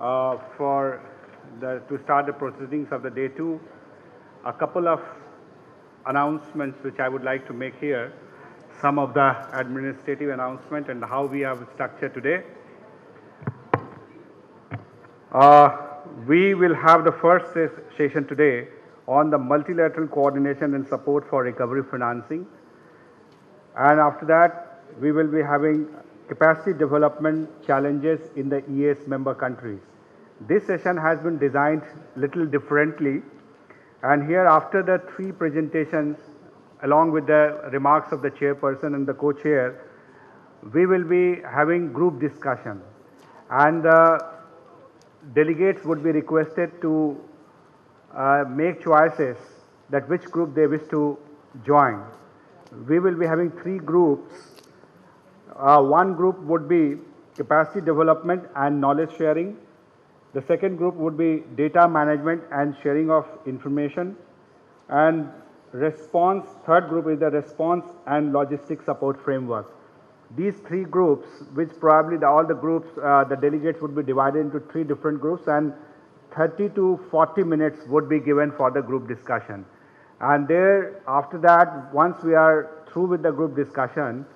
to start the proceedings of the day 2. A couple of announcements which I would like to make here. Some of the administrative announcement and how we have structured today. We will have the first session today on the multilateral coordination and support for recovery financing. And after that, we will be having capacity development challenges in the EAS member countries. This session has been designed little differently, and here after the 3 presentations along with the remarks of the chairperson and the co-chair, we will be having group discussion, and the delegates would be requested to make choices that which group they wish to join. We will be having 3 groups. One group would be capacity development and knowledge sharing. The second group would be data management and sharing of information. And third group is the response and logistics support framework. These 3 groups, which probably all the groups, the delegates would be divided into 3 different groups, and 30 to 40 minutes would be given for the group discussion. And there, after that, once we are through with the group discussion,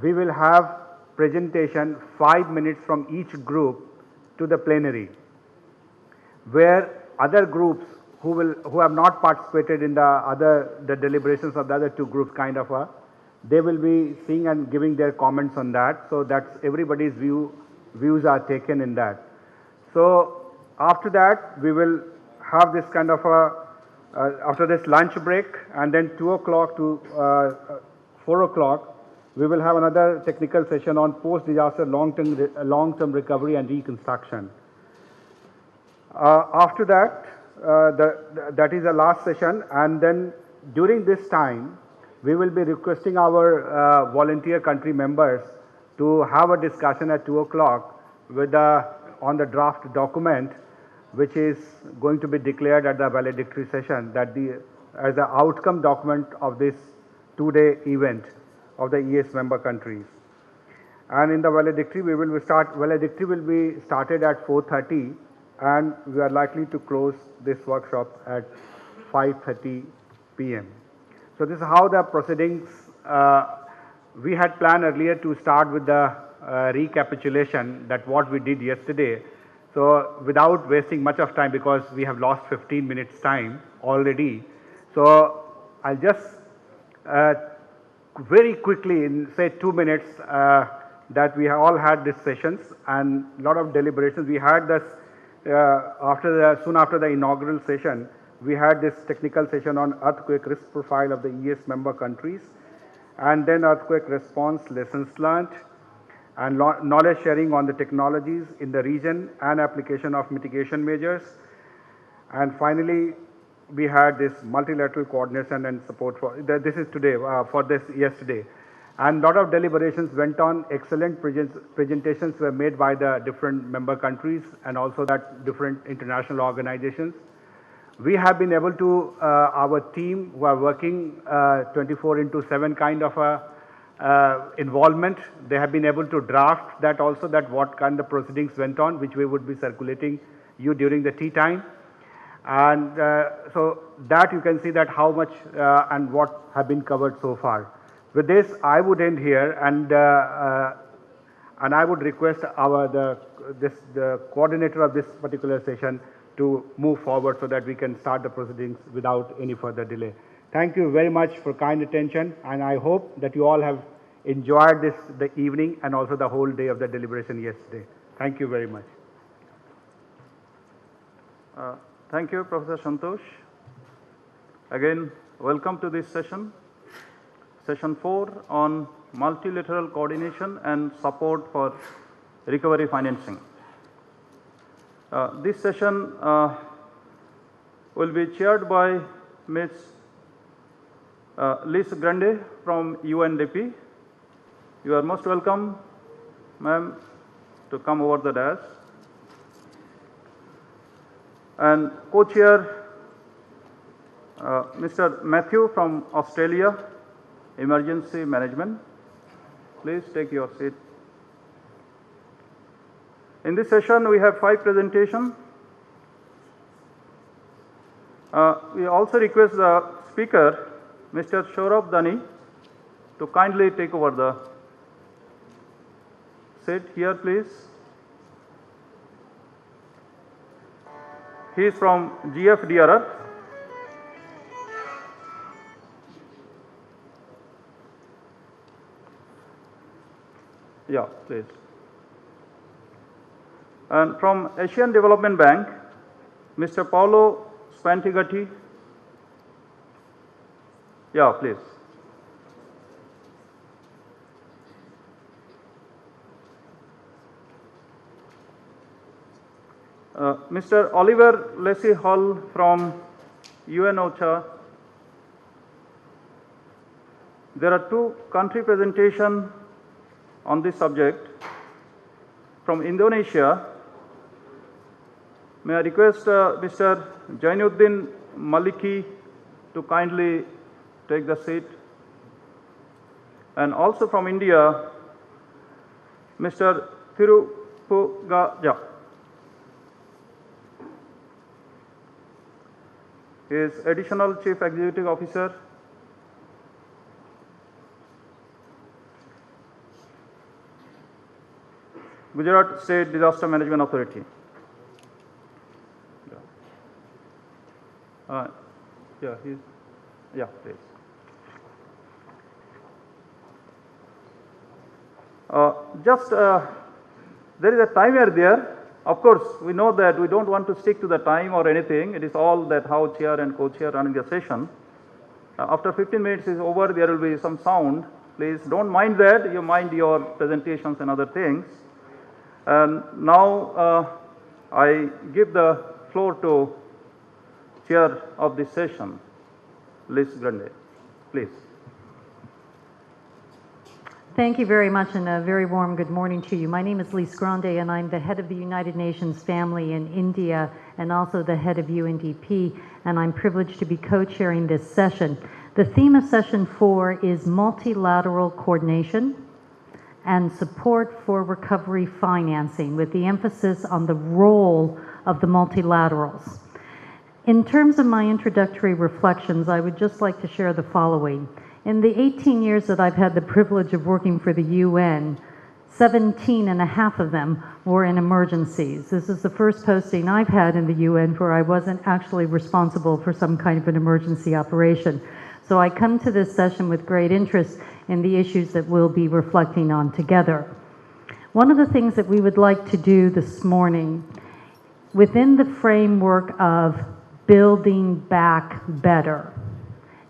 we will have presentation 5 minutes from each group to the plenary, where other groups who have not participated in the deliberations of the other 2 groups they will be seeing and giving their comments on that. So that's everybody's views are taken in that. So after that, we will have this after this lunch break, and then 2 o'clock to 4 o'clock, we will have another technical session on post-disaster long-term recovery and reconstruction. After that, that is the last session, and then during this time, we will be requesting our volunteer country members to have a discussion at 2 o'clock on the draft document, which is going to be declared at the valedictory session as the outcome document of this 2-day event of the EAS member countries. And in the valedictory, valedictory will be started at 4:30, and we are likely to close this workshop at 5:30 p.m. So this is how the proceedings, we had planned earlier to start with the recapitulation that what we did yesterday. So without wasting much of time, because we have lost 15 minutes time already. So I'll just very quickly in say 2 minutes that we have all had these sessions and a lot of deliberations. We had this soon after the inaugural session, we had this technical session on earthquake risk profile of the EAS member countries, and then earthquake response lessons learned, and knowledge sharing on the technologies in the region and application of mitigation measures. And finally, we had this multilateral coordination and support for this is today for this yesterday. And lot of deliberations went on. Excellent presentations were made by the different member countries and also that different international organizations. We have been able to, our team who are working 24/7 involvement, they have been able to draft that also, that what kind of proceedings went on, which we would be circulating you during the tea time. And so that you can see that how much and what have been covered so far. With this, I would end here, and I would request the coordinator of this particular session to move forward so that we can start the proceedings without any further delay. Thank you very much for kind attention, and I hope that you all have enjoyed the evening and also the whole day of the deliberation yesterday. Thank you very much. Thank you, Professor Santosh. Again, welcome to this session, session 4 on multilateral coordination and support for recovery financing. This session will be chaired by Ms. Liz Grande from UNDP. You are most welcome, ma'am, to come over the dais. And co-chair Mr. Matthew from Australia, Emergency Management. Please take your seat. In this session, we have 5 presentations. We also request the speaker, Mr. Saurabh Dani, to kindly take over the seat here, please. He is from GFDRR. Yeah, please. And from Asian Development Bank, Mr. Paolo Spantigatti. Yeah, please. Mr. Oliver Lacey Hall from UN-OCHA. There are 2 country presentations on this subject. From Indonesia, may I request Mr. Jainuddin Maliki to kindly take the seat. And also from India, Mr. Thirupugaja. He is Additional Chief Executive Officer. Gujarat State Disaster Management Authority. Yeah, please. There is a timer there. Of course, we know that we don't want to stick to the time or anything. It is all that how chair and co-chair running the session. After 15 minutes is over, there will be some sound. Please don't mind that. You mind your presentations and other things. And now I give the floor to chair of this session, Liz Grande. Please. Thank you very much, and a very warm good morning to you. My name is Lise Grande, and I'm the head of the United Nations family in India and also the head of UNDP, and I'm privileged to be co-chairing this session. The theme of session 4 is multilateral coordination and support for recovery financing, with the emphasis on the role of the multilaterals. In terms of my introductory reflections, I would just like to share the following. In the 18 years that I've had the privilege of working for the UN, 17 and a half of them were in emergencies. This is the first posting I've had in the UN where I wasn't actually responsible for some kind of an emergency operation. So I come to this session with great interest in the issues that we'll be reflecting on together. One of the things that we would like to do this morning, within the framework of building back better,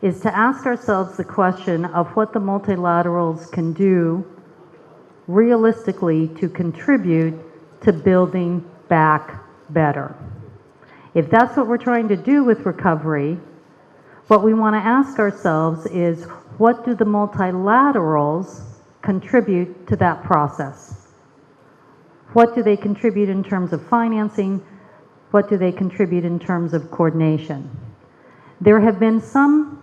is to ask ourselves the question of what the multilaterals can do realistically to contribute to building back better. If that's what we're trying to do with recovery, what we want to ask ourselves is, what do the multilaterals contribute to that process? What do they contribute in terms of financing? What do they contribute in terms of coordination? There have been some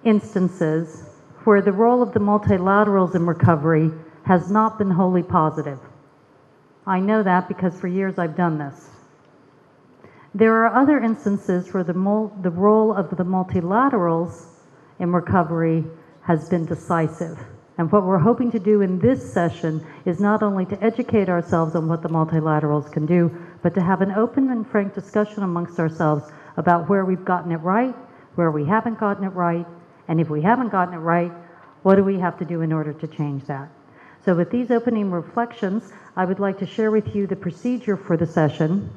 instances where the role of the multilaterals in recovery has not been wholly positive. I know that because for years I've done this. There are other instances where the role of the multilaterals in recovery has been decisive. And what we're hoping to do in this session is not only to educate ourselves on what the multilaterals can do, but to have an open and frank discussion amongst ourselves about where we've gotten it right, where we haven't gotten it right, and if we haven't gotten it right, what do we have to do in order to change that? So with these opening reflections, I would like to share with you the procedure for the session.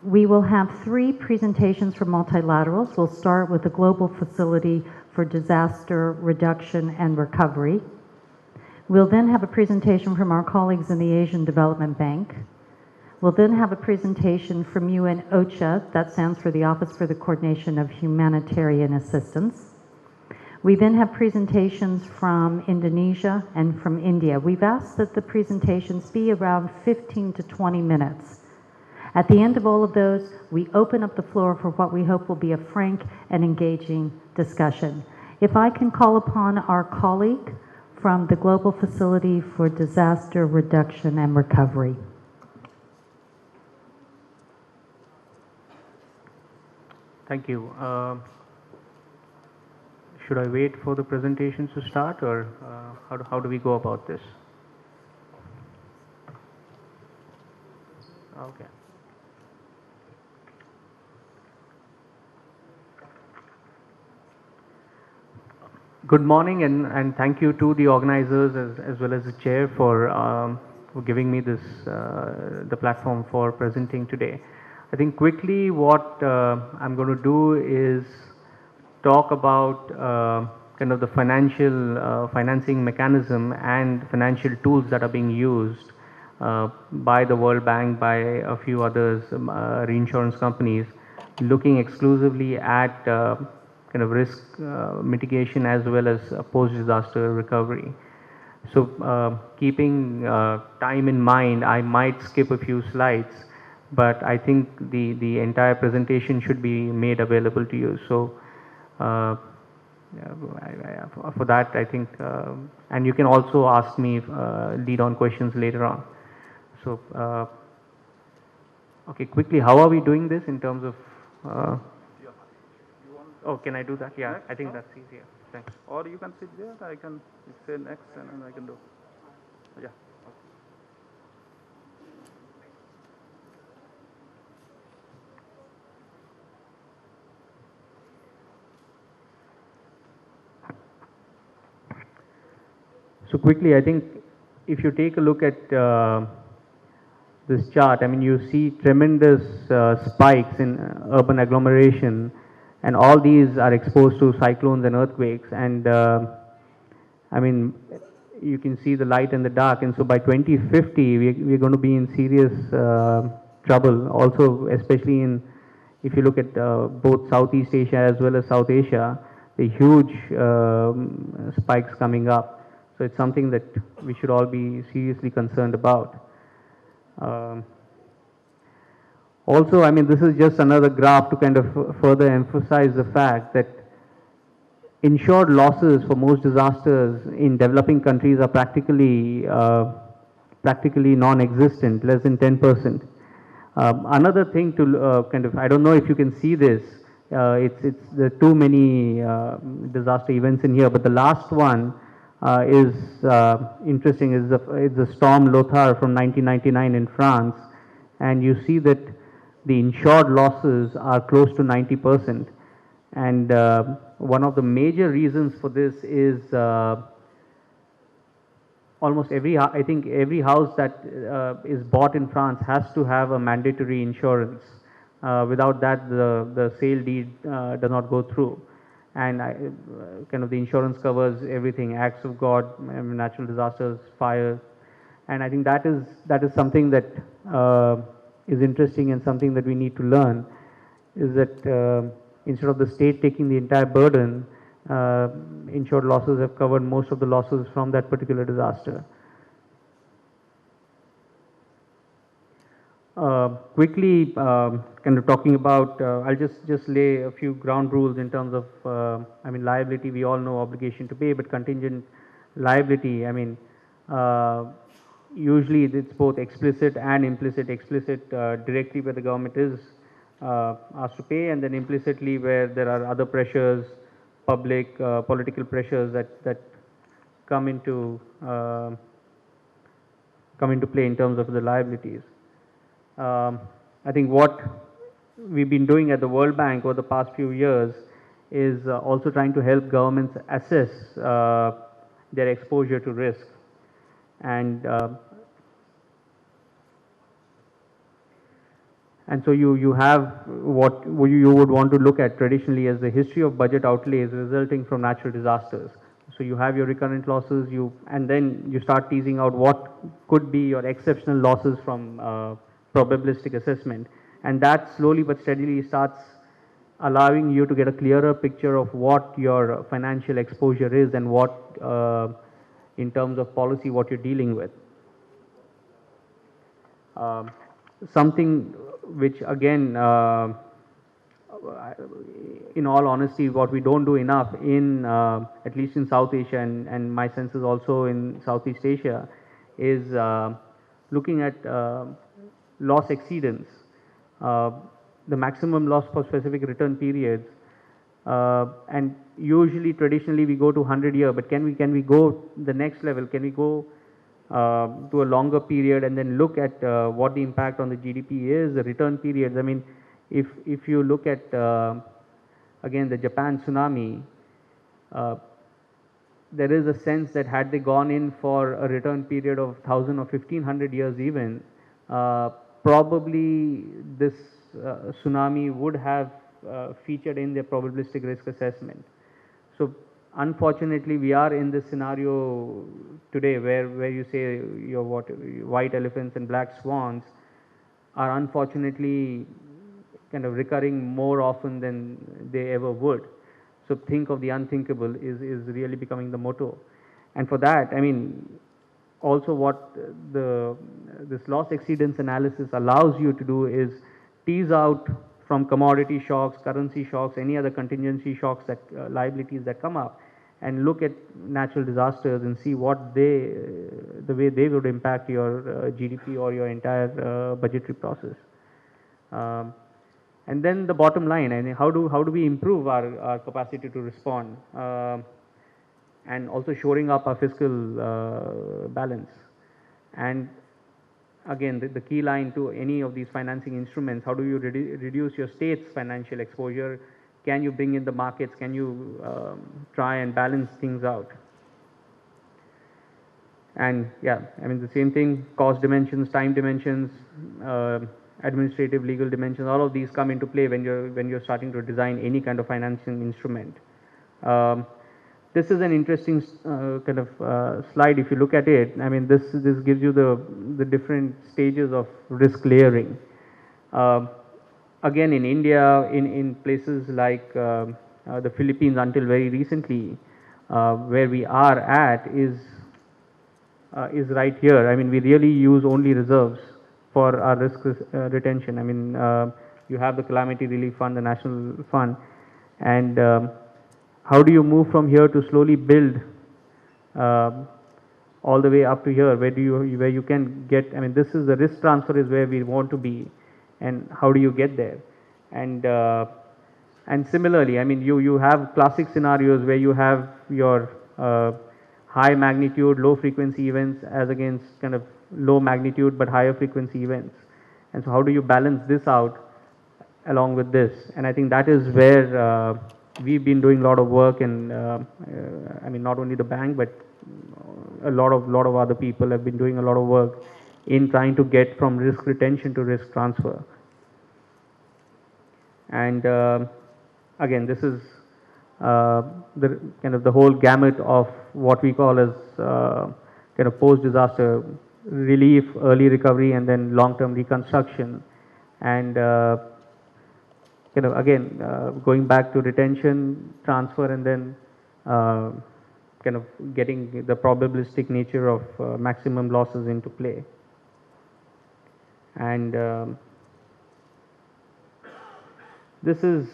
We will have 3 presentations from multilaterals. We'll start with the Global Facility for Disaster Reduction and Recovery. We'll then have a presentation from our colleagues in the Asian Development Bank. We'll then have a presentation from UN-OCHA, that stands for the Office for the Coordination of Humanitarian Assistance. We then have presentations from Indonesia and from India. We've asked that the presentations be around 15 to 20 minutes. At the end of all of those, we open up the floor for what we hope will be a frank and engaging discussion. If I can call upon our colleague from the Global Facility for Disaster Reduction and Recovery. Thank you. Should I wait for the presentations to start, or how do we go about this? Okay. Good morning, and thank you to the organizers as well as the chair for giving me this the platform for presenting today. I think quickly what I'm going to do is talk about kind of the financing mechanism and financial tools that are being used by the World Bank, by a few others, reinsurance companies, looking exclusively at kind of risk mitigation as well as post-disaster recovery. So keeping time in mind, I might skip a few slides, but I think the entire presentation should be made available to you. So for that, I think, and you can also ask me lead-on questions later on. So, okay, quickly, how are we doing this in terms of? Oh, can I do that? Yeah, Next, I think that's easier. Thanks. Or you can sit there, I can say next and then I can do. Yeah. So quickly, I think if you take a look at this chart, I mean, you see tremendous spikes in urban agglomeration, and all these are exposed to cyclones and earthquakes. And I mean, you can see the light and the dark. And so by 2050, we're going to be in serious trouble. Also, especially if you look at both Southeast Asia as well as South Asia, the huge spikes coming up. So it's something that we should all be seriously concerned about. Also, I mean, this is just another graph to kind of further emphasize the fact that insured losses for most disasters in developing countries are practically non-existent, less than 10%. Another thing to kind of, I don't know if you can see this, it's there are too many disaster events in here, but the last one is interesting. Is the storm Lothar from 1999 in France, and you see that the insured losses are close to 90%. And one of the major reasons for this is almost I think every house that is bought in France has to have a mandatory insurance. Without that, the sale deed does not go through. And kind of the insurance covers everything: acts of God, natural disasters, fire. And I think that is something that is interesting and something that we need to learn, is that instead of the state taking the entire burden, insured losses have covered most of the losses from that particular disaster. Quickly, kind of talking about, I'll just lay a few ground rules in terms of, I mean, liability. We all know obligation to pay, but contingent liability, I mean, usually it's both explicit and implicit. Explicit directly where the government is asked to pay, and then implicitly where there are other pressures, public political pressures that come into play in terms of the liabilities. I think what we've been doing at the World Bank over the past few years is also trying to help governments assess their exposure to risk. And so you have what you would want to look at traditionally as the history of budget outlays resulting from natural disasters. So you have your recurrent losses, and then you start teasing out what could be your exceptional losses from probabilistic assessment. And that slowly but steadily starts allowing you to get a clearer picture of what your financial exposure is and what, in terms of policy, what you're dealing with. Something which again, in all honesty, what we don't do enough in, at least in South Asia, and my sense is also in Southeast Asia, is looking at loss exceedance. the maximum loss for specific return periods, and usually traditionally we go to 100-year, but can we go the next level? Can we go to a longer period and then look at what the impact on the GDP is, the return periods? I mean, if you look at again the Japan tsunami, there is a sense that had they gone in for a return period of 1,000 or 1,500 years even, probably this tsunami would have featured in their probabilistic risk assessment. So unfortunately, we are in this scenario today where you say your white elephants and black swans are unfortunately kind of recurring more often than they ever would. So think of the unthinkable is really becoming the motto. And for that, I mean, also what this loss exceedance analysis allows you to do is tease out from commodity shocks, currency shocks, any other contingency shocks, that liabilities that come up, and look at natural disasters and see what the way they would impact your GDP or your entire budgetary process. And then the bottom line, I mean, how do we improve our capacity to respond, and also shoring up our fiscal balance. And again, the key line to any of these financing instruments, how do you reduce your state's financial exposure? Can you bring in the markets? Can you try and balance things out? And yeah, I mean, the same thing, cost dimensions, time dimensions, administrative, legal dimensions, all of these come into play when you're starting to design any kind of financing instrument. This is an interesting kind of slide. If you look at it, I mean, this gives you the different stages of risk layering. Again, in India, in places like the Philippines, until very recently, where we are at is right here. I mean, we really use only reserves for our risk retention. I mean, you have the Calamity Relief Fund, the National Fund, and how do you move from here to slowly build all the way up to here, where you can get, I mean, this is the risk transfer is where we want to be, and how do you get there? And similarly, I mean, you have classic scenarios where you have your high magnitude, low frequency events as against kind of low magnitude but higher frequency events. And so how do you balance this out along with this? And I think that is where we've been doing a lot of work, and I mean, not only the bank, but a lot of other people have been doing a lot of work in trying to get from risk retention to risk transfer. And again, this is the kind of the whole gamut of what we call as kind of post-disaster relief, early recovery, and then long-term reconstruction. And kind of again going back to retention, transfer, and then kind of getting the probabilistic nature of maximum losses into play. And this is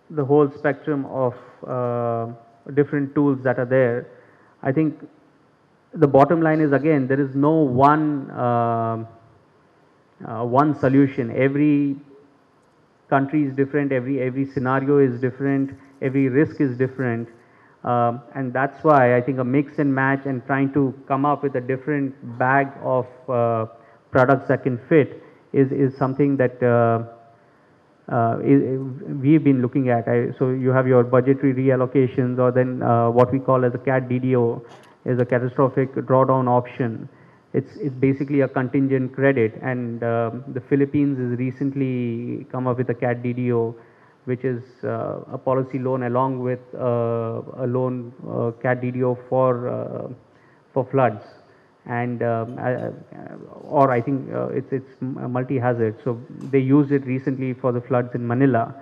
the whole spectrum of different tools that are there. I think the bottom line is, again, there is no one solution. Every country is different, every scenario is different, every risk is different, and that's why I think a mix and match and trying to come up with a different bag of products that can fit is something that we've been looking at. So you have your budgetary reallocations, or then what we call as a CAT DDO is a catastrophic drawdown option. It's basically a contingent credit, and the Philippines has recently come up with a CAT DDO, which is a policy loan along with a loan CAT DDO for floods, and or I think it's multi-hazard. So they used it recently for the floods in Manila,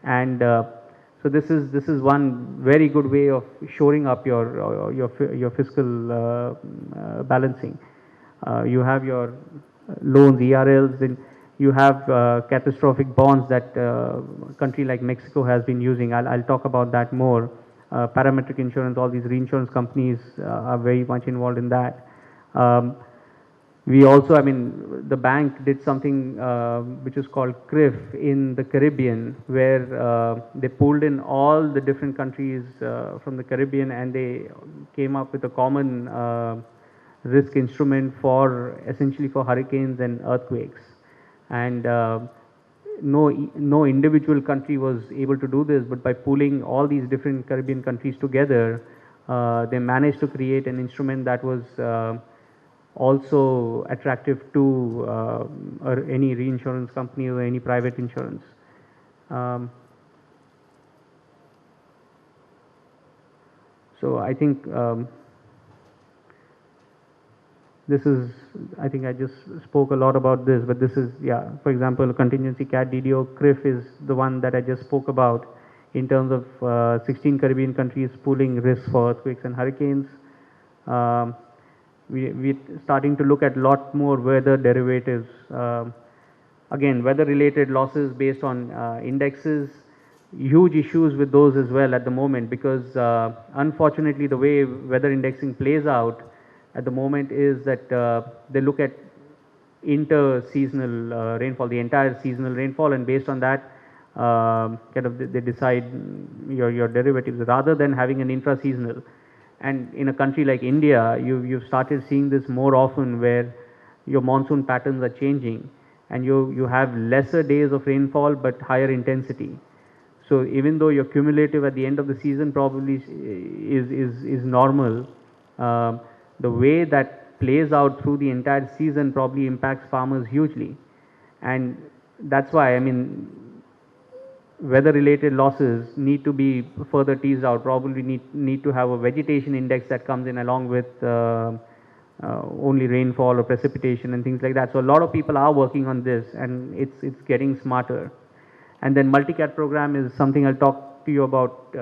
and so this is one very good way of shoring up your fiscal balancing. You have your loans, ERLs, and you have catastrophic bonds that a country like Mexico has been using. I'll talk about that more. Parametric insurance, all these reinsurance companies are very much involved in that. We also, I mean, the bank did something which is called CRIF in the Caribbean, where they pulled in all the different countries from the Caribbean, and they came up with a common risk instrument for essentially for hurricanes and earthquakes. And no individual country was able to do this, but by pooling all these different Caribbean countries together, they managed to create an instrument that was also attractive to or any reinsurance company or any private insurance. So I think this is, I think I just spoke a lot about this, but this is, yeah, for example, a contingency CAT DDO CRIF is the one that I just spoke about in terms of 16 Caribbean countries pooling risks for earthquakes and hurricanes. We're starting to look at a lot more weather derivatives. Again, weather-related losses based on indexes, huge issues with those as well at the moment, because unfortunately the way weather indexing plays out at the moment is that they look at inter-seasonal rainfall, the entire seasonal rainfall, and based on that kind of they decide your derivatives rather than having an intra-seasonal. And in a country like India, you've started seeing this more often, where your monsoon patterns are changing and you have lesser days of rainfall but higher intensity. So even though your cumulative at the end of the season probably is normal, the way that plays out through the entire season probably impacts farmers hugely. And that's why, I mean, weather related losses need to be further teased out, probably need to have a vegetation index that comes in along with only rainfall or precipitation and things like that. So a lot of people are working on this, and it's getting smarter. And then multi-cat program is something I'll talk to you about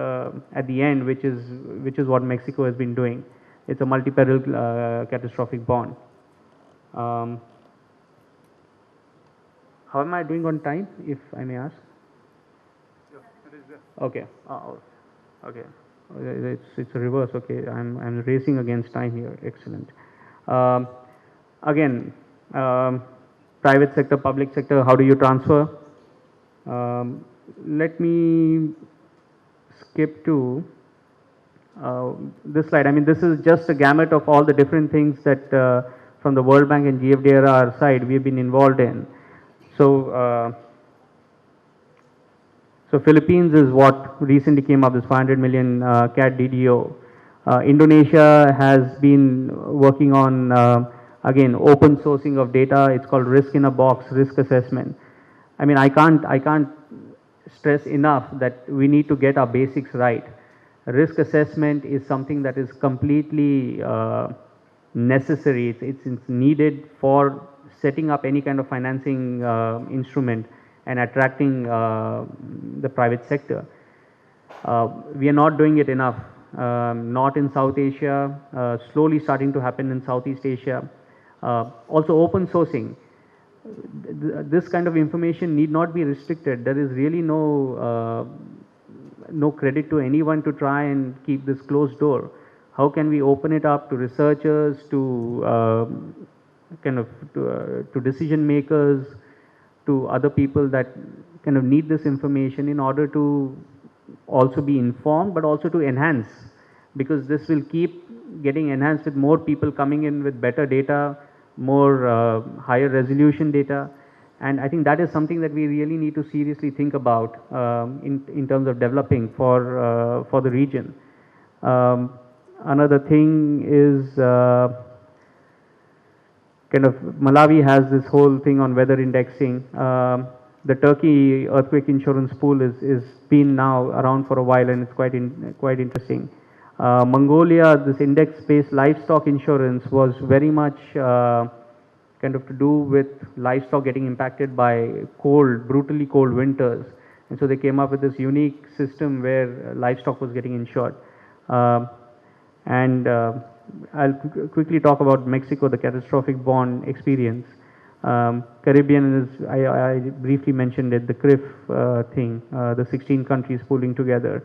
at the end, which is what Mexico has been doing. It's a multi-peril catastrophic bond. How am I doing on time, if I may ask? Okay. Okay. It's a reverse. Okay. I'm racing against time here. Excellent. Again, private sector, public sector. How do you transfer? Let me skip to this slide. I mean, this is just a gamut of all the different things that from the World Bank and GFDRR side we've been involved in. So. So Philippines is what recently came up, this 500 million CAT DDO. Indonesia has been working on, again, open sourcing of data. It's called risk in a box, risk assessment. I mean, I can't stress enough that we need to get our basics right. Risk assessment is something that is completely necessary. It's needed for setting up any kind of financing instrument and attracting the private sector. We are not doing it enough, not in South Asia, slowly starting to happen in Southeast Asia. Also open sourcing. This kind of information need not be restricted. There is really no credit to anyone to try and keep this closed door. How can we open it up to researchers, to to decision makers, to other people that kind of need this information in order to also be informed, but also to enhance, because this will keep getting enhanced with more people coming in with better data, more higher resolution data. And I think that is something that we really need to seriously think about in terms of developing for the region. Another thing is kind of Malawi has this whole thing on weather indexing. The Turkey earthquake insurance pool is been now around for a while, and it's quite interesting. Mongolia, this index-based livestock insurance was very much kind of to do with livestock getting impacted by cold, brutally cold winters, and so they came up with this unique system where livestock was getting insured. I'll quickly talk about Mexico, the catastrophic bond experience. Caribbean is, I briefly mentioned it, the CRIF thing, the 16 countries pooling together.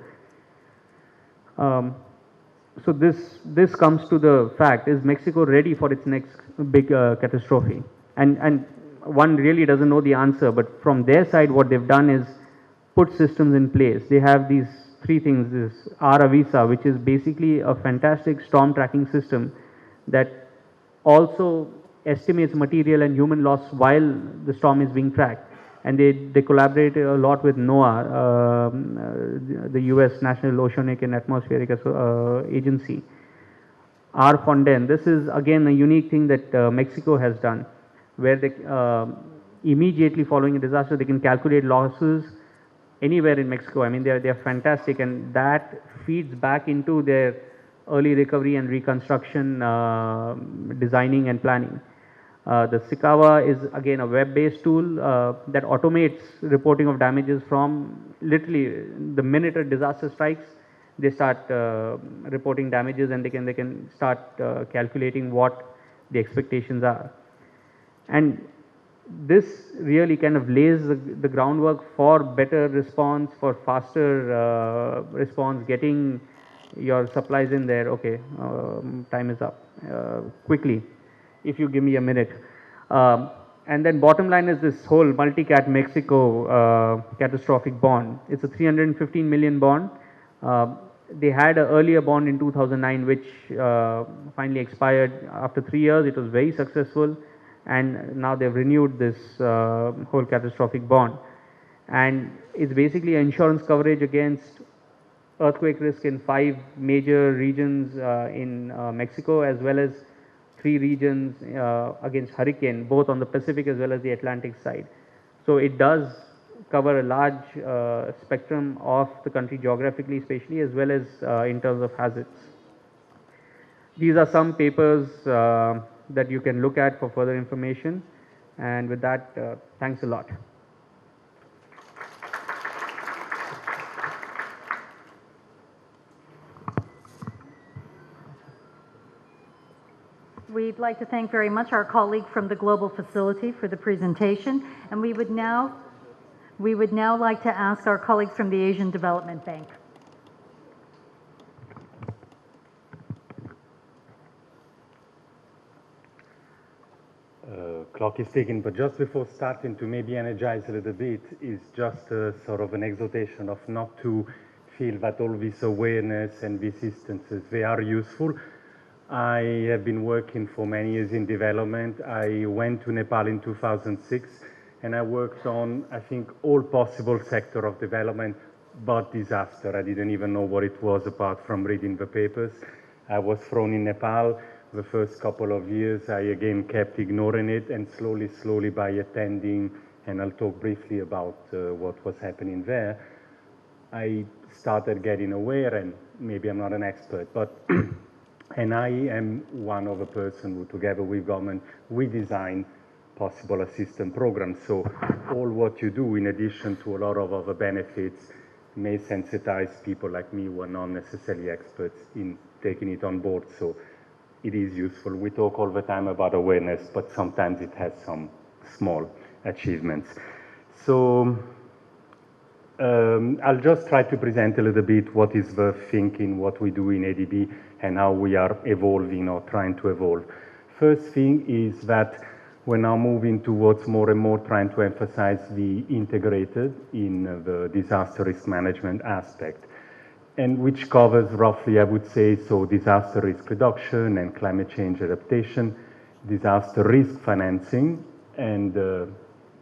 so this comes to the fact, is Mexico ready for its next big catastrophe? And one really doesn't know the answer, but from their side what they've done is put systems in place. They have these three things: this Aravisa, which is basically a fantastic storm tracking system that also estimates material and human loss while the storm is being tracked. And they collaborate a lot with NOAA, the US National Oceanic and Atmospheric Agency. R-Fonden, this is again a unique thing that Mexico has done, where they immediately following a disaster, they can calculate losses anywhere in Mexico. I mean, they're fantastic, and that feeds back into their early recovery and reconstruction designing and planning. The Sikawa is again a web-based tool that automates reporting of damages from literally the minute a disaster strikes. They start reporting damages, and they can start calculating what the expectations are. And this really kind of lays the groundwork for better response, for faster response, getting your supplies in there. Okay, time is up. Quickly, if you give me a minute. And then bottom line is this whole multi-cat Mexico catastrophic bond. It's a 315 million bond. They had an earlier bond in 2009 which finally expired after 3 years. It was very successful, and now they've renewed this whole catastrophic bond. And it's basically insurance coverage against earthquake risk in 5 major regions in Mexico, as well as 3 regions against hurricane, both on the Pacific as well as the Atlantic side. So it does cover a large spectrum of the country geographically, spatially, as well as in terms of hazards. These are some papers that you can look at for further information. And with that, thanks a lot. We'd like to thank very much our colleague from the Global Facility for the presentation, and we would now like to ask our colleagues from the Asian Development Bank. Clock is ticking, but just before starting, to maybe energize a little bit, is just sort of an exhortation of not to feel that all this awareness and these instances, they are useful. I have been working for many years in development. I went to Nepal in 2006, and I worked on, I think, all possible sector of development, but disaster. I didn't even know what it was apart from reading the papers. I was thrown in Nepal. The first couple of years, I again kept ignoring it, and slowly by attending, and I'll talk briefly about what was happening there, I started getting aware, and maybe I'm not an expert, but and I am one of the person who, together with government, we design possible assistance programs. So all what you do, in addition to a lot of other benefits, may sensitize people like me who are not necessarily experts in taking it on board. So it is useful. We talk all the time about awareness, but sometimes it has some small achievements. So I'll just try to present a little bit what is the thinking, what we do in ADB, and how we are evolving or trying to evolve. First thing is that we're now moving towards more and more trying to emphasize the integrated in the disaster risk management aspect, and which covers roughly, I would say, so disaster risk reduction and climate change adaptation, disaster risk financing, and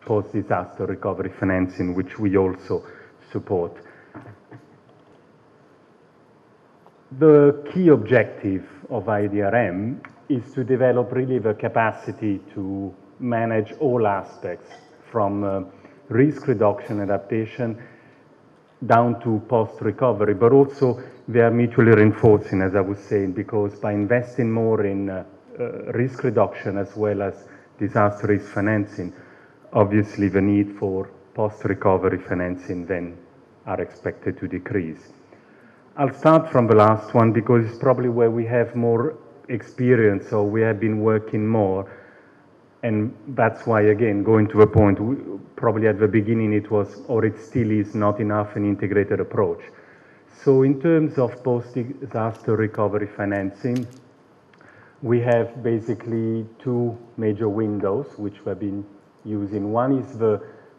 post-disaster recovery financing, which we also support. The key objective of IDRM is to develop really the capacity to manage all aspects from risk reduction adaptation down to post-recovery, but also they are mutually reinforcing, as I was saying, because by investing more in risk reduction as well as disaster risk financing, obviously the need for post-recovery financing then are expected to decrease. I'll start from the last one because it's probably where we have more experience, so we have been working more, and that's why, again, going to the point, probably at the beginning it was, or it still is, not enough an integrated approach. So in terms of post-disaster recovery financing, we have basically two major windows which we've been using. One is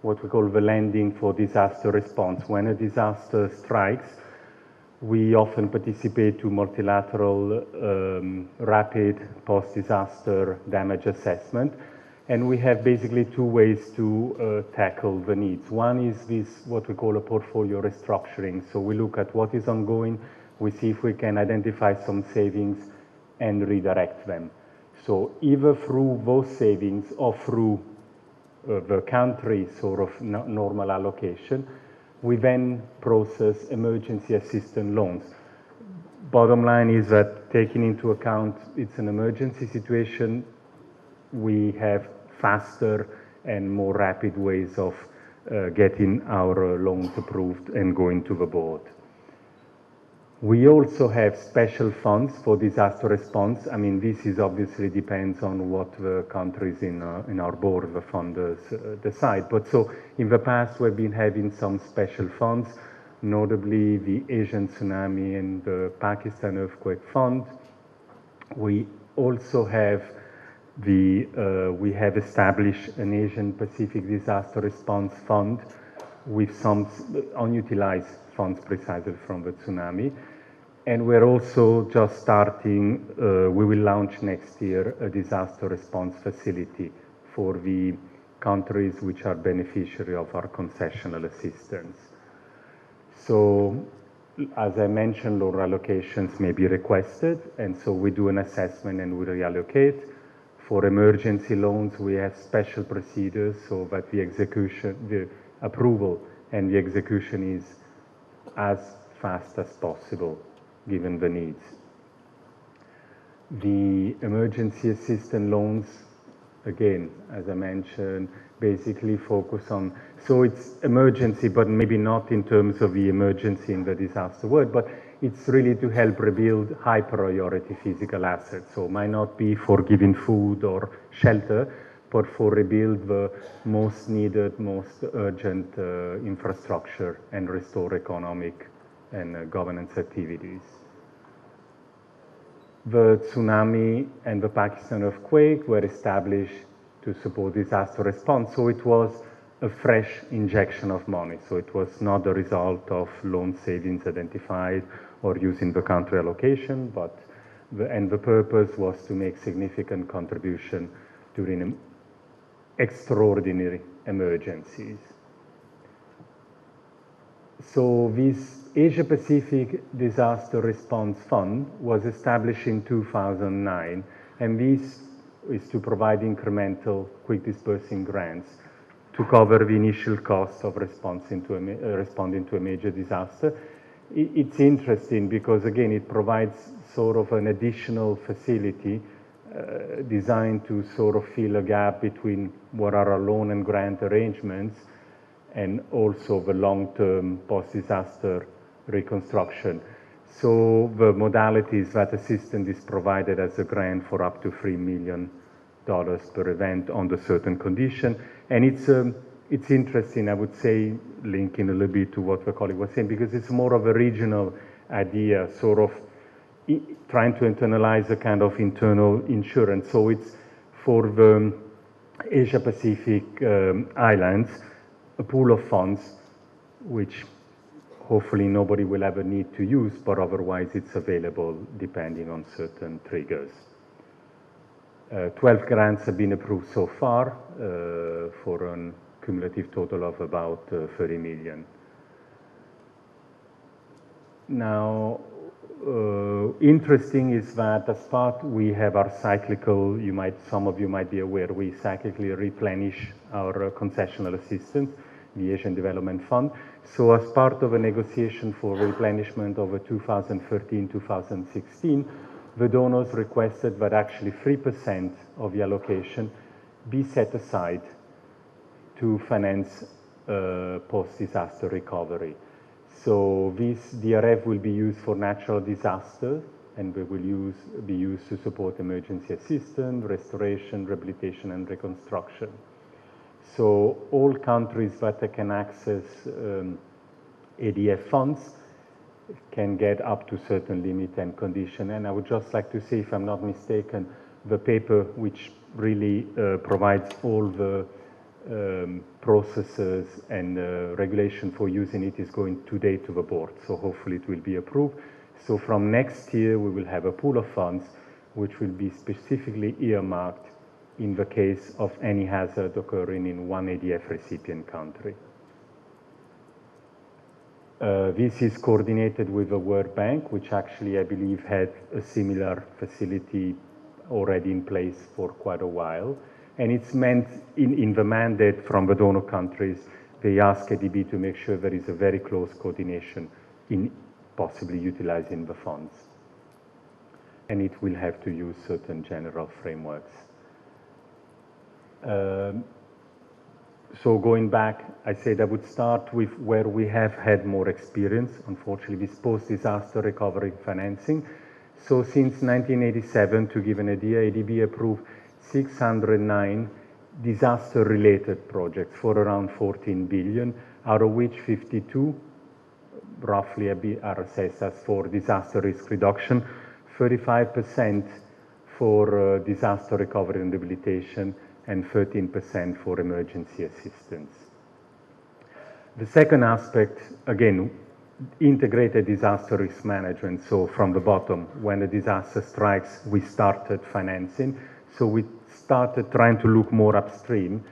what we call the lending for disaster response. When a disaster strikes, we often participate to multilateral rapid post-disaster damage assessment. And we have basically two ways to tackle the needs. One is this, what we call a portfolio restructuring. So we look at what is ongoing, we see if we can identify some savings and redirect them. So either through those savings or through the country sort of normal allocation, we then process emergency assistance loans. Bottom line is that taking into account it's an emergency situation, we have faster and more rapid ways of getting our loans approved and going to the board. We also have special funds for disaster response. I mean, this is obviously depends on what the countries in our board, the funders, decide. But so in the past, we've been having some special funds, notably the Asian Tsunami and the Pakistan Earthquake Fund. We also have we have established an Asian Pacific Disaster Response Fund with some unutilized funds precisely from the tsunami. And we're also just starting, we will launch next year a disaster response facility for the countries which are beneficiary of our concessional assistance. So, as I mentioned, loan allocations may be requested, and so we do an assessment and we reallocate. For emergency loans, we have special procedures so that the execution, the approval and the execution is as fast as possible, given the needs. The emergency assistance loans, again, as I mentioned, basically focus on, so it's emergency, but maybe not in terms of the emergency in the disaster word, but it's really to help rebuild high priority physical assets. So it might not be for giving food or shelter, but for rebuild the most needed, most urgent infrastructure and restore economic and governance activities. The tsunami and the Pakistan earthquake were established to support disaster response, so it was a fresh injection of money. So it was not the result of loan savings identified or using the country allocation, but the purpose was to make significant contribution during extraordinary emergencies. So this Asia Pacific Disaster Response Fund was established in 2009, and this is to provide incremental, quick disbursing grants to cover the initial costs of responding to a major disaster. It's interesting because, again, it provides sort of an additional facility designed to sort of fill a gap between what are our loan and grant arrangements and also the long-term post-disaster reconstruction. So the modality is that assistance is provided as a grant for up to $3 million per event under certain condition. And it's interesting, I would say, linking a little bit to what the colleague was saying, because it's more of a regional idea, sort of trying to internalize a kind of internal insurance. So it's for the Asia Pacific islands, a pool of funds, which hopefully nobody will ever need to use, but otherwise it's available depending on certain triggers. 12 grants have been approved so far for a cumulative total of about 30 million. Now, interesting is that as part, we have our cyclical, some of you might be aware, we cyclically replenish our concessional assistance, the Asian Development Fund. So as part of a negotiation for replenishment over 2013-2016, the donors requested that actually 3% of the allocation be set aside to finance post-disaster recovery. So this DRF will be used for natural disaster, and we will be used to support emergency assistance, restoration, rehabilitation, and reconstruction. So all countries that can access ADF funds can get up to certain limit and condition. And I would just like to say, if I'm not mistaken, the paper which really provides all the processes and regulation for using it is going today to the board. So hopefully it will be approved. So from next year, we will have a pool of funds which will be specifically earmarked in the case of any hazard occurring in one ADF recipient country. This is coordinated with the World Bank, which actually, I believe, had a similar facility already in place for quite a while. And it's meant in the mandate from the donor countries, they ask ADB to make sure there is a very close coordination in possibly utilizing the funds. And it will have to use certain general frameworks. So going back, I said I would start with where we have had more experience, unfortunately, with post-disaster recovery financing. So since 1987, to give an idea, ADB approved 609 disaster-related projects for around 14 billion, out of which 52 roughly are assessed as for disaster risk reduction, 35% for disaster recovery and rehabilitation, and 13% for emergency assistance. The second aspect, again, integrated disaster risk management. So from the bottom, when a disaster strikes, we started financing. So we started trying to look more upstream.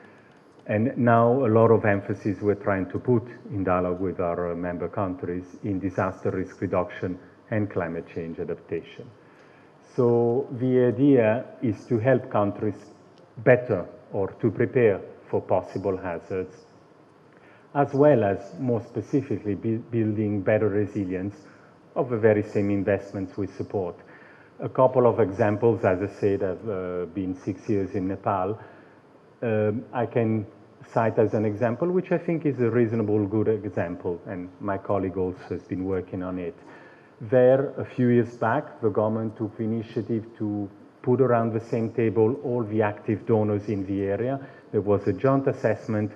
And now a lot of emphasis we're trying to put in dialogue with our member countries in disaster risk reduction and climate change adaptation. So the idea is to help countries better or to prepare for possible hazards, as well as more specifically building better resilience of the very same investments we support. A couple of examples, as I said, I've been 6 years in Nepal. I can cite as an example, which I think is a reasonable, good example, and my colleague also has been working on it. There, a few years back, the government took the initiative to put around the same table all the active donors in the area. There was a joint assessment,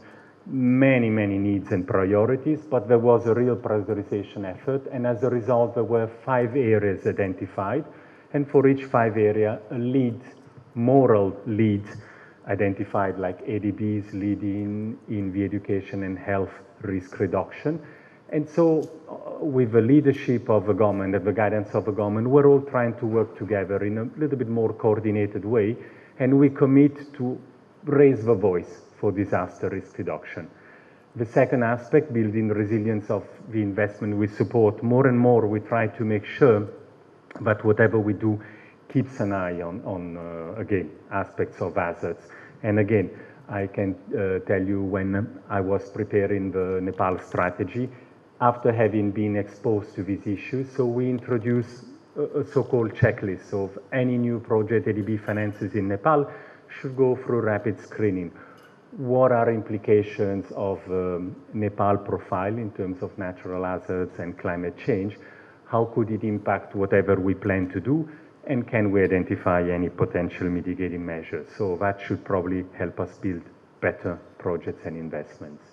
many needs and priorities, but there was a real prioritization effort, and as a result, there were 5 areas identified, and for each 5 area, a lead, moral lead, identified like ADB's leading in the education and health risk reduction. And so with the leadership of the government and the guidance of the government, we're all trying to work together in a little bit more coordinated way, and we commit to raise the voice for disaster risk reduction. The second aspect, building resilience of the investment we support. More and more, we try to make sure that whatever we do keeps an eye on again, aspects of hazards. And again, I can tell you when I was preparing the Nepal strategy, after having been exposed to these issues, so we introduced a so-called checklist of any new project ADB finances in Nepal should go through rapid screening. What are implications of Nepal profile in terms of natural hazards and climate change? How could it impact whatever we plan to do? And can we identify any potential mitigating measures? So that should probably help us build better projects and investments.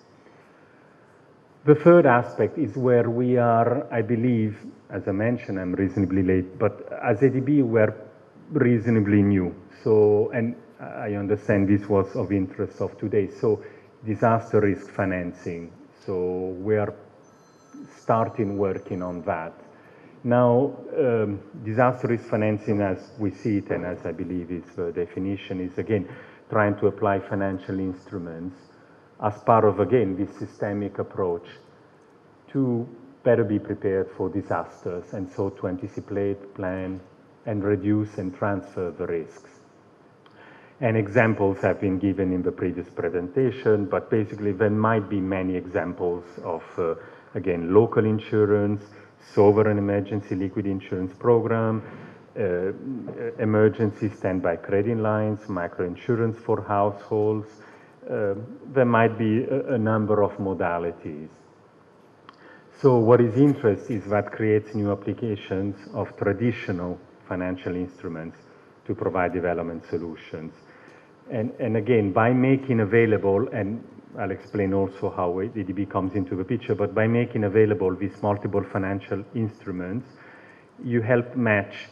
The third aspect is where we are, I believe, as I mentioned, I'm reasonably late, but as ADB, we're reasonably new. So, and I understand this was of interest of today. So disaster risk financing. So we are starting working on that. Now, disaster risk financing as we see it, and as I believe is the definition, is again, trying to apply financial instruments as part of, again, this systemic approach to better be prepared for disasters, and so to anticipate, plan, and reduce and transfer the risks. And examples have been given in the previous presentation, but basically there might be many examples of, again, local insurance, sovereign emergency liquid insurance program, emergency standby credit lines, microinsurance for households. There might be a number of modalities. So what is interesting is that creates new applications of traditional financial instruments to provide development solutions. And again, by making available, and I'll explain also how ADB comes into the picture, but by making available these multiple financial instruments, you help match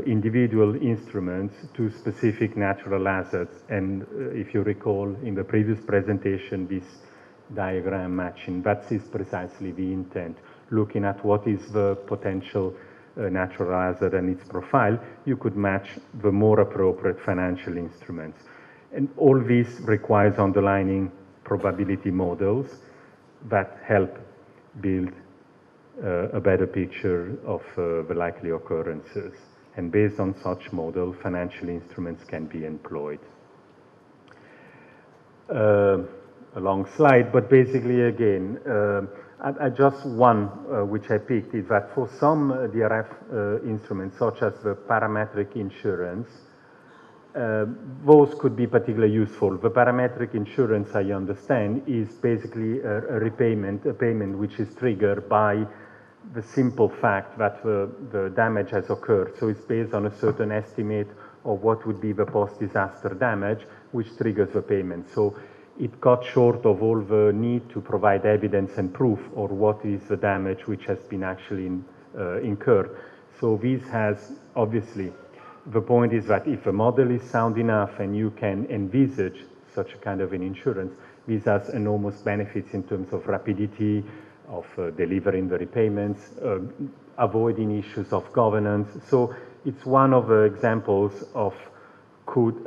individual instruments to specific natural assets. And if you recall in the previous presentation, this diagram matching, that is precisely the intent. Looking at what is the potential natural asset and its profile, you could match the more appropriate financial instruments. And all this requires underlying probability models that help build a better picture of the likely occurrences. And based on such model, financial instruments can be employed. A long slide, but basically again, just one which I picked is that for some DRF instruments, such as the parametric insurance, those could be particularly useful. The parametric insurance, I understand, is basically a payment which is triggered by the simple fact that the damage has occurred. So it's based on a certain estimate of what would be the post-disaster damage, which triggers the payment. So it cut short of all the need to provide evidence and proof or what is the damage which has been actually incurred. So this has, obviously, the point is that if a model is sound enough and you can envisage such a kind of an insurance, this has enormous benefits in terms of rapidity, of delivering the repayments, avoiding issues of governance. So it's one of the examples of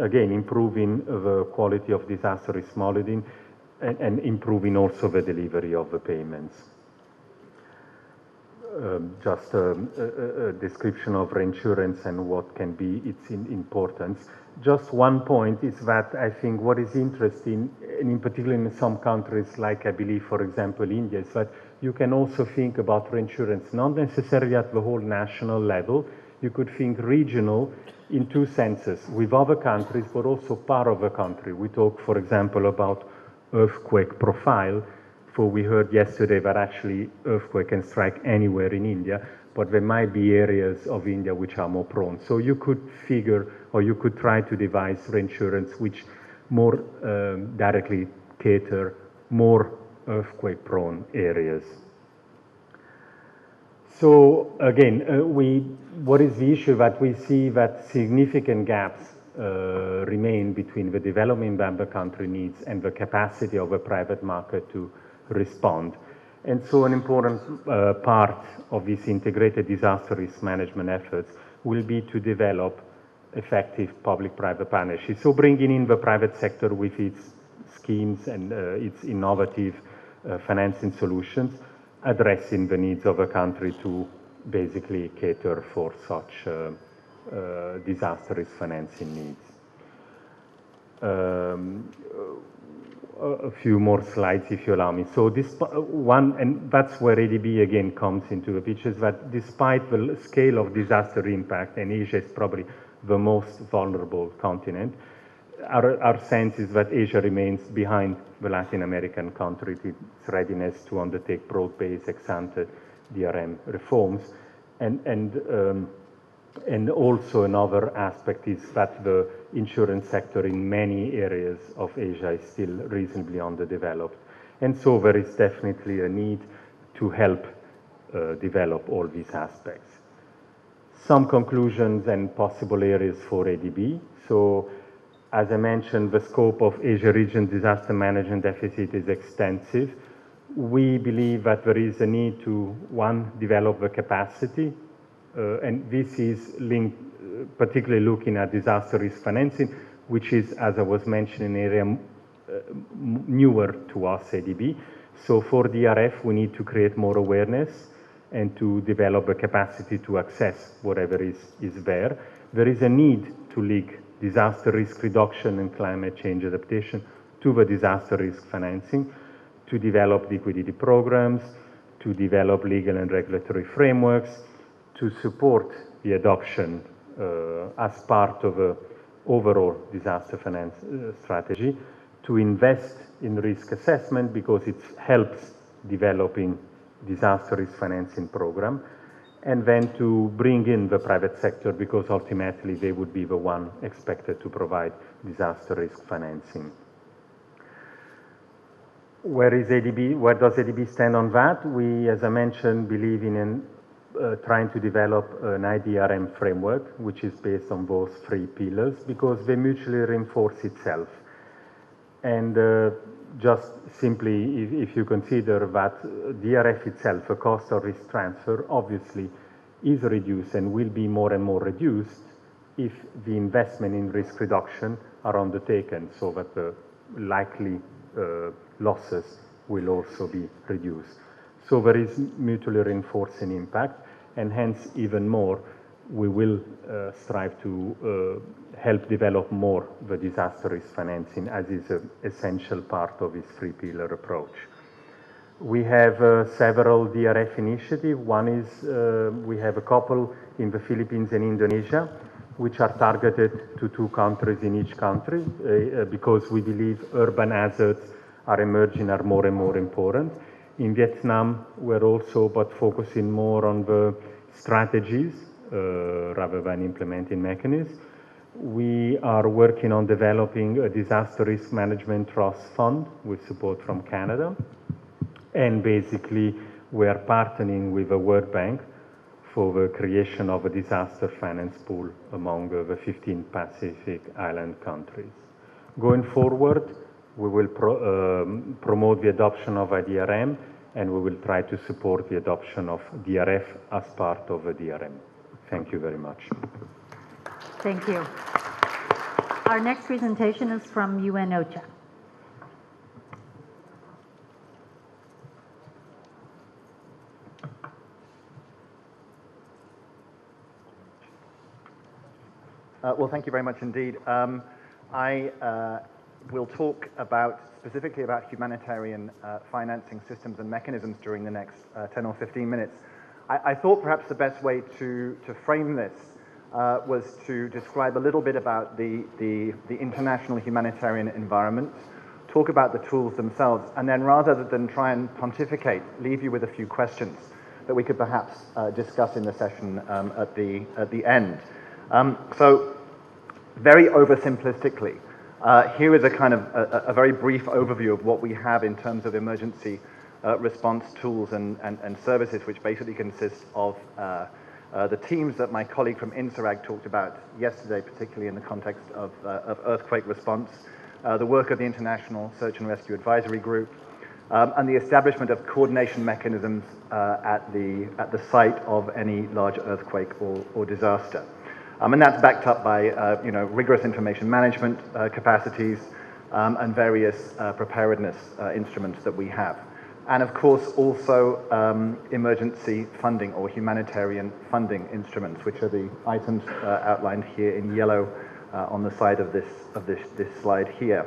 again, improving the quality of disaster risk modeling and improving also the delivery of the payments. Just a description of reinsurance and what can be its importance. Just one point is that I think what is interesting, and in particular in some countries like I believe, for example, India, is that you can also think about reinsurance, not necessarily at the whole national level. You could think regional in two senses, with other countries, but also part of the country. We talk, for example, about earthquake profile. For we heard yesterday that actually earthquake can strike anywhere in India, but there might be areas of India which are more prone. So you could figure, or you could try to devise reinsurance which more directly cater more earthquake-prone areas. So again, what is the issue? That we see that significant gaps remain between the development that the country needs and the capacity of the private market to respond. And so an important part of this integrated disaster risk management efforts will be to develop effective public-private partnerships. So bringing in the private sector with its schemes and its innovative financing solutions, addressing the needs of a country to basically cater for such disaster risk financing needs. A few more slides, if you allow me. So this one, and that's where ADB again comes into the picture, is that despite the scale of disaster impact, and Asia is probably the most vulnerable continent, our sense is that Asia remains behind the Latin American country in its readiness to undertake broad-based ex-ante DRM reforms. And also another aspect is that the insurance sector in many areas of Asia is still reasonably underdeveloped. And so there is definitely a need to help develop all these aspects. Some conclusions and possible areas for ADB. So, as I mentioned, the scope of Asia region disaster management deficit is extensive. We believe that there is a need to, one, develop the capacity, and this is linked, particularly looking at disaster risk financing, which is, as I was mentioning, an area newer to us, ADB. So for DRF, we need to create more awareness and to develop a capacity to access whatever is there. There is a need to link disaster risk reduction and climate change adaptation to the disaster risk financing, to develop liquidity programs, to develop legal and regulatory frameworks, to support the adoption as part of an overall disaster finance strategy, to invest in risk assessment because it helps developing disaster risk financing program, and then to bring in the private sector, because ultimately they would be the one expected to provide disaster risk financing. Where is ADB? Where does ADB stand on that? We, as I mentioned, believe in trying to develop an IDRM framework, which is based on those three pillars, because they mutually reinforce itself. And just simply, if you consider that DRF itself, a cost of risk transfer, obviously is reduced and will be more and more reduced if the investment in risk reduction are undertaken, so that the likely losses will also be reduced. So there is mutually reinforcing impact, and hence even more we will strive to help develop more the disaster risk financing, as is an essential part of this three-pillar approach. We have several DRF initiatives. One is we have a couple in the Philippines and Indonesia, which are targeted to 2 countries in each country, because we believe urban hazards are emerging, are more and more important. In Vietnam, we're also but focusing more on the strategies rather than implementing mechanisms. We are working on developing a disaster risk management trust fund with support from Canada. And basically, we are partnering with the World Bank for the creation of a disaster finance pool among the 15 Pacific Island countries. Going forward, we will promote the adoption of IDRM, and we will try to support the adoption of DRF as part of the DRM. Thank you very much. Thank you. Our next presentation is from UN OCHA. Well, thank you very much indeed. I will talk specifically about humanitarian financing systems and mechanisms during the next 10 or 15 minutes. I thought perhaps the best way to frame this was to describe a little bit about the international humanitarian environment, talk about the tools themselves, and then rather than try and pontificate, leave you with a few questions that we could perhaps discuss in the session at the end. So, very oversimplistically, here is a kind of a very brief overview of what we have in terms of emergency response tools and services, which basically consist of the teams that my colleague from INSARAG talked about yesterday, particularly in the context of earthquake response, the work of the International Search and Rescue Advisory Group, and the establishment of coordination mechanisms at the site of any large earthquake or disaster. And that's backed up by rigorous information management capacities and various preparedness instruments that we have. And of course also emergency funding or humanitarian funding instruments, which are the items outlined here in yellow on the side of this slide here.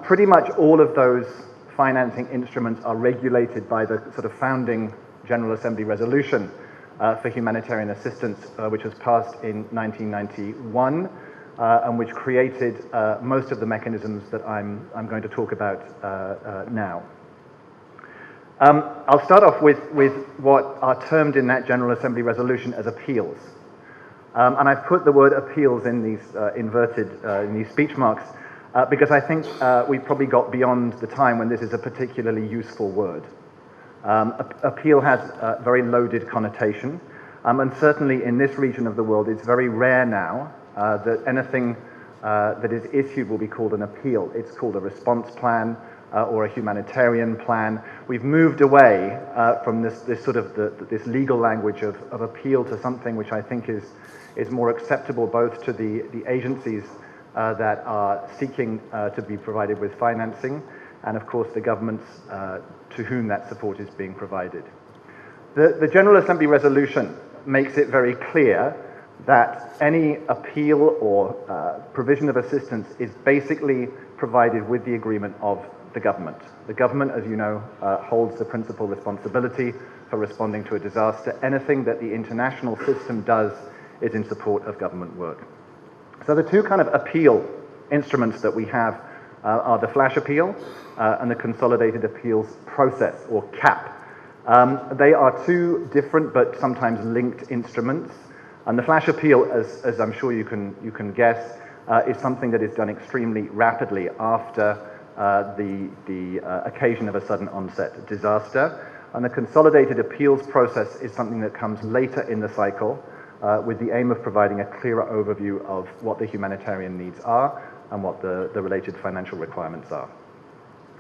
Pretty much all of those financing instruments are regulated by the sort of founding General Assembly resolution for humanitarian assistance, which was passed in 1991, and which created most of the mechanisms that I'm going to talk about now. I'll start off with what are termed in that General Assembly resolution as appeals. And I've put the word appeals in these in these speech marks, because I think we've probably got beyond the time when this is a particularly useful word. Appeal has a very loaded connotation, and certainly in this region of the world it's very rare now that anything that is issued will be called an appeal. It's called a response plan or a humanitarian plan. We've moved away from this sort of this legal language of appeal to something which I think is more acceptable both to the agencies that are seeking to be provided with financing, and of course the governments to whom that support is being provided. The General Assembly resolution makes it very clear that any appeal or provision of assistance is basically provided with the agreement of the government. The government, as you know, holds the principal responsibility for responding to a disaster. Anything that the international system does is in support of government work. So the two kind of appeal instruments that we have are the flash appeal and the consolidated appeals process, or CAP. They are two different but sometimes linked instruments. And the flash appeal, as I'm sure you can guess, is something that is done extremely rapidly after the occasion of a sudden onset disaster. And the consolidated appeals process is something that comes later in the cycle with the aim of providing a clearer overview of what the humanitarian needs are and what the related financial requirements are.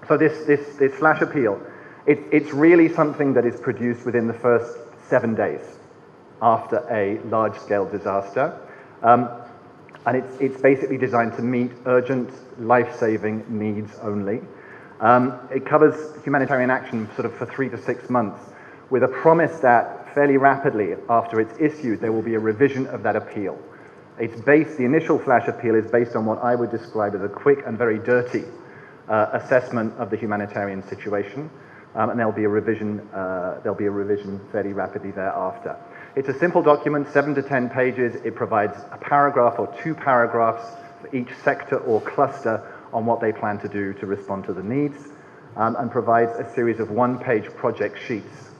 So this flash appeal, it's really something that is produced within the first 7 days after a large-scale disaster. And it's basically designed to meet urgent, life-saving needs only. It covers humanitarian action sort of for 3 to 6 months, with a promise that fairly rapidly after it's issued, there will be a revision of that appeal. The initial flash appeal is based on what I would describe as a quick and very dirty assessment of the humanitarian situation, and there'll be a revision fairly rapidly thereafter. It's a simple document, 7 to 10 pages. It provides a paragraph or 2 paragraphs for each sector or cluster on what they plan to do to respond to the needs, and provides a series of 1-page project sheets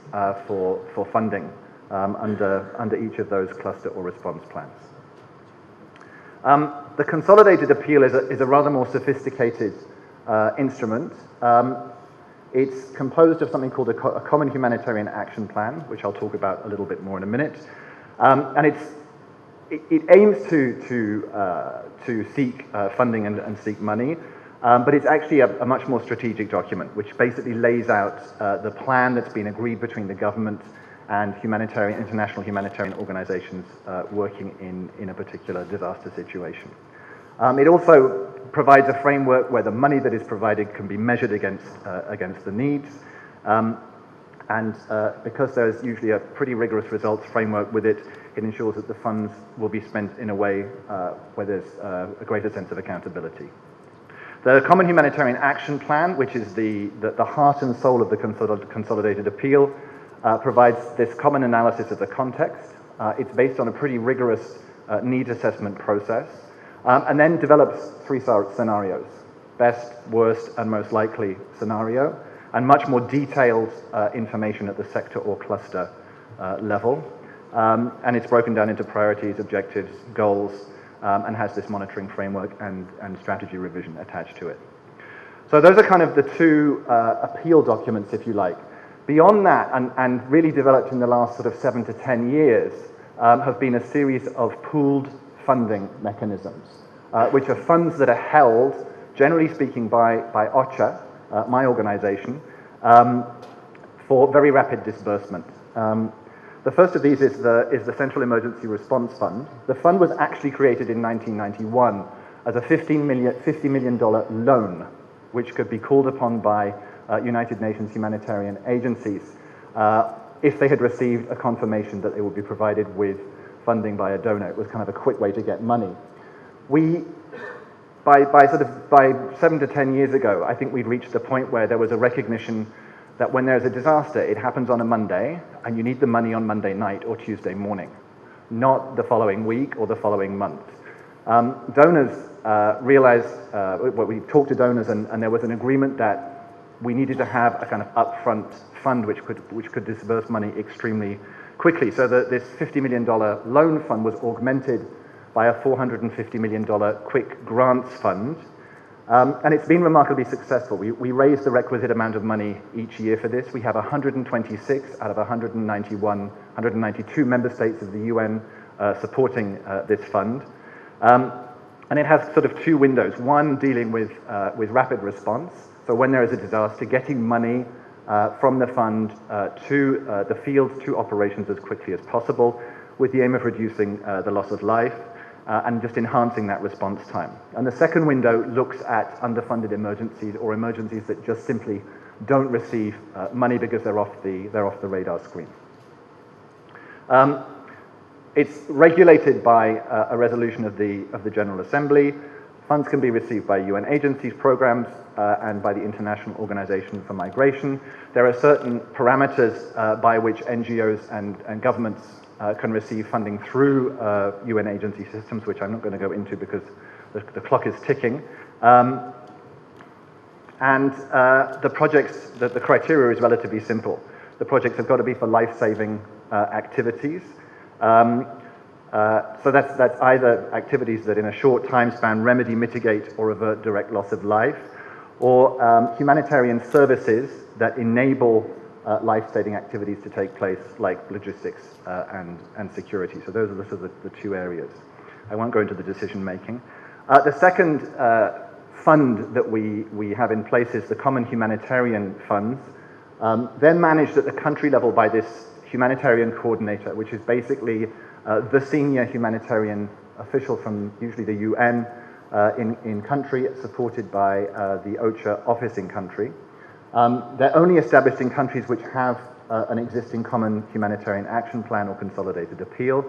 for funding under each of those cluster or response plans. The consolidated appeal is a rather more sophisticated instrument. It's composed of something called a common humanitarian action plan, which I'll talk about a little bit more in a minute. And it aims to seek funding and seek money, but it's actually a much more strategic document, which basically lays out the plan that's been agreed between the government and international humanitarian organizations working in a particular disaster situation. It also provides a framework where the money that is provided can be measured against the needs. And because there's usually a pretty rigorous results framework with it, it ensures that the funds will be spent in a way where there's a greater sense of accountability. The Common Humanitarian Action Plan, which is the heart and soul of the consolidated appeal, provides this common analysis of the context. It's based on a pretty rigorous needs assessment process, and then develops 3 scenarios: best, worst, and most likely scenario, and much more detailed information at the sector or cluster level. And it's broken down into priorities, objectives, goals, and has this monitoring framework and strategy revision attached to it. So those are kind of the 2 appeal documents, if you like. Beyond that, and really developed in the last sort of 7 to 10 years, have been a series of pooled funding mechanisms, which are funds that are held, generally speaking, by OCHA, my organization, for very rapid disbursement. The first of these is the Central Emergency Response Fund. The fund was actually created in 1991 as a $50 million loan, which could be called upon by United Nations humanitarian agencies if they had received a confirmation that they would be provided with funding by a donor. It was kind of a quick way to get money. By 7 to 10 years ago, I think we'd reached the point where there was a recognition that when there's a disaster, it happens on a Monday, and you need the money on Monday night or Tuesday morning, not the following week or the following month. Donors realized, we talked to donors, and there was an agreement that we needed to have a kind of upfront fund which could disburse money extremely quickly. So this $50 million loan fund was augmented by a $450 million quick grants fund. And it's been remarkably successful. We raise the requisite amount of money each year for this. We have 126 out of 192 member states of the UN supporting this fund. And it has sort of 2 windows. One dealing with rapid response. So when there is a disaster, getting money from the fund to the field, to operations as quickly as possible, with the aim of reducing the loss of life and just enhancing that response time. And the second window looks at underfunded emergencies, or emergencies that just simply don't receive money because they're off the radar screen. It's regulated by a resolution of the General Assembly. Funds can be received by UN agencies, programs, and by the International Organization for Migration. There are certain parameters by which NGOs and governments can receive funding through UN agency systems, which I'm not going to go into because the clock is ticking. And the projects, the criteria is relatively simple. the projects have got to be for life-saving activities. So that's either activities that in a short time span remedy, mitigate, or avert direct loss of life, or humanitarian services that enable life-saving activities to take place, like logistics and security. So those are the sort of the two areas. I won't go into the decision-making. The second fund that we have in place is the Common Humanitarian Funds. They're managed at the country level by this humanitarian coordinator, which is basically the senior humanitarian official from usually the UN in country, supported by the OCHA office in country. They're only established in countries which have an existing common humanitarian action plan or consolidated appeal.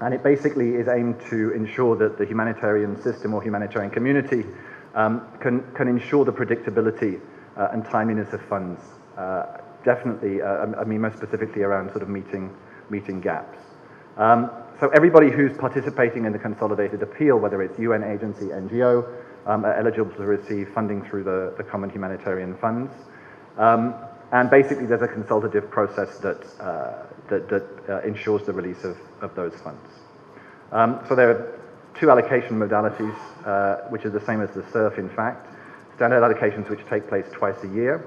And it basically is aimed to ensure that the humanitarian system or humanitarian community can ensure the predictability and timeliness of funds. Definitely, I mean, most specifically around sort of meeting gaps. So everybody who's participating in the consolidated appeal, whether it's UN agency, NGO, are eligible to receive funding through the Common Humanitarian Funds. And basically there's a consultative process that ensures the release of those funds. So there are two allocation modalities, which are the same as the SURF, in fact. Standard allocations which take place twice a year,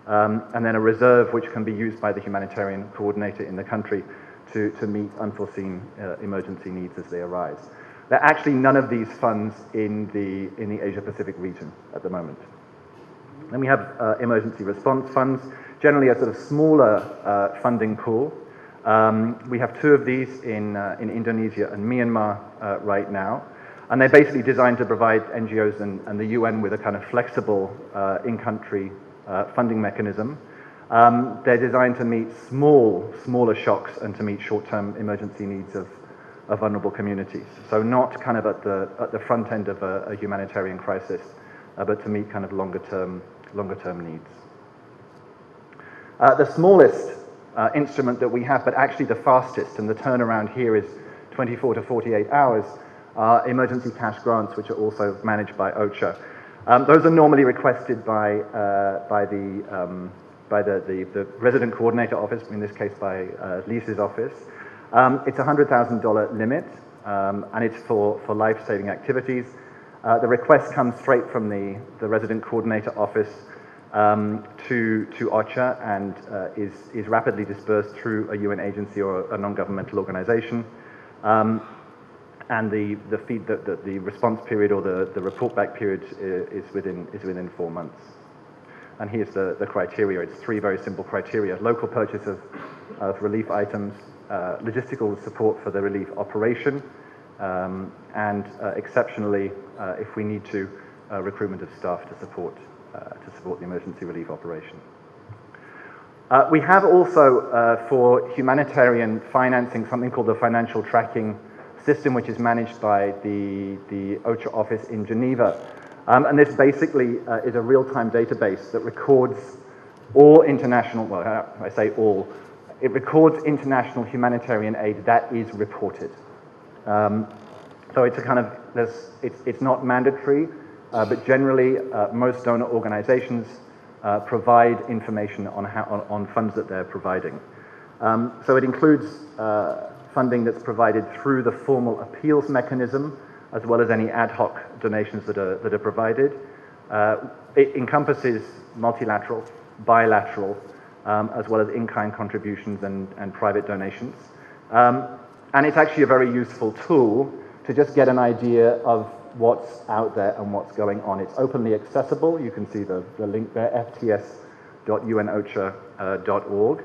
and then a reserve which can be used by the humanitarian coordinator in the country to meet unforeseen emergency needs as they arise. There are actually none of these funds in the Asia-Pacific region at the moment. Then we have emergency response funds, generally a sort of smaller funding pool. We have two of these in Indonesia and Myanmar right now, and they're basically designed to provide NGOs and the UN with a kind of flexible in-country funding mechanism. They're designed to meet smaller shocks and to meet short-term emergency needs of vulnerable communities. So not kind of at the front end of a humanitarian crisis, but to meet kind of longer-term needs. The smallest instrument that we have, but actually the fastest, and the turnaround here is 24 to 48 hours, are emergency cash grants, which are also managed by OCHA. Those are normally requested by the resident coordinator office, in this case by Lisa's office. It's a $100,000 limit, and it's for life-saving activities. The request comes straight from the resident coordinator office to OCHA and is rapidly dispersed through a UN agency or a non-governmental organization. And the response period or the report back period is within 4 months. And here's the criteria. It's 3 very simple criteria: local purchase of relief items, logistical support for the relief operation, and exceptionally, if we need to, recruitment of staff to support the emergency relief operation. We have also, for humanitarian financing, something called the financial tracking system, which is managed by the OCHA office in Geneva. And this basically is a real-time database that records all international, well, I say all, it records international humanitarian aid that is reported. So it's a kind of, it's not mandatory, but generally most donor organizations provide information on funds that they're providing. So it includes funding that's provided through the formal appeals mechanism, as well as any ad hoc donations that are provided. It encompasses multilateral, bilateral, as well as in-kind contributions and private donations. And it's actually a very useful tool to just get an idea of what's out there and what's going on. It's openly accessible. You can see the link there, fts.unocha.org.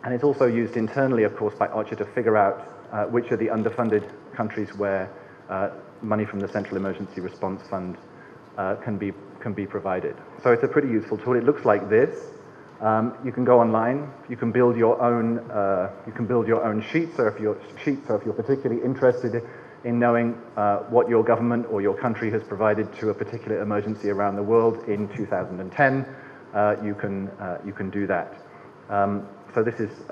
And it's also used internally, of course, by OCHA to figure out which are the underfunded countries where money from the Central Emergency Response Fund can be provided. So it's a pretty useful tool. It looks like this. You can go online. You can build your own. Sheets. So if you're particularly interested in knowing what your government or your country has provided to a particular emergency around the world in 2010, you can do that. So this is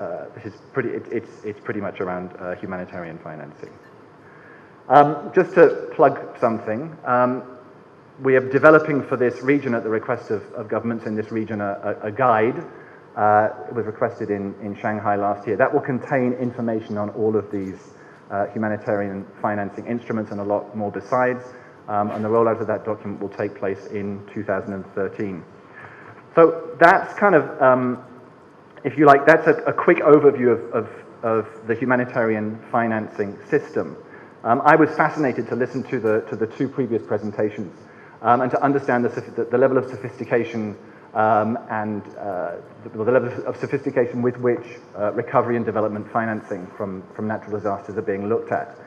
pretty. It's pretty much around humanitarian financing. Just to plug something, we are developing for this region, at the request of governments in this region, a guide. It was requested in Shanghai last year. That will contain information on all of these humanitarian financing instruments and a lot more besides. And the rollout of that document will take place in 2013. So that's kind of, if you like, that's a quick overview of the humanitarian financing system. I was fascinated to listen to the two previous presentations and to understand the level of sophistication and the level of sophistication with which recovery and development financing from natural disasters are being looked at.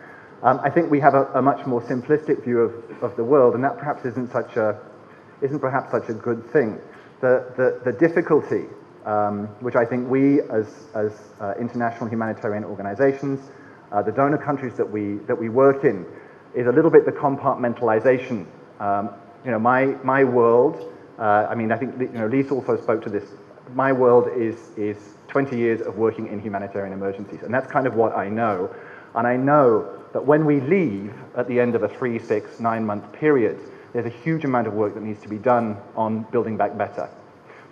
I think we have a much more simplistic view of the world, and that perhaps isn't perhaps such a good thing. The difficulty, which I think we as international humanitarian organizations, the donor countries that we work in, is a little bit the compartmentalization. You know, my world, I mean, I think, you know, Lise also spoke to this. My world is 20 years of working in humanitarian emergencies, and that's kind of what I know. And I know that when we leave at the end of a 3, 6, 9-month period, there's a huge amount of work that needs to be done on building back better.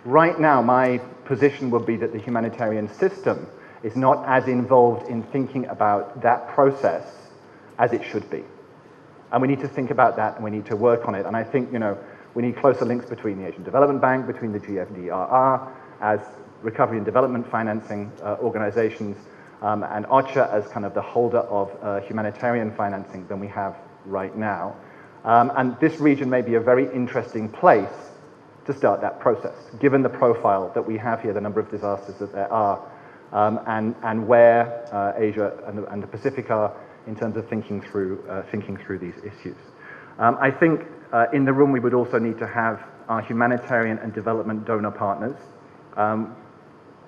Right now, my position would be that the humanitarian system is not as involved in thinking about that process as it should be. And we need to think about that, and we need to work on it. And I think, you know, we need closer links between the Asian Development Bank, between the GFDRR as recovery and development financing organizations, and OCHA as kind of the holder of humanitarian financing than we have right now. And this region may be a very interesting place to start that process, given the profile that we have here, the number of disasters that there are, and where Asia and the Pacific are in terms of thinking through these issues. I think in the room we would also need to have our humanitarian and development donor partners.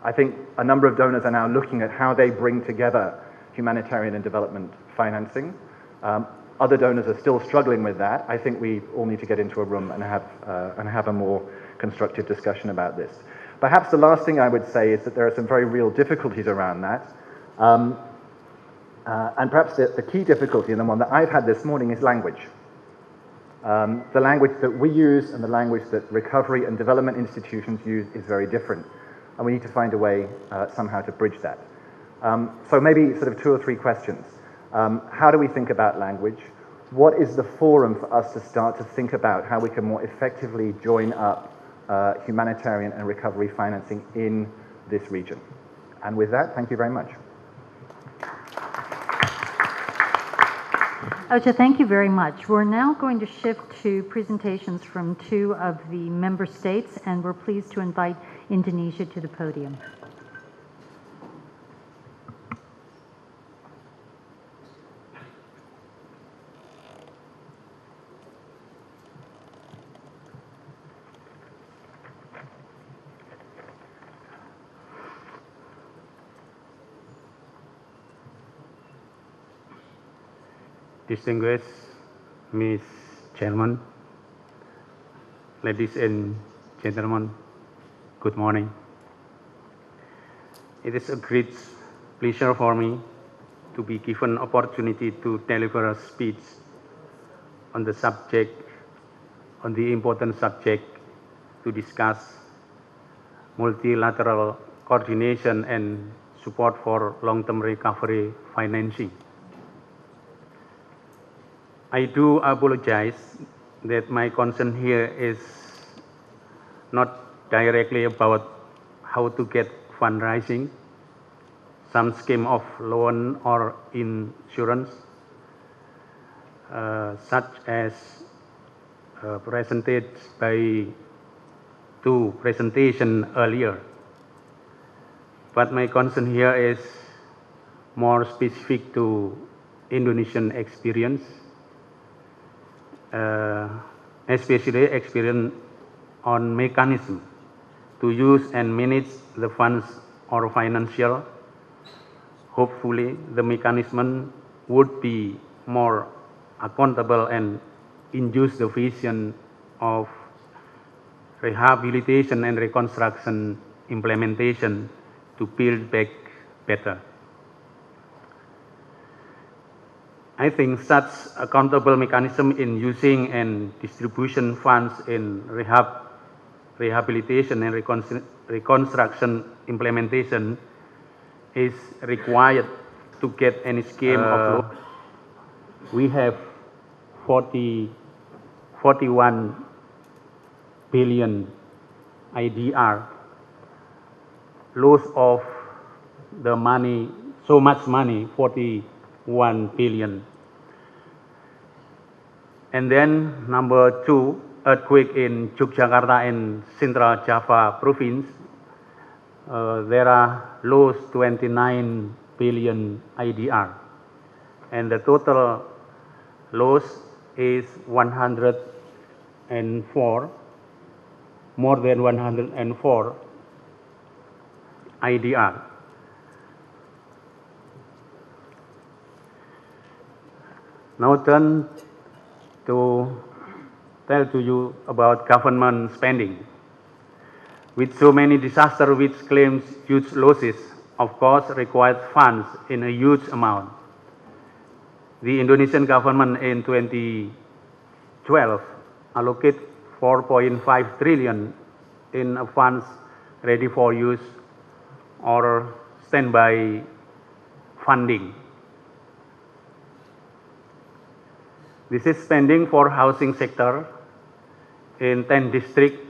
I think a number of donors are now looking at how they bring together humanitarian and development financing. Other donors are still struggling with that. I think we all need to get into a room and have a more constructive discussion about this. Perhaps the last thing I would say is that there are some very real difficulties around that. And perhaps the key difficulty, and the one that I've had this morning, is language. The language that we use and the language that recovery and development institutions use is very different. And we need to find a way somehow to bridge that. So maybe sort of 2 or 3 questions. How do we think about language? What is the forum for us to start to think about how we can more effectively join up humanitarian and recovery financing in this region? And with that, thank you very much. OCHA, thank you very much. We're now going to shift to presentations from 2 of the member states, and we're pleased to invite Indonesia to the podium. Distinguished Ms. Chairman, ladies and gentlemen, good morning. It is a great pleasure for me to be given opportunity to deliver a speech on the subject, on the important subject to discuss multilateral coordination and support for long-term recovery financing. I do apologize that my concern here is not directly about how to get fundraising, some scheme of loan or insurance, such as presented by 2 presentations earlier. But my concern here is more specific to Indonesian experience, especially experience on mechanism to use and manage the funds or financial. Hopefully, the mechanism would be more accountable and induce the vision of rehabilitation and reconstruction implementation to build back better. I think such accountable mechanism in using and distribution funds in rehabilitation and reconstruction implementation is required to get any scheme of law. We have 41 billion IDR, loss of the money, so much money, 41 billion. And then number 2, earthquake in Yogyakarta and Central Java province. There are loss 29 billion IDR, and the total loss is 104, more than 104 IDR. Now turn to tell to you about government spending. With so many disasters which claims huge losses, of course requires funds in a huge amount. The Indonesian government in 2012 allocated 4.5 trillion in funds ready for use or standby funding. This is spending for housing sector in 10 districts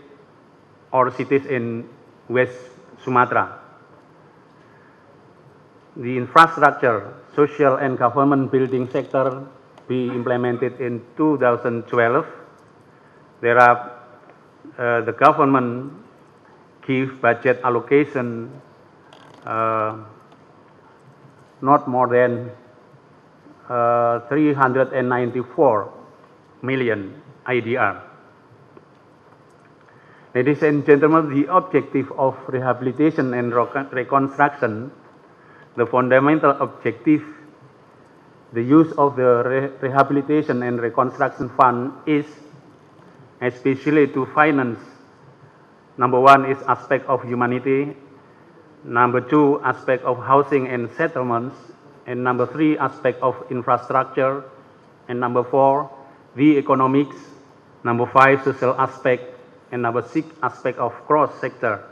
or cities in West Sumatra. The infrastructure, social and government building sector be implemented in 2012. There are the government give budget allocation not more than 394 million IDR. Ladies and gentlemen, the objective of rehabilitation and reconstruction, the fundamental objective, the use of the rehabilitation and reconstruction fund is especially to finance. Number 1 is aspect of humanity, number 2 aspect of housing and settlements, and number 3 aspect of infrastructure, and number 4 the economics, number 5 social aspect, and number 6 aspect of cross sector.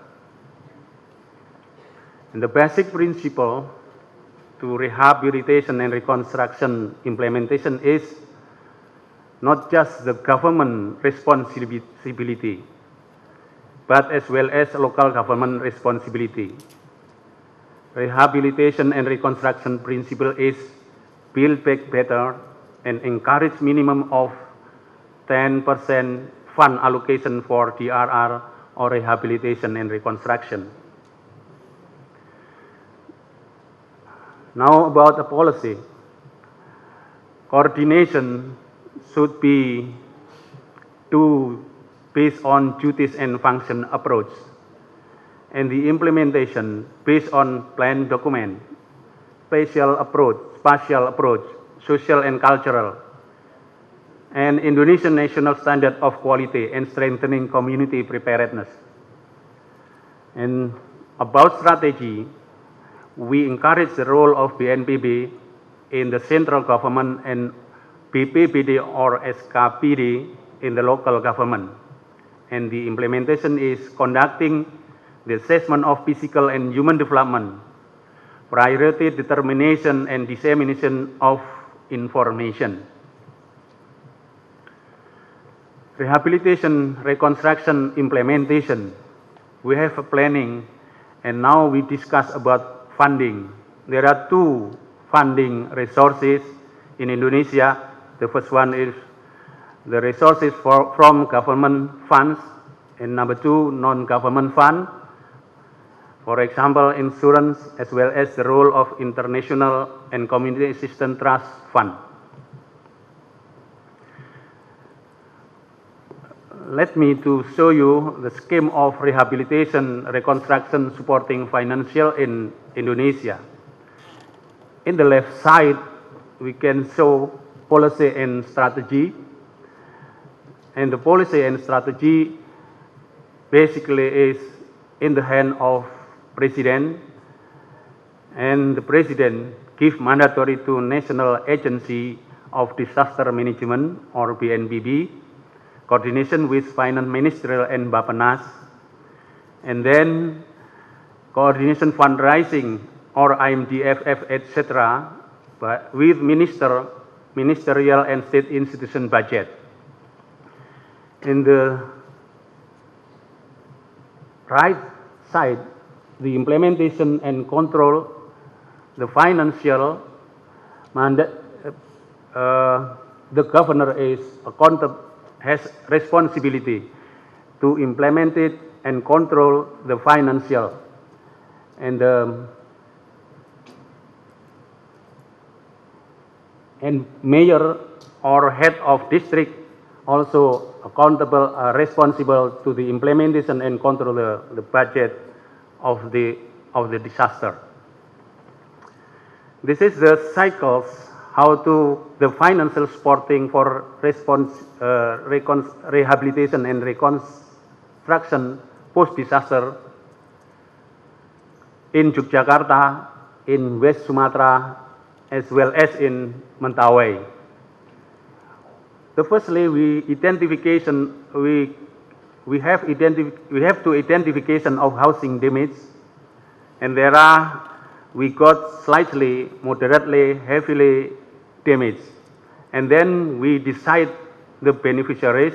And the basic principle to rehabilitation and reconstruction implementation is not just the government responsibility, but as well as local government responsibility. Rehabilitation and reconstruction principle is build back better and encourage minimum of 10% fund allocation for DRR or rehabilitation and reconstruction. Now about the policy. Coordination should be based on duties and function approach, and the implementation based on plan document, spatial approach, social and cultural, and Indonesian national standard of quality and strengthening community preparedness. And about strategy, we encourage the role of BNPB in the central government and BPBD or SKPD in the local government. And the implementation is conducting the assessment of physical and human development, priority determination and dissemination of information. Rehabilitation, reconstruction, implementation. We have a planning, and now we discuss about funding. There are 2 funding resources in Indonesia. The first one is the resources from government funds, and number 2, non-government fund. For example, insurance, as well as the role of international and community assistance trust fund. Let me to show you the scheme of rehabilitation, reconstruction, supporting financial in Indonesia. In the left side, we can show policy and strategy. And the policy and strategy basically is in the hand of President, and the President give mandatory to national agency of Disaster Management or BNPB, coordination with Finance Ministerial and Bapenas, and then coordination fundraising or IMDFF, etc., but with ministerial and state institution budget. In the right side, the implementation and control, the financial mandate, the governor is has responsibility to implement it and control the financial, and mayor or head of district also accountable, responsible to the implementation and control the budget of the disaster. This is the cycles how to the financial supporting for rehabilitation and reconstruction post-disaster in Yogyakarta, in West Sumatra, as well as in Mentawai. The firstly, we have to identification of housing damage, and we got slightly, moderately, heavily damaged, and then we decide the beneficiaries.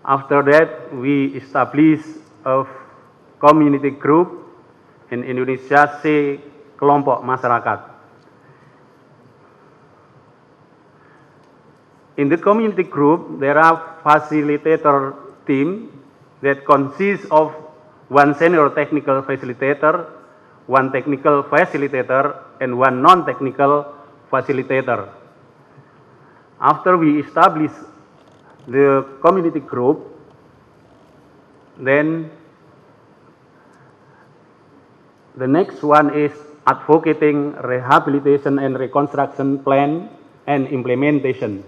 After that, we establish a community group, in Indonesia say kelompok masyarakat. In the community group, there are facilitator team that consists of one senior technical facilitator, one technical facilitator, and one non-technical facilitator. After we establish the community group, then the next one is advocating rehabilitation and reconstruction plan and implementation.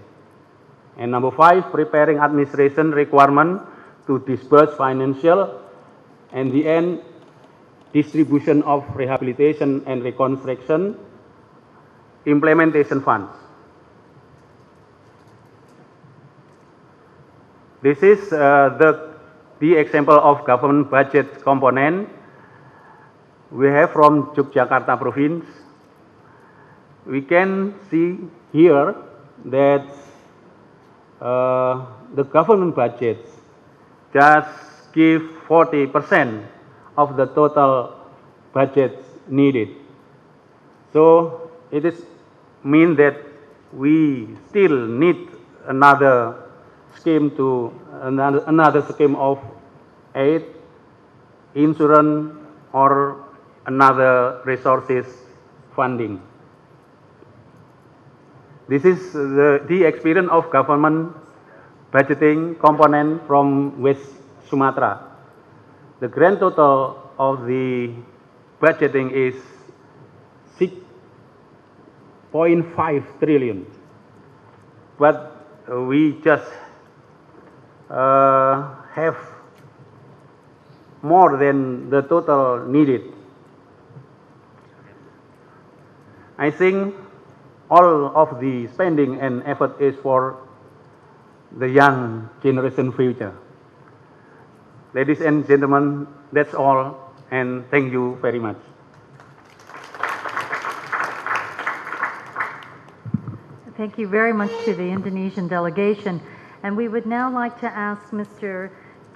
And number 5, preparing administration requirement to disburse financial, and the end, distribution of rehabilitation and reconstruction implementation funds. This is the example of government budget component we have from Yogyakarta province. We can see here that the government budget just give 40% of the total budget needed. So it is mean that we still need another scheme of aid, insurance, or another resources funding. This is the experience of government budgeting component from West Sumatra. The grand total of the budgeting is 6.5 trillion, but we just have more than the total needed. I think all of the spending and effort is for the young generation future. Ladies and gentlemen, that's all, and thank you very much. Thank you very much to the Indonesian delegation. And we would now like to ask Mr.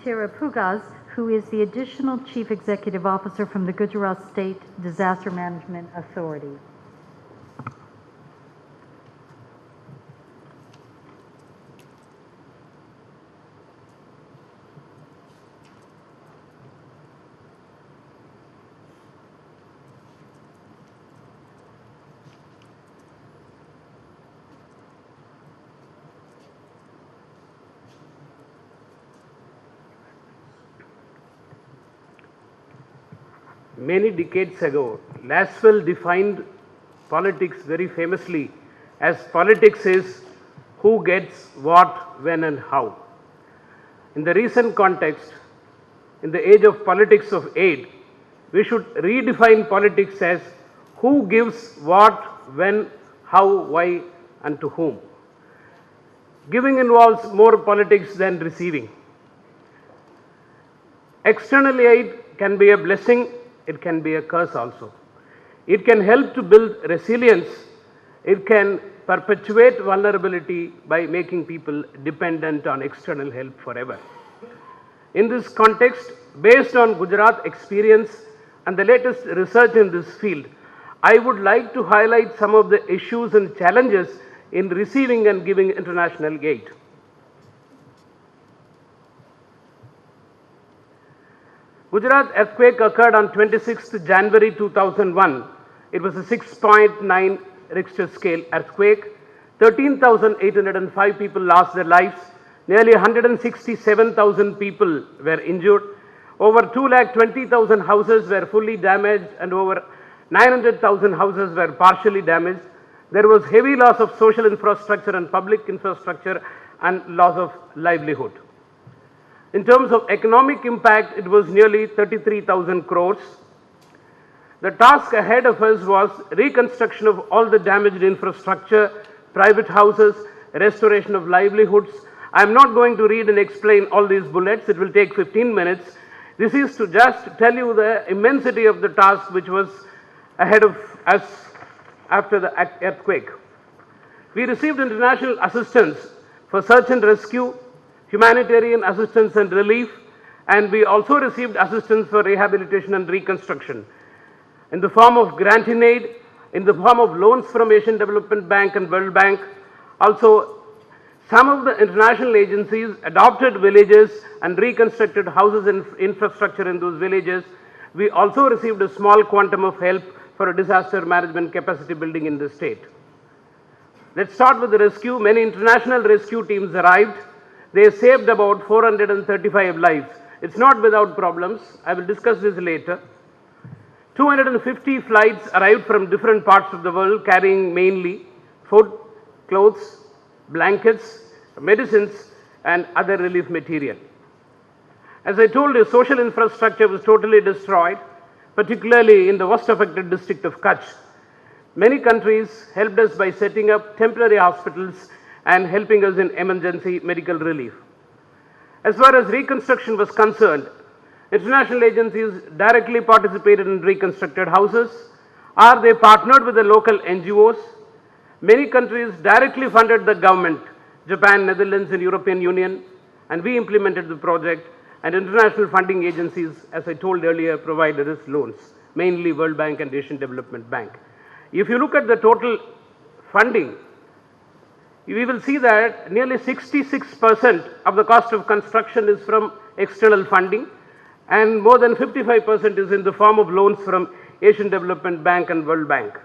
Tirapugas, who is the additional Chief Executive Officer from the Gujarat State Disaster Management Authority. Many decades ago, Laswell defined politics very famously as politics is who gets what, when and how. In the recent context, in the age of politics of aid, we should redefine politics as who gives what, when, how, why, and to whom. Giving involves more politics than receiving. External aid can be a blessing, it can be a curse also. It can help to build resilience, it can perpetuate vulnerability by making people dependent on external help forever. In this context, based on Gujarat experience and the latest research in this field, I would like to highlight some of the issues and challenges in receiving and giving international aid. Gujarat earthquake occurred on 26th January 2001. It was a 6.9 Richter scale earthquake. 13,805 people lost their lives. Nearly 167,000 people were injured. Over 2,20,000 houses were fully damaged and over 900,000 houses were partially damaged. There was heavy loss of social infrastructure and public infrastructure and loss of livelihood. In terms of economic impact, it was nearly 33,000 crores. The task ahead of us was reconstruction of all the damaged infrastructure, private houses, restoration of livelihoods. I am not going to read and explain all these bullets. It will take 15 minutes. This is to just tell you the immensity of the task which was ahead of us after the earthquake. We received international assistance for search and rescue, humanitarian assistance and relief, and we also received assistance for rehabilitation and reconstruction in the form of grant in aid, in the form of loans from Asian Development Bank and World Bank. Also, some of the international agencies adopted villages and reconstructed houses and infrastructure in those villages. We also received a small quantum of help for a disaster management capacity building in the state. Let's start with the rescue. Many international rescue teams arrived. They saved about 435 lives. It's not without problems. I will discuss this later. 250 flights arrived from different parts of the world carrying mainly food, clothes, blankets, medicines and other relief material. As I told you, social infrastructure was totally destroyed, particularly in the worst affected district of Kutch. Many countries helped us by setting up temporary hospitals and helping us in emergency medical relief. As far as reconstruction was concerned, international agencies directly participated in reconstructed houses, or they partnered with the local NGOs. Many countries directly funded the government, Japan, Netherlands and European Union, and we implemented the project, and international funding agencies, as I told earlier, provided us loans, mainly World Bank and Asian Development Bank. If you look at the total funding, we will see that nearly 66% of the cost of construction is from external funding and more than 55% is in the form of loans from Asian Development Bank and World Bank.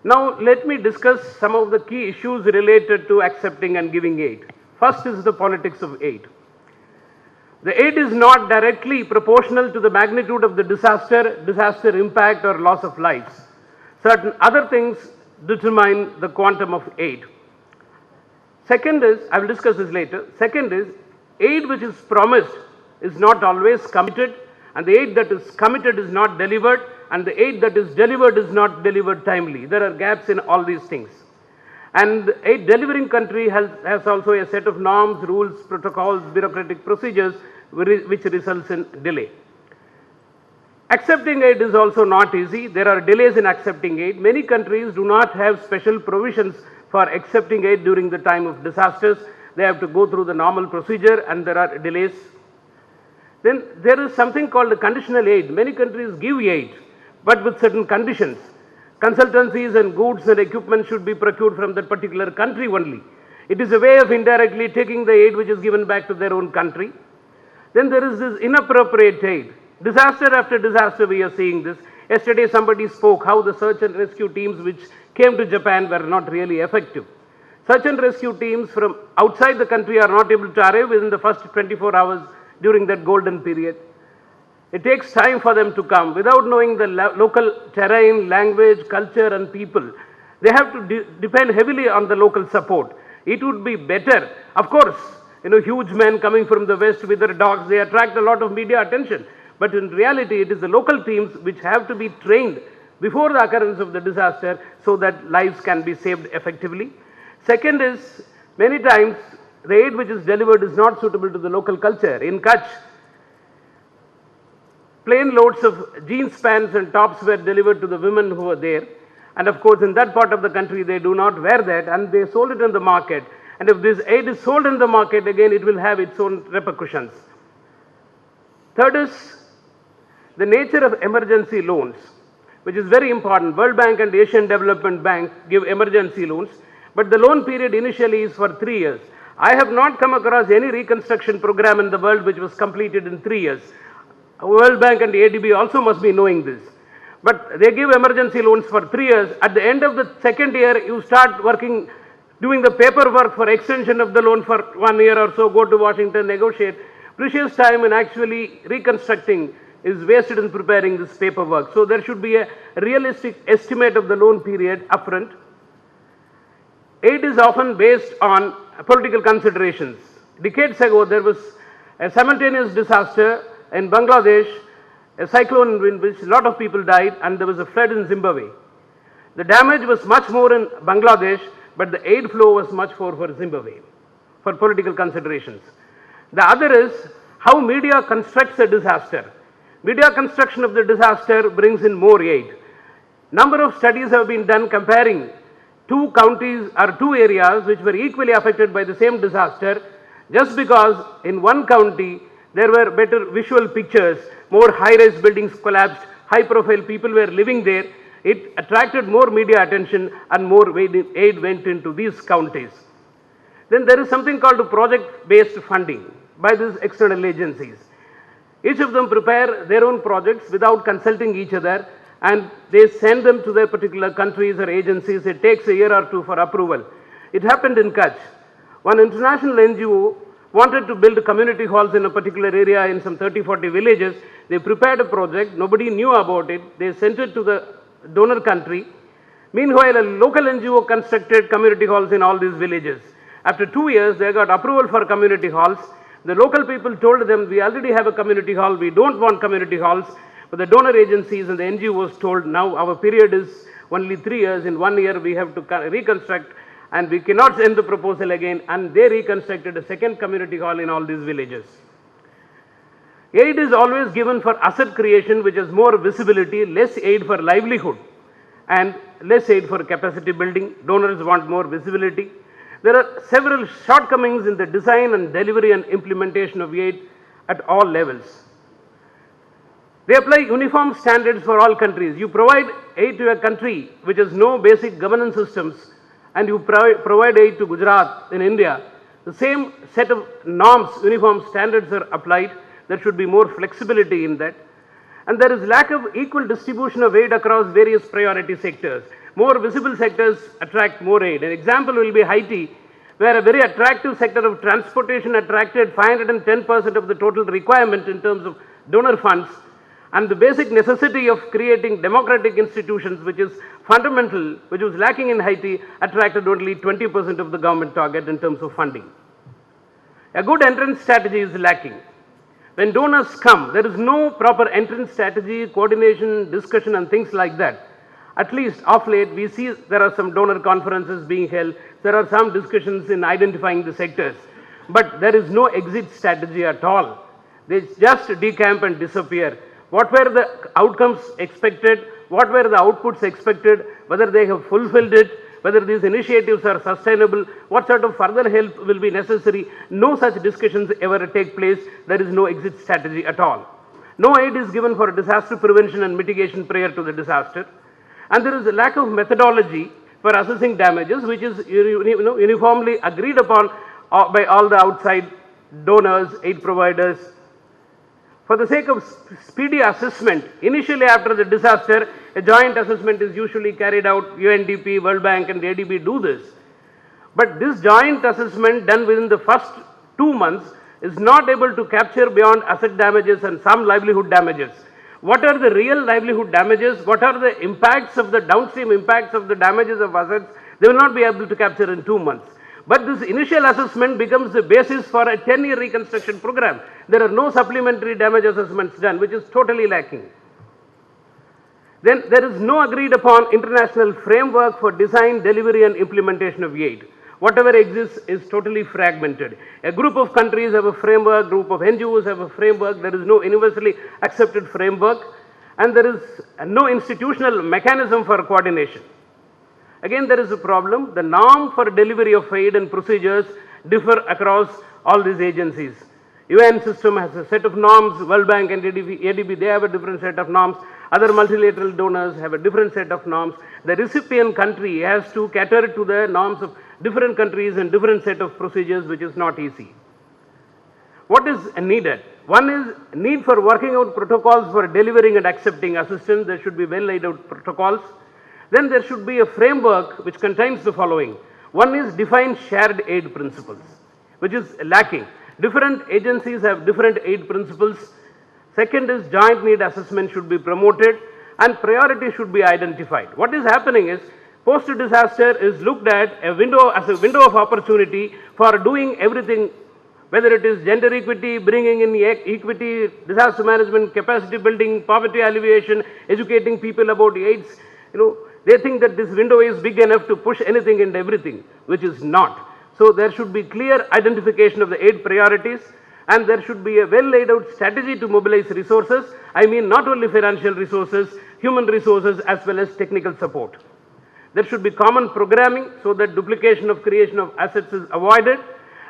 Now let me discuss some of the key issues related to accepting and giving aid. First is the politics of aid. The aid is not directly proportional to the magnitude of the disaster impact or loss of lives. Certain other things determine the quantum of aid. Second is, I will discuss this later, second is aid which is promised is not always committed, and the aid that is committed is not delivered, and the aid that is delivered is not delivered timely. There are gaps in all these things. And the aid delivering country has also a set of norms, rules, protocols, bureaucratic procedures which results in delay. Accepting aid is also not easy. There are delays in accepting aid. Many countries do not have special provisions for accepting aid during the time of disasters. They have to go through the normal procedure and there are delays. Then there is something called a conditional aid. Many countries give aid, but with certain conditions. Consultancies and goods and equipment should be procured from that particular country only. It is a way of indirectly taking the aid which is given back to their own country. Then there is this inappropriate aid. Disaster after disaster we are seeing this. Yesterday somebody spoke how the search and rescue teams which came to Japan were not really effective. Search and rescue teams from outside the country are not able to arrive within the first 24 hours during that golden period. It takes time for them to come without knowing the local terrain, language, culture and people. They have to depend heavily on the local support. It would be better, of course, huge men coming from the west with their dogs, they attract a lot of media attention. But in reality, it is the local teams which have to be trained before the occurrence of the disaster so that lives can be saved effectively. Second is, many times the aid which is delivered is not suitable to the local culture. In Kutch, plain loads of jeans pants and tops were delivered to the women who were there. And of course, in that part of the country, they do not wear that, and they sold it in the market. And if this aid is sold in the market, again, it will have its own repercussions. Third is the nature of emergency loans, which is very important. World Bank and Asian Development Bank give emergency loans, but the loan period initially is for 3 years. I have not come across any reconstruction program in the world which was completed in 3 years. World Bank and ADB also must be knowing this. But they give emergency loans for 3 years. At the end of the second year, you start working, doing the paperwork for extension of the loan for 1 year or so, go to Washington, negotiate. Precious time in actually reconstructing is wasted in preparing this paperwork. So there should be a realistic estimate of the loan period upfront. Aid is often based on political considerations. Decades ago, there was a simultaneous disaster in Bangladesh, a cyclone in which a lot of people died, and there was a flood in Zimbabwe. The damage was much more in Bangladesh, but the aid flow was much more for Zimbabwe, for political considerations. The other is how media constructs a disaster. Media construction of the disaster brings in more aid. Number of studies have been done comparing two counties or two areas which were equally affected by the same disaster, just because in one county there were better visual pictures, more high-rise buildings collapsed, high-profile people were living there. It attracted more media attention and more aid went into these counties. Then there is something called project-based funding by these external agencies. Each of them prepare their own projects without consulting each other, and they send them to their particular countries or agencies. It takes a year or two for approval. It happened in Kutch. One international NGO wanted to build community halls in a particular area in some 30-40 villages. They prepared a project. Nobody knew about it. They sent it to the donor country. Meanwhile, a local NGO constructed community halls in all these villages. After 2 years, they got approval for community halls. The local people told them, we already have a community hall, we don't want community halls. But the donor agencies and the NGOs told, now our period is only 3 years, in 1 year we have to reconstruct, and we cannot send the proposal again, and they reconstructed a second community hall in all these villages. Aid is always given for asset creation, which has more visibility, less aid for livelihood, and less aid for capacity building. Donors want more visibility. There are several shortcomings in the design and delivery and implementation of aid at all levels. They apply uniform standards for all countries. You provide aid to a country which has no basic governance systems, and you provide aid to Gujarat in India. The same set of norms, uniform standards are applied. There should be more flexibility in that. And there is lack of equal distribution of aid across various priority sectors. More visible sectors attract more aid. An example will be Haiti, where a very attractive sector of transportation attracted 510% of the total requirement in terms of donor funds. And the basic necessity of creating democratic institutions, which is fundamental, which was lacking in Haiti, attracted only 20% of the government target in terms of funding. A good entrance strategy is lacking. When donors come, there is no proper entrance strategy, coordination, discussion and things like that. At least of late, we see there are some donor conferences being held. There are some discussions in identifying the sectors. But there is no exit strategy at all. They just decamp and disappear. What were the outcomes expected? What were the outputs expected? Whether they have fulfilled it? Whether these initiatives are sustainable? What sort of further help will be necessary? No such discussions ever take place. There is no exit strategy at all. No aid is given for disaster prevention and mitigation prior to the disaster. And there is a lack of methodology for assessing damages, which is uniformly agreed upon by all the outside donors, aid providers. For the sake of speedy assessment, initially after the disaster, a joint assessment is usually carried out. UNDP, World Bank and ADB do this. But this joint assessment done within the first 2 months is not able to capture beyond asset damages and some livelihood damages. What are the real livelihood damages? What are the impacts of the downstream impacts of the damages of assets? They will not be able to capture in 2 months. But this initial assessment becomes the basis for a 10-year reconstruction program. There are no supplementary damage assessments done, which is totally lacking. Then there is no agreed upon international framework for design, delivery and implementation of aid. Whatever exists is totally fragmented. A group of countries have a framework, group of NGOs have a framework, there is no universally accepted framework, and there is no institutional mechanism for coordination. Again, there is a problem. The norm for delivery of aid and procedures differ across all these agencies. UN system has a set of norms, World Bank and ADB, they have a different set of norms. Other multilateral donors have a different set of norms. The recipient country has to cater to the norms of different countries and different set of procedures, which is not easy. What is needed? One is need for working out protocols for delivering and accepting assistance. There should be well laid out protocols. Then there should be a framework which contains the following. One is define shared aid principles, which is lacking. Different agencies have different aid principles. Second is joint need assessment should be promoted and priority should be identified. What is happening is post-disaster is looked at as a window of opportunity for doing everything, whether it is gender equity, bringing in equity, disaster management, capacity building, poverty alleviation, educating people about AIDS. They think that this window is big enough to push anything and everything, which is not. So there should be clear identification of the aid priorities, and there should be a well laid out strategy to mobilize resources. I mean not only financial resources, human resources as well as technical support. There should be common programming so that duplication of creation of assets is avoided,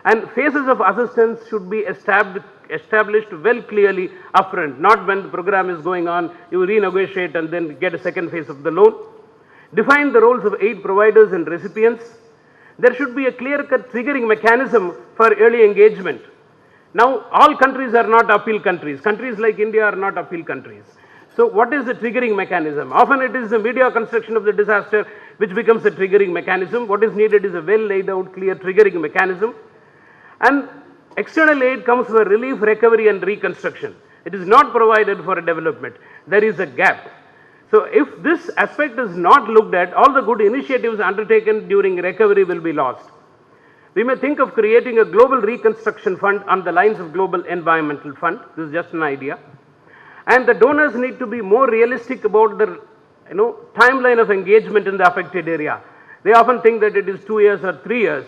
and phases of assistance should be established well clearly upfront, not when the program is going on, you renegotiate and then get a second phase of the loan. Define the roles of aid providers and recipients. There should be a clear-cut triggering mechanism for early engagement. Now, all countries are not appeal countries. Countries like India are not appeal countries. So, what is the triggering mechanism? Often it is the media construction of the disaster which becomes a triggering mechanism. What is needed is a well laid out, clear triggering mechanism. And external aid comes for relief, recovery and reconstruction. It is not provided for development. There is a gap. So, if this aspect is not looked at, all the good initiatives undertaken during recovery will be lost. We may think of creating a global reconstruction fund on the lines of global environmental fund. This is just an idea. And the donors need to be more realistic about the timeline of engagement in the affected area. They often think that it is 2 years or 3 years,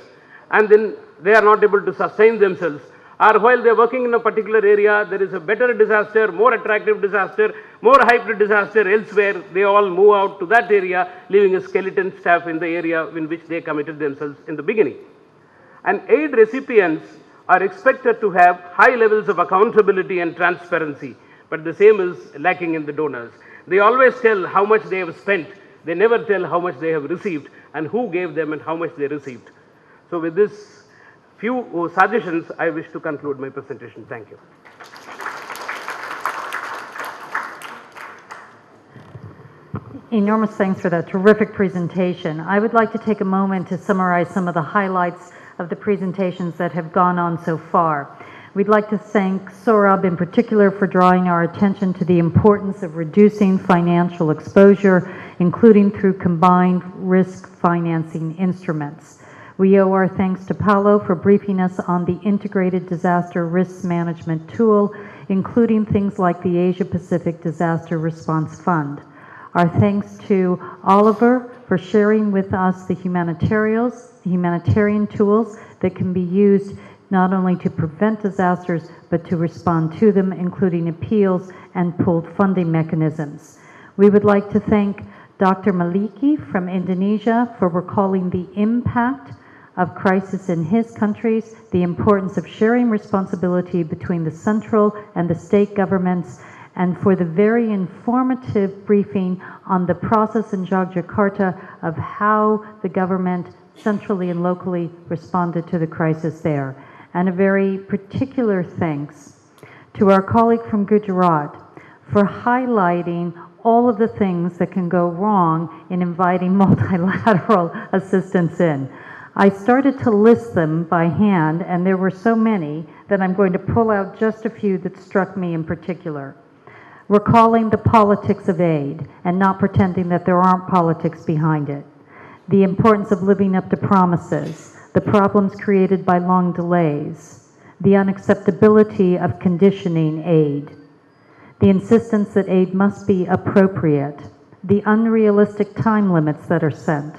and then they are not able to sustain themselves. Or while they are working in a particular area, there is a better disaster, more attractive disaster, more hyped disaster elsewhere. They all move out to that area, leaving a skeleton staff in the area in which they committed themselves in the beginning. And aid recipients are expected to have high levels of accountability and transparency, but the same is lacking in the donors. They always tell how much they have spent. They never tell how much they have received and who gave them and how much they received. So with this few suggestions, I wish to conclude my presentation. Thank you. Enormous thanks for that terrific presentation. I would like to take a moment to summarize some of the highlights of the presentations that have gone on so far. We'd like to thank Saurabh in particular for drawing our attention to the importance of reducing financial exposure, including through combined risk financing instruments. We owe our thanks to Paolo for briefing us on the integrated disaster risk management tool, including things like the Asia Pacific Disaster Response Fund. Our thanks to Oliver for sharing with us the humanitarian tools that can be used not only to prevent disasters, but to respond to them, including appeals and pooled funding mechanisms. We would like to thank Dr. Maliki from Indonesia for recalling the impact of crisis in his countries, the importance of sharing responsibility between the central and the state governments, and for the very informative briefing on the process in Yogyakarta of how the government centrally and locally responded to the crisis there. And a very particular thanks to our colleague from Gujarat for highlighting all of the things that can go wrong in inviting multilateral assistance in. I started to list them by hand, and there were so many that I'm going to pull out just a few that struck me in particular. Recalling the politics of aid and not pretending that there aren't politics behind it. The importance of living up to promises, the problems created by long delays, the unacceptability of conditioning aid, the insistence that aid must be appropriate, the unrealistic time limits that are set,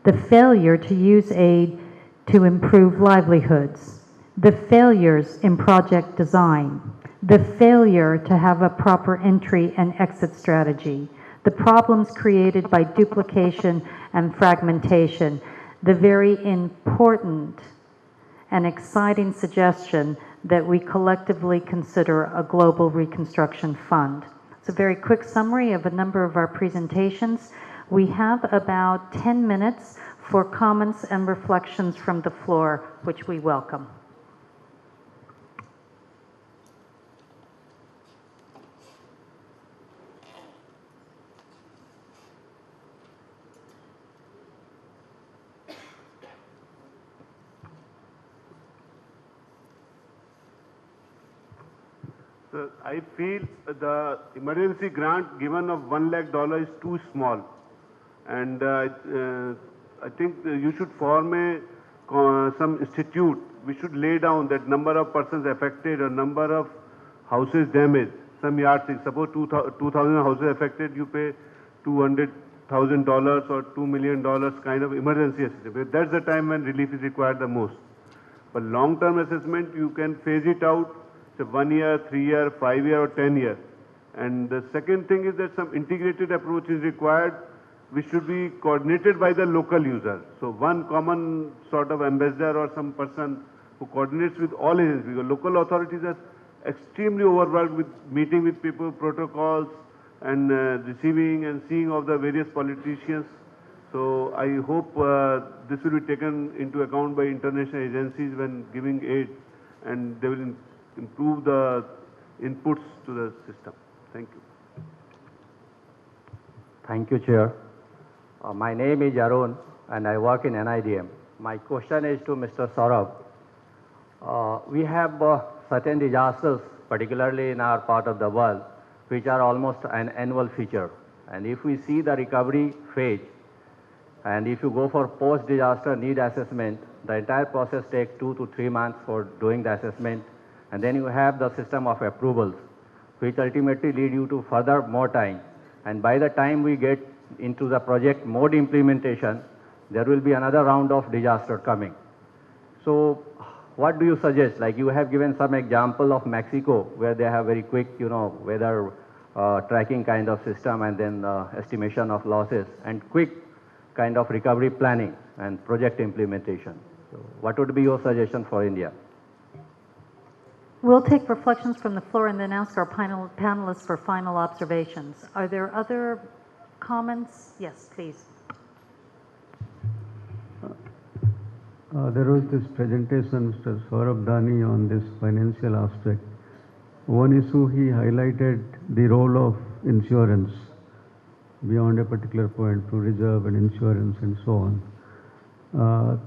the failure to use aid to improve livelihoods, the failures in project design, the failure to have a proper entry and exit strategy, the problems created by duplication and fragmentation, the very important and exciting suggestion that we collectively consider a global reconstruction fund. It's a very quick summary of a number of our presentations. We have about 10 minutes for comments and reflections from the floor, which we welcome. So I feel the emergency grant given of $1 lakh is too small, and I think you should form some institute. We should lay down that number of persons affected or number of houses damaged, some yardstick. Suppose 2,000 houses affected, you pay $200,000 or $2 million kind of emergency assistance. That's the time when relief is required the most. But long-term assessment, you can phase it out. 1 year, 3 year, 5 year or 10 year. And the second thing is that some integrated approach is required, which should be coordinated by the local user. So one common sort of ambassador or some person who coordinates with all agencies, because local authorities are extremely overworked with meeting with people, protocols, and receiving and seeing of the various politicians. So I hope this will be taken into account by international agencies when giving aid, and they will improve the inputs to the system. Thank you. Thank you, Chair. My name is Arun, and I work in NIDM. My question is to Mr. Saurabh. We have certain disasters, particularly in our part of the world, which are almost an annual feature. And if we see the recovery phase, and if you go for post-disaster need assessment, the entire process takes 2 to 3 months for doing the assessment. And then you have the system of approvals, which ultimately lead you to further more time. And by the time we get into the project mode implementation, there will be another round of disaster coming. So what do you suggest? Like you have given some example of Mexico, where they have very quick, weather tracking kind of system, and then estimation of losses, and quick kind of recovery planning and project implementation. So what would be your suggestion for India? We'll take reflections from the floor and then ask our panelists for final observations. Are there other comments? Yes, please. There was this presentation, Mr. Saurabh Dani, on this financial aspect. One issue he highlighted the role of insurance beyond a particular point to reserve and insurance and so on.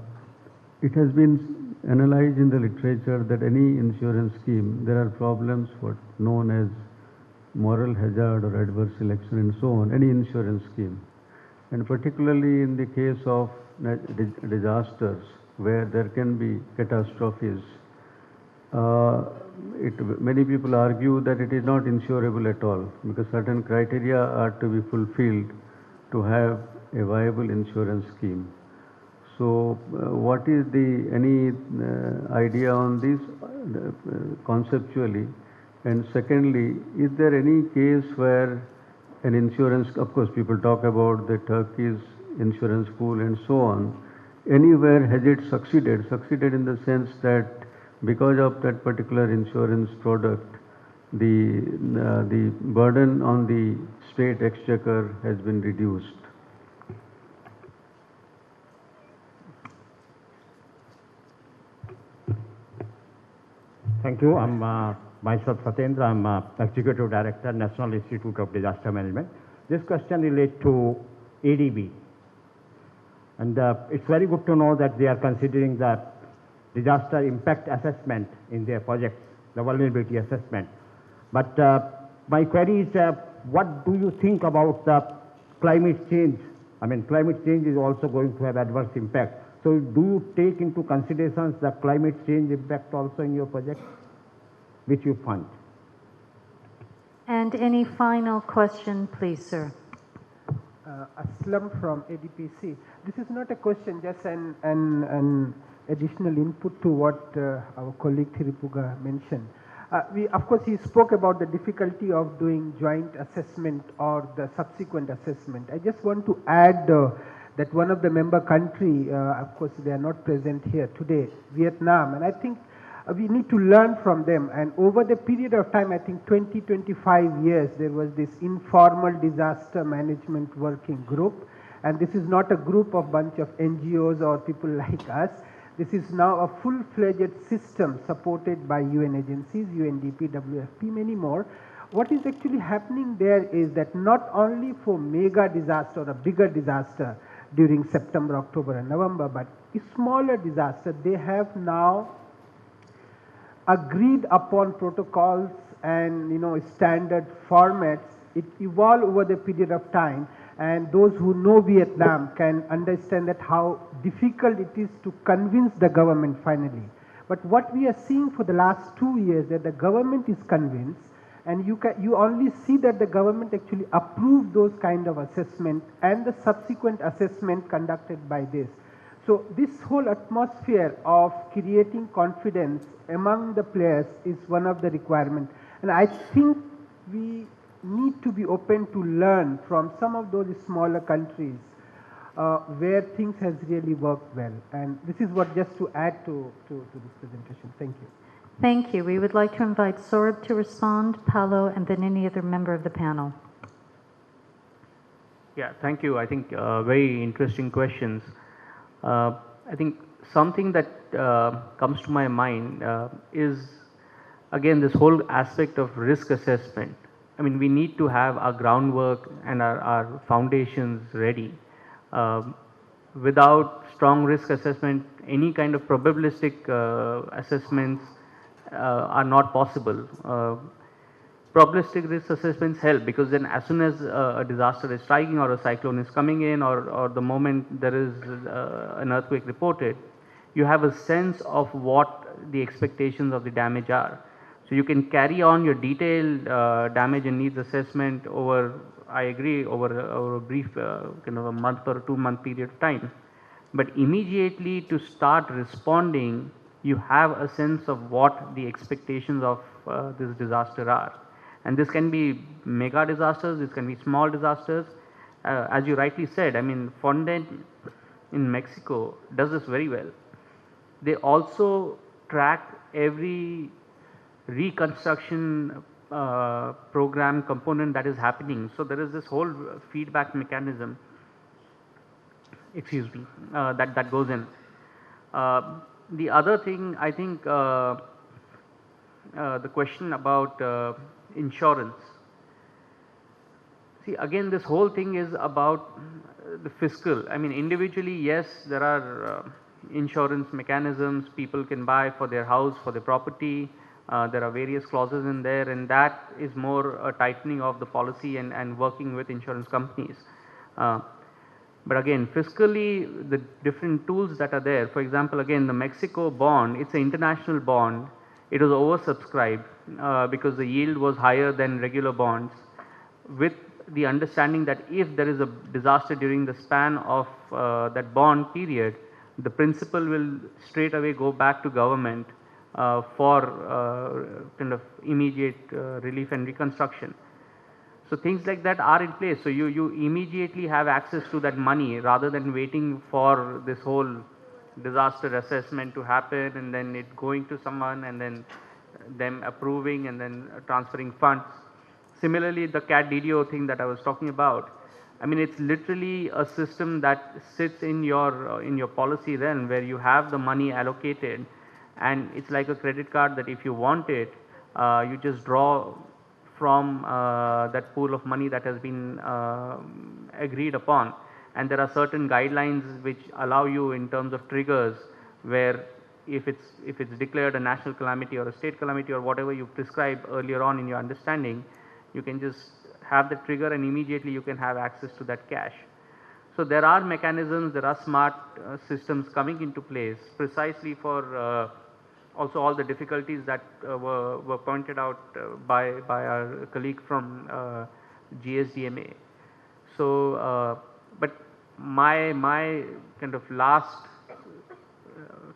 It has been analyzed in the literature that any insurance scheme, there are problems what known as moral hazard or adverse selection and so on, any insurance scheme. And particularly in the case of disasters where there can be catastrophes, many people argue that it is not insurable at all because certain criteria are to be fulfilled to have a viable insurance scheme. So what is any idea on this conceptually? And secondly, is there any case where an insurance, of course people talk about the Turkey's insurance pool and so on, anywhere has it succeeded in the sense that because of that particular insurance product, the burden on the state exchequer has been reduced? Thank you. I'm myself Satyendra. I'm Executive Director, National Institute of Disaster Management. This question relates to ADB. And it's very good to know that they are considering the disaster impact assessment in their projects, the vulnerability assessment. But my query is, what do you think about the climate change? I mean, climate change is also going to have adverse impact. So do you take into consideration the climate change impact also in your project, which you fund? And any final question, please, sir? Aslam from ADPC. This is not a question, just an additional input to what our colleague Thiripuga mentioned. Of course, he spoke about the difficulty of doing joint assessment or the subsequent assessment. I just want to add that one of the member country, of course, they are not present here today, Vietnam, and I think we need to learn from them. And over the period of time, I think 20-25 years, there was this informal disaster management working group. And this is not a group of bunch of NGOs or people like us. This is now a full-fledged system supported by UN agencies, UNDP, WFP, many more. What is actually happening there is that not only for mega disaster or a bigger disaster during September, October and November, but a smaller disaster, they have now agreed upon protocols and standard formats. It evolved over the period of time, and those who know Vietnam can understand that how difficult it is to convince the government finally. But what we are seeing for the last 2 years, that the government is convinced, and you only see that the government actually approved those kind of assessment and the subsequent assessment conducted by this. So this whole atmosphere of creating confidence among the players is one of the requirements. And I think we need to be open to learn from some of those smaller countries where things has really worked well. And this is what just to add to this presentation. Thank you. Thank you. We would like to invite Saurabh to respond, Paolo, and then any other member of the panel. Yeah, thank you. I think very interesting questions. I think something that comes to my mind is, again, this whole aspect of risk assessment. I mean, we need to have our groundwork and our foundations ready. Without strong risk assessment, any kind of probabilistic assessments are not possible. Probabilistic risk assessments help because then as soon as a disaster is striking or a cyclone is coming in or the moment there is an earthquake reported, you have a sense of what the expectations of the damage are. So you can carry on your detailed damage and needs assessment over, I agree, over a brief kind of a month or 2 month period of time. But immediately to start responding, you have a sense of what the expectations of this disaster are. And this can be mega disasters, this can be small disasters. As you rightly said, I mean, Fondent in Mexico does this very well. They also track every reconstruction program component that is happening. So there is this whole feedback mechanism, excuse me, that goes in. The other thing, I think, the question about insurance. See, again, this whole thing is about the fiscal. I mean, individually, yes, there are insurance mechanisms people can buy for their house, for their property. There are various clauses in there, and that is more a tightening of the policy and working with insurance companies. But again, fiscally, the different tools that are there, for example, again, the Mexico bond, it's an international bond. It was oversubscribed because the yield was higher than regular bonds, with the understanding that if there is a disaster during the span of that bond period, the principal will straight away go back to government for kind of immediate relief and reconstruction. So things like that are in place. So you immediately have access to that money rather than waiting for this whole disaster assessment to happen and then it going to someone and then them approving and then transferring funds. Similarly, the CAT DDO thing that I was talking about, I mean, it's literally a system that sits in your policy realm where you have the money allocated, and it's like a credit card that if you want it, you just draw from that pool of money that has been agreed upon. And there are certain guidelines which allow you in terms of triggers where if it's declared a national calamity or a state calamity or whatever you prescribed earlier on in your understanding, you can just have the trigger and immediately you can have access to that cash. So there are mechanisms, there are smart systems coming into place precisely for also all the difficulties that were pointed out by our colleague from GSDMA. So, but my kind of last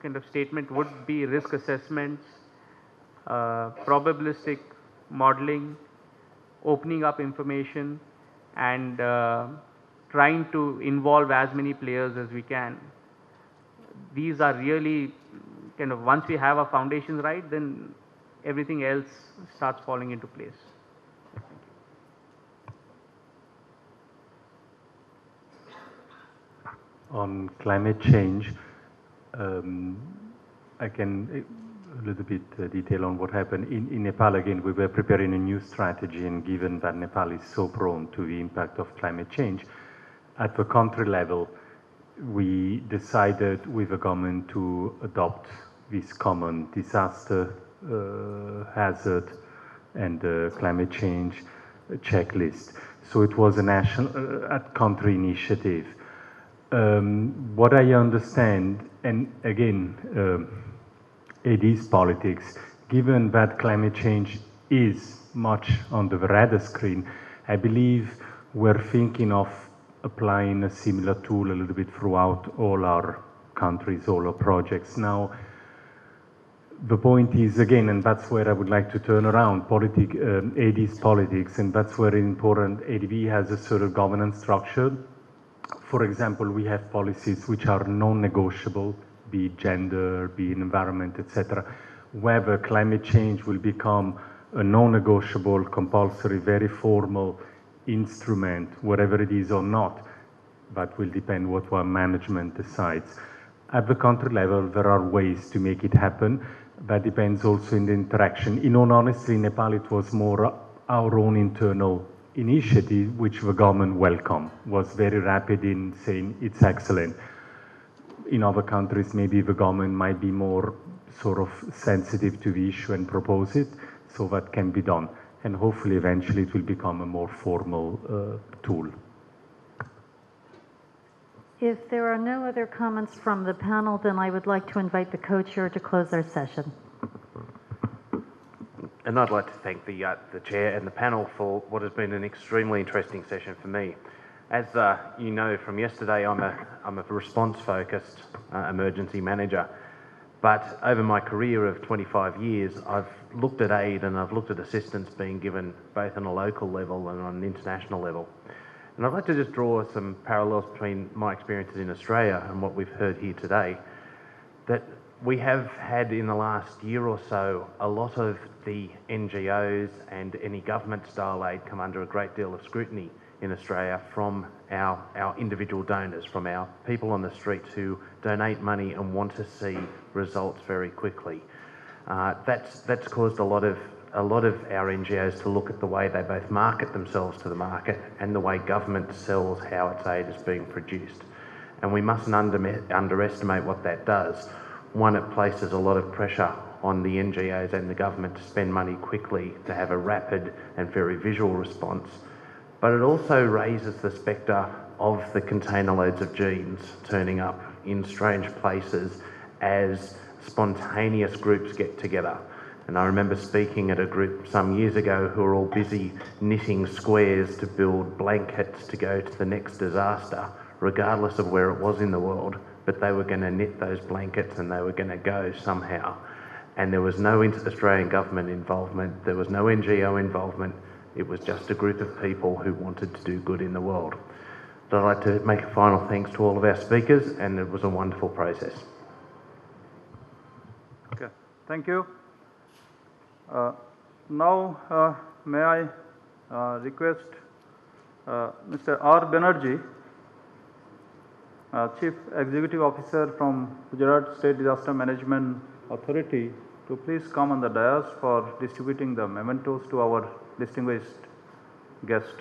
kind of statement would be risk assessments, probabilistic modeling, opening up information, and trying to involve as many players as we can. These are really kind of, once we have our foundations right, then everything else starts falling into place. On climate change, I can a little bit detail on what happened. In Nepal, again, we were preparing a new strategy, and given that Nepal is so prone to the impact of climate change, at the country level, we decided with the government to adopt this common disaster hazard and climate change checklist. So it was a national country initiative. What I understand, and again, it is politics, given that climate change is much on the radar screen, I believe we're thinking of applying a similar tool a little bit throughout all our countries, all our projects. Now, the point is, again, and that's where I would like to turn around, AD is politics, and that's where it's important. ADB has a sort of governance structure. For example, we have policies which are non-negotiable, be it gender, be it environment, etc. Whether climate change will become a non-negotiable, compulsory, very formal instrument, whatever it is or not, that will depend what our management decides. At the country level, there are ways to make it happen. That depends also in the interaction. In all honesty, in Nepal, it was more our own internal initiative, which the government welcomed, was very rapid in saying it's excellent. In other countries, maybe the government might be more sort of sensitive to the issue and propose it, so that can be done. And hopefully, eventually, it will become a more formal tool. If there are no other comments from the panel, then I would like to invite the co-chair to close our session. And I'd like to thank the chair and the panel for what has been an extremely interesting session for me. As you know from yesterday, I'm a response-focused emergency manager. But over my career of 25 years, I've looked at aid and I've looked at assistance being given both on a local level and on an international level. And I'd like to just draw some parallels between my experiences in Australia and what we've heard here today, that we have had in the last year or so a lot of the NGOs and any government-style aid come under a great deal of scrutiny in Australia from our individual donors, from our people on the streets who donate money and want to see results very quickly. That's caused a lot of our NGOs to look at the way they both market themselves to the market and the way government sells how its aid is being produced. And we mustn't underestimate what that does. One, it places a lot of pressure on the NGOs and the government to spend money quickly to have a rapid and very visual response. But it also raises the spectre of the container loads of genes turning up in strange places as spontaneous groups get together. And I remember speaking at a group some years ago who were all busy knitting squares to build blankets to go to the next disaster, regardless of where it was in the world, but they were going to knit those blankets and they were going to go somehow. And there was no Australian government involvement, there was no NGO involvement, it was just a group of people who wanted to do good in the world. So I'd like to make a final thanks to all of our speakers, and it was a wonderful process. Okay, thank you. Now, may I request Mr. R. Banerjee, Chief Executive Officer from Gujarat State Disaster Management Authority, to please come on the dais for distributing the mementos to our distinguished guest.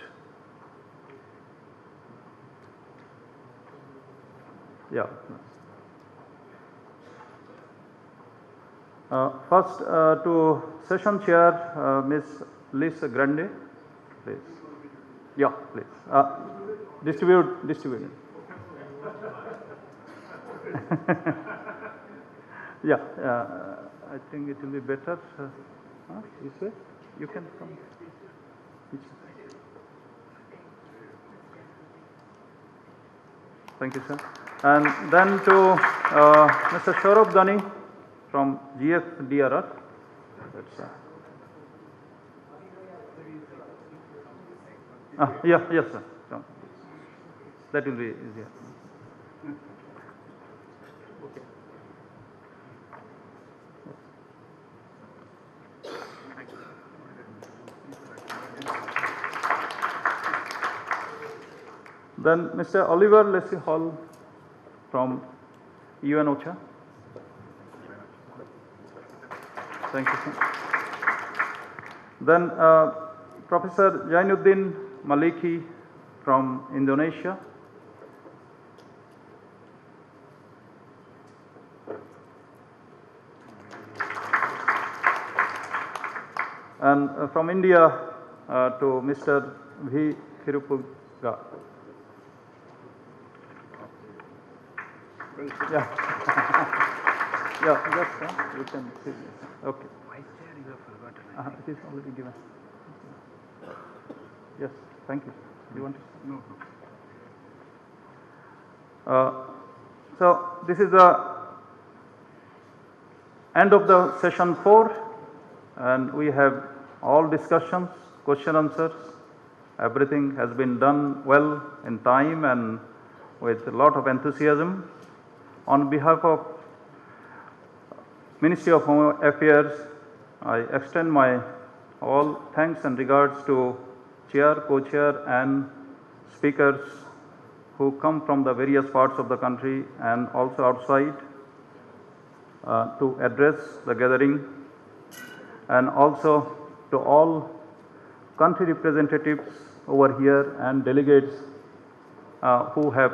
Yeah. First, to session chair, Ms. Liz Grande, please. Yeah, please. Distribute. Yeah, I think it will be better. This way? You can come. Thank you, sir. And then to Mr. Saurabh Dani from GFDRR. That's, yes, sir. So, that will be easier. Okay. Then Mr. Oliver Leslie Hall from UNOCHA. Thank you, sir. Then Professor Jainuddin Maliki from Indonesia. And from India to Mr. V. Thirupuga. Yeah. Yeah, just you can see this. Okay. Vice Chair, you have forgotten. It is already given. Yes, thank you. Do you want to? No. So this is the end of the session 4, and we have all discussions, question answers. Everything has been done well in time and with a lot of enthusiasm. On behalf of Ministry of Home Affairs, I extend my all thanks and regards to chair, co-chair and speakers who come from the various parts of the country and also outside to address the gathering, and also to all country representatives over here and delegates who have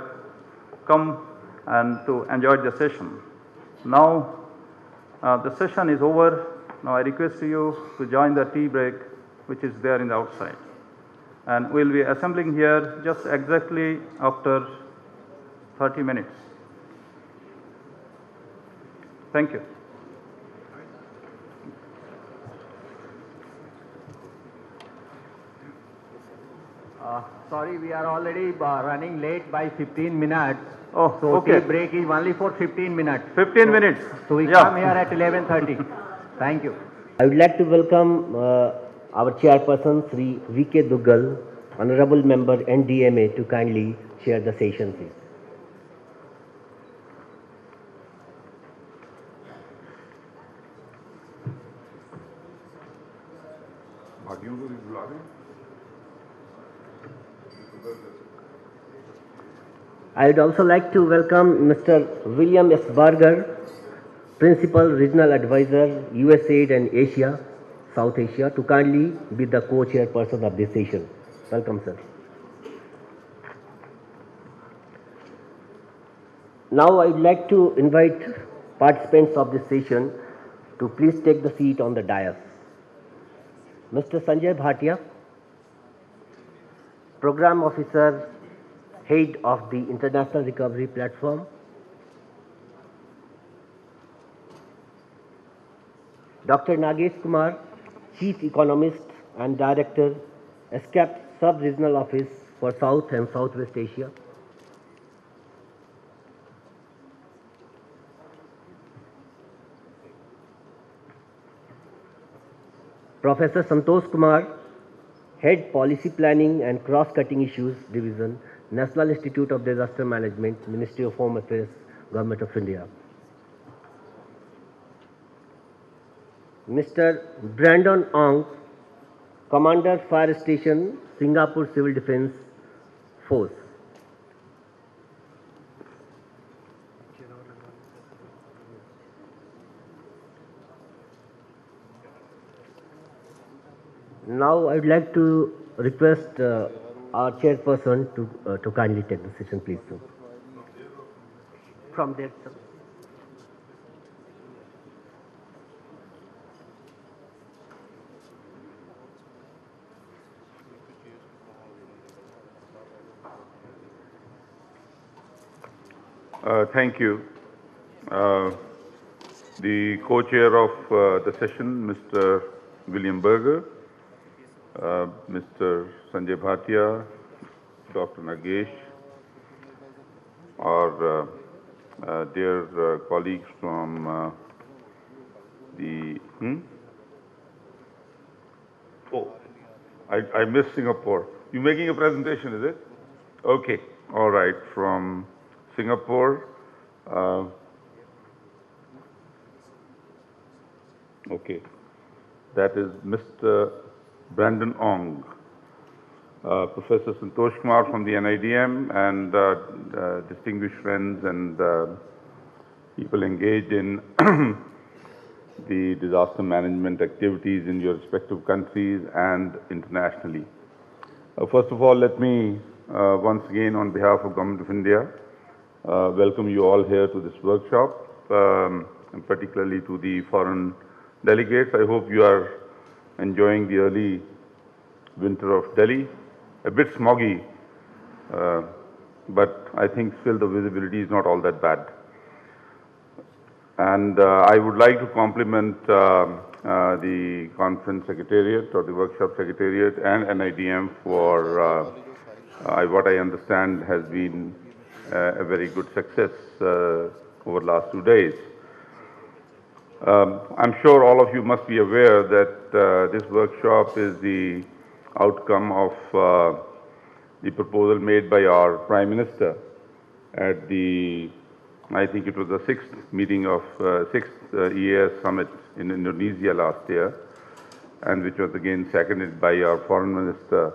come and to enjoy the session. Now the session is over. Now I request you to join the tea break which is there in the outside. And we will be assembling here just exactly after 30 minutes. Thank you. Sorry, we are already running late by 15 minutes. Oh, so okay. tea break is only for 15 minutes. 15 minutes. So we come here at 11:30. Thank you. I would like to welcome our chairperson, Sri V.K. Duggal, Honorable Member NDMA, to kindly chair the session, please. I would also like to welcome Mr. William S. Barger, Principal Regional Advisor, USAID and Asia, South Asia, to kindly be the co-chairperson of this session. Welcome, sir. Now I would like to invite participants of this session to please take the seat on the dais. Mr. Sanjay Bhatia, Program Officer, Head of the International Recovery Platform. Dr. Nagesh Kumar, Chief Economist and Director, ESCAP Sub-Regional Office for South and Southwest Asia. Professor Santosh Kumar, Head Policy Planning and Cross-Cutting Issues Division, National Institute of Disaster Management, Ministry of Home Affairs, Government of India. Mr. Brandon Ong, Commander Fire Station, Singapore Civil Defense Force. Now I would like to request our chairperson to kindly take the session, please, sir. From there, sir. Thank you. The co-chair of the session, Mr. William Berger, Mr. Sanjay Bhatia, Dr. Nagesh, our dear colleagues from the... Oh, I missed Singapore. You making a presentation, is it? Okay, all right, from Singapore. Okay, that is Mr. Brandon Ong, Professor Santosh Kumar from the NIDM, and distinguished friends and people engaged in the disaster management activities in your respective countries and internationally. First of all, let me once again, on behalf of Government of India, welcome you all here to this workshop, and particularly to the foreign delegates. I hope you are enjoying the early winter of Delhi. A bit smoggy, but I think still the visibility is not all that bad. And I would like to compliment the conference secretariat or the workshop secretariat and NIDM for what I understand has been a very good success over the last 2 days. I'm sure all of you must be aware that this workshop is the outcome of the proposal made by our Prime Minister at the, I think it was the 6th meeting of 6th EAS Summit in Indonesia last year, and which was again seconded by our Foreign Minister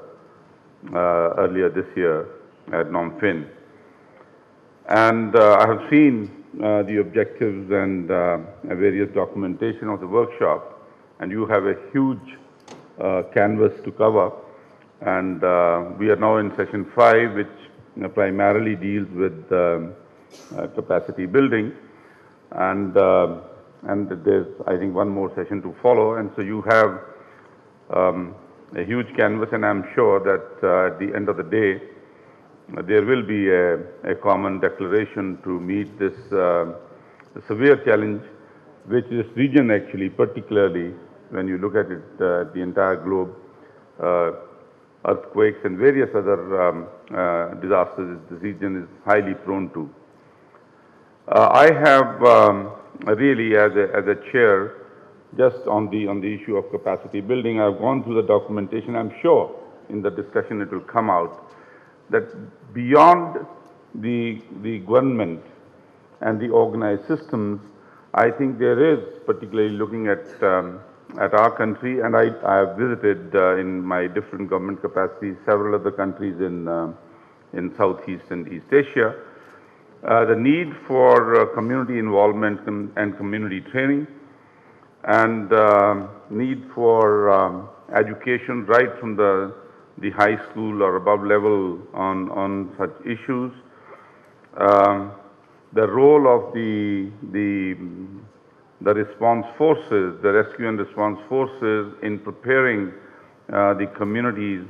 earlier this year at Phnom Penh. And I have seen the objectives and various documentation of the workshop, and you have a huge canvas to cover. And we are now in session 5, which primarily deals with capacity building, and there's, I think, one more session to follow. And so you have a huge canvas, and I'm sure that at the end of the day, there will be a common declaration to meet this severe challenge, which this region actually, particularly when you look at it, the entire globe, earthquakes and various other disasters this region is highly prone to. I have really, as a chair, just on the issue of capacity building, I've gone through the documentation. I'm sure in the discussion it will come out that beyond the government and the organized systems, I think there is, particularly looking at our country, and I have visited in my different government capacities several other countries in Southeast and East Asia, the need for community involvement and community training, and need for education right from the high school or above level on such issues. The role of the response forces, the rescue and response forces in preparing the communities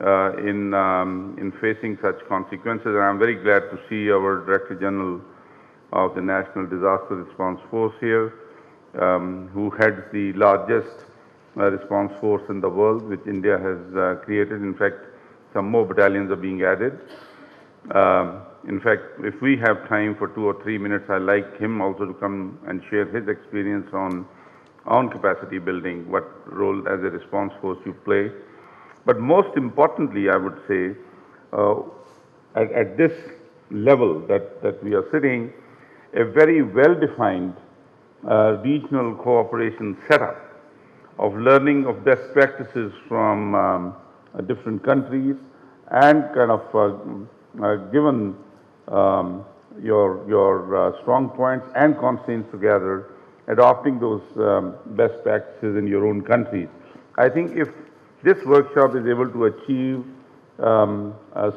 in facing such consequences. And I'm very glad to see our Director General of the National Disaster Response Force here, who heads the largest response force in the world, which India has created. In fact, some more battalions are being added. In fact, if we have time for 2 or 3 minutes, I'd like him also to come and share his experience on capacity building, what role as a response force you play. But most importantly, I would say, at this level that we are sitting, a very well-defined regional cooperation setup of learning of best practices from different countries, and kind of given your strong points and constraints together, adopting those best practices in your own countries. I think if this workshop is able to achieve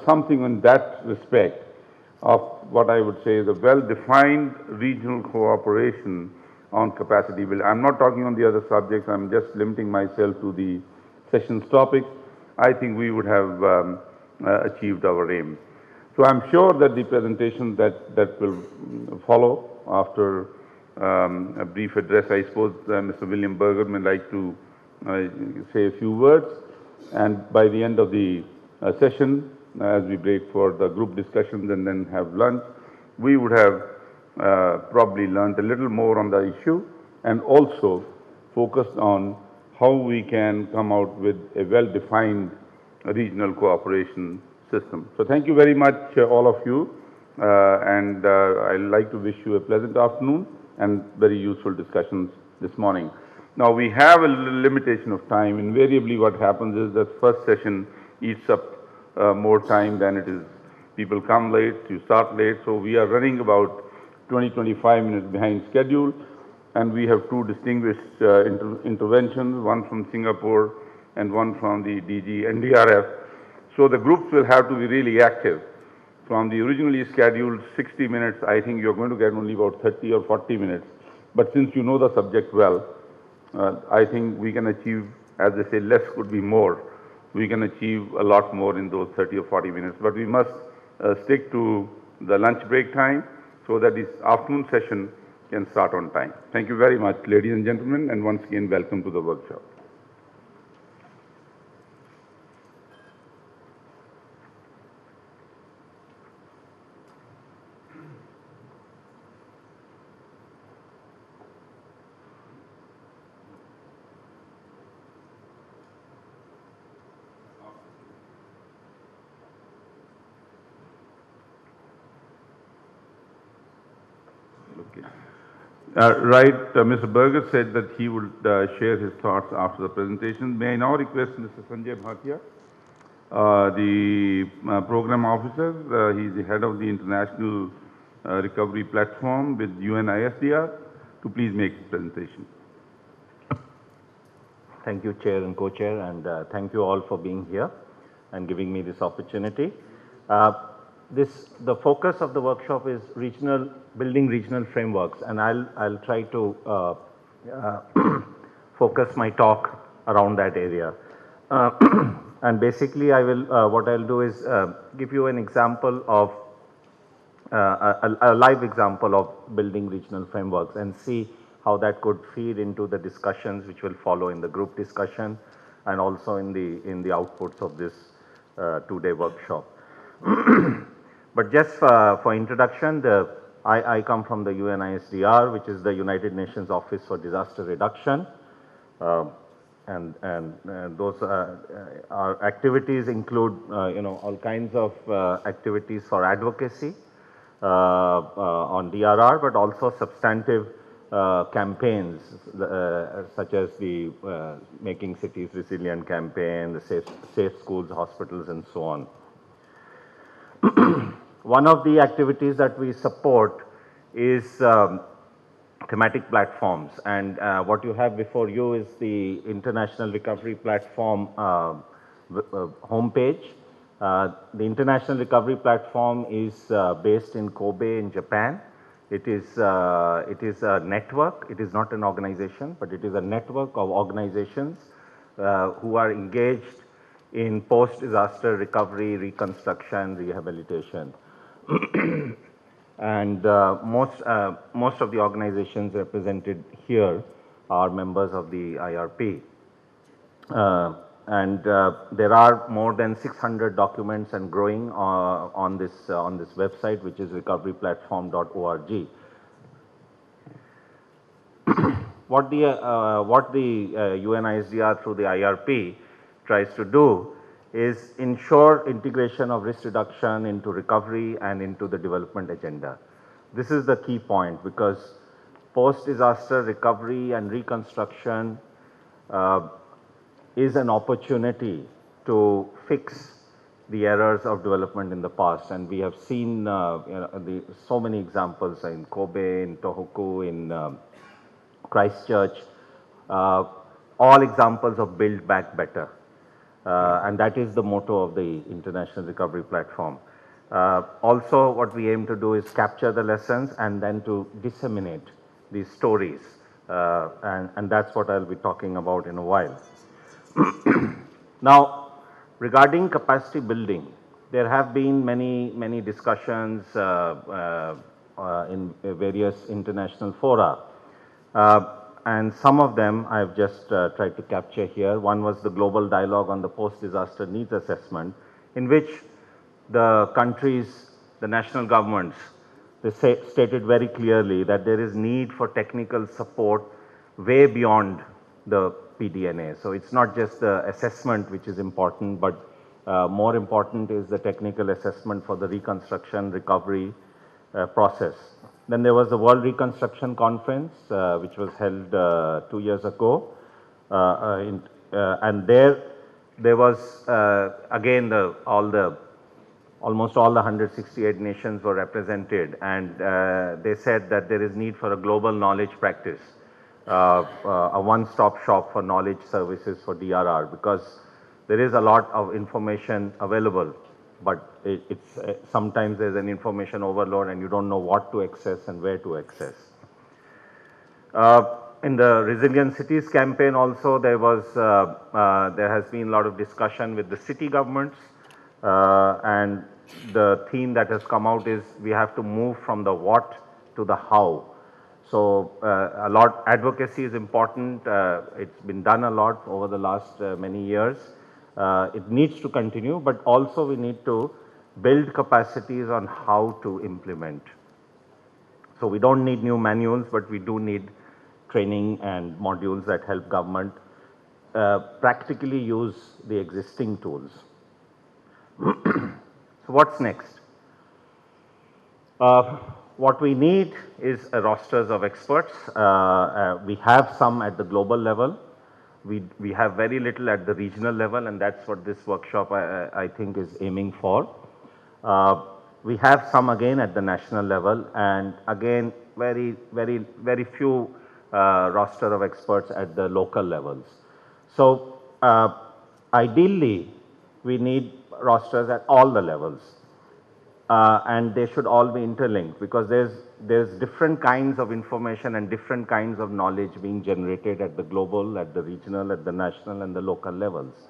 something in that respect of what I would say is a well-defined regional cooperation on capacity building. I'm not talking on the other subjects, I'm just limiting myself to the session's topic. I think we would have achieved our aim. So I'm sure that the presentation that will follow after a brief address, I suppose Mr. William Berger may like to say a few words, and by the end of the session, as we break for the group discussions and then have lunch, we would have probably learned a little more on the issue and also focused on how we can come out with a well-defined regional cooperation system. So thank you very much, all of you, and I'd like to wish you a pleasant afternoon and very useful discussions this morning. Now, we have a limitation of time. Invariably, what happens is that first session eats up more time than it is. People come late, you start late, so we are running about 20-25 minutes behind schedule, and we have two distinguished interventions, one from Singapore and one from the DG NDRF. So the groups will have to be really active. From the originally scheduled 60 minutes, I think you're going to get only about 30 or 40 minutes. But since you know the subject well, I think we can achieve, as they say, less could be more. We can achieve a lot more in those 30 or 40 minutes. But we must stick to the lunch break time so that this afternoon session can start on time. Thank you very much, ladies and gentlemen, and once again, welcome to the workshop. Mr. Berger said that he would share his thoughts after the presentation. May I now request Mr. Sanjay Bhatia, the program officer. He's the head of the International Recovery Platform with UN-ISDR, to please make his presentation. Thank you, Chair and Co-Chair, and thank you all for being here and giving me this opportunity. The focus of the workshop is building regional frameworks, and I'll try to focus my talk around that area. And basically, what I'll do is give you an example of a live example of building regional frameworks and see how that could feed into the discussions which will follow in the group discussion and also in the outputs of this two-day workshop. But just for introduction, I come from the UN-ISDR, which is the United Nations Office for Disaster Reduction, and those our activities include all kinds of activities for advocacy on DRR, but also substantive campaigns such as the Making Cities Resilient campaign, the Safe Schools, Hospitals, and so on. One of the activities that we support is thematic platforms, and what you have before you is the International Recovery Platform homepage. The International Recovery Platform is based in Kobe in Japan. It is a network. It is not an organization, but it is a network of organizations who are engaged in post-disaster recovery, reconstruction, rehabilitation. And most of the organizations represented here are members of the IRP. And there are more than 600 documents and growing on this website, which is recoveryplatform.org. What the UN-ISDR through the IRP tries to do is ensure integration of risk reduction into recovery and into the development agenda. This is the key point, because post-disaster recovery and reconstruction is an opportunity to fix the errors of development in the past, and we have seen so many examples in Kobe, in Tohoku, in Christchurch, all examples of build back better. And that is the motto of the International Recovery Platform. Also, what we aim to do is capture the lessons and then to disseminate these stories. And that's what I'll be talking about in a while. Now, regarding capacity building, there have been many discussions in various international fora. And some of them I've just tried to capture here. One was the Global Dialogue on the Post-Disaster Needs Assessment, in which the countries, the national governments they stated very clearly that there is need for technical support way beyond the PDNA. So it's not just the assessment which is important, but more important is the technical assessment for the reconstruction recovery process. Then there was the World Reconstruction Conference, which was held 2 years ago, and there was again almost all the 168 nations were represented, and they said that there is need for a global knowledge practice, a one-stop shop for knowledge services for DRR, because there is a lot of information available, but it's sometimes there's an information overload and you don't know what to access and where to access. In the Resilient Cities campaign also, there has been a lot of discussion with the city governments, and the theme that has come out is we have to move from the what to the how. So advocacy is important. It's been done a lot over the last many years. It needs to continue, but also we need to build capacities on how to implement. So we don't need new manuals, but we do need training and modules that help government practically use the existing tools. So what's next? What we need is rosters of experts. We have some at the global level. We have very little at the regional level, and that's what this workshop I think is aiming for. We have some again at the national level, and again very few roster of experts at the local levels. So ideally we need rosters at all the levels, and they should all be interlinked, because there's different kinds of information and different kinds of knowledge being generated at the global, at the regional, at the national and the local levels.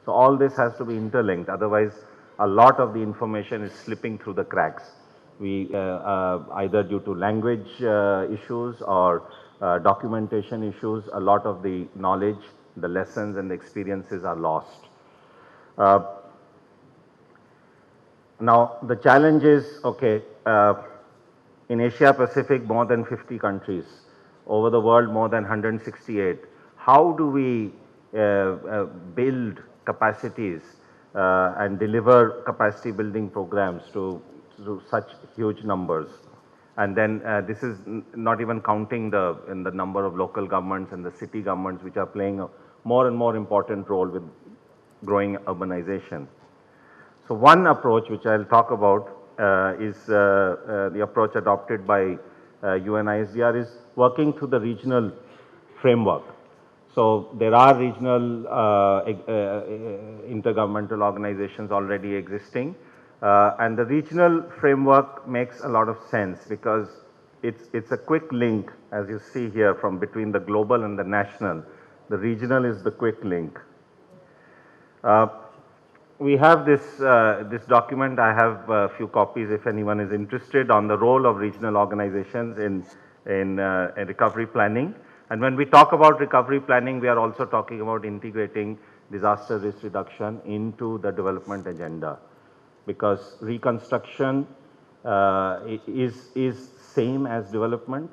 So all this has to be interlinked, otherwise a lot of the information is slipping through the cracks. We either due to language issues or documentation issues, a lot of the knowledge, the lessons and the experiences are lost. Now the challenge is, okay, in Asia Pacific more than 50 countries, over the world more than 168. How do we build capacities and deliver capacity building programs to such huge numbers? And then this is not even counting the number of local governments and the city governments, which are playing a more and more important role with growing urbanization. So one approach which I'll talk about is the approach adopted by EAS-INDIA is working through the regional framework. So there are regional intergovernmental organizations already existing, and the regional framework makes a lot of sense because it's a quick link, as you see here, from between the global and the national. The regional is the quick link. We have this document. I have a few copies if anyone is interested, on the role of regional organizations in recovery planning. And when we talk about recovery planning, we are also talking about integrating disaster risk reduction into the development agenda, because reconstruction is same as development.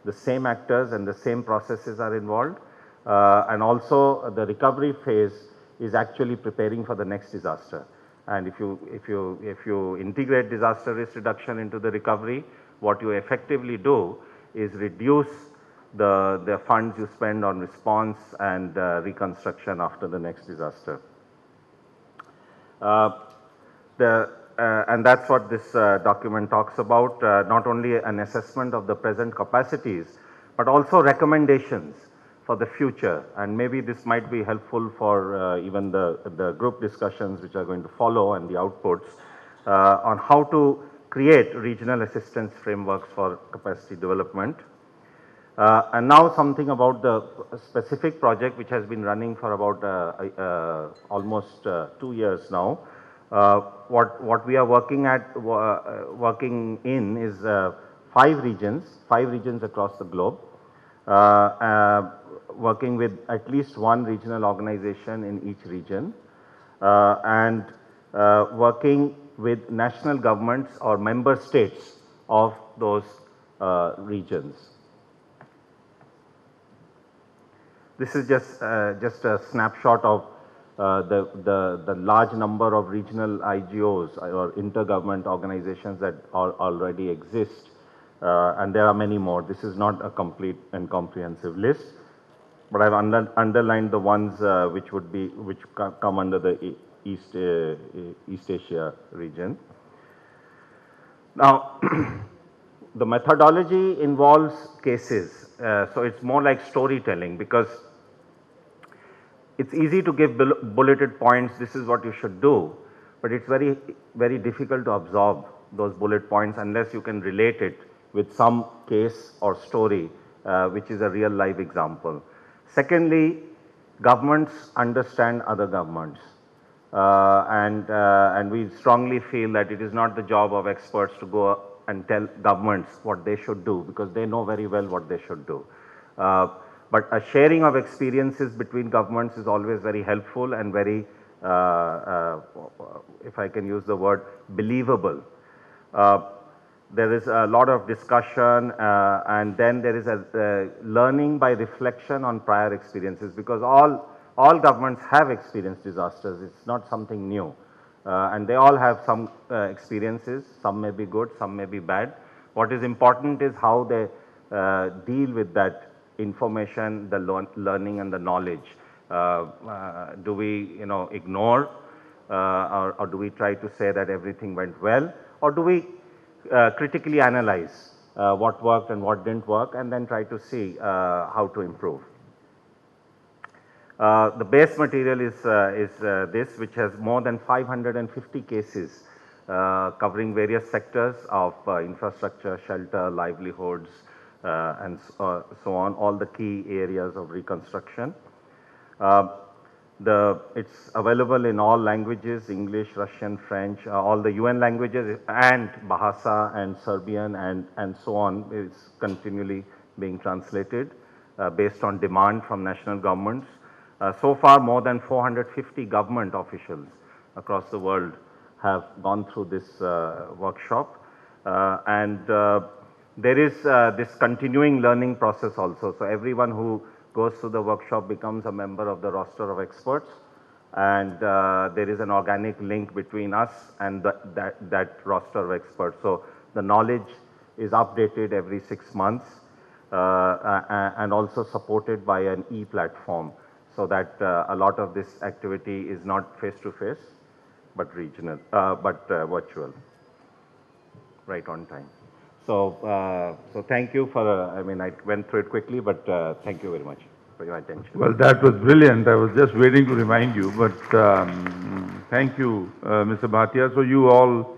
The same actors and the same processes are involved, and also the recovery phase is actually preparing for the next disaster. And if you integrate disaster risk reduction into the recovery, what you effectively do is reduce the funds you spend on response and reconstruction after the next disaster. And that's what this document talks about, not only an assessment of the present capacities, but also recommendations for the future. And maybe this might be helpful for even the group discussions which are going to follow and the outputs on how to create regional assistance frameworks for capacity development. And now something about the specific project which has been running for about almost 2 years now. What we are working in is 5 regions across the globe, working with at least one regional organization in each region, and working with national governments or member states of those regions. This is just a snapshot of the large number of regional IGOs or intergovernment organizations that already exist, and there are many more. This is not a complete and comprehensive list, but I've underlined the ones which come under the East Asia region. Now, the methodology involves cases, so it's more like storytelling, because it's easy to give bulleted points, this is what you should do, but it's very difficult to absorb those bullet points unless you can relate it with some case or story, which is a real life example. Secondly, governments understand other governments, and we strongly feel that it is not the job of experts to go and tell governments what they should do, because they know very well what they should do. But a sharing of experiences between governments is always very helpful and very, if I can use the word, believable. There is a lot of discussion, and then there is a learning by reflection on prior experiences, because all governments have experienced disasters. It's not something new, and they all have some experiences. Some may be good, some may be bad. What is important is how they deal with that information, the learning and the knowledge. Do we, ignore, or do we try to say that everything went well, or do we critically analyze what worked and what didn't work, and then try to see how to improve. The base material is this, which has more than 550 cases covering various sectors of infrastructure, shelter, livelihoods, and so on, all the key areas of reconstruction. It's available in all languages, English, Russian, French, all the UN languages, and Bahasa and Serbian and so on is continually being translated based on demand from national governments. So far, more than 450 government officials across the world have gone through this workshop, and there is this continuing learning process also. So everyone who goes through the workshop becomes a member of the roster of experts, and there is an organic link between us and that roster of experts. So the knowledge is updated every 6 months, and also supported by an e-platform, so that a lot of this activity is not face-to-face, but regional, but virtual, right on time. So, so thank you for, I mean, I went through it quickly, but thank you very much for your attention. Well, that was brilliant. I was just waiting to remind you, but thank you, Mr. Bhatia. So you all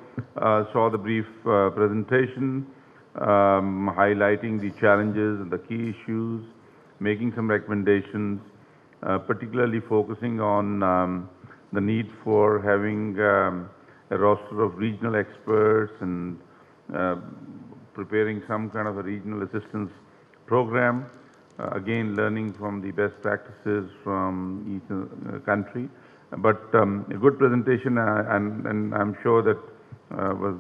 saw the brief presentation, highlighting the challenges and the key issues, making some recommendations, particularly focusing on the need for having a roster of regional experts and preparing some kind of a regional assistance program, again learning from the best practices from each country. But a good presentation, and I'm sure that was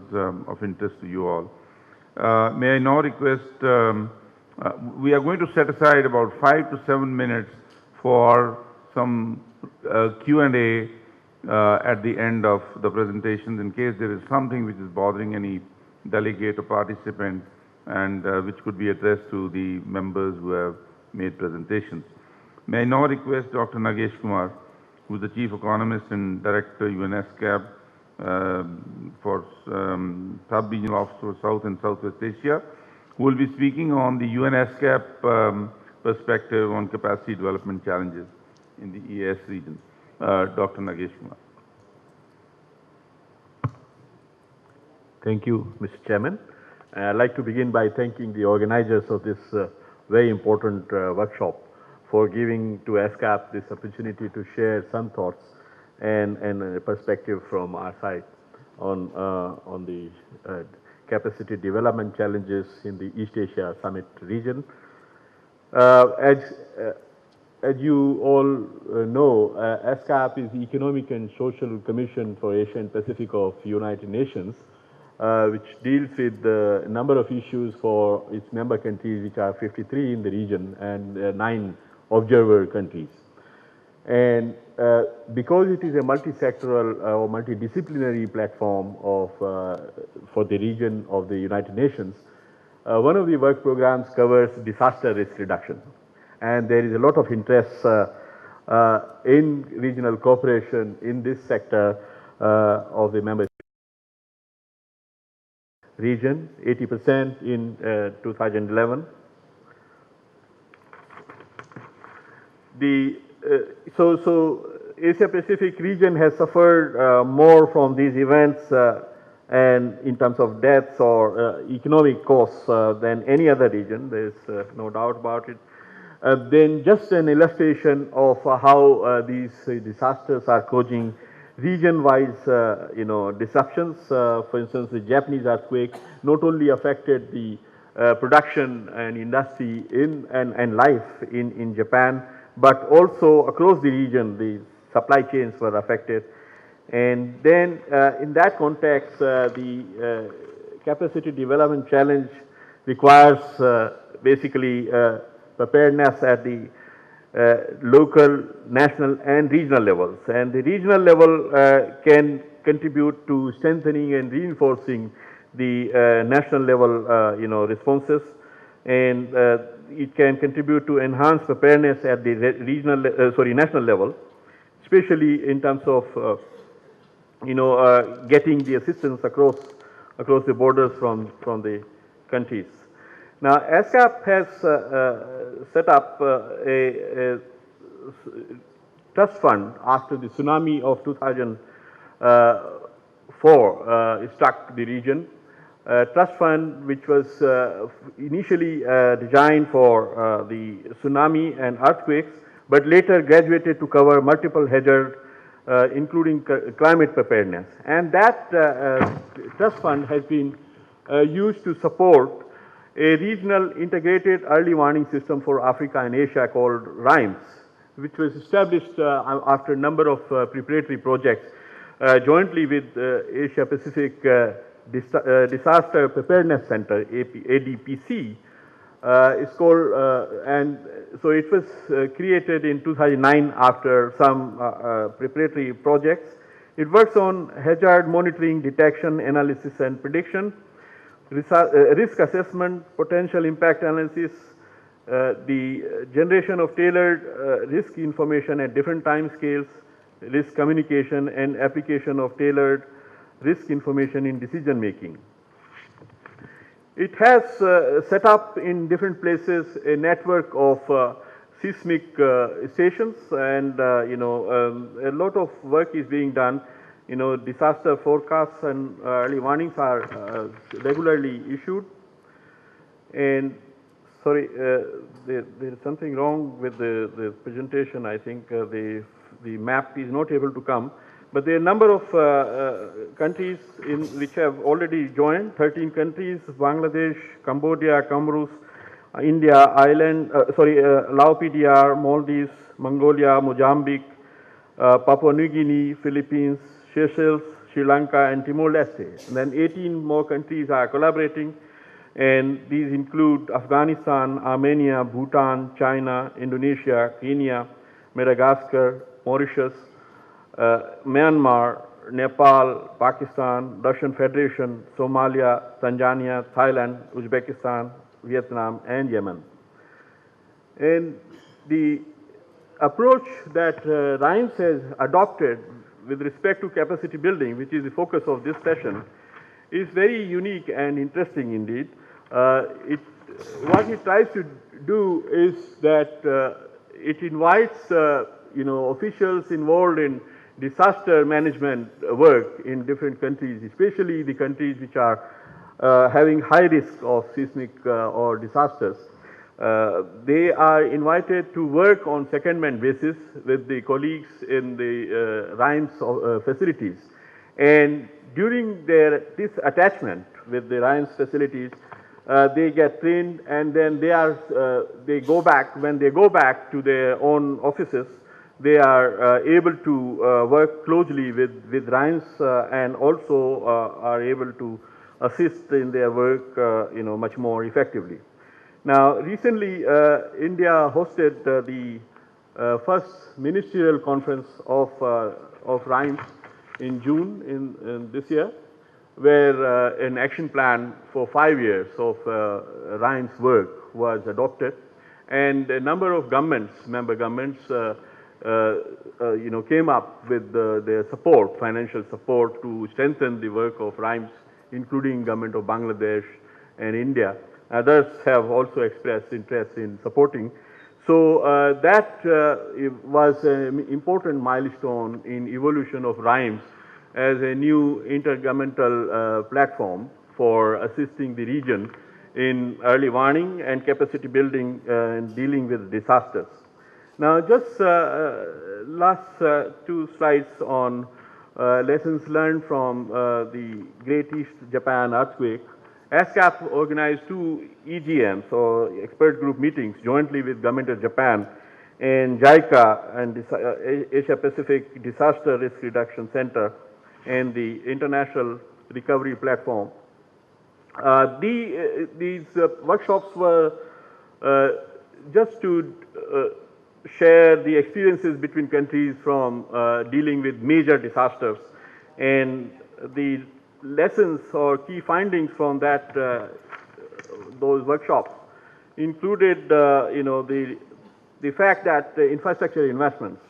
of interest to you all. May I now request, we are going to set aside about 5 to 7 minutes for some Q&A at the end of the presentations, in case there is something which is bothering any delegate or participant, and which could be addressed to the members who have made presentations. May I now request Dr. Nagesh Kumar, who is the Chief Economist and Director, EAS-INDIA, for Sub-Regional Office for South and Southwest Asia, who will be speaking on the EAS-INDIA perspective on capacity development challenges in the EAS region. Dr. Nagesh Kumar. Thank you, Mr. Chairman. I'd like to begin by thanking the organizers of this very important workshop for giving to EAS-INDIA this opportunity to share some thoughts and a perspective from our side on the capacity development challenges in the East Asia Summit region. As you all know, EAS-INDIA is the Economic and Social Commission for Asia and Pacific of United Nations, which deals with a number of issues for its member countries, which are 53 in the region and 9 observer countries. And because it is a multi-sectoral or multidisciplinary platform of, for the region of the United Nations, one of the work programs covers disaster risk reduction. And there is a lot of interest in regional cooperation in this sector of the member region, 80% in 2011. So Asia Pacific region has suffered more from these events and in terms of deaths or economic costs than any other region. There is no doubt about it. Then just an illustration of how these disasters are causing region-wise, disruptions. For instance, the Japanese earthquake not only affected the production and industry and life in Japan, but also across the region, the supply chains were affected. And then in that context, the capacity development challenge requires basically preparedness at the local, national and regional levels. And the regional level can contribute to strengthening and reinforcing the national level responses, and it can contribute to enhance preparedness at the national level, especially in terms of getting the assistance across the borders from the countries. Now, ASCAP has set up a trust fund after the tsunami of 2004 struck the region. Trust fund which was initially designed for the tsunami and earthquakes, but later graduated to cover multiple hazards, including climate preparedness. And that trust fund has been used to support a regional integrated early warning system for Africa and Asia called RIMES, which was established after a number of preparatory projects jointly with Asia Pacific Disaster Preparedness Center, ADPC. It's called, and so it was created in 2009 after some preparatory projects. It works on hazard monitoring, detection, analysis and prediction, risk assessment, potential impact analysis, the generation of tailored risk information at different time scales, risk communication and application of tailored risk information in decision making. It has set up in different places a network of seismic stations, and a lot of work is being done. Disaster forecasts and early warnings are regularly issued. And sorry, there is something wrong with the presentation. I think the map is not able to come. But there are a number of countries which have already joined, 13 countries: Bangladesh, Cambodia, Comoros, India, Ireland, Lao PDR, Maldives, Mongolia, Mozambique, Papua New Guinea, Philippines, Seychelles, Sri Lanka and Timor-Leste. And then 18 more countries are collaborating, and these include Afghanistan, Armenia, Bhutan, China, Indonesia, Kenya, Madagascar, Mauritius, Myanmar, Nepal, Pakistan, Russian Federation, Somalia, Tanzania, Thailand, Uzbekistan, Vietnam and Yemen. And the approach that RIMES has adopted with respect to capacity building, which is the focus of this session, is very unique and interesting indeed. What it tries to do is that it invites officials involved in disaster management work in different countries, especially the countries which are having high risk of seismic or disasters. They are invited to work on secondment basis with the colleagues in the RIMES facilities. And during this attachment with the RIMES facilities, they get trained, and then they go back. When they go back to their own offices, they are able to work closely with RIMES and also are able to assist in their work, much more effectively. Now, recently, India hosted the first ministerial conference of RIMES in June in this year, where an action plan for 5 years of RIMES work was adopted, and a number of governments, member governments, came up with their support, financial support to strengthen the work of RIMES, including government of Bangladesh and India. Others have also expressed interest in supporting. So that was an important milestone in evolution of RIMES as a new intergovernmental platform for assisting the region in early warning and capacity building and dealing with disasters. Now, just last 2 slides on lessons learned from the Great East Japan earthquake. ASCAP organized 2 EGMs, or expert group meetings, jointly with Government of Japan and JICA and Asia Pacific Disaster Risk Reduction Center and the International Recovery Platform. These workshops were just to share the experiences between countries from dealing with major disasters, and the lessons or key findings from that those workshops included the fact that infrastructure investments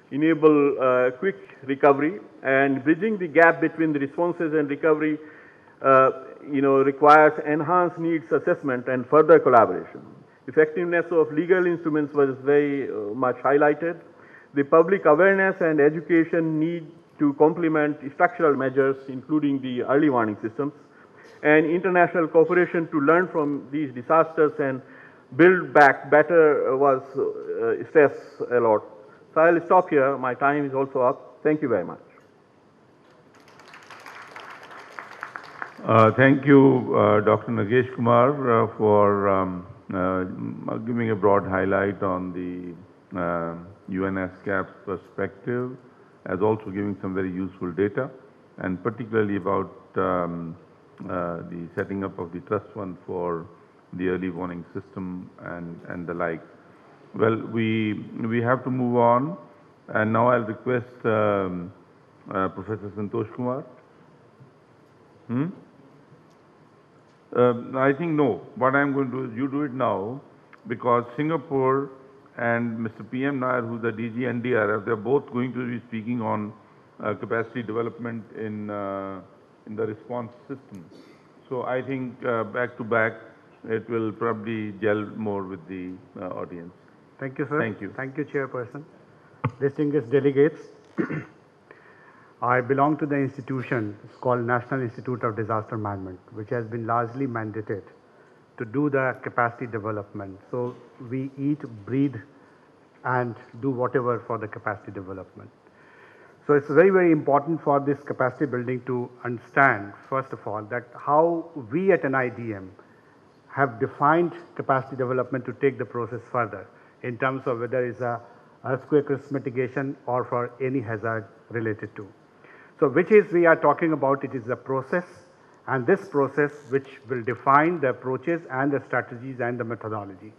enable quick recovery, and bridging the gap between the responses and recovery requires enhanced needs assessment and further collaboration. Effectiveness of legal instruments was very much highlighted. The public awareness and education need to complement structural measures, including the early warning systems, and international cooperation to learn from these disasters and build back better was stressed a lot. So I'll stop here. My time is also up. Thank you very much. Thank you, Dr. Nagesh Kumar, for giving a broad highlight on the UNSCAP's perspective, as also giving some very useful data, and particularly about the setting up of the trust fund for the early warning system and the like. Well, we have to move on, and now I'll request Professor Santosh Kumar. I think no. What I'm going to do is you do it now, because Singapore and Mr. PM Nair, who's the DG NDRF, they're both going to be speaking on capacity development in the response system. So I think back to back, it will probably gel more with the audience. Thank you, sir. Thank you. Thank you, Chairperson. Distinguished delegates, I belong to the institution, it's called National Institute of Disaster Management, which has been largely mandated to do the capacity development. So we eat, breathe, and do whatever for the capacity development. So it's very, very important for this capacity building to understand, first of all, that how we at NIDM have defined capacity development to take the process further in terms of whether it's a earthquake risk mitigation or for any hazard related to. So which is we are talking about, it is a process, and this process which will define the approaches and the strategies and the methodology.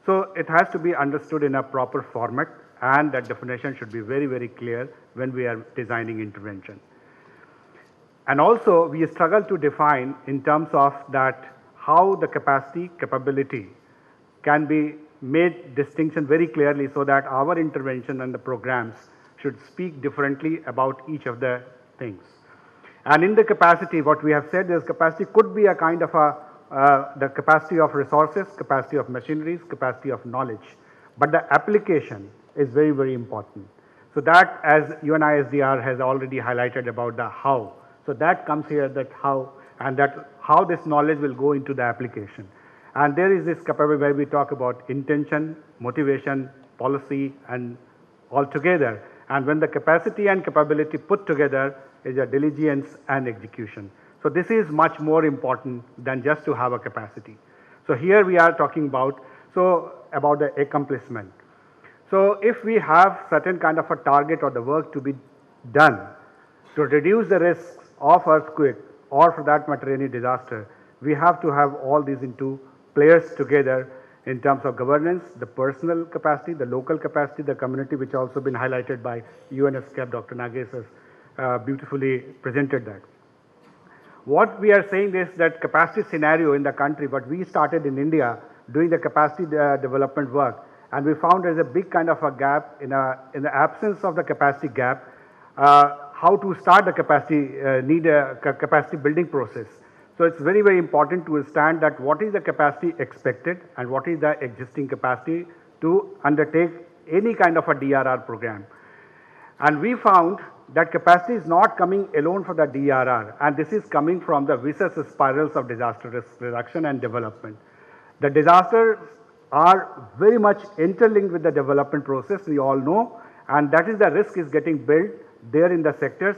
So it has to be understood in a proper format, and that definition should be very, very clear when we are designing intervention. And also we struggle to define in terms of that how the capacity, capability can be made distinction very clearly, so that our intervention and the programs should speak differently about each of the things. And in the capacity, what we have said is capacity could be a kind of the capacity of resources, capacity of machineries, capacity of knowledge, but the application is very, very important. So that, as UNISDR has already highlighted about the how, so that comes here, that how, and that how this knowledge will go into the application. And there is this capability where we talk about intention, motivation, policy, and all together. And when the capacity and capability put together is a diligence and execution. So this is much more important than just to have a capacity. So here we are talking about, about the accomplishment. So if we have certain kind of a target or the work to be done to reduce the risks of earthquake or for that matter any disaster, we have to have all these into players together in terms of governance, the personal capacity, the local capacity, the community, which also been highlighted by UNSCAP. Dr. Nagesh has beautifully presented that. What we are saying is that capacity scenario in the country, but we started in India doing the capacity development work, and we found there's a big kind of a gap in the absence of the capacity gap, how to start the capacity, capacity building process. So it's very, very important to understand that what is the capacity expected and what is the existing capacity to undertake any kind of a DRR program. And we found that capacity is not coming alone for the DRR, and this is coming from the vicious spirals of disaster risk reduction and development. The disasters are very much interlinked with the development process, we all know, and that is the risk is getting built there in the sectors,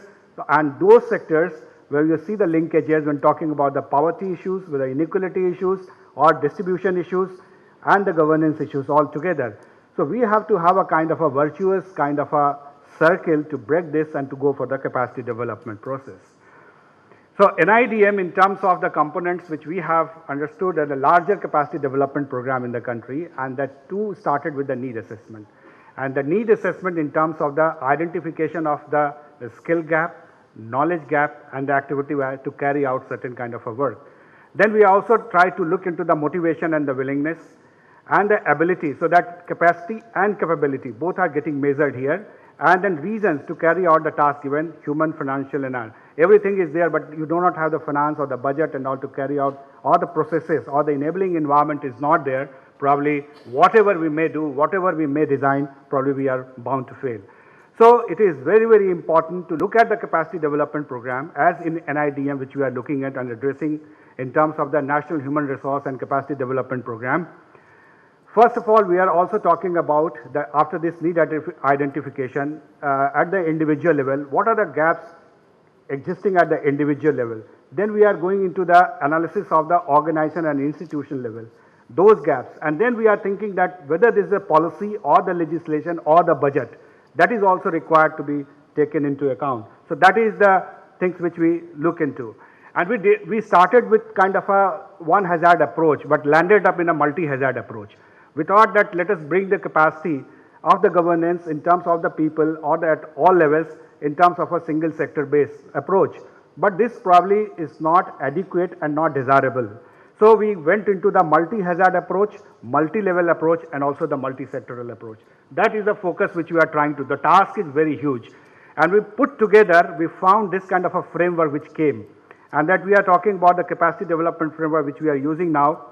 and those sectors where you see the linkages when talking about the poverty issues, with the inequality issues or distribution issues and the governance issues all together. So we have to have a kind of a virtuous kind of a circle to break this and to go for the capacity development process. So NIDM, in terms of the components which we have understood as a larger capacity development program in the country, and that too started with the need assessment. And the need assessment in terms of the identification of the skill gap, knowledge gap and the activity to carry out certain kind of a work. Then we also try to look into the motivation and the willingness and the ability, so that capacity and capability both are getting measured here, and then reasons to carry out the task given, human, financial and all. Everything is there, but you do not have the finance or the budget and all to carry out, or the processes or the enabling environment is not there. Probably whatever we may do, whatever we may design, probably we are bound to fail. So it is very, very important to look at the capacity development program as in NIDM, which we are looking at and addressing in terms of the National Human Resource and Capacity Development Program. First of all, we are also talking about the, after this need identification at the individual level, what are the gaps existing at the individual level. Then we are going into the analysis of the organization and institution level, those gaps. And then we are thinking that whether this is a policy or the legislation or the budget, that is also required to be taken into account. So that is the things which we look into. And we started with kind of a one hazard approach, but landed up in a multi-hazard approach. We thought that let us bring the capacity of the governance in terms of the people or at all levels in terms of a single sector based approach. But this probably is not adequate and not desirable. So we went into the multi-hazard approach, multi-level approach and also the multi-sectoral approach. That is the focus which we are trying to. The task is very huge. And we put together, we found this kind of a framework which came. And that we are talking about the capacity development framework which we are using now,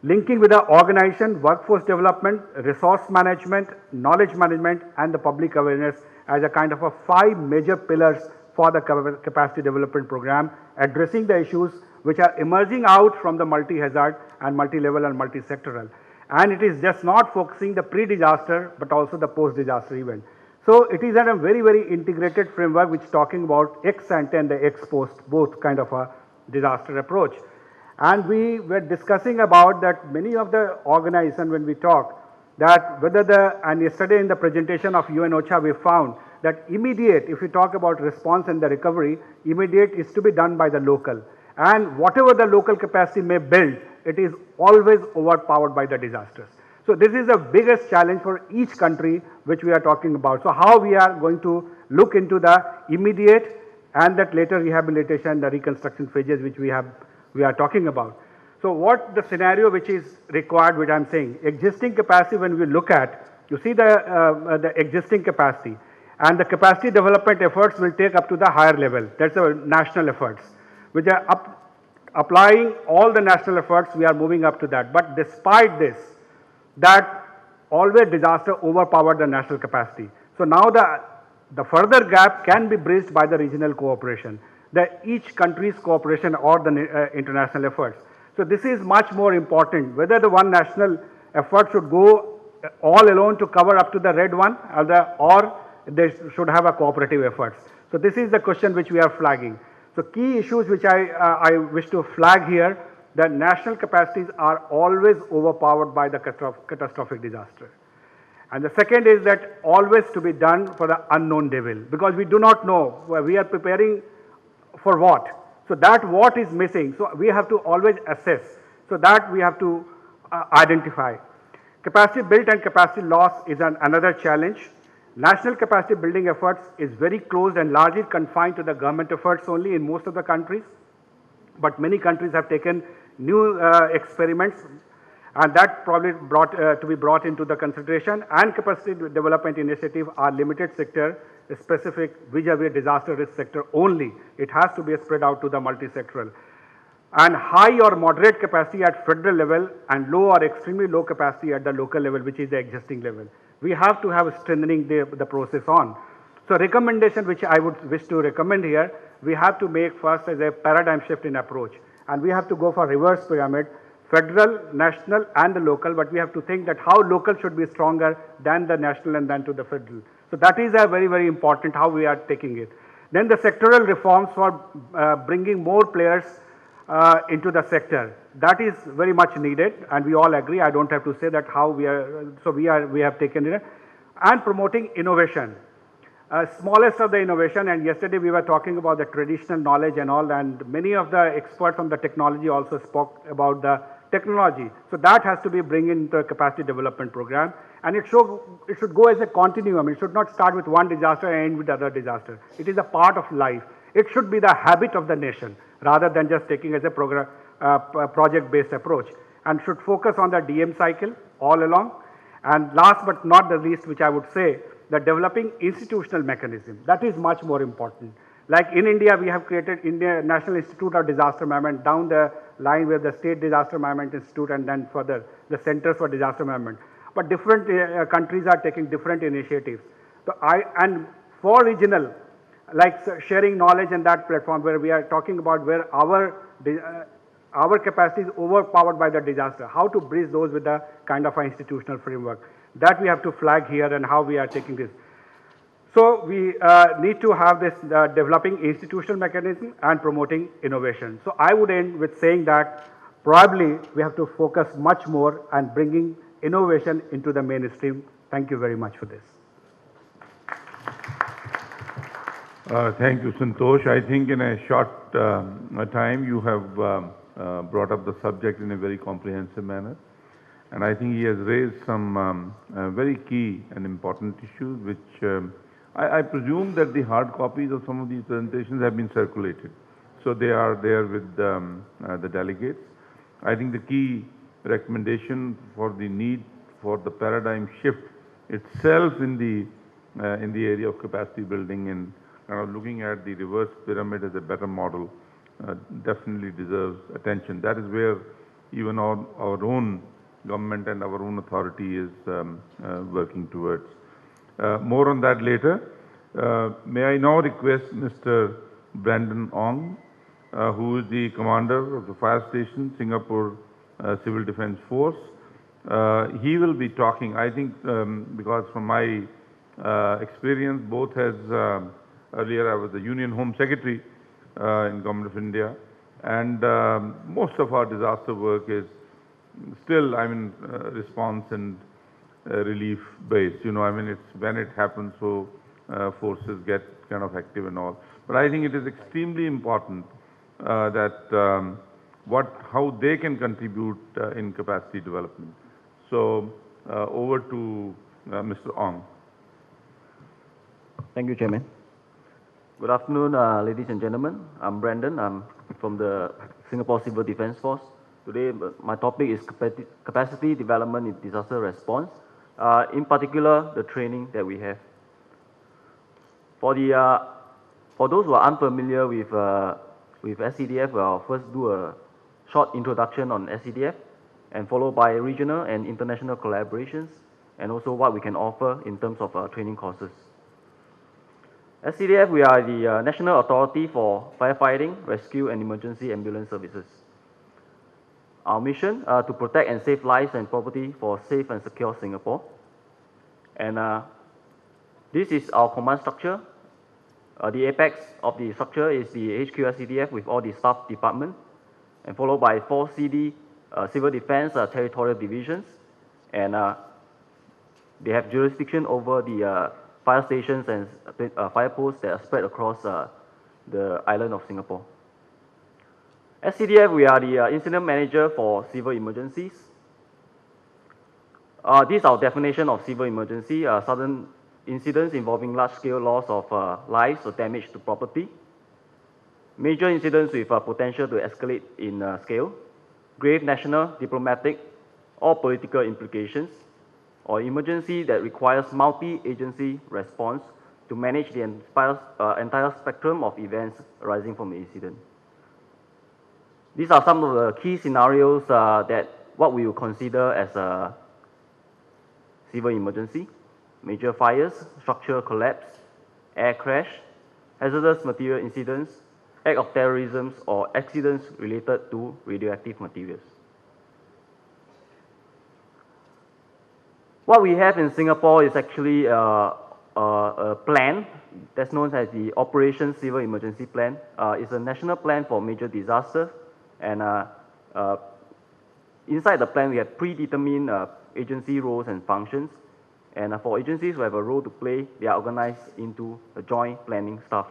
linking with the organization, workforce development, resource management, knowledge management and the public awareness as a kind of a 5 major pillars for the capacity development program, addressing the issues which are emerging out from the multi-hazard and multi-level and multi-sectoral. And it is just not focusing the pre-disaster but also the post-disaster event. So it is a very, very integrated framework which is talking about ex ante and the ex post, both kind of a disaster approach. And we were discussing about that many of the organizations when we talk that whether and yesterday in the presentation of UN OCHA we found that immediate, if we talk about response and the recovery, immediate is to be done by the local. And whatever the local capacity may build, it is always overpowered by the disasters. So this is the biggest challenge for each country which we are talking about. So how we are going to look into the immediate and that later rehabilitation, the reconstruction phases which we are talking about. So what the scenario which is required, which I am saying, existing capacity when we look at, you see the existing capacity and the capacity development efforts will take up to the higher level. That's the national efforts, which are applying all the national efforts, we are moving up to that. But despite this, that always disaster overpowered the national capacity. So now the further gap can be bridged by the regional cooperation, each country's cooperation or the international efforts. So this is much more important, whether the one national effort should go all alone to cover up to the red one or they should have a cooperative efforts. So this is the question which we are flagging. So key issues which I wish to flag here, that national capacities are always overpowered by the catastrophic disaster. And the second is that always to be done for the unknown devil, because we do not know where we are preparing for what. So that what is missing. So we have to always assess. So that we have to identify. Capacity built and capacity loss is another challenge. National capacity building efforts is very closed and largely confined to the government efforts only in most of the countries. But many countries have taken new experiments, and that probably to be brought into the consideration. And capacity development initiative are limited sector specific vis-a-vis disaster risk sector only. It has to be spread out to the multi-sectoral. And high or moderate capacity at federal level and low or extremely low capacity at the local level, which is the existing level. We have to have strengthening the process on. So recommendation which I would wish to recommend here, we have to make first as a paradigm shift in approach. And we have to go for reverse pyramid, federal, national and the local, but we have to think that how local should be stronger than the national and then to the federal. So that is a very, very important how we are taking it. Then the sectoral reforms for bringing more players into the sector. That is very much needed and we all agree. I don't have to say that how we are, so we have taken it. And promoting innovation. Smallest of the innovation, and yesterday we were talking about the traditional knowledge and all, and many of the experts on the technology also spoke about the technology. So that has to be bring into a capacity development program, and it should go as a continuum. It should not start with one disaster and end with other disaster. It is a part of life. It should be the habit of the nation rather than just taking as a program, project-based approach, and should focus on the DM cycle all along. And last but not the least, which I would say, the developing institutional mechanism. That is much more important. Like in India, we have created India National Institute of Disaster Management and down the line with the State Disaster Management Institute and then further the Centers for Disaster Management. But different countries are taking different initiatives. So and for regional, like sharing knowledge and that platform where we are talking about where our capacity is overpowered by the disaster, how to bridge those with the kind of institutional framework. That we have to flag here and how we are taking this. So we need to have this developing institutional mechanism and promoting innovation. So I would end with saying that probably we have to focus much more on bringing innovation into the mainstream. Thank you very much for this. Thank you, Santosh. I think in a short time you have brought up the subject in a very comprehensive manner. And I think he has raised some very key and important issues which I presume that the hard copies of some of these presentations have been circulated. So they are there with the delegates. I think the key recommendation for the need for the paradigm shift itself in the area of capacity building and kind of looking at the reverse pyramid as a better model definitely deserves attention. That is where even our own government and our own authority is working towards. More on that later. May I now request Mr. Brandon Ong, who is the commander of the fire station, Singapore Civil Defence Force. He will be talking, I think, because from my experience, both as earlier I was the Union Home Secretary in Government of India, and most of our disaster work is still, I mean, response and relief based. You know, I mean, it's when it happens, so forces get kind of active and all. But I think it is extremely important that how they can contribute in capacity development. So over to Mr. Ong. Thank you, Chairman. Good afternoon, ladies and gentlemen. I'm Brandon. I'm from the Singapore Civil Defence Force. Today, my topic is capacity development in disaster response. In particular, the training that we have. For those who are unfamiliar with SCDF, I'll first do a short introduction on SCDF, and followed by regional and international collaborations, and also what we can offer in terms of training courses. SCDF, we are the National Authority for Firefighting, Rescue and Emergency Ambulance Services. Our mission, to protect and save lives and property for safe and secure Singapore. And this is our command structure. The apex of the structure is the HQ SCDF with all the staff departments, and followed by 4 CD Civil Defense Territorial Divisions. And they have jurisdiction over the fire stations and fire posts that are spread across the island of Singapore. SCDF, we are the incident manager for civil emergencies. This is our definition of civil emergency, sudden incidents involving large-scale loss of lives or damage to property, major incidents with potential to escalate in scale, grave national, diplomatic, or political implications, or emergency that requires multi-agency response to manage the entire spectrum of events arising from the incident. These are some of the key scenarios that what we will consider as a civil emergency: major fires, structural collapse, air crash, hazardous material incidents, act of terrorism, or accidents related to radioactive materials. What we have in Singapore is actually a plan that's known as the Operation Civil Emergency Plan. It's a national plan for major disasters, and inside the plan we have predetermined agency roles and functions, and for agencies who have a role to play, they are organized into a joint planning staff.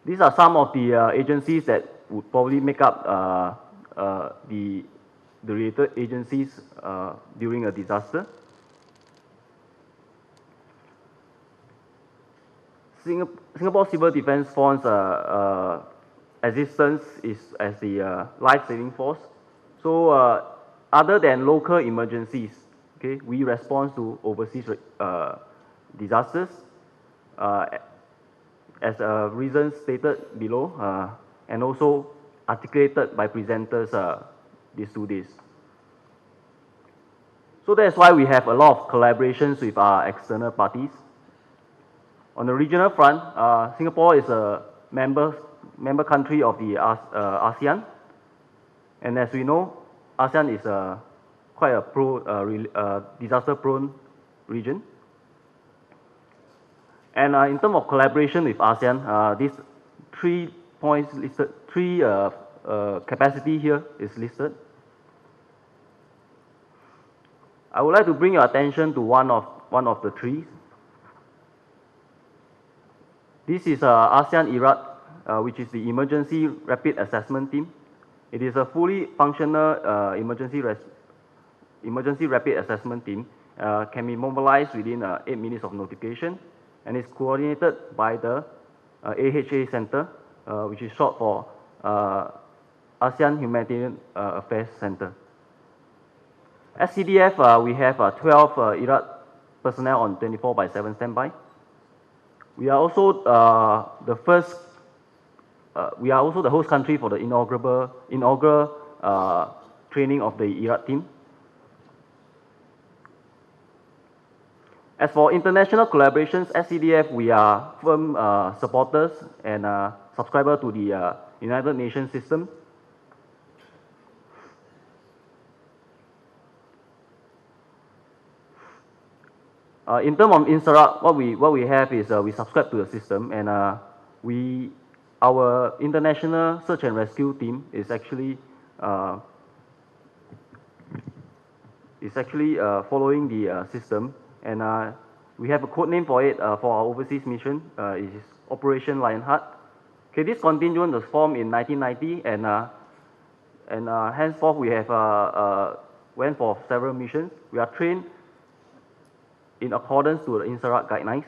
These are some of the agencies that would probably make up the related agencies during a disaster. Singapore Civil Defence Force existence is as the life-saving force. So other than local emergencies, okay, we respond to overseas disasters as reasons stated below, and also articulated by presenters these 2 days. So that's why we have a lot of collaborations with our external parties. On the regional front, Singapore is a member country of the ASEAN, and as we know, ASEAN is quite a disaster-prone region. And in terms of collaboration with ASEAN, these 3 points listed, 3 capacity here is listed. I would like to bring your attention to one of the 3. This is ASEAN Iraq, which is the Emergency Rapid Assessment Team. It is a fully functional emergency rapid assessment team, can be mobilized within 8 minutes of notification, and is coordinated by the AHA Center, which is short for ASEAN Humanitarian Affairs Center. SCDF, we have 12 Iraq personnel on 24/7 standby. We are also the host country for the inaugural training of the Iraq team. As for international collaborations, SCDF, we are firm supporters and subscriber to the United Nations system. In terms of INSARAG, what we have is we subscribe to the system, and our international search and rescue team is actually following the system, and we have a code name for it for our overseas mission. It is Operation Lionheart. Okay, this contingent was formed in 1990, and henceforth we have went for several missions. We are trained in accordance to the INSARAG guidelines.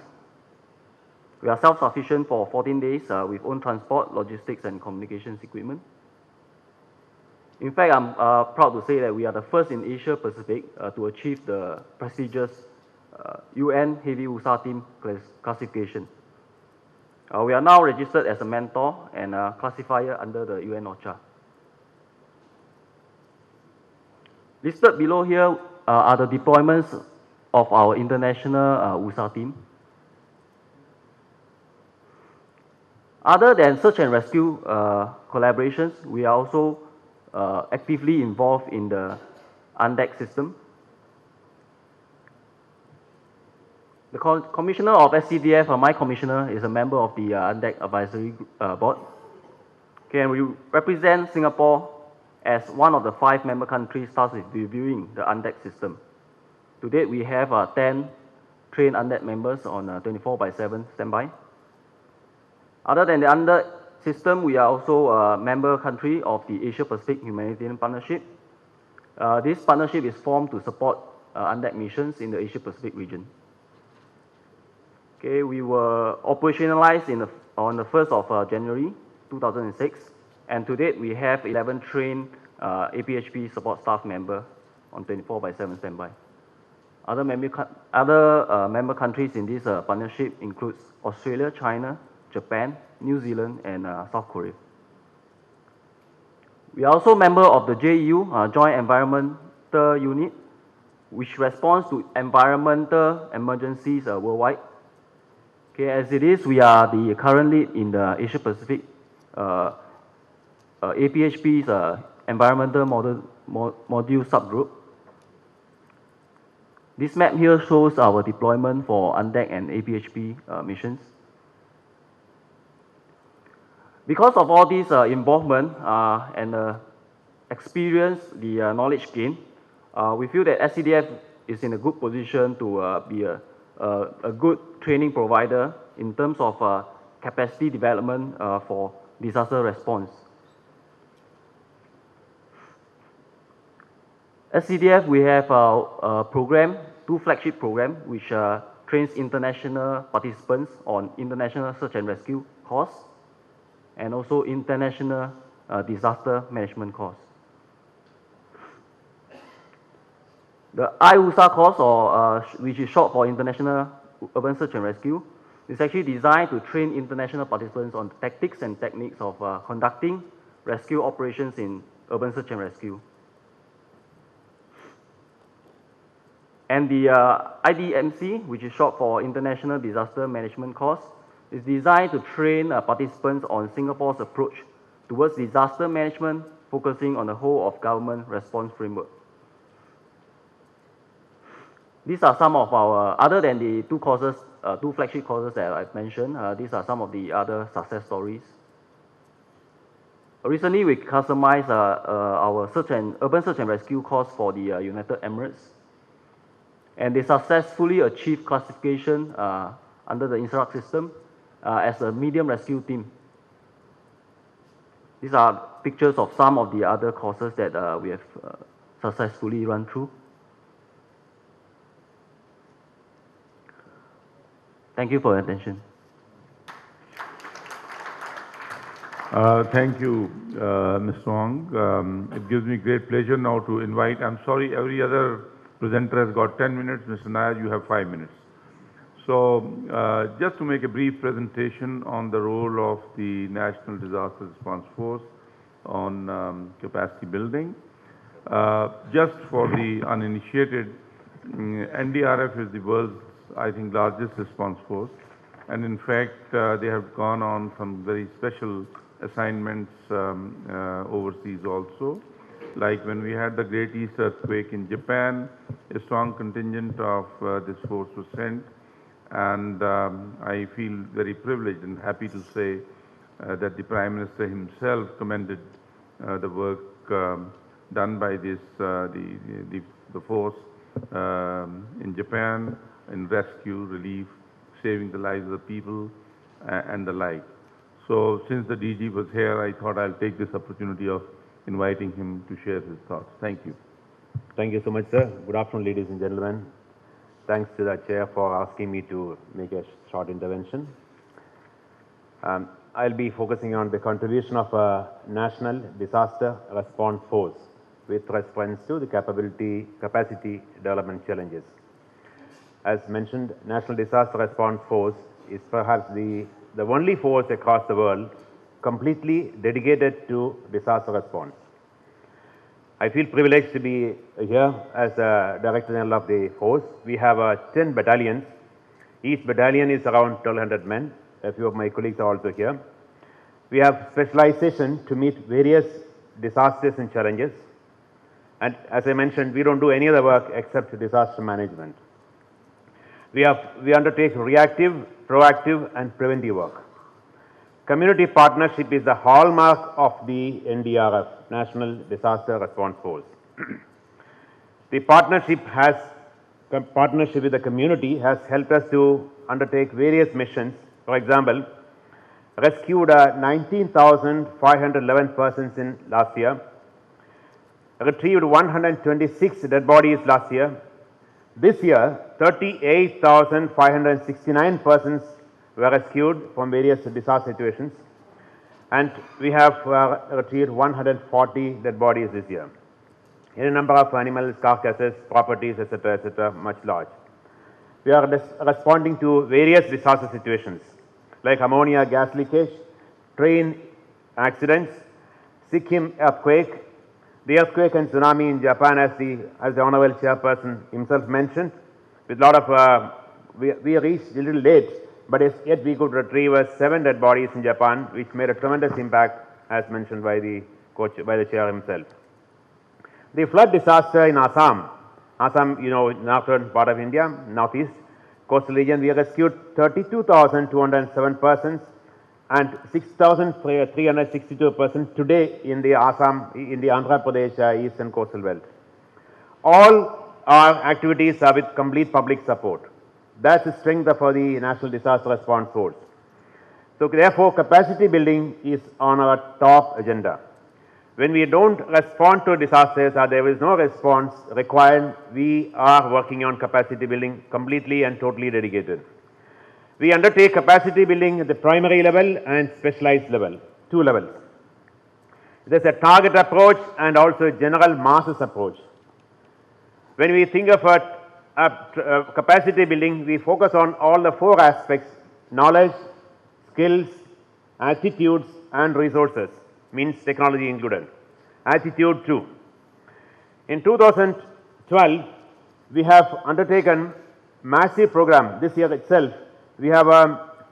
We are self-sufficient for 14 days with own transport, logistics, and communications equipment. In fact, I'm proud to say that we are the first in Asia Pacific to achieve the prestigious UN Heavy USAR Team classification. We are now registered as a mentor and a classifier under the UN OCHA. Listed below here are the deployments of our international USAR team. Other than search and rescue collaborations, we are also actively involved in the UNDEC system. The commissioner of SCDF, my commissioner, is a member of the UNDEC advisory board. Okay, and we represent Singapore as one of the 5 member countries tasked with reviewing the UNDEC system. To date, we have 10 trained UNDEC members on 24/7 standby. Other than the UNDEC system, we are also a member country of the Asia-Pacific Humanitarian Partnership. This partnership is formed to support UNDAC missions in the Asia-Pacific region. Okay, we were operationalized on the 1st of January 2006, and to date we have 11 trained APHP support staff members on 24/7 standby. Other member countries in this partnership includes Australia, China, Japan, New Zealand, and South Korea. We are also member of the JEU, Joint Environmental Unit, which responds to environmental emergencies worldwide. Okay, as it is, we are the current lead in the Asia Pacific APHP's environmental module subgroup. This map here shows our deployment for UNDAC and APHP missions. Because of all this involvement and experience, the knowledge gained, we feel that SCDF is in a good position to be a good training provider in terms of capacity development for disaster response. SCDF, we have a program, 2 flagship programs, which trains international participants on international search and rescue course, and also international disaster management course. The IUSA course, or which is short for International Urban Search and Rescue, is actually designed to train international participants on tactics and techniques of conducting rescue operations in urban search and rescue. And the IDMC, which is short for International Disaster Management course, is designed to train participants on Singapore's approach towards disaster management, focusing on the whole of government response framework. These are some of our, other than the 2 courses, 2 flagship courses that I've mentioned, these are some of the other success stories. Recently, we customized our urban search and rescue course for the United Emirates, and they successfully achieved classification under the INSRAC system as a medium rescue team. These are pictures of some of the other courses that we have successfully run through. Thank you for your attention. Thank you, Mr. Wong. It gives me great pleasure now to invite, I'm sorry, every other presenter has got 10 minutes. Mr. Nair, you have 5 minutes. So just to make a brief presentation on the role of the National Disaster Response Force on capacity building. Just for the uninitiated, NDRF is the world's, I think, largest response force. And in fact, they have gone on some very special assignments overseas also. Like when we had the Great East earthquake in Japan, a strong contingent of this force was sent. And I feel very privileged and happy to say that the Prime Minister himself commended the work done by this, the force in Japan, in rescue, relief, saving the lives of the people, and the like. So since the DG was here, I thought I'll take this opportunity of inviting him to share his thoughts. Thank you. Thank you so much, sir. Good afternoon, ladies and gentlemen. Thanks to the chair for asking me to make a short intervention. I'll be focusing on the contribution of a National Disaster Response Force with reference to the capacity development challenges. As mentioned, National Disaster Response Force is perhaps the only force across the world completely dedicated to disaster response. I feel privileged to be here as a Director General of the force. We have 10 battalions. Each battalion is around 1,200 men. A few of my colleagues are also here. We have specialization to meet various disasters and challenges. And as I mentioned, we don't do any other work except disaster management. We undertake reactive, proactive, and preventive work. Community partnership is the hallmark of the NDRF, National Disaster Response Force. The partnership with the community has helped us to undertake various missions. For example, rescued 19,511 persons in last year, retrieved 126 dead bodies last year. This year, 38,569 persons were rescued from various disaster situations, and we have retrieved 140 dead bodies this year. In a number of animals, carcasses, properties, etc., much large. We are responding to various disaster situations like ammonia gas leakage, train accidents, Sikkim earthquake, the earthquake and tsunami in Japan, as the Honorable Chairperson himself mentioned. With a lot of, we reached a little late, but yet we could retrieve 7 dead bodies in Japan, which made a tremendous impact, as mentioned by the chair himself. The flood disaster in Assam, you know, northern part of India, northeast coastal region, we rescued 32,207 persons and 6,362 persons today in the Assam, in the Andhra Pradesh eastern coastal belt. All our activities are with complete public support. That's the strength for the National Disaster Response Force. So therefore, capacity building is on our top agenda. When we don't respond to disasters or there is no response required, we are working on capacity building completely and totally dedicated. We undertake capacity building at the primary level and specialized level, 2 levels. There's a target approach and also a general masses approach. When we think of capacity building, we focus on all the 4 aspects: knowledge, skills, attitudes and resources, means technology included. Attitude too. In 2012, we have undertaken massive program. This year itself, we have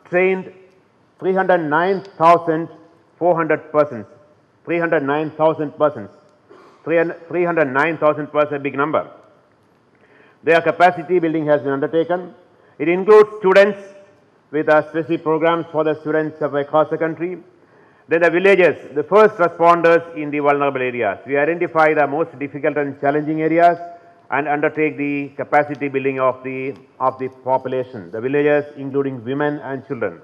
trained 309,400 persons. 309,000 persons. 309,000 persons, a big number. Their capacity building has been undertaken. It includes students with specific programs for the students across the country. Then the villages, the first responders in the vulnerable areas. We identify the most difficult and challenging areas and undertake the capacity building of the population, the villagers, including women and children.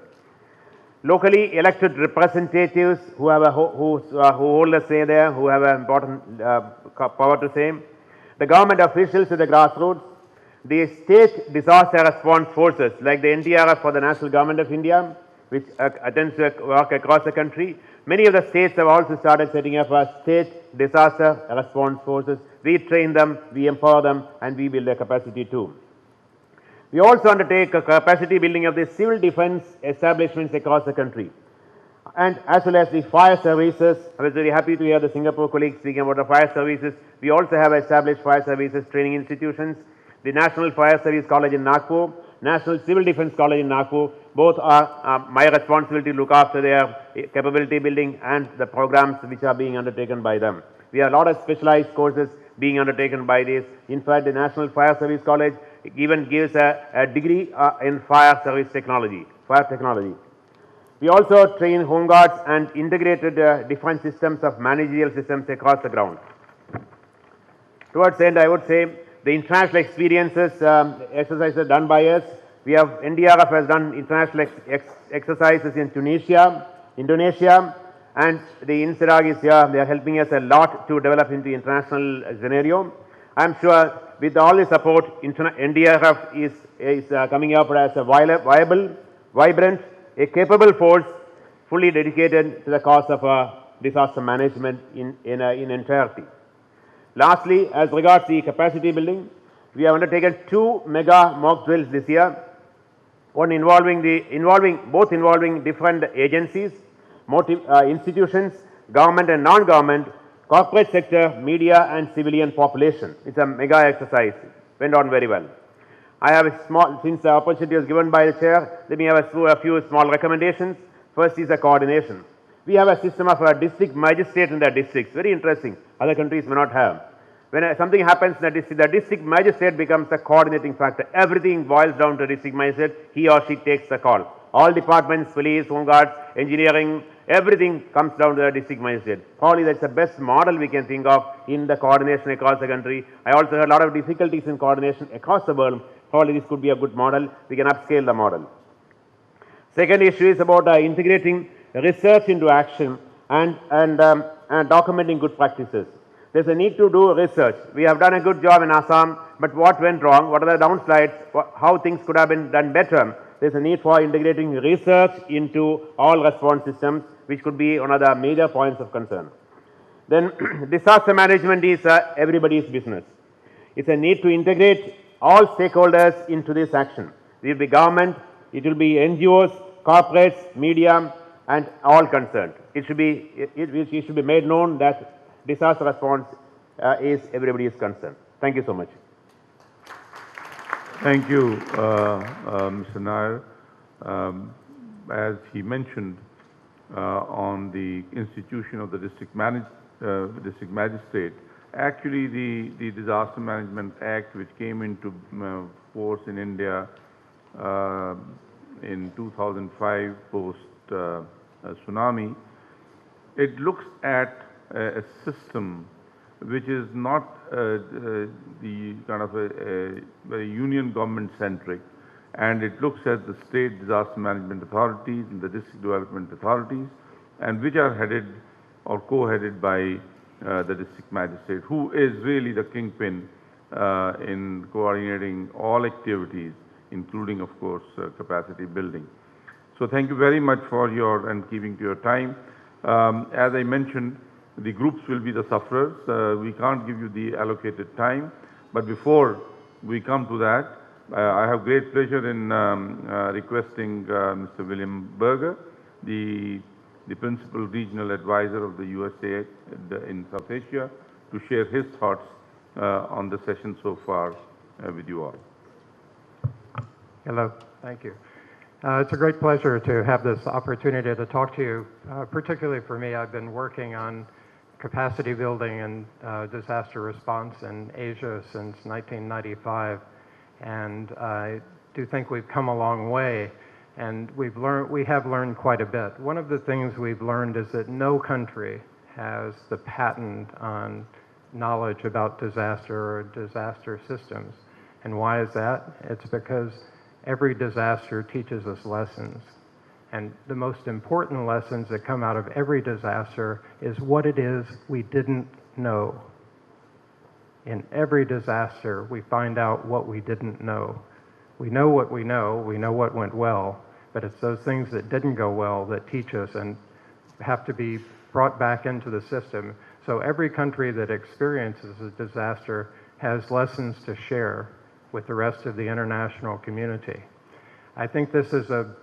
Locally elected representatives who hold a say there, who have an important power to say. The government officials at the grassroots, the state disaster response forces like the NDRF for the National Government of India, which attempts to work across the country. Many of the states have also started setting up state disaster response forces. We train them, we empower them, and we build their capacity too. We also undertake a capacity building of the civil defense establishments across the country, and as well as the fire services. I was very happy to hear the Singapore colleagues speaking about the fire services. We also have established fire services training institutions. The National Fire Service College in Nagpur, National Civil Defense College in Nagpur, both are my responsibility to look after their capability building and the programs which are being undertaken by them. We have a lot of specialized courses being undertaken by this. In fact, the National Fire Service College even gives a degree in fire service technology, fire technology. We also train home guards and integrated defense systems of managerial systems across the ground. Towards the end, I would say the international experiences, exercises done by us. We have, NDRF has done international exercises in Tunisia, Indonesia, and the INSIRAG is here. They are helping us a lot to develop into international scenario. I am sure with all the support, NDRF is coming up as a viable, vibrant, a capable force, fully dedicated to the cause of disaster management in entirety. Lastly, as regards the capacity building, we have undertaken 2 mega mock drills this year. One involving different agencies, institutions, government and non-government, corporate sector, media and civilian population. It's a mega exercise. Went on very well. I have a small, since the opportunity was given by the chair, let me have a few small recommendations. First is the coordination. We have a system of a district magistrate in the districts. Very interesting. Other countries may not have. When something happens in the district magistrate becomes a coordinating factor. Everything boils down to district magistrate. He or she takes the call. All departments, police, home guards, engineering, everything comes down to the district magistrate. Probably that's the best model we can think of in the coordination across the country. I also heard a lot of difficulties in coordination across the world. Probably this could be a good model. We can upscale the model. Second issue is about integrating research into action and documenting good practices. There's a need to do research. We have done a good job in Assam, but what went wrong? What are the downsides? How things could have been done better? There's a need for integrating research into all response systems, which could be one of the major points of concern. Then disaster management is everybody's business. It's a need to integrate all stakeholders into this action. It will be government, it will be NGOs, corporates, media, and all concerned. It should be made known that disaster response is everybody's concern. Thank you so much. Thank you, Mr. Nair. As he mentioned on the institution of the district magistrate, actually the Disaster Management Act, which came into force in India in 2005 post tsunami, it looks at a system which is not the kind of a very union government centric, and it looks at the state disaster management authorities and the district development authorities, and which are headed or co-headed by the district magistrate, who is really the kingpin in coordinating all activities, including, of course, capacity building. So thank you very much for your and keeping to your time. As I mentioned, the groups will be the sufferers. We can't give you the allocated time, but before we come to that, I have great pleasure in requesting Mr. William Berger, the Principal Regional Advisor of the USA in South Asia, to share his thoughts on the session so far with you all. Hello, thank you. It's a great pleasure to have this opportunity to talk to you. Particularly for me, I've been working on capacity building and disaster response in Asia since 1995, and I do think we've come a long way, and we have learned quite a bit. One of the things we've learned is that no country has the patent on knowledge about disaster or disaster systems. And why is that? It's because every disaster teaches us lessons. And the most important lessons that come out of every disaster is what it is we didn't know. In every disaster, we find out what we didn't know. We know what we know what went well, but it's those things that didn't go well that teach us and have to be brought back into the system. So every country that experiences a disaster has lessons to share with the rest of the international community. I think this is a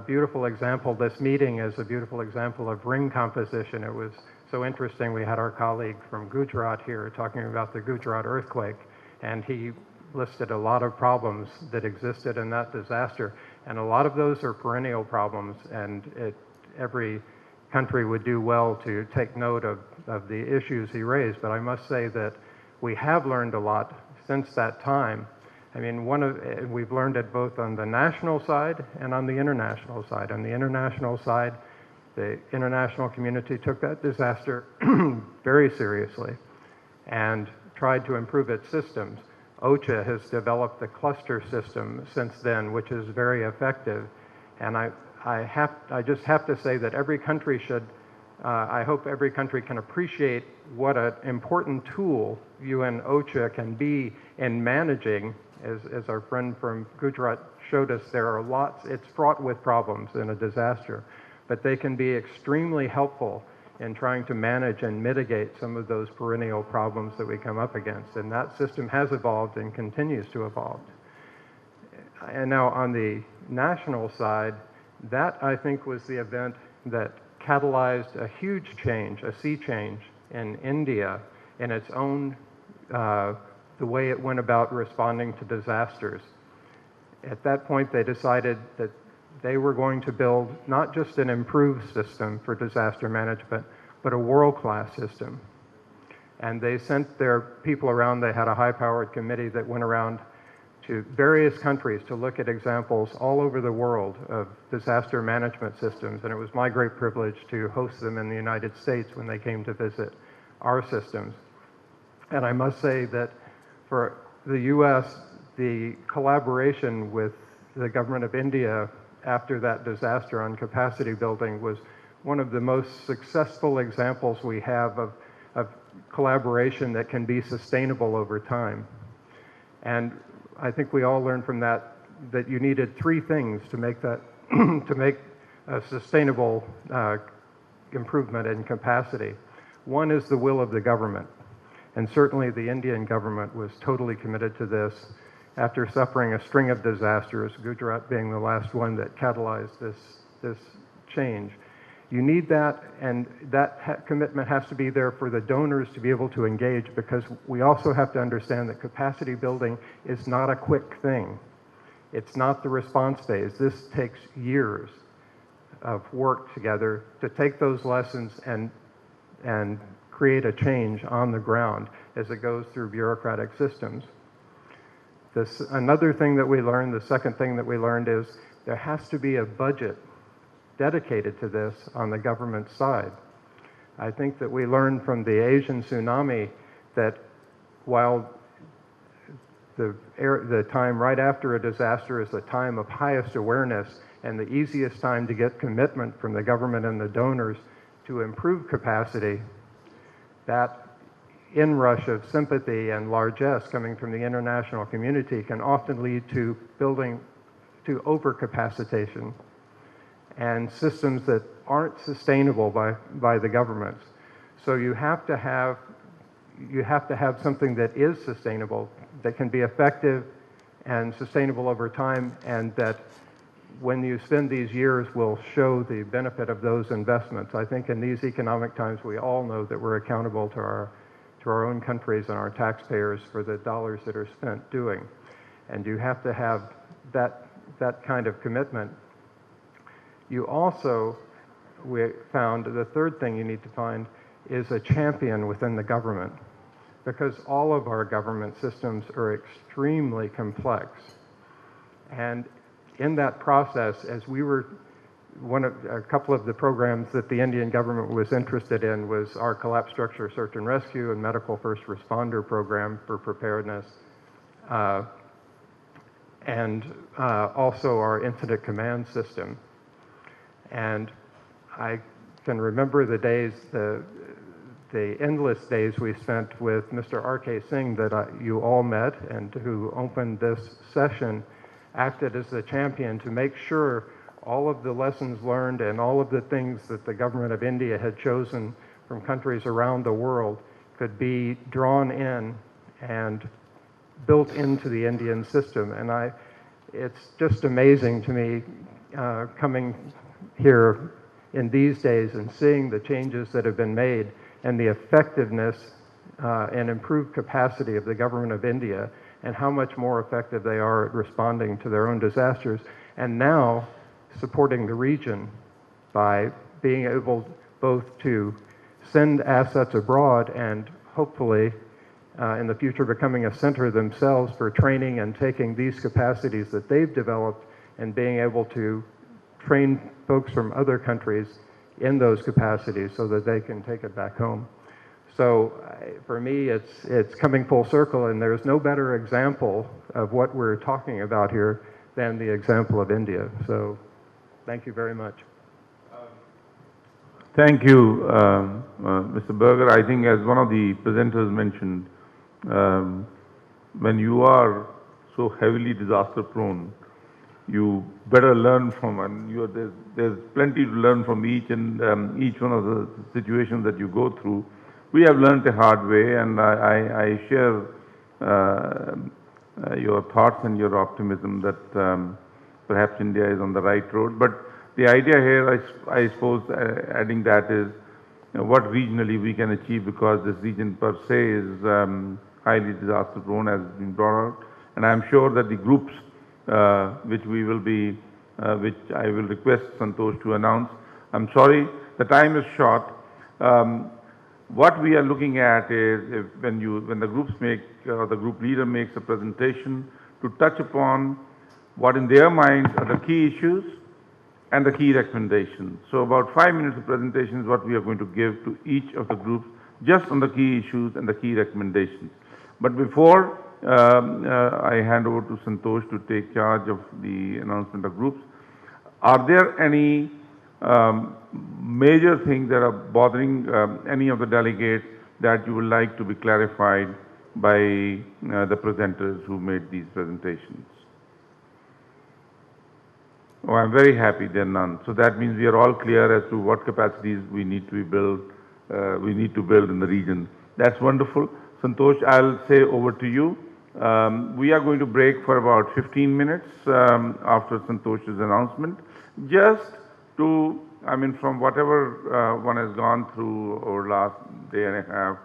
beautiful example. This meeting is a beautiful example of ring composition. It was so interesting. We had our colleague from Gujarat here talking about the Gujarat earthquake, and he listed a lot of problems that existed in that disaster, and a lot of those are perennial problems, and every country would do well to take note of the issues he raised. But I must say that we have learned a lot since that time. I mean, we've learned it both on the national side and on the international side. On the international side, the international community took that disaster very seriously and tried to improve its systems. OCHA has developed the cluster system since then, which is very effective. And I just have to say that every country should, I hope every country can appreciate what an important tool UN OCHA can be in managing. As our friend from Gujarat showed us, there are lots, it's fraught with problems in a disaster, but they can be extremely helpful in trying to manage and mitigate some of those perennial problems that we come up against. And that system has evolved and continues to evolve. And now on the national side, that I think was the event that catalyzed a huge change, a sea change in India in its own the way it went about responding to disasters. At that point, they decided that they were going to build not just an improved system for disaster management, but a world-class system. And they sent their people around. They had a high-powered committee that went around to various countries to look at examples all over the world of disaster management systems. And it was my great privilege to host them in the United States when they came to visit our systems. And I must say that for the U.S., the collaboration with the government of India after that disaster on capacity building was one of the most successful examples we have of collaboration that can be sustainable over time. And I think we all learned from that that you needed three things to make that to make a sustainable improvement in capacity. One is the will of the government, and certainly the Indian government was totally committed to this after suffering a string of disasters, Gujarat being the last one that catalyzed this change. You need that, and that commitment has to be there for the donors to be able to engage, because we also have to understand that capacity building is not a quick thing. It's not the response phase. This takes years of work together to take those lessons and create a change on the ground as it goes through bureaucratic systems. Another thing that we learned, the second thing that we learned, is there has to be a budget dedicated to this on the government side. I think that we learned from the Asian tsunami that while the time right after a disaster is the time of highest awareness and the easiest time to get commitment from the government and the donors to improve capacity, that inrush of sympathy and largesse coming from the international community can often lead to building to overcapacitation and systems that aren't sustainable by the governments. So you have to have something that is sustainable, that can be effective and sustainable over time, and that when you spend these years will show the benefit of those investments. I think in these economic times we all know that we're accountable to our own countries and our taxpayers for the dollars that are spent doing. And you have to have that kind of commitment. You also, we found, the third thing you need to find is a champion within the government, because all of our government systems are extremely complex. And in that process, as we were, a couple of the programs that the Indian government was interested in was our collapse structure search and rescue and medical first responder program for preparedness, and also our incident command system. And I can remember the days, the endless days we spent with Mr. R.K. Singh that you all met, and who opened this session, acted as the champion to make sure all of the lessons learned and all of the things that the government of India had chosen from countries around the world could be drawn in and built into the Indian system. And it's just amazing to me coming here in these days and seeing the changes that have been made and the effectiveness and improved capacity of the government of India, and how much more effective they are at responding to their own disasters, and now supporting the region by being able both to send assets abroad and hopefully in the future becoming a center themselves for training and taking these capacities that they've developed and being able to train folks from other countries in those capacities so that they can take it back home. So for me, it's coming full circle, and there's no better example of what we're talking about here than the example of India. So thank you very much. Thank you, Mr. Berger. I think as one of the presenters mentioned, when you are so heavily disaster prone, you better learn from, and there's plenty to learn from each one of the situations that you go through. We have learned the hard way, and I share your thoughts and your optimism that perhaps India is on the right road. But the idea here, I suppose, adding that is what regionally we can achieve, because this region per se is highly disaster prone, as has been brought out. And I'm sure that the groups which I will request Santosh to announce. I'm sorry, the time is short. What we are looking at is when the groups make, or the group leader makes a presentation, to touch upon what in their minds are the key issues and the key recommendations. So about 5 minutes of presentation is what we are going to give to each of the groups, just on the key issues and the key recommendations. But before I hand over to Santosh to take charge of the announcement of groups, Are there any major things that are bothering any of the delegates that you would like to be clarified by the presenters who made these presentations? Oh, I'm very happy there are none. So that means we are all clear as to what capacities we need to build in the region. That's wonderful. Santosh, I'll say over to you. We are going to break for about 15 minutes after Santosh's announcement, just to, I mean, from whatever one has gone through over last day and a half,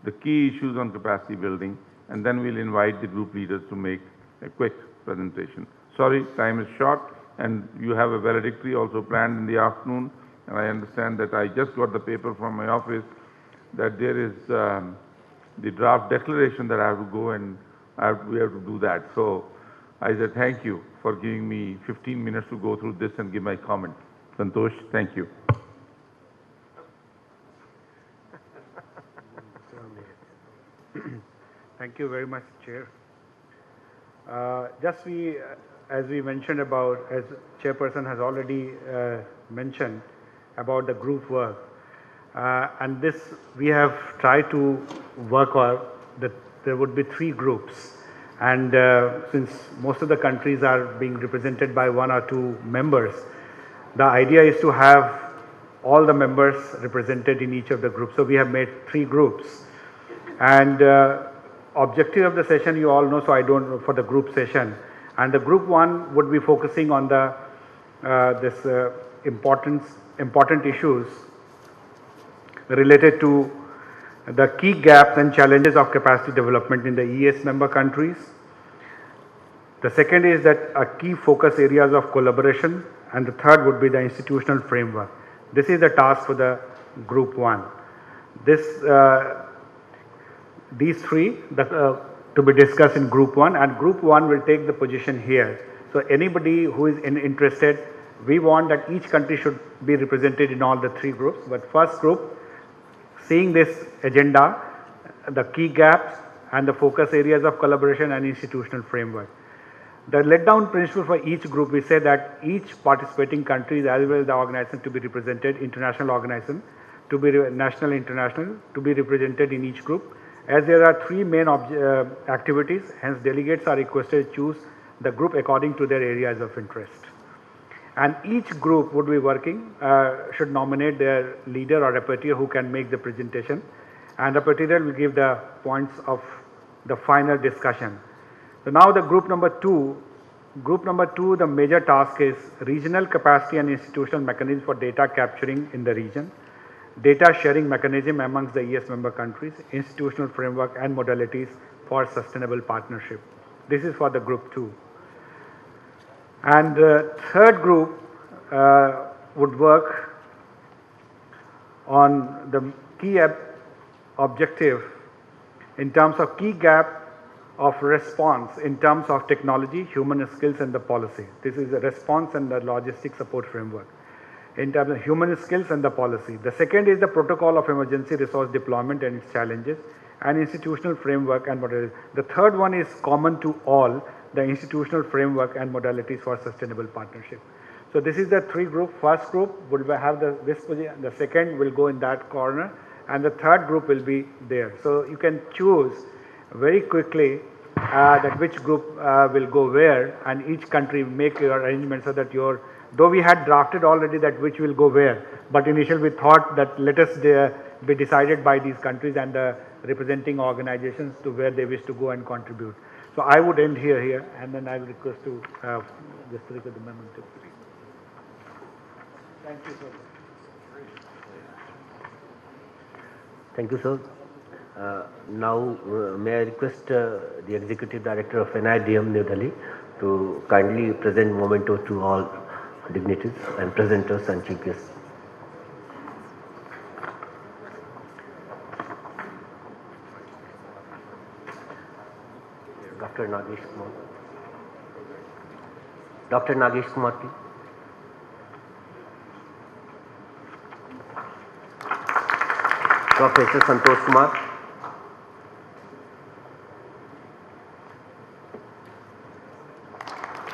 the key issues on capacity building, and then we'll invite the group leaders to make a quick presentation. Sorry, time is short, and you have a valedictory also planned in the afternoon, and I understand that I just got the paper from my office that there is the draft declaration that I have to go and we have to do that. So I said thank you for giving me 15 minutes to go through this and give my comment. Santosh, thank you. Thank you very much, Chair. As we mentioned about, as Chairperson has already mentioned about the group work, and this we have tried to work on that there would be 3 groups, and since most of the countries are being represented by 1 or 2 members, the idea is to have all the members represented in each of the groups. So we have made 3 groups, and objective of the session you all know, so I don't know for the group session. And the group 1 would be focusing on the important issues related to the key gaps and challenges of capacity development in the EAS member countries. The second is that key focus areas of collaboration, and the third would be the institutional framework. This is the task for the group 1. These 3 to be discussed in group 1, and group 1 will take the position here. So anybody who is interested, we want that each country should be represented in all the 3 groups. But first group, seeing this agenda, the key gaps and the focus areas of collaboration and institutional framework. The letdown principle for each group, we say that each participating country as well as the organization to be represented, international organization to be national, international to be represented in each group. As there are 3 main activities, hence delegates are requested to choose the group according to their areas of interest. And each group would be working, should nominate their leader or rapporteur who can make the presentation, and the rapporteur will give the points of the final discussion. So now the group number 2, the major task is regional capacity and institutional mechanism for data capturing in the region, data sharing mechanism amongst the EAS member countries, institutional framework and modalities for sustainable partnership. This is for the group 2. And the third group would work on the key objective in terms of key gap of response in terms of technology, human skills and the policy. This is the response and the logistic support framework in terms of human skills and the policy. The second is the protocol of emergency resource deployment and its challenges and institutional framework and modalities. The third one is common to all, the institutional framework and modalities for sustainable partnership. So this is the 3 group. First group will have this position, the second will go in that corner, and the third group will be there. So you can choose very quickly that which group will go where, and each country make your arrangements so that though we had drafted already that which will go where, but initially we thought that let us be decided by these countries and the representing organizations to where they wish to go and contribute. So I would end here, and then I will request to have just look at the memorandum. Thank you, sir. Thank you, sir. Now, may I request the Executive Director of NIDM, New Delhi, to kindly present memento to all dignitaries and presenters and chief guests. Dr. Nagesh Kumar. Dr. Nagesh Kumar, please. Professor Santosh Kumar.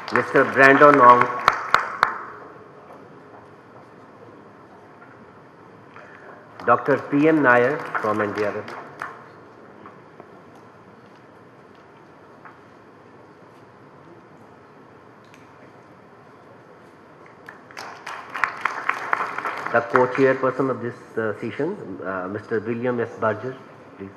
Mr. Brandon Ong. Dr. P.M. Nair from NDRF. The co-chairperson of this session, Mr. William S. Barger, please.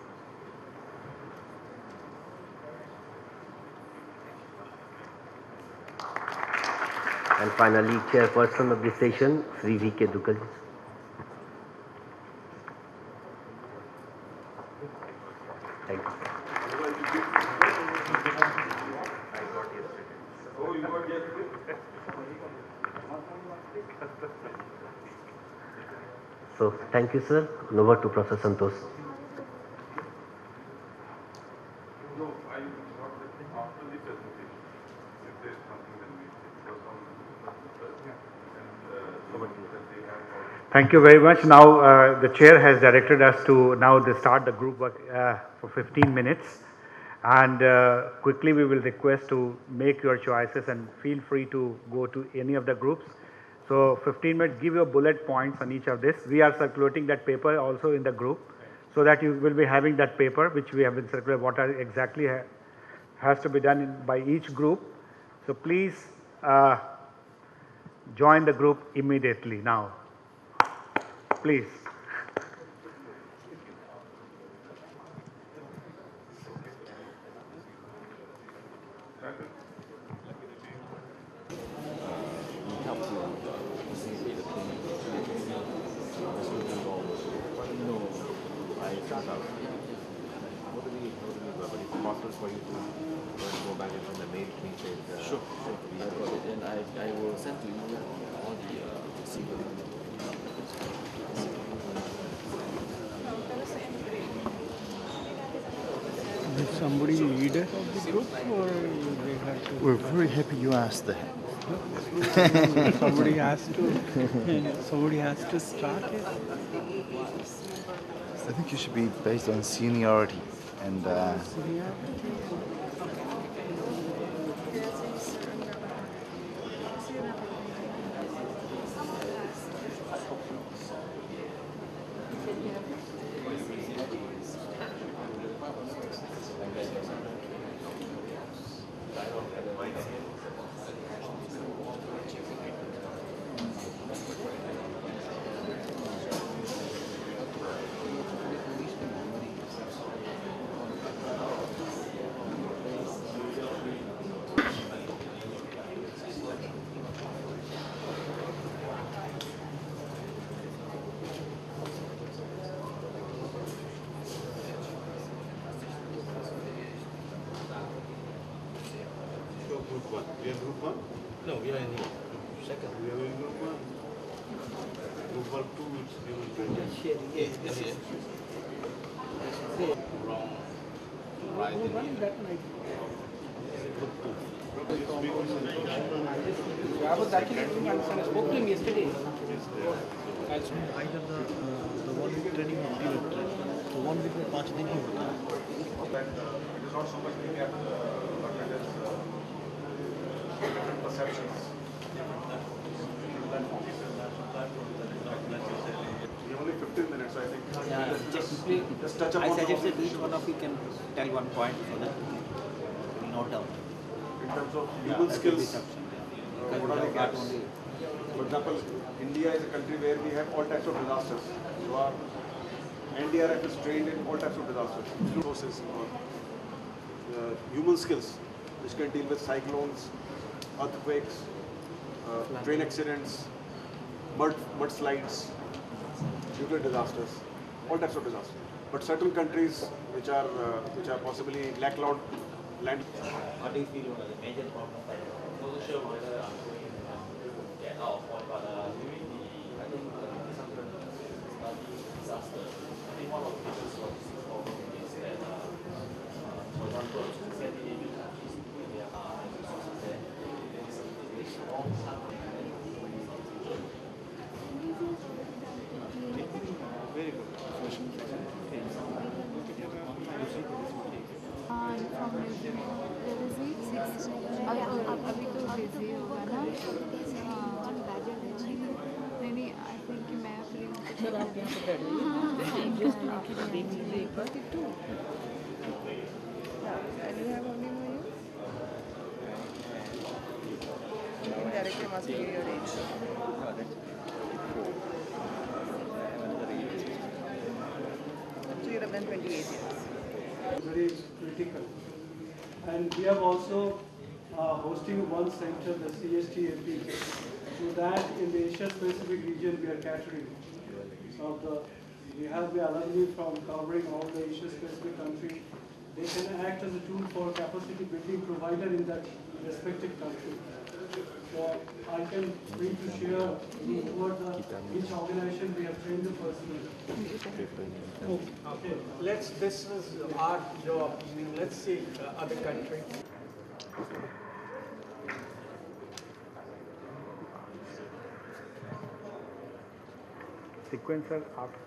And finally, chairperson of this session, Sri V.K. Duggal. Thank you. So, thank you, sir. And over to Professor Santosh. Thank you very much. Now, the chair has directed us to now start the group work for 15 minutes. And quickly we will request to make your choices and feel free to go to any of the groups. So 15 minutes, give your bullet points on each of this. We are circulating that paper also in the group so that you will be having that paper which we have been circulating, what are exactly has to be done by each group. So please join the group immediately now. Please. Sure. I got it, and I will send to you all the Did somebody lead it of the group, or they had to? We're very happy you asked that. Somebody has to start it. I think you should be based on seniority and. Group 1. We are group 1? No, we are in second. We are in group 1. Group 1, 2 is given 20. Yes. Wrong. Right in here. Group 2. I was actually I spoke to him yesterday. Either the one with training or the one with the patch then he would. It is not so much looking at but it is different perceptions. We have only 15 minutes, I think. Yeah, just touch upon I suggested each one of you can tell one point so that we note down. in terms of human skills. What are the gaps? For example, India is a country where we have all types of disasters. So our NDRF is trained in all types of disasters, resources or human skills, which can deal with cyclones, earthquakes, train accidents, mudslides, nuclear disasters, all types of disasters. But certain countries which are possibly landlocked, What do you feel one of the major problems? I'm not sure whether I'm going to get out of point, but during the, I think, disaster, I think one of the biggest problems is that, for example, many countries, there are resources there. There is a long time. Very good. From अभी तो busy होगा ना नहीं I think मैं free हूँ They got it too. And you have only no use? Indirectly must be your age. So you have done 28 years. Very critical. And we have also hosting one center, the CSTMP. So that in the Asia Pacific region we are catering. So we have the alumni from covering all the Asia Pacific countries. They can act as a tool for capacity building provider in that respective country. So I can bring to share towards each organization we have trained the personnel. Okay, this is our job. I mean, let's see other countries. Sequencer after.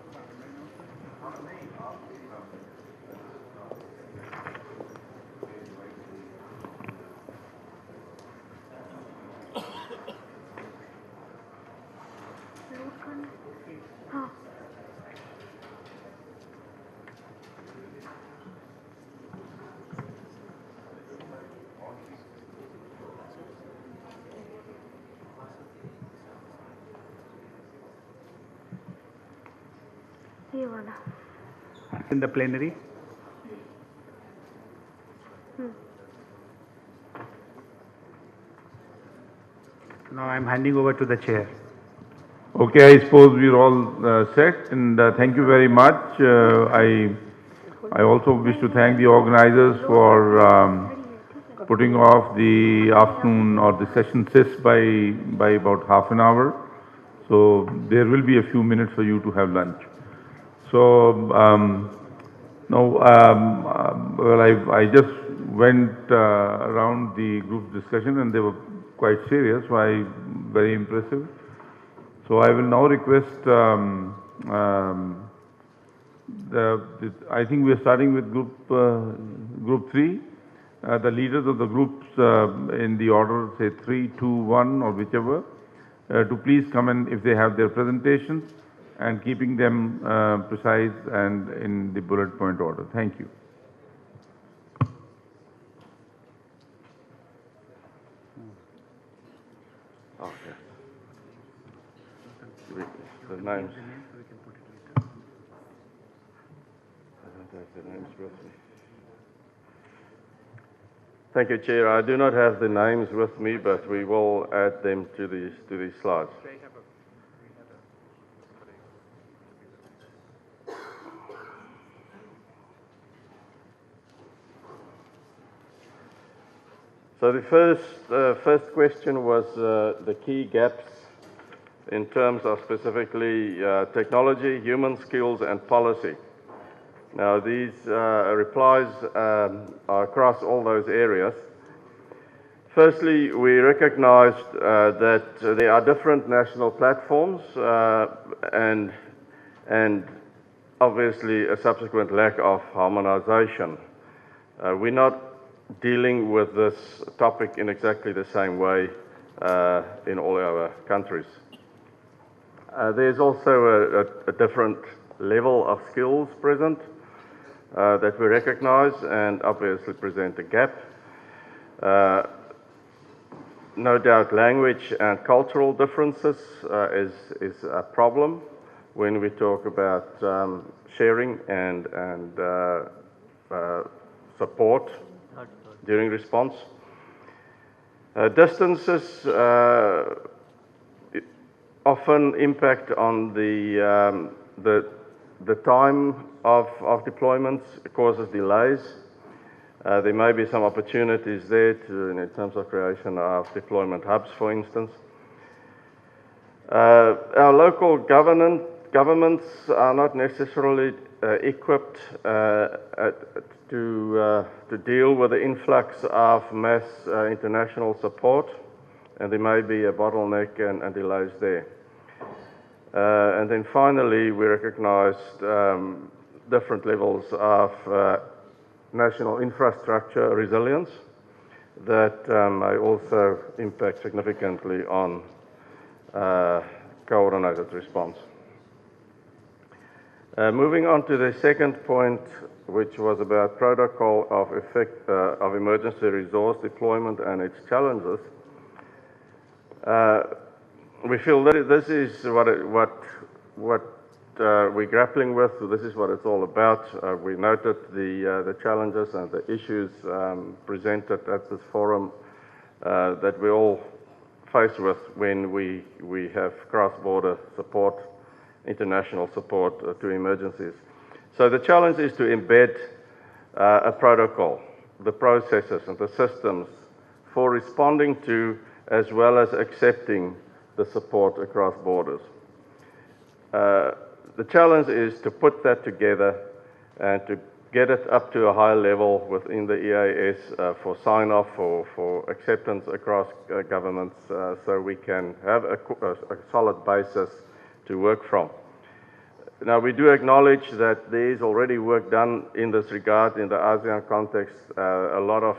In the plenary. Now I am handing over to the chair. Okay, I suppose we're all set, and thank you very much. I also wish to thank the organizers for putting off the afternoon or the session 6 by about half an hour. So there will be a few minutes for you to have lunch. So now, well, I just went around the group discussion and they were quite serious, very impressive. So I will now request, I think we are starting with group 3. The leaders of the groups in the order, say 3, 2, 1 or whichever, to please come in if they have their presentations and keeping them precise and in the bullet point order. Thank you. Okay. The names. I don't have the names with me. Thank you, Chair. I do not have the names with me, but we will add them to these slides. So the first question was the key gaps in terms of specifically technology, human skills, and policy. Now, these replies are across all those areas. Firstly, we recognized that there are different national platforms and obviously a subsequent lack of harmonization. We're not dealing with this topic in exactly the same way in all our countries. There's also a different level of skills present that we recognize and obviously present a gap. No doubt language and cultural differences is a problem when we talk about sharing and support during response. Distances often impact on the time of deployments. It causes delays. There may be some opportunities there in terms of creation of deployment hubs, for instance. Our local governments are not necessarily equipped to deal with the influx of mass international support, and there may be a bottleneck and delays there. And then finally, we recognized different levels of national infrastructure resilience that may also impact significantly on coordinated response. Moving on to the second point, which was about protocol of emergency resource deployment and its challenges. We feel that this is what we're grappling with. This is what it's all about. We noted the challenges and the issues presented at this forum that we all face with when we have cross-border support, international support to emergencies. So the challenge is to embed a protocol, the processes and the systems for responding to as well as accepting the support across borders. The challenge is to put that together and to get it up to a high level within the EAS for sign-off, for acceptance across governments, so we can have a solid basis to work from. Now, we do acknowledge that there is already work done in this regard in the ASEAN context. A lot of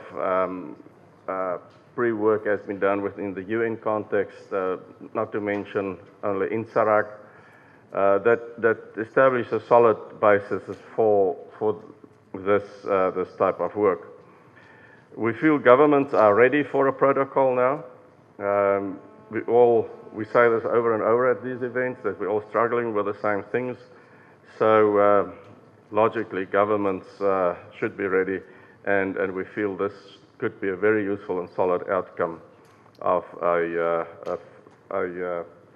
pre-work has been done within the UN context, not to mention only in SARAC, that establish a solid basis for this type of work. We feel governments are ready for a protocol now. We say this over and over at these events, that we're all struggling with the same things. So logically, governments should be ready, and we feel this could be a very useful and solid outcome of a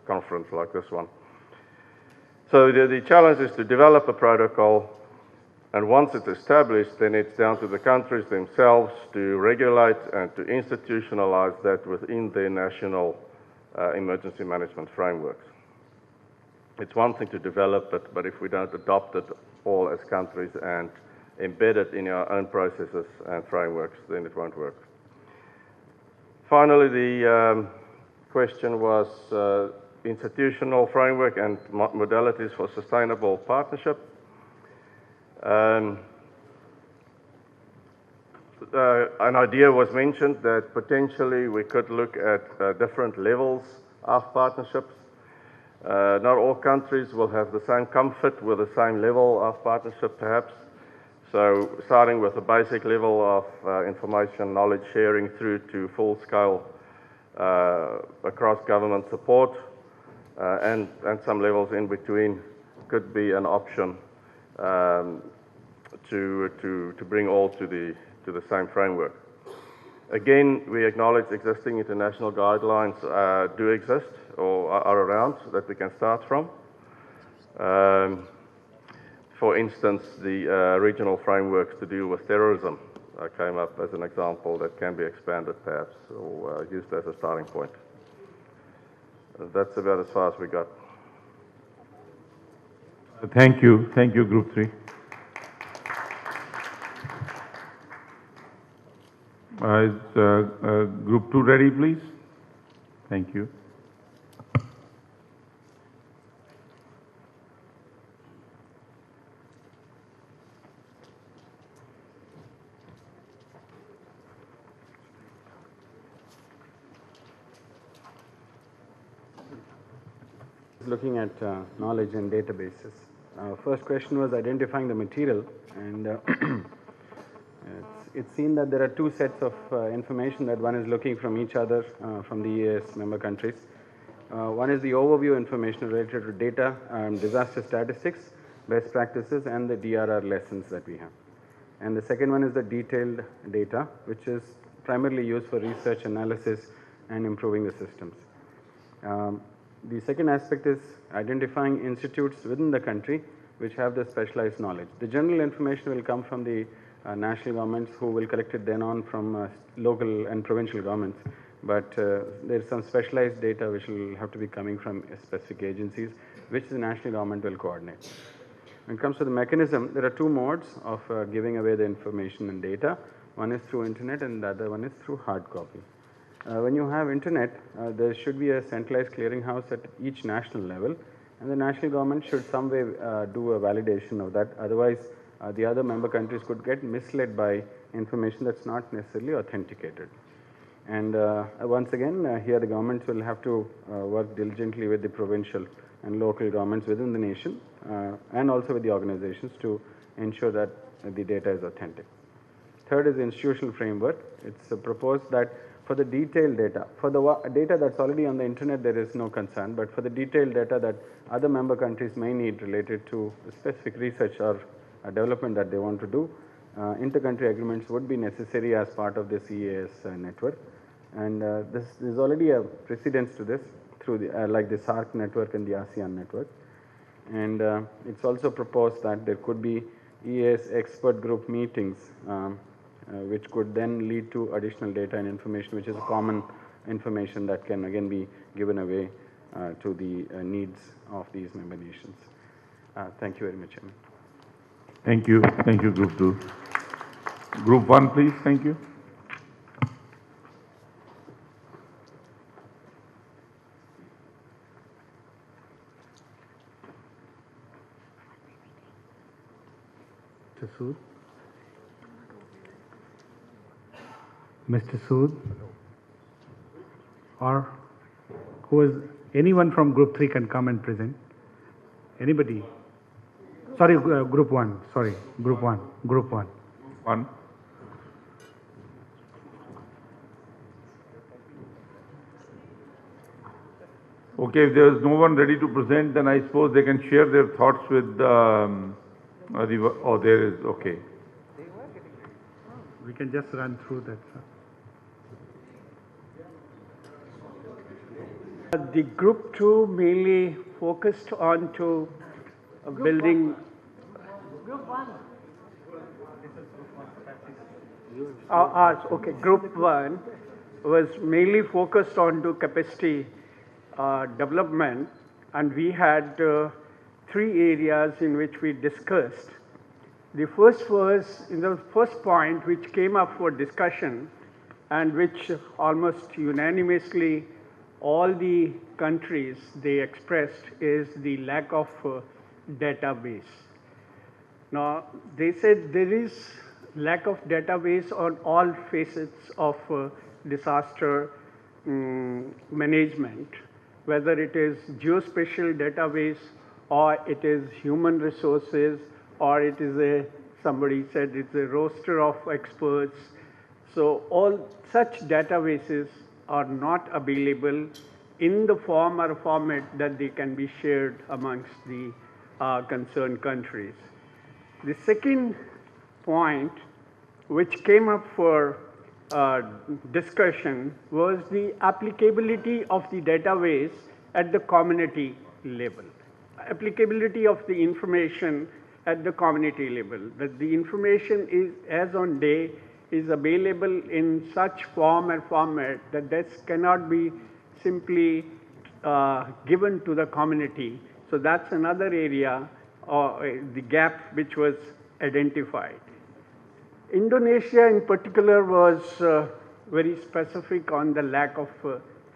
conference like this one. So the challenge is to develop a protocol, and once it's established, then it's down to the countries themselves to regulate and to institutionalize that within their national emergency management frameworks. It's one thing to develop it, but if we don't adopt it all as countries and embed it in our own processes and frameworks, then it won't work. Finally, the question was institutional framework and modalities for sustainable partnership. An idea was mentioned that potentially we could look at different levels of partnerships. Not all countries will have the same comfort with the same level of partnership, perhaps. So starting with a basic level of information, knowledge sharing through to full-scale across government support, and some levels in between could be an option to bring all to the same framework. Again, we acknowledge existing international guidelines do exist or are around that we can start from. For instance, the regional frameworks to deal with terrorism came up as an example that can be expanded perhaps or used as a starting point. That's about as far as we got. Thank you, Group 3. Is Group 2 ready, please? Thank you. Looking at knowledge and databases. First question was identifying the material, and it's seen that there are two sets of information that one is looking from each other from the EAS member countries. One is the overview information related to data, disaster statistics, best practices, and the DRR lessons that we have. And the second one is the detailed data, which is primarily used for research analysis and improving the systems. The second aspect is identifying institutes within the country which have the specialized knowledge. The general information will come from the national governments, who will collect it then on from local and provincial governments. But there is some specialized data which will have to be coming from specific agencies, which the national government will coordinate. When it comes to the mechanism, there are two modes of giving away the information and data. One is through internet and the other one is through hard copy. When you have internet, there should be a centralized clearinghouse at each national level, and the national government should some way do a validation of that. Otherwise, the other member countries could get misled by information that's not necessarily authenticated. And once again, here the governments will have to work diligently with the provincial and local governments within the nation and also with the organizations to ensure that the data is authentic. Third is the institutional framework. It's proposed that for the detailed data, for the data that's already on the internet, there is no concern, but for the detailed data that other member countries may need related to specific research or development that they want to do, inter-country agreements would be necessary as part of this EAS network. And there's already a precedence to this through the, like the SARC network and the ASEAN network. And it's also proposed that there could be EAS expert group meetings which could then lead to additional data and information, which is common information that can again be given away to the needs of these member nations. Thank you very much, Chairman. Thank you. Thank you, Group 2. Group 1, please. Thank you. Mr. Sood? Mr. Sood? Or who is, anyone from Group 3 can come and present. Anybody? Sorry, Group 1. Sorry, Group 1. Group 1. 1. Okay, if there is no one ready to present, then I suppose they can share their thoughts with oh, there is, okay. We can just run through that, sir. The Group 2 mainly focused on to building. Group 1. Okay, Group 1 was mainly focused on to capacity development, and we had 3 areas in which we discussed. The first was, in the first point which came up for discussion and which almost unanimously all the countries they expressed is the lack of database. Now, they said there is lack of database on all facets of disaster management, whether it is geospatial database or it is human resources or it is somebody said it's a roster of experts. So all such databases are not available in the form or format that they can be shared amongst the concerned countries. The second point which came up for discussion was the applicability of the database at the community level. Applicability of the information at the community level, that the information is as on day is available in such form and format that this cannot be simply given to the community. So that's another area, the gap which was identified. Indonesia in particular was very specific on the lack of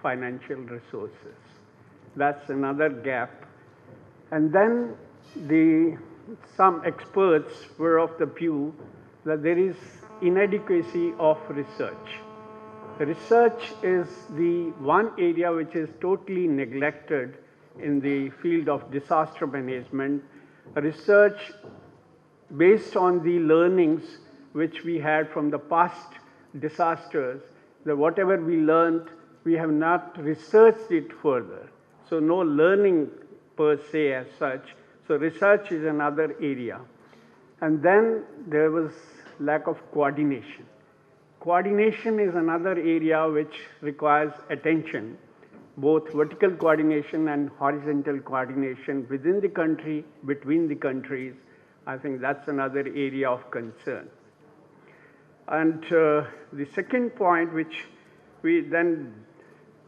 financial resources. That's another gap. And then some experts were of the view that there is inadequacy of research. Research is the one area which is totally neglected in the field of disaster management. Research based on the learnings which we had from the past disasters, that whatever we learned, we have not researched it further. So no learning per se as such. So research is another area. And then there was lack of coordination. Coordination is another area which requires attention, both vertical coordination and horizontal coordination within the country, between the countries. I think that's another area of concern. And the second point, which we then,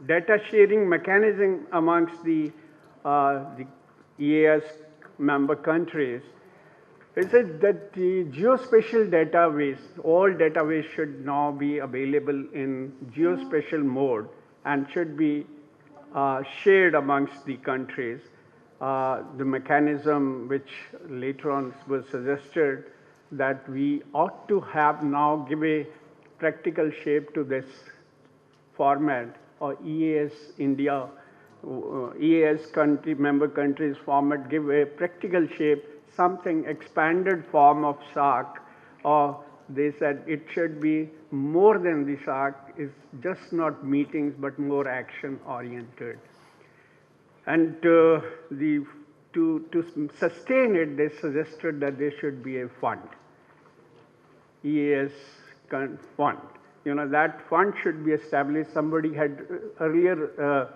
data sharing mechanism amongst the EAS member countries, is it that the geospatial database, all database should now be available in geospatial mode and should be shared amongst the countries. The mechanism which later on was suggested that we ought to have now give a practical shape to this format or EAS-INDIA EAS member countries format give a practical shape, something expanded form of SARC, or they said it should be more than the SARC, is just not meetings but more action oriented. And to sustain it, they suggested that there should be a fund, EAS fund. That fund should be established. Somebody had earlier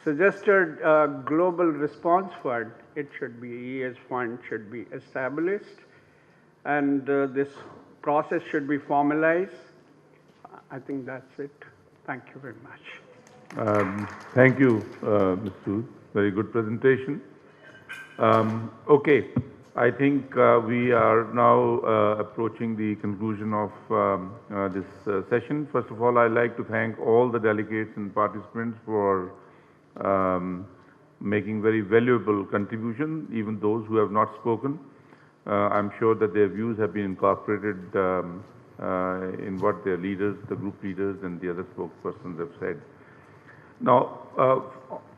suggested a global response fund. It should be, EAS fund should be established, and this process should be formalized. I think that's it. Thank you very much. Thank you, Mr. Very good presentation. Okay, I think we are now approaching the conclusion of this session. First of all, I'd like to thank all the delegates and participants for making very valuable contribution, even those who have not spoken. I'm sure that their views have been incorporated in what their leaders, the group leaders and the other spokespersons have said. Now,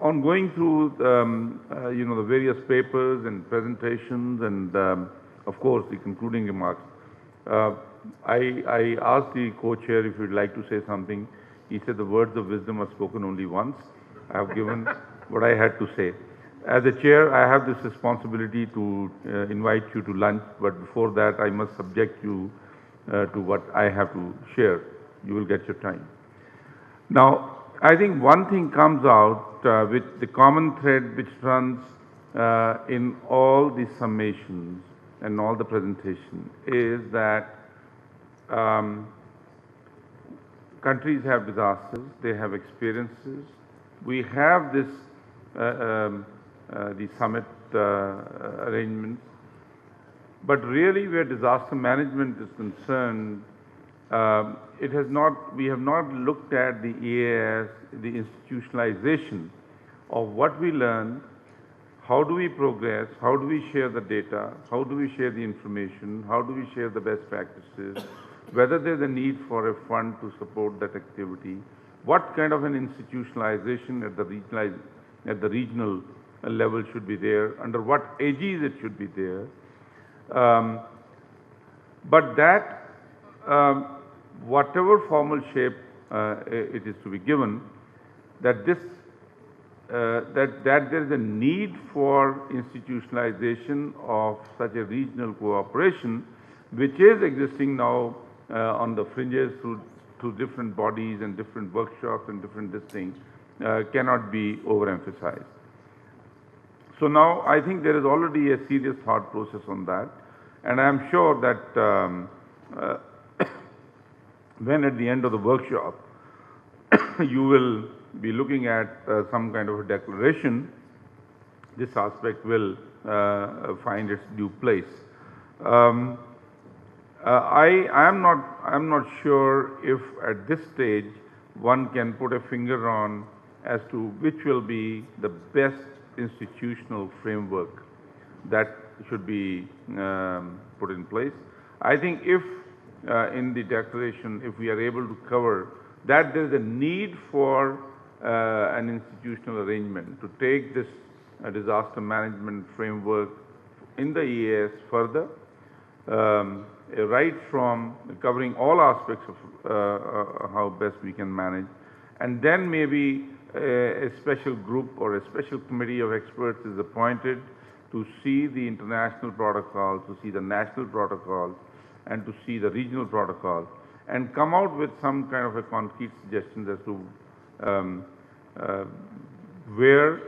on going through the various papers and presentations and of course the concluding remarks, I asked the co-chair if he'd like to say something. He said the words of wisdom are spoken only once. I have given what I had to say. As a chair, I have this responsibility to invite you to lunch, but before that I must subject you to what I have to share. You will get your time. Now, I think one thing comes out with the common thread which runs in all the summations and all the presentation is that countries have disasters, they have experiences. We have this the summit arrangements, but really where disaster management is concerned, we have not looked at the EAS, the institutionalization of what we learn, how do we progress, how do we share the data, how do we share the information, how do we share the best practices, whether there's a need for a fund to support that activity, what kind of an institutionalization at the regional level should be there, under what aegis it should be there. But that, whatever formal shape it is to be given, that there is a need for institutionalization of such a regional cooperation, which is existing now on the fringes through different bodies and different workshops and different things, cannot be overemphasized. So now I think there is already a serious thought process on that, and I am sure that when at the end of the workshop you will be looking at some kind of a declaration, this aspect will find its due place. I am not sure if at this stage one can put a finger on as to which will be the best institutional framework that should be put in place. I think if in the declaration, if we are able to cover that there is a need for an institutional arrangement to take this disaster management framework in the EAS further, right from covering all aspects of how best we can manage, and then maybe a special group or a special committee of experts is appointed to see the international protocols, to see the national protocols, and to see the regional protocols, and come out with some kind of a concrete suggestions as to where,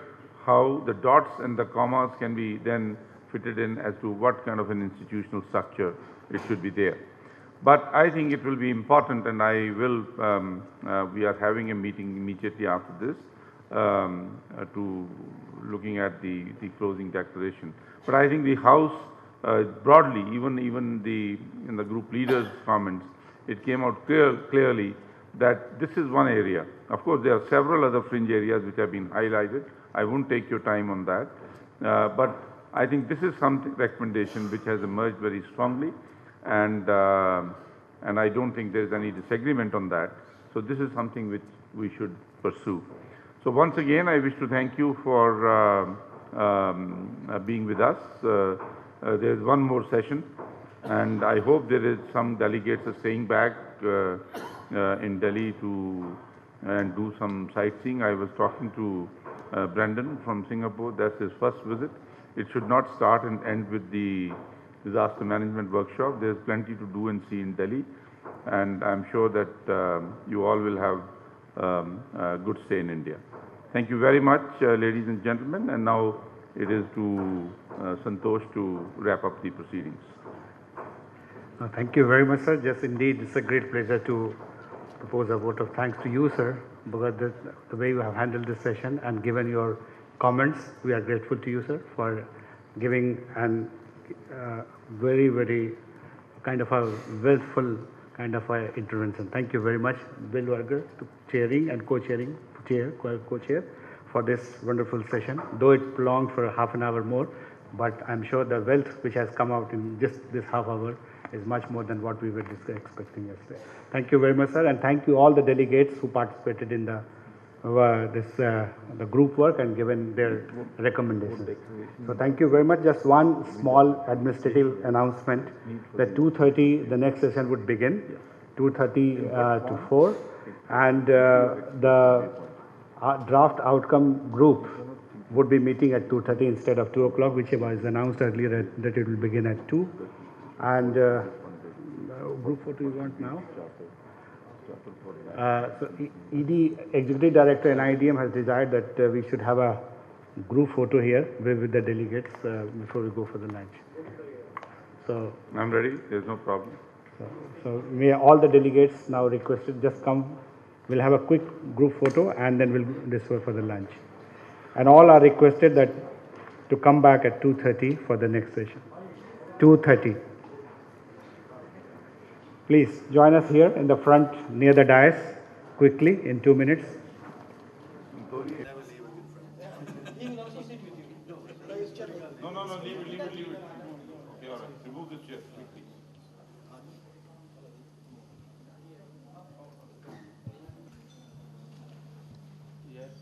how the dots and the commas can be then fitted in as to what kind of an institutional structure it should be there. But I think it will be important, and I will, we are having a meeting immediately after this to looking at the closing declaration. But I think the House broadly, even in the group leaders' comments, it came out clearly that this is one area. Of course, there are several other fringe areas which have been highlighted. I won't take your time on that. But I think this is some recommendation which has emerged very strongly, and I don't think there is any disagreement on that. So this is something which we should pursue. So once again, I wish to thank you for being with us. There is one more session, and I hope there is some delegates are staying back in Delhi to and do some sightseeing. I was talking to Brendan from Singapore. That's his first visit. It should not start and end with the disaster management workshop. There's plenty to do and see in Delhi, and I'm sure that you all will have a good stay in India. Thank you very much, ladies and gentlemen, and now it is to Santosh to wrap up the proceedings. Thank you very much, sir. Yes, indeed, it's a great pleasure to propose a vote of thanks to you, sir, because the way you have handled this session and given your comments. We are grateful to you, sir, for giving an very, very kind of a wealthful kind of a intervention. Thank you very much, Bill Vargar, to chairing and co-chairing, co-chair for this wonderful session. Though it prolonged for half an hour more, but I'm sure the wealth which has come out in just this half hour is much more than what we were expecting yesterday. Thank you very much, sir, and thank you all the delegates who participated in the the group work and given their recommendations. So thank you very much. Just one small administrative announcement that 2:30 the next session would begin, 2:30 to 4, and the draft outcome group would be meeting at 2:30 instead of 2 o'clock, which was announced earlier that it will begin at 2. And group photo you want now? So ED, Executive Director and IDM has desired that we should have a group photo here with the delegates before we go for the lunch. So I'm ready. There's no problem. So may all the delegates now requested just come. We'll have a quick group photo and then we'll disperse for the lunch. And all are requested that to come back at 2:30 for the next session. 2:30. Please join us here in the front near the dais quickly in 2 minutes. No, leave it. Okay, all right. Remove this chair quickly. Yes.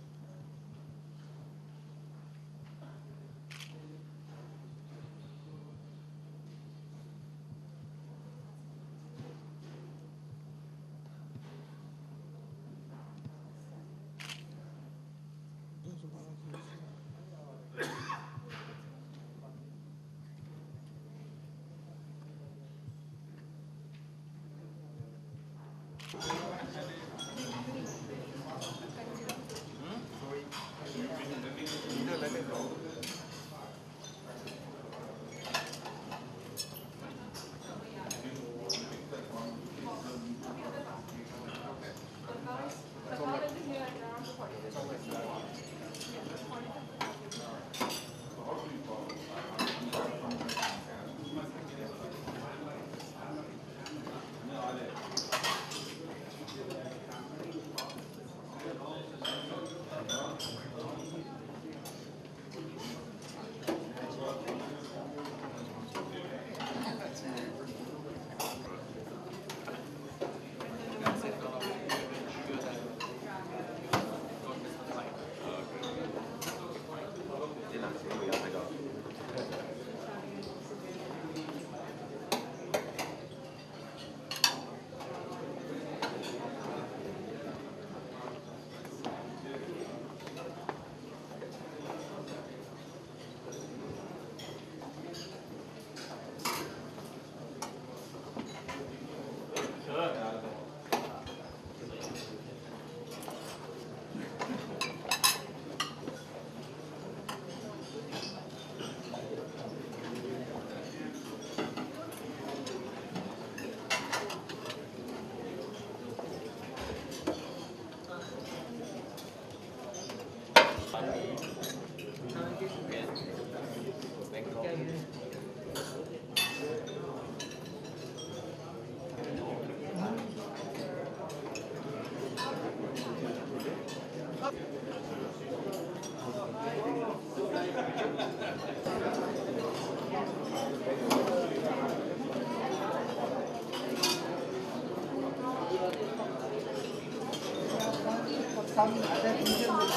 some other region will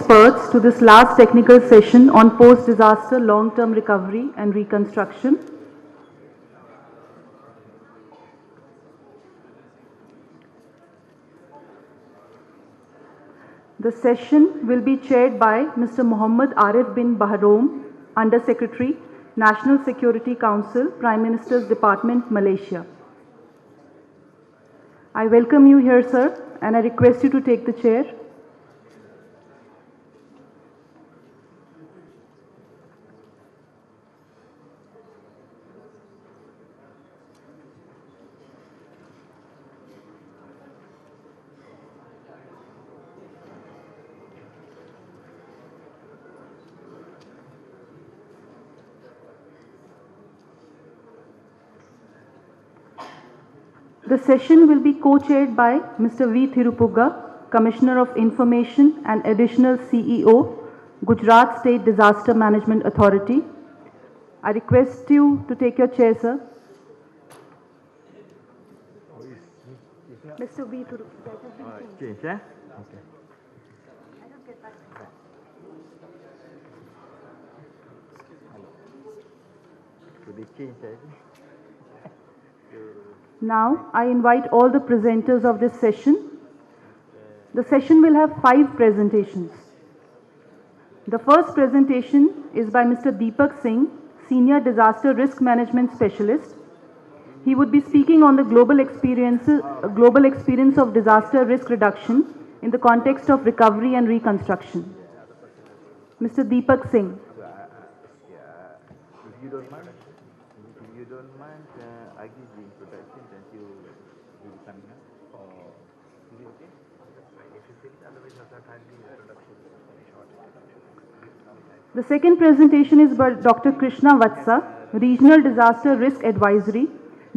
experts to this last technical session on post-disaster long-term recovery and reconstruction. The session will be chaired by Mr. Mohammed Arif bin Bahrom, Under Secretary, National Security Council, Prime Minister's Department, Malaysia. I welcome you here, sir, and I request you to take the chair. The session will be co-chaired by Mr. V. Thirupuga, Commissioner of Information and Additional CEO, Gujarat State Disaster Management Authority. I request you to take your chair, sir. Mr. V. Thirupuga. Change, yeah? Okay. Could they change, Now, I invite all the presenters of this session. The session will have 5 presentations. The first presentation is by Mr. Deepak Singh, Senior Disaster Risk Management Specialist. He would be speaking on the global experience of disaster risk reduction in the context of recovery and reconstruction. Mr. Deepak Singh. If you don't mind, I give the introduction and you will be coming up. Or is it okay? If you think otherwise, I'll have the introduction, very short introduction. The second presentation is by Dr. Krishna Vatsa, Regional Disaster Risk Advisory,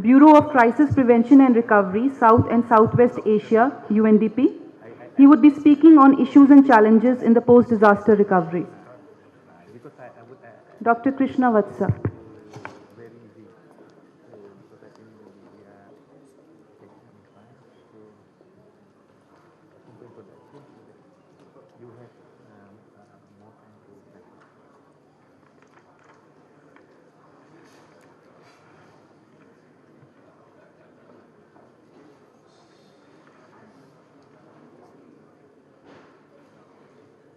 Bureau of Crisis Prevention and Recovery, South and Southwest Asia, UNDP. He would be speaking on issues and challenges in the post-disaster recovery. Dr. Krishna Vatsa.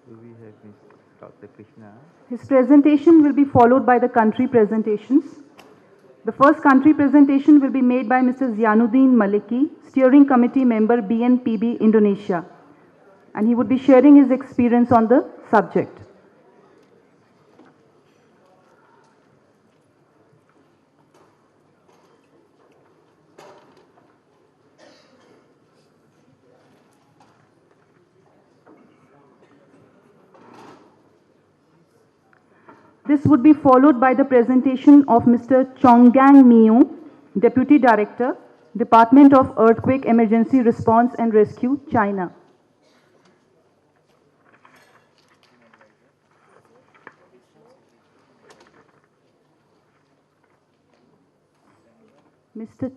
Do we have Dr. Krishna? His presentation will be followed by the country presentations. The first country presentation will be made by Mr. Zianuddin Maliki, Steering Committee Member, BNPB, Indonesia. And he would be sharing his experience on the subject. This would be followed by the presentation of Mr. Chonggang Miu, Deputy Director, Department of Earthquake Emergency Response and Rescue, China. Mr.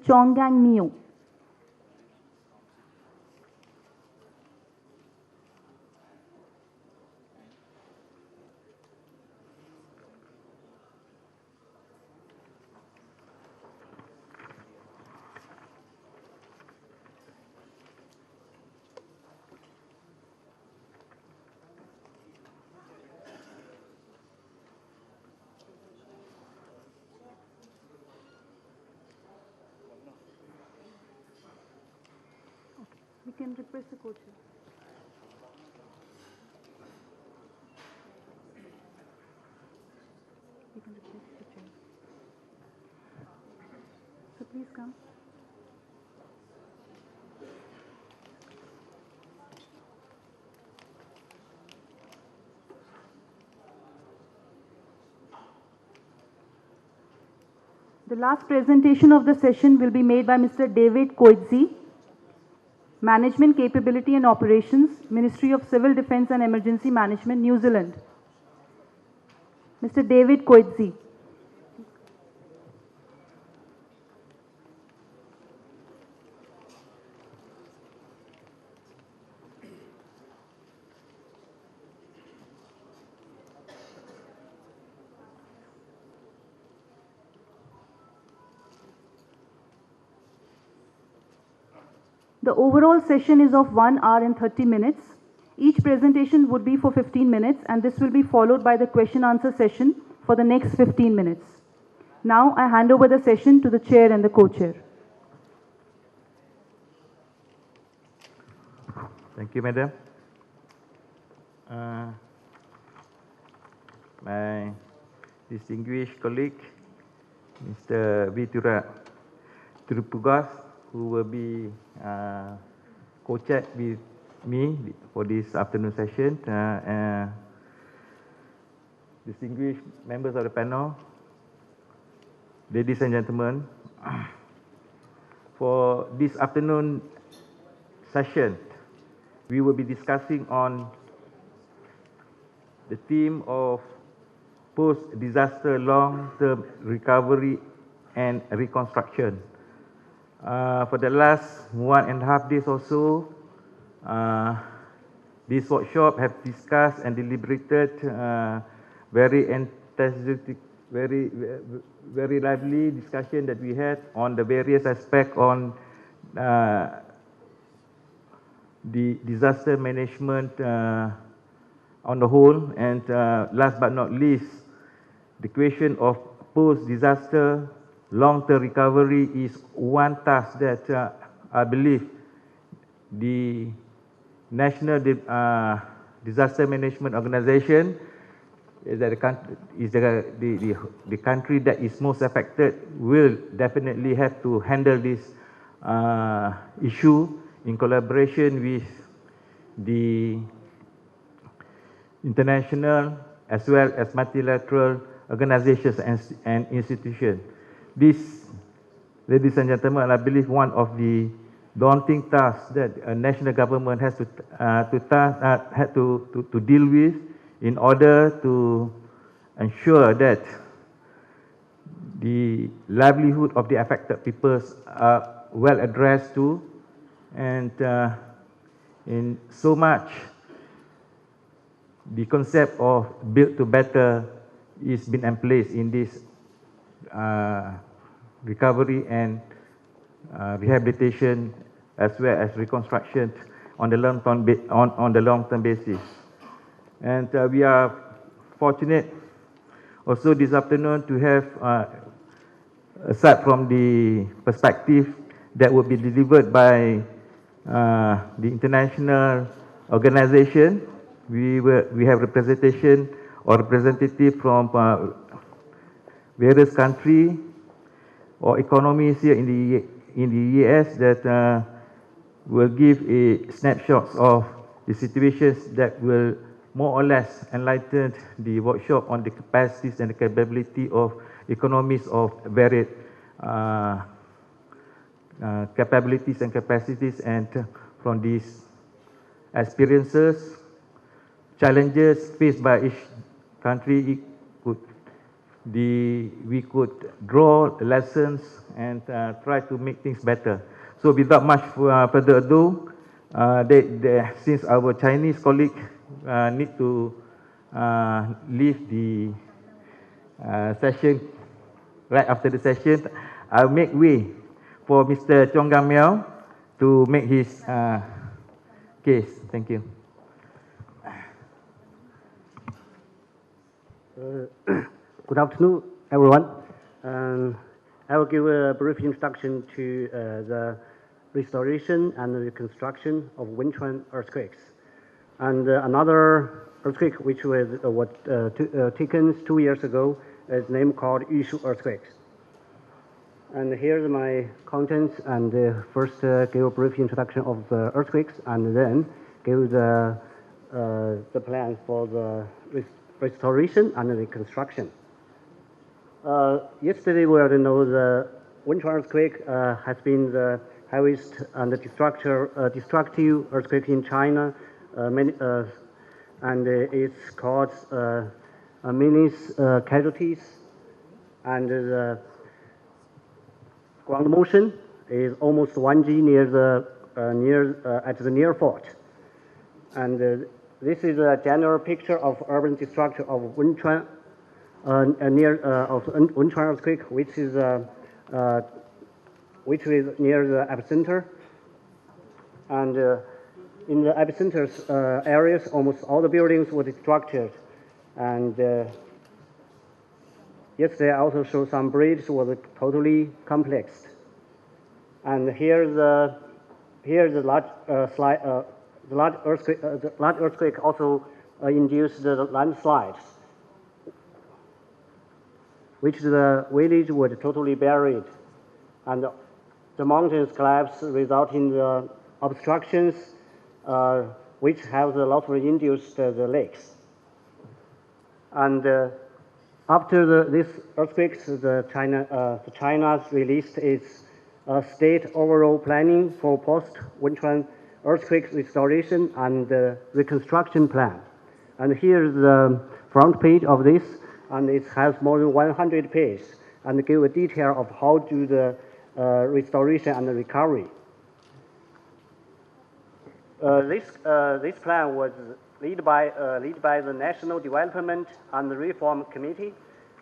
Chonggang Miu. We can request the co-chair. We can request the chair. So please come. The last presentation of the session will be made by Mr. David Coetzee, Management Capability and Operations, Ministry of Civil Defence and Emergency Management, New Zealand. Mr. David Coetzee. The overall session is of 1 hour and 30 minutes. Each presentation would be for 15 minutes, and this will be followed by the question-answer session for the next 15 minutes. Now I hand over the session to the chair and the co-chair. Thank you, Madam. My distinguished colleague, Mr. Vitura Trupugas, who will be co-chair with me for this afternoon session. Distinguished members of the panel, ladies and gentlemen, for this afternoon session, we will be discussing on the theme of post-disaster long-term recovery and reconstruction. For the last 1.5 days or so, this workshop have discussed and deliberated very enthusiastic, very lively discussion that we had on the various aspects on the disaster management on the whole, and last but not least, the question of post-disaster long-term recovery is one task that I believe the National Disaster Management Organization is that the country that is most affected will definitely have to handle this issue in collaboration with the international as well as multilateral organizations and institutions. This, ladies and gentlemen, I believe one of the daunting tasks that a national government has to deal with in order to ensure that the livelihood of the affected peoples are well addressed to, and in so much the concept of build to better is being in place in this recovery and rehabilitation as well as reconstruction on the long-term basis. And we are fortunate also this afternoon to have, aside from the perspective that will be delivered by the international organization, we have representation or representative from various countries or economies here in the EAS that will give a snapshot of the situations that will more or less enlighten the workshop on the capacities and the capability of economies of varied capabilities and capacities, and from these experiences, challenges faced by each country, we could draw lessons and try to make things better. So without much further ado, since our Chinese colleague need to leave the session right after the session, I'll make way for Mr. Chong Gang Miao to make his case. Thank you. Good afternoon, everyone. I will give a brief introduction to the restoration and reconstruction of Wenchuan earthquakes. And another earthquake which was taken 2 years ago is named called Yushu earthquakes. And here's my contents, and first give a brief introduction of the earthquakes, and then give the plans for the restoration and reconstruction. Yesterday, we already know the Wenchuan earthquake has been the heaviest and destructive earthquake in China, and it's caused many casualties, and the ground motion is almost 1 G near the at the near fault, and this is a general picture of urban destruction of Wenchuan. Of Wenchuan earthquake, which is near the epicenter, and in the epicenter areas, almost all the buildings were destructed, and yesterday I also showed some bridges were totally complexed, and here the large earthquake also induced the landslides, which the village was totally buried, and the mountains collapsed, resulting in the obstructions, which have also induced the lakes. And after this earthquakes, China's released its state overall planning for post-Wenchuan earthquake restoration and reconstruction plan. And here is the front page of this, and it has more than 100 pages, and give a detail of how to do the restoration and the recovery. This plan was led by the National Development and Reform Committee,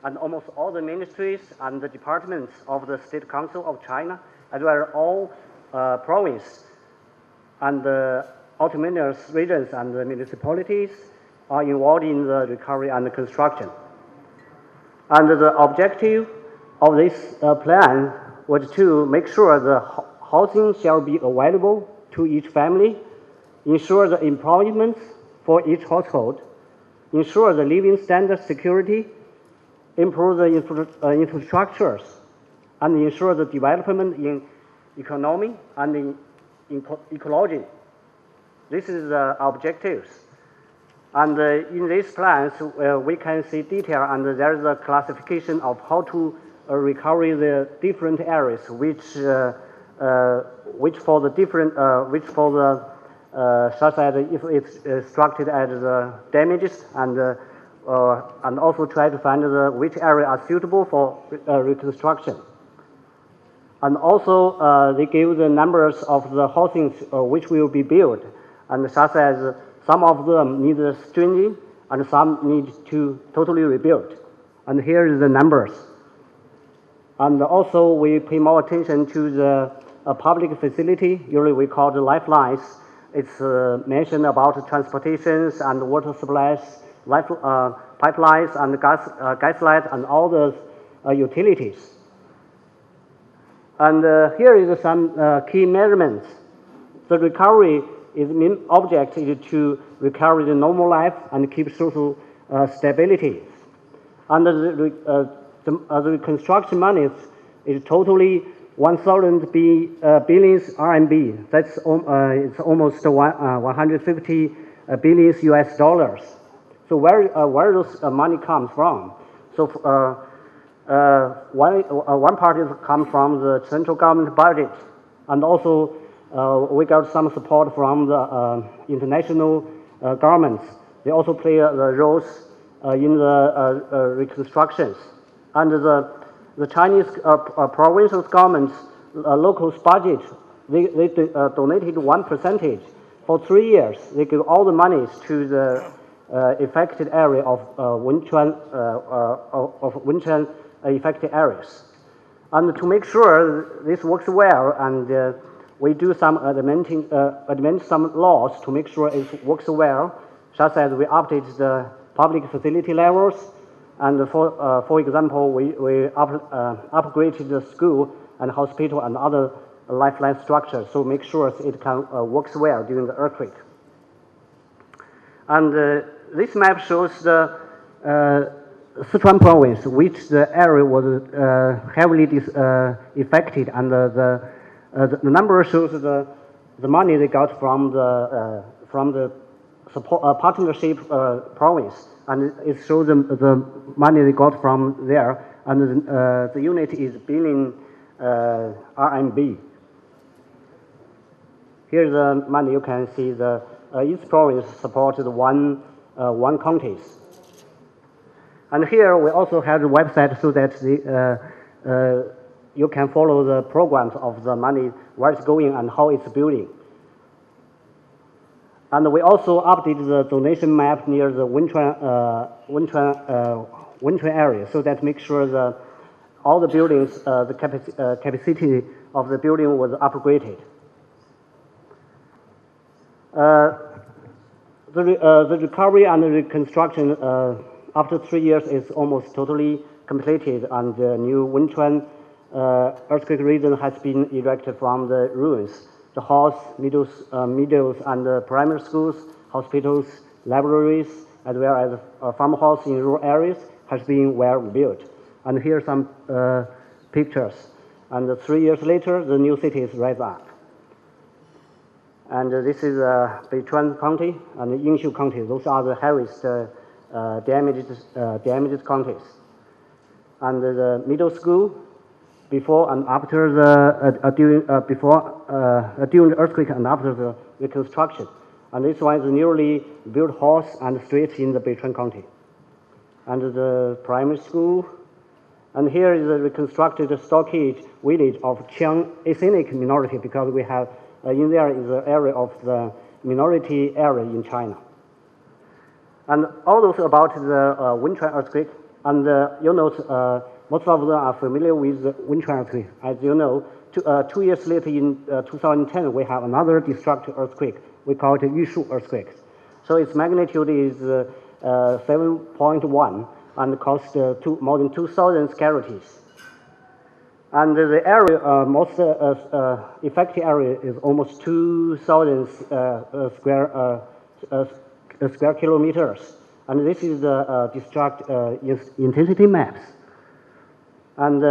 and almost all the ministries and the departments of the State Council of China, as well as all provinces and the autonomous regions and the municipalities are involved in the recovery and the construction. And the objective of this plan was to make sure the housing shall be available to each family, ensure the employment for each household, ensure the living standard security, improve the infrastructures, and ensure the development in economy and in ecology. This is the objectives. And in these plans, we can see detail, and there is a classification of how to recover the different areas, which for the different, such as if it's structured as damages, and also try to find which area are suitable for reconstruction. And also, they give the numbers of the housings which will be built, and such as some of them need stringing, and some need to totally rebuild. And here is the numbers. And also, we pay more attention to the public facility. Usually, we call the lifelines. It's mentioned about transportations and water supplies, pipelines and gas lines, and all the utilities. And here is some key measurements. The recovery is main object is to recover the normal life and keep social stability. And the reconstruction money is totally 1,000 billions RMB. That's it's almost 150 billion US dollars. So where those money comes from? So one part is come from the central government budget, and also we got some support from the international governments. They also play the roles in the reconstructions. And the Chinese provincial government's local budget, they donated 1%. For 3 years, they give all the monies to the affected area of Wenchuan affected areas. And to make sure this works well, and we do some amend some laws to make sure it works well, such as we update the public facility levels, and for example, we upgraded the school and hospital and other lifeline structures, so make sure it can works well during the earthquake. And this map shows the Sichuan province, which the area was heavily affected, and the number shows the money they got from the support partnership province, and it shows the money they got from there, and the unit is billion RMB. Here's the money. You can see the each province supported one counties. And here we also have the website so that you can follow the programs of the money, where it's going and how it's building. And we also updated the donation map near the Wenchuan area, so that makes sure all the buildings, the capacity of the building was upgraded. The recovery and the reconstruction after 3 years is almost totally completed, and the new Wenchuan earthquake region has been erected from the ruins. The halls, middle and primary schools, hospitals, libraries, as well as farmhouse in rural areas has been well built. And here are some pictures. And 3 years later, the new city is right up. And this is Beichuan County and Yingshu County. Those are the heaviest damaged counties. And the middle school, before and after during the earthquake and after the reconstruction. And this one is the newly built halls and streets in the Beichuan County. And the primary school. And here is the reconstructed stockade village of Qiang ethnic minority, because we have in there is the area of the minority area in China. And all those about the Wenchuan earthquake, and you know, most of them are familiar with the Wenchuan earthquake. As you know, 2 years later in 2010, we have another destructive earthquake. We call it Yushu earthquake. So its magnitude is 7.1 and cost more than 2,000 casualties. And the area, most affected area is almost 2,000 square kilometers. And this is the destruct intensity maps. And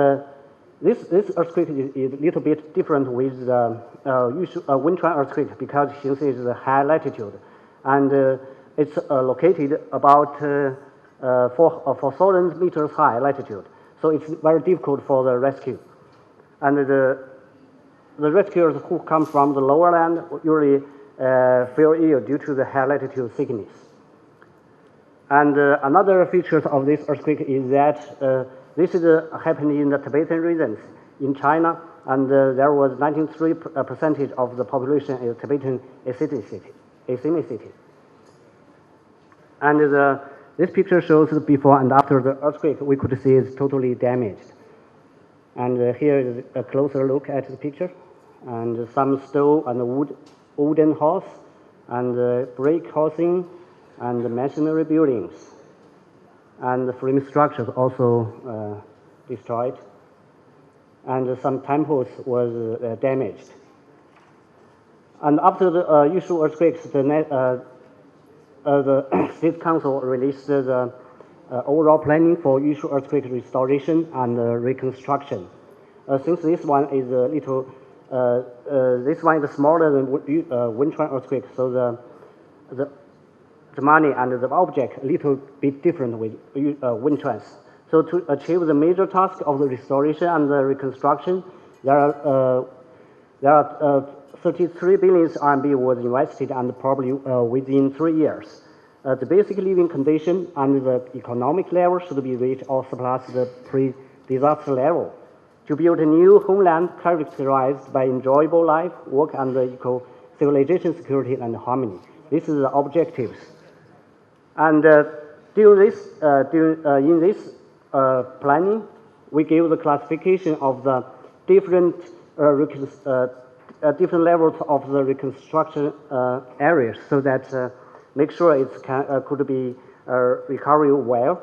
this earthquake is a little bit different with the Wenchuan earthquake, because since it's a high latitude, and it's located about 4,000 meters high latitude. So it's very difficult for the rescue. And the rescuers who come from the lower land usually feel ill due to the high latitude sickness. And another feature of this earthquake is that this is happening in the Tibetan regions in China, and there was 93% of the population is Tibetan ethnicity. And this picture shows the before and after the earthquake. We could see it's totally damaged. And here is a closer look at the picture, and some stone and wooden house, and brick housing, and masonry buildings, and the frame structures also destroyed, and some temples was damaged. And after the Yushu earthquakes, the State Council released the overall planning for Yushu earthquake restoration and reconstruction. Since this one is a little, this one is smaller than Wenchuan earthquake, so the money and the object a little bit different with Wenchuan's. So to achieve the major task of the restoration and the reconstruction, there are 33 billion RMB was invested, and probably within 3 years. The basic living condition and the economic level should be reached or surpass the pre-disaster level. To build a new homeland characterized by enjoyable life, work, and equal civilization, security, and harmony. This is the objectives. And in this planning, we give the classification of the different different levels of the reconstruction areas, so that make sure it could be recovering well.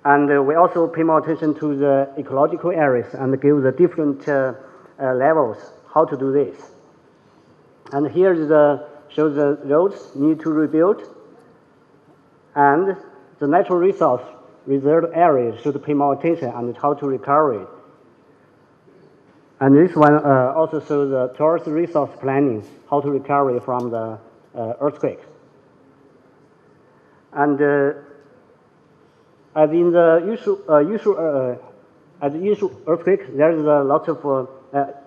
And we also pay more attention to the ecological areas and give the different levels how to do this. And here is shows the roads need to rebuild, and the natural resource reserve areas should pay more attention and how to recover it. And this one also shows the tourist resource planning, how to recover from the earthquakes. And as in the usual earthquake, there is a lot of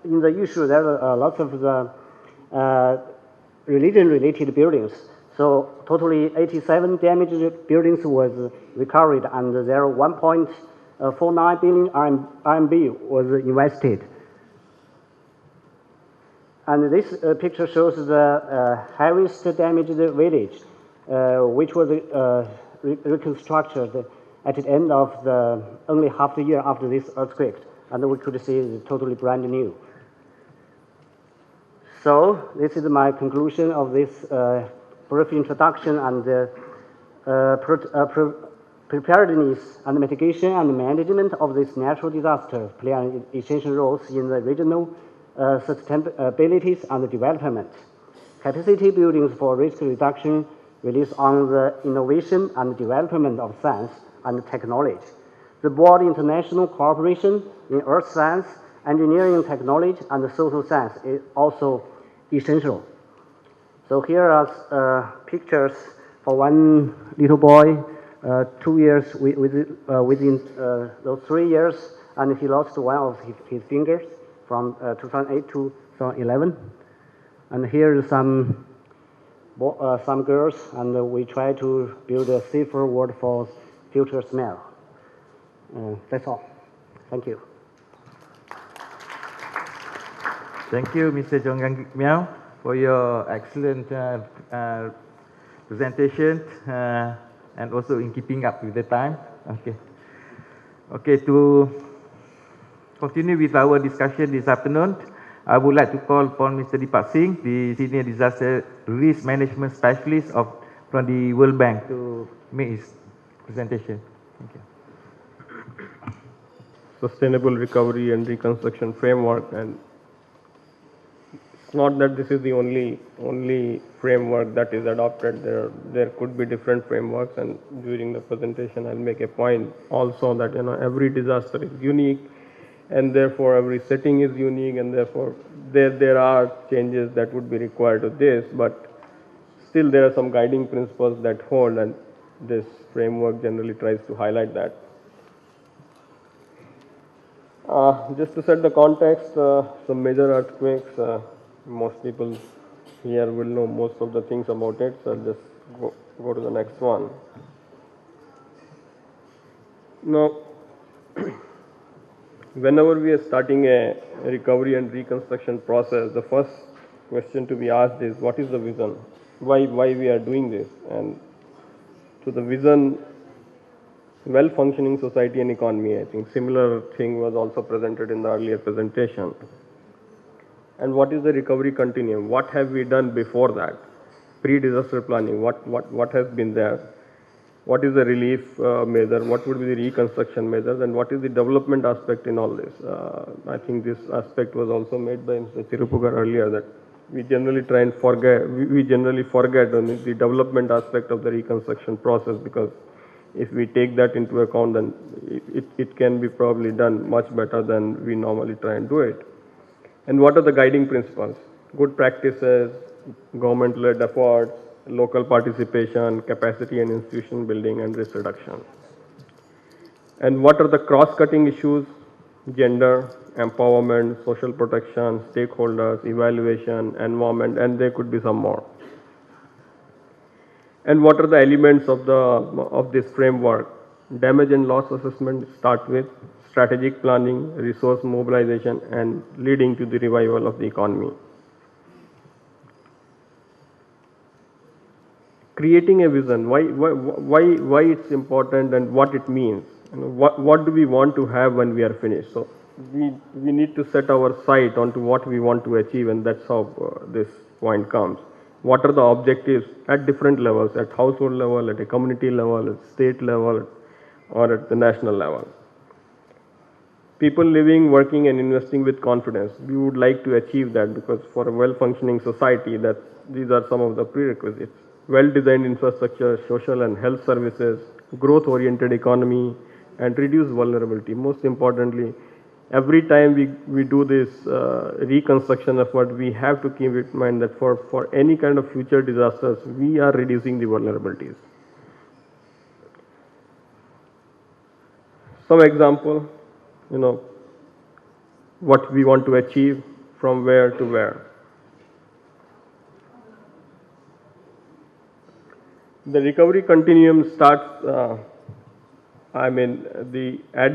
in the usual there are lots of the religion-related buildings. So totally 87 damaged buildings was recovered, and there 1.49 billion RMB was invested. And this picture shows the heaviest damaged village, which was reconstructed at the end of only half a year after this earthquake, and we could see it's totally brand new. So this is my conclusion of this brief introduction, and preparedness and mitigation and management of this natural disaster play an essential roles in the regional sustainability and development. Capacity buildings for risk reduction relies on the innovation and development of science and technology. The broad international cooperation in earth science, engineering technology, and social science is also essential. So here are pictures for one little boy, 2 years within those 3 years, and he lost one of his fingers from 2008 to 2011. And here is some girls, and we try to build a safer world for future smell. That's all. Thank you. Thank you, Mr. Jong Miao, for your excellent presentation and also in keeping up with the time. Okay, to continue with our discussion this afternoon, I would like to call upon Mr. Deepak Singh, the Senior Disaster Risk Management Specialist from the World Bank, to make his presentation. Thank you. Sustainable recovery and reconstruction framework, and it's not that this is the only framework that is adopted. There could be different frameworks, and during the presentation I'll make a point also that every disaster is unique, and therefore every setting is unique, and therefore there are changes that would be required to this, but still there are some guiding principles that hold, and this framework generally tries to highlight that. Just to set the context, some major earthquakes, most people here will know most of the things about it, so I'll just go to the next one. Now, whenever we are starting a recovery and reconstruction process, the first question to be asked is, what is the vision? Why we are doing this? And to the vision, well-functioning society and economy, I think similar thing was also presented in the earlier presentation. And what is the recovery continuum? What have we done before that? Pre-disaster planning, what has been there? What is the relief measure? What would be the reconstruction measures? And what is the development aspect in all this? I think this aspect was also made by Mr. Chirupugar earlier, that we generally try and forget, we generally forget on the development aspect of the reconstruction process, because if we take that into account, then it can be probably done much better than we normally try and do it. And what are the guiding principles? Good practices, government-led efforts, local participation, capacity and institution building, and risk reduction. And what are the cross-cutting issues? Gender, empowerment, social protection, stakeholders, evaluation, environment, and there could be some more. And what are the elements of this framework? Damage and loss assessment start with strategic planning, resource mobilization, and leading to the revival of the economy. Creating a vision, why it's important and what it means. What do we want to have when we are finished? So we need to set our sight onto what we want to achieve, and that's how this point comes. What are the objectives at different levels, at household level, at a community level, at state level, or at the national level? People living, working, and investing with confidence. We would like to achieve that, because for a well-functioning society, these are some of the prerequisites. Well-designed infrastructure, social and health services, growth-oriented economy, and reduced vulnerability. Most importantly, every time we do this reconstruction effort, we have to keep in mind that for any kind of future disasters, we are reducing the vulnerabilities. some example, what we want to achieve from where to where. The recovery continuum starts, at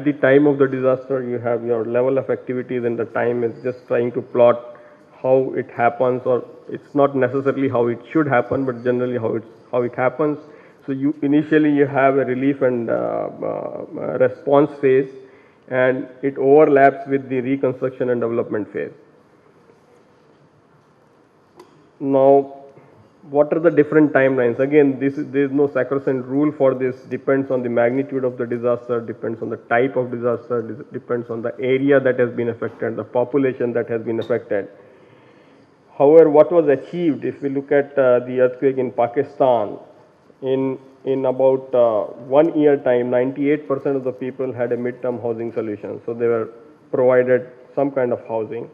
the time of the disaster, you have your level of activities, and the time is just trying to plot how it happens, or it's not necessarily how it should happen, but generally how it happens. So initially you have a relief and response phase, and it overlaps with the reconstruction and development phase. Now, what are the different timelines? Again, there is no sacrosanct rule for this. Depends on the magnitude of the disaster, depends on the type of disaster, depends on the area that has been affected, the population that has been affected. However, what was achieved, if we look at the earthquake in Pakistan, in about 1 year time, 98% of the people had a mid-term housing solution. So they were provided some kind of housing.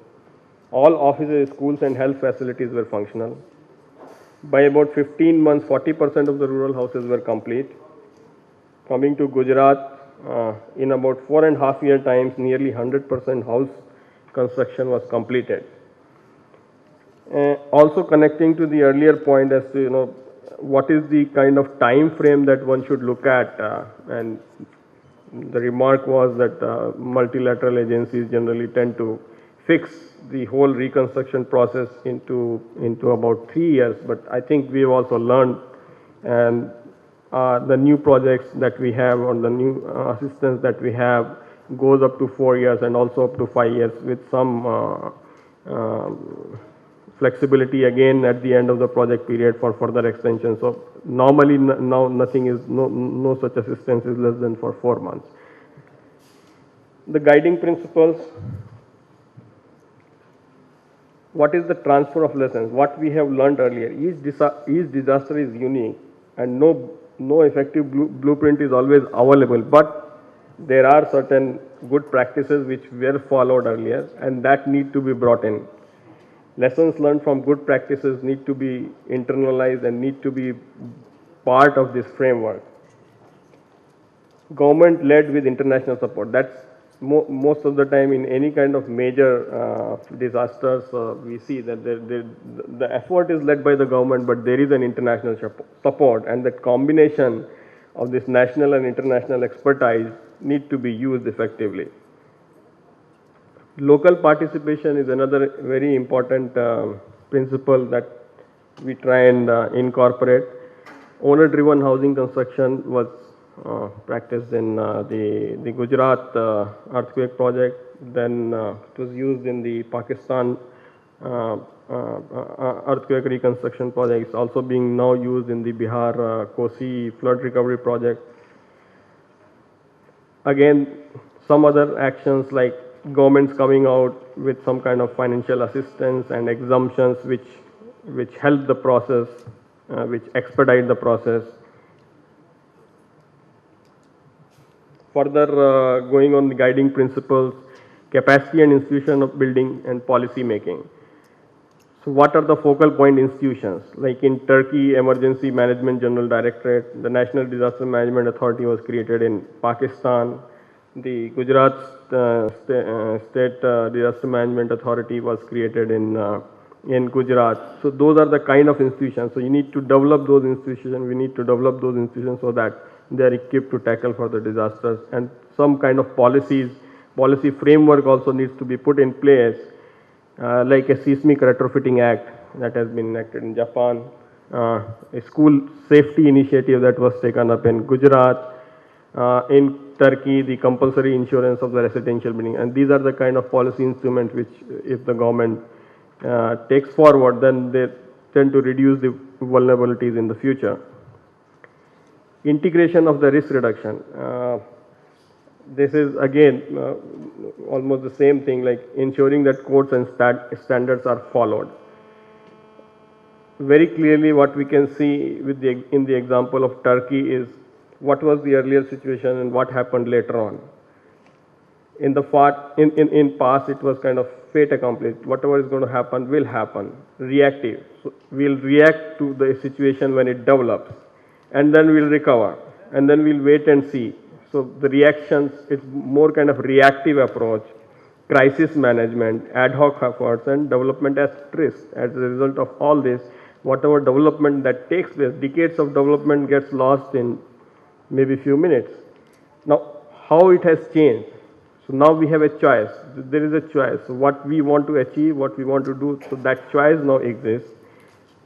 All offices, schools and health facilities were functional. By about 15 months, 40% of the rural houses were complete. Coming to Gujarat, in about 4.5 year times, nearly 100% house construction was completed. Also connecting to the earlier point as to, what is the kind of time frame that one should look at, and the remark was that multilateral agencies generally tend to fix the whole reconstruction process into about 3 years, but I think we have also learned, and the new projects that we have, or the new assistance that we have, goes up to 4 years and also up to 5 years with some flexibility again at the end of the project period for further extension. So normally now nothing is, no such assistance is less than for 4 months. The guiding principles. What is the transfer of lessons? What we have learned earlier, each disaster is unique, and no effective blueprint is always available, but there are certain good practices which were followed earlier, and that need to be brought in. Lessons learned from good practices need to be internalized and need to be part of this framework. Government led with international support. That's most of the time in any kind of major disasters, we see that the effort is led by the government, but there is an international support, and that combination of this national and international expertise need to be used effectively. Local participation is another very important principle that we try and incorporate. Owner-driven housing construction was practiced in the Gujarat earthquake project, then it was used in the Pakistan earthquake reconstruction project. It's also being now used in the Bihar Kosi flood recovery project. Again, some other actions like governments coming out with some kind of financial assistance and exemptions which help the process, which expedite the process. Further going on the guiding principles, capacity and institution of building and policy making. So what are the focal point institutions? Like in Turkey, Emergency Management General Directorate, the National Disaster Management Authority was created in Pakistan. The Gujarat State Disaster Management Authority was created in Gujarat. So those are the kind of institutions. So you need to develop those institutions. We need to develop those institutions so that they are equipped to tackle further disasters, and some kind of policy framework also needs to be put in place, like a seismic retrofitting act that has been enacted in Japan, a school safety initiative that was taken up in Gujarat, in Turkey, the compulsory insurance of the residential building, and these are the kind of policy instruments which, if the government takes forward, then they tend to reduce the vulnerabilities in the future. Integration of the risk reduction. This is again almost the same thing, like ensuring that codes and standards are followed. Very clearly what we can see in the example of Turkey is what was the earlier situation and what happened later on. In past it was kind of fait accomplished. Whatever is going to happen will happen. Reactive. So we'll react to the situation when it develops, and then we'll recover, and then we'll wait and see. So the reactions, it's more kind of reactive approach, crisis management, ad hoc efforts, and development at risk. As a result of all this, whatever development that takes place, decades of development gets lost in maybe few minutes. Now, how it has changed? So now we have a choice. There is a choice. So what we want to achieve, what we want to do, so that choice now exists.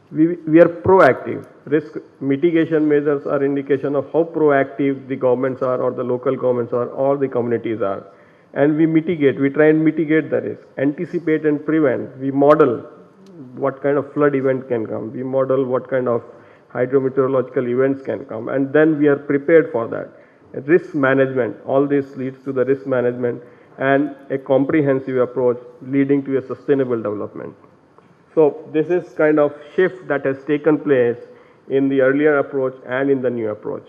We are proactive. Risk mitigation measures are indication of how proactive the governments are, or the local governments are, or the communities are. And we mitigate, we try and mitigate the risk, anticipate and prevent. We model what kind of flood event can come. We model what kind of hydrometeorological events can come, and then we are prepared for that. Risk management, all this leads to the risk management and a comprehensive approach leading to a sustainable development. So this is kind of shift that has taken place in the earlier approach and in the new approach.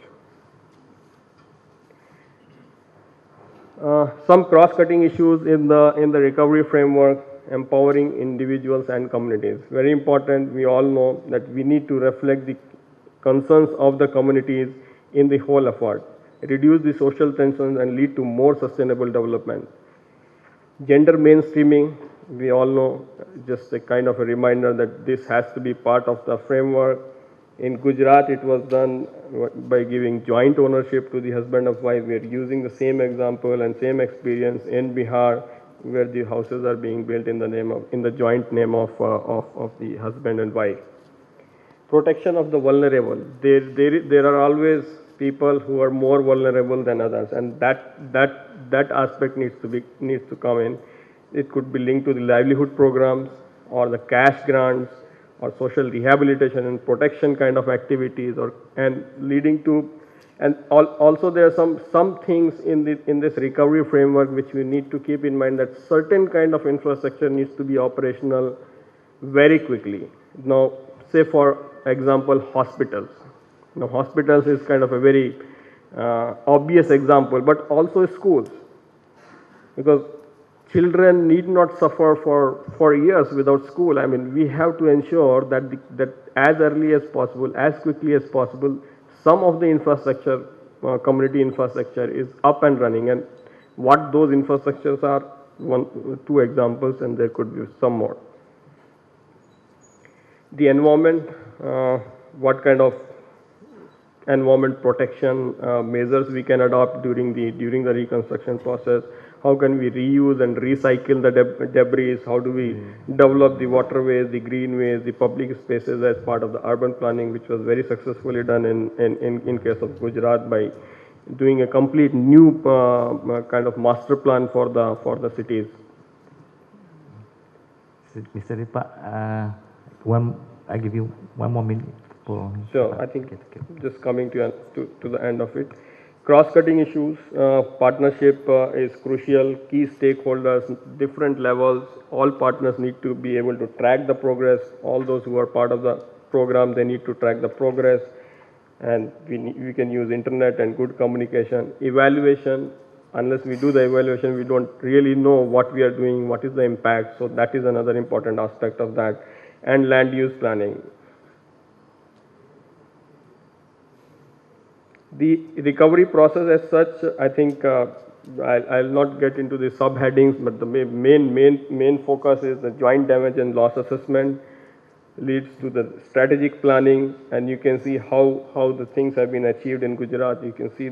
Some cross-cutting issues in the recovery framework, empowering individuals and communities. Very important, we all know that we need to reflect the concerns of the communities in the whole effort, reduce the social tensions and lead to more sustainable development. Gender mainstreaming, we all know, just a kind of a reminder that this has to be part of the framework. In Gujarat, it was done by giving joint ownership to the husband and wife. We are using the same example and same experience in Bihar, where the houses are being built in the joint name of the husband and wife. Protection of the vulnerable. There are always people who are more vulnerable than others, and that aspect needs to come in. It could be linked to the livelihood programs or the cash grants or social rehabilitation and protection kind of activities, and leading to, and also there are some things in this recovery framework which we need to keep in mind, that certain kind of infrastructure needs to be operational very quickly. Now, say for example, hospitals. Now, hospitals is kind of a very obvious example, but also schools, because children need not suffer for years without school. I mean, we have to ensure that as early as possible, as quickly as possible, some of the infrastructure, community infrastructure is up and running. And what those infrastructures are, two examples, and there could be some more. The environment, what kind of environment protection measures we can adopt during the reconstruction process. How can we reuse and recycle the debris? How do we develop the waterways, the greenways, the public spaces as part of the urban planning, which was very successfully done in case of Gujarat by doing a complete new kind of master plan for the cities. Mr. Deepak, I give you one more minute. Sure, I think just coming to the end of it. Cross-cutting issues, partnership is crucial, key stakeholders, different levels, all partners need to be able to track the progress. All those who are part of the program, they need to track the progress, and we can use internet and good communication. Evaluation, unless we do the evaluation, we don't really know what we are doing, what is the impact, so that is another important aspect of that. And land use planning. The recovery process as such, I think I'll not get into the subheadings, but the main focus is the joint damage and loss assessment, leads to the strategic planning, and you can see how the things have been achieved in Gujarat. You can see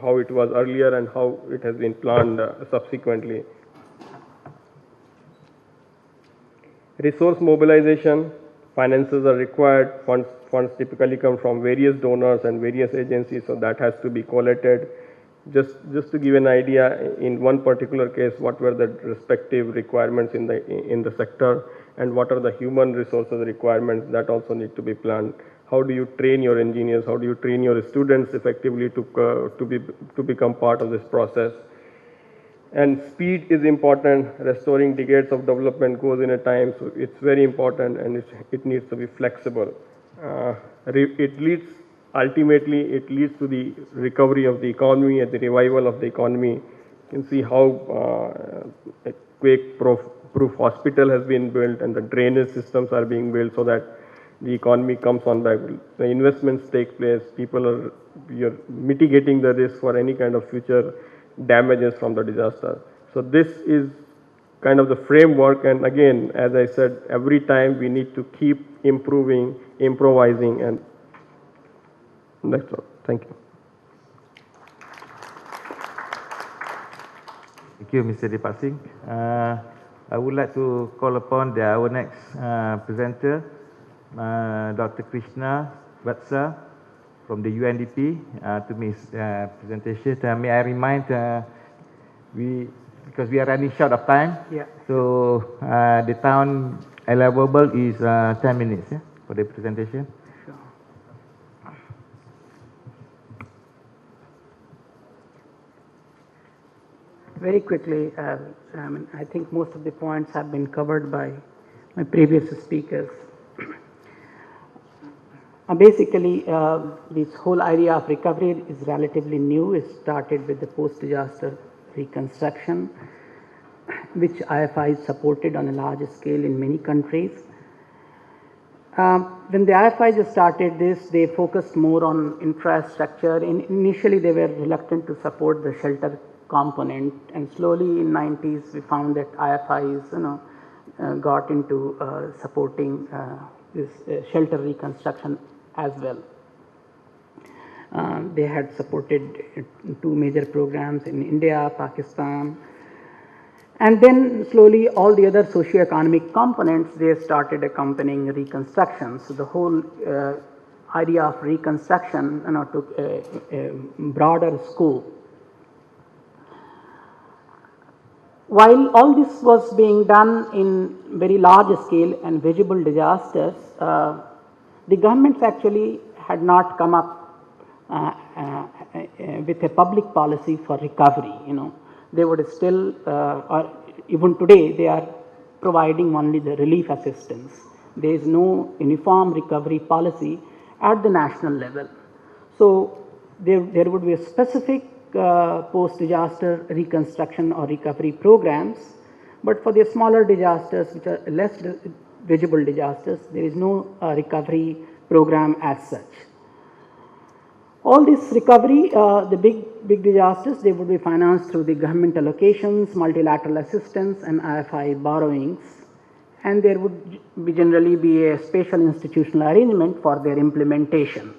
how it was earlier and how it has been planned subsequently. Resource mobilization, finances are required, funds typically come from various donors and various agencies, so that has to be collated. Just to give an idea, in one particular case, what were the respective requirements in the sector, and what are the human resources requirements, that also need to be planned. How do you train your engineers? How do you train your students effectively to become part of this process? And speed is important. Restoring decades of development goes in a time, so it's very important, and it needs to be flexible. Ultimately, it leads to the recovery of the economy and the revival of the economy. You can see how a quake-proof hospital has been built, and the drainage systems are being built so that the economy comes on back, the investments take place, you're mitigating the risk for any kind of future damages from the disaster. So this is kind of the framework, and again, as I said, every time we need to keep improving, improvising, and that's all. Thank you. Thank you, Mr. Deepak Singh. I would like to call upon our next presenter, Dr. Krishna Vatsa from the UNDP to make his presentation. May I remind, because we are running short of time, so the time allowable is 10 minutes for the presentation. Very quickly, I think most of the points have been covered by my previous speakers. Basically, this whole idea of recovery is relatively new. It started with the post-disaster reconstruction, which IFI supported on a large scale in many countries. When the IFIs started this, they focused more on infrastructure. Initially, they were reluctant to support the shelter component, and slowly in 90s we found that IFIs got into supporting this shelter reconstruction as well. They had supported two major programs in India, Pakistan, and then slowly all the other socio-economic components, they started accompanying reconstruction. So the whole idea of reconstruction took a broader scope. While all this was being done in very large scale and visible disasters, the governments actually had not come up with a public policy for recovery. They would still, or even today, they are providing only the relief assistance. There is no uniform recovery policy at the national level. So there would be a specific post-disaster reconstruction or recovery programs, but for the smaller disasters, which are less visible disasters, there is no recovery program as such. All this recovery, the big disasters, they would be financed through the government allocations, multilateral assistance, and IFI borrowings, and there would generally be a special institutional arrangement for their implementation.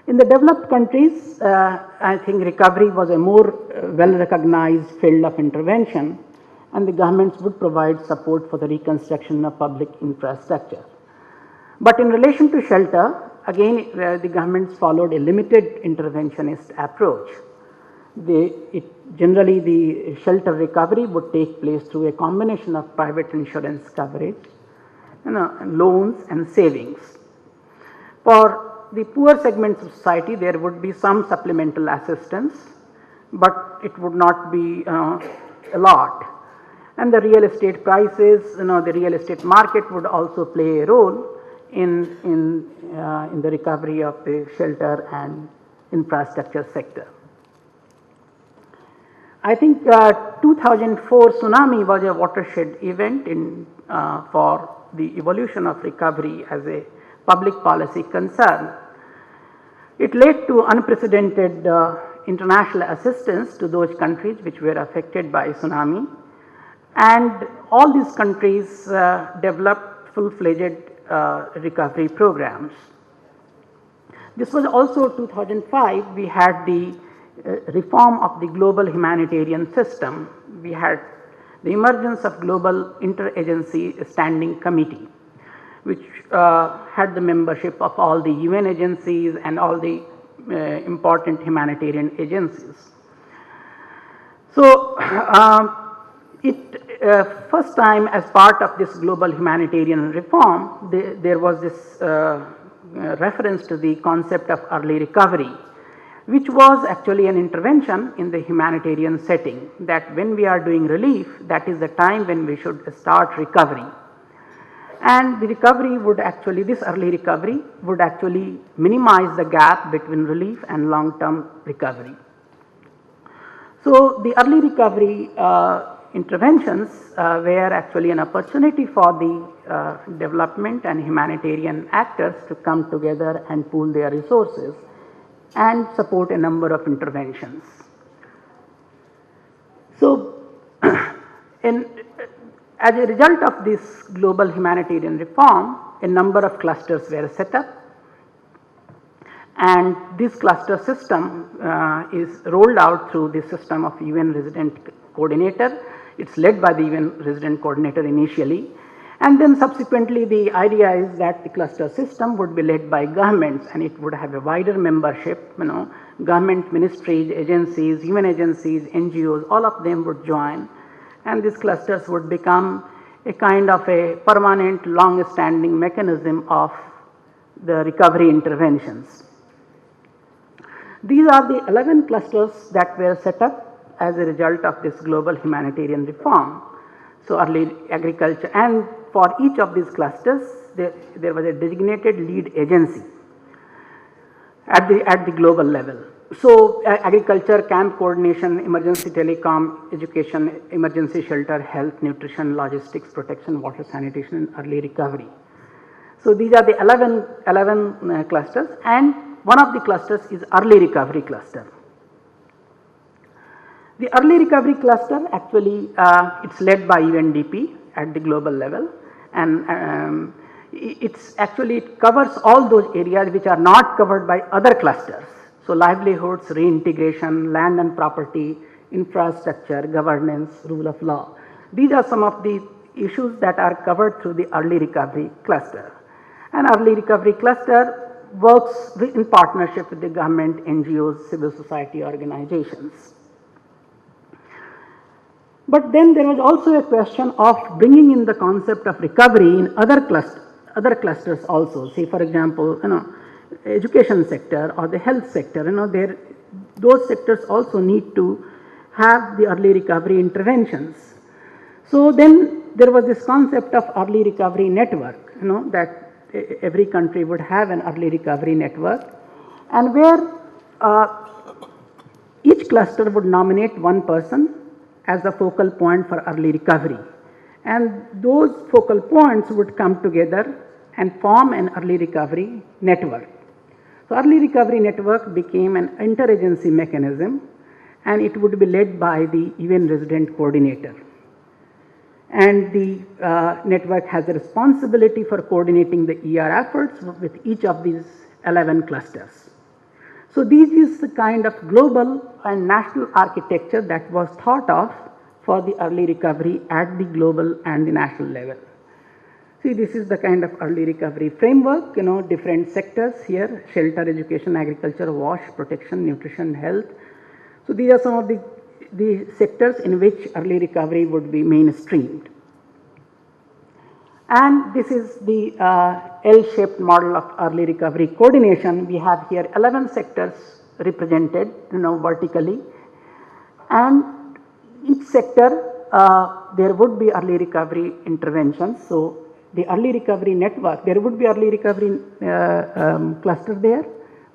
In the developed countries, I think recovery was a more well-recognized field of intervention, and the governments would provide support for the reconstruction of public infrastructure. But in relation to shelter, again, the governments followed a limited interventionist approach. Generally, the shelter recovery would take place through a combination of private insurance coverage, loans and savings. For the poor segments of society, there would be some supplemental assistance, but it would not be a lot. And the real estate prices, the real estate market would also play a role in the recovery of the shelter and infrastructure sector. I think 2004 tsunami was a watershed event for the evolution of recovery as a public policy concern. It led to unprecedented international assistance to those countries which were affected by tsunami, and all these countries developed full-fledged recovery programs. This was also 2005, we had the reform of the global humanitarian system. We had the emergence of global interagency standing committee, which had the membership of all the UN agencies and all the important humanitarian agencies. So first time as part of this global humanitarian reform, there was this reference to the concept of early recovery, which was actually an intervention in the humanitarian setting, that when we are doing relief, that is the time when we should start recovery. And the recovery would actually, this early recovery would actually minimize the gap between relief and long-term recovery. So the early recovery interventions were actually an opportunity for the development and humanitarian actors to come together and pool their resources and support a number of interventions. So, as a result of this global humanitarian reform, a number of clusters were set up, and this cluster system is rolled out through the system of UN resident coordinator. It's led by the UN resident coordinator initially, and then subsequently the idea is that the cluster system would be led by governments, and it would have a wider membership, government ministries, agencies, UN agencies, NGOs, all of them would join, and these clusters would become a kind of a permanent long-standing mechanism of the recovery interventions. These are the 11 clusters that were set up as a result of this global humanitarian reform. So early agriculture, and for each of these clusters there was a designated lead agency at the global level. So agriculture, camp coordination, emergency telecom, education, emergency shelter, health, nutrition, logistics, protection, water sanitation, and early recovery. So these are the 11 clusters, and one of the clusters is early recovery cluster. The early recovery cluster actually it's led by UNDP at the global level, and it covers all those areas which are not covered by other clusters. So livelihoods, reintegration, land and property, infrastructure, governance, rule of law. These are some of the issues that are covered through the early recovery cluster. And early recovery cluster works in partnership with the government, NGOs, civil society organizations. But then there was also a question of bringing in the concept of recovery in other clusters also. Say for example, education sector or the health sector, those sectors also need to have the early recovery interventions. So then there was this concept of early recovery network, that every country would have an early recovery network, and where each cluster would nominate one person as the focal point for early recovery, and those focal points would come together and form an early recovery network. So early recovery network became an interagency mechanism, and it would be led by the UN resident coordinator. And the network has a responsibility for coordinating the ER efforts with each of these 11 clusters. So this is the kind of global and national architecture that was thought of for the early recovery at the global and the national level. See, this is the kind of early recovery framework, different sectors here: shelter, education, agriculture, wash, protection, nutrition, health. So these are some of the sectors in which early recovery would be mainstreamed. And this is the L-shaped model of early recovery coordination. We have here 11 sectors represented, vertically, and each sector there would be early recovery interventions. So the early recovery network, there would be early recovery cluster there,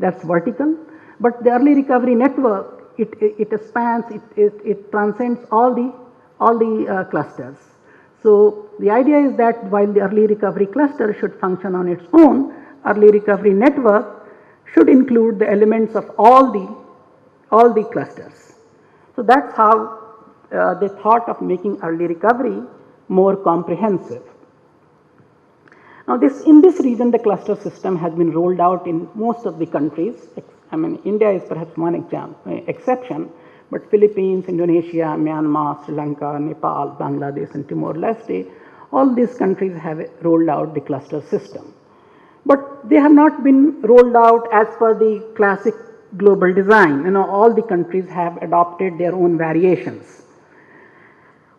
that's vertical, but the early recovery network, it spans, it transcends all the clusters. So the idea is that while the early recovery cluster should function on its own, early recovery network should include the elements of all the clusters. So that's how they thought of making early recovery more comprehensive. Now in this region, the cluster system has been rolled out in most of the countries. I mean, India is perhaps one exception, but Philippines, Indonesia, Myanmar, Sri Lanka, Nepal, Bangladesh, and Timor-Leste, all these countries have rolled out the cluster system. But they have not been rolled out as per the classic global design. All the countries have adopted their own variations.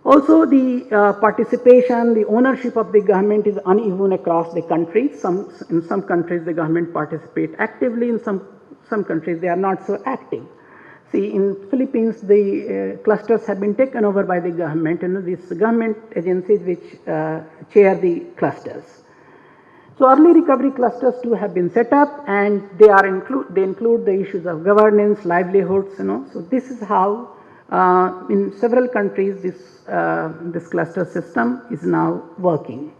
Also, the participation, the ownership of the government is uneven across the countries. In some countries, the government participate actively. In some countries, they are not so active. See, in Philippines, the clusters have been taken over by the government, these government agencies which chair the clusters. So early recovery clusters too have been set up, and they include the issues of governance, livelihoods. So this is how In several countries, this cluster system is now working.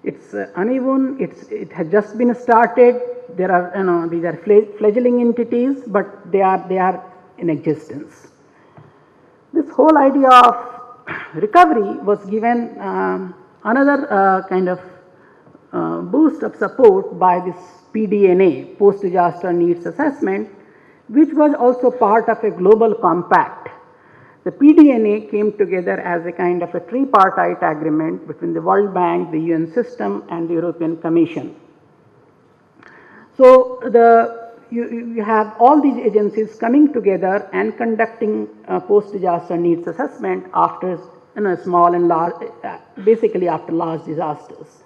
It's uneven. It has just been started. There are, these are fledgling entities, but they are in existence. This whole idea of recovery was given another kind of boost of support by this PDNA, Post-Disaster Needs Assessment, which was also part of a global compact. The PDNA came together as a kind of a tripartite agreement between the World Bank, the UN system, and the European Commission. So you have all these agencies coming together and conducting post-disaster needs assessment after small and large, basically after large disasters.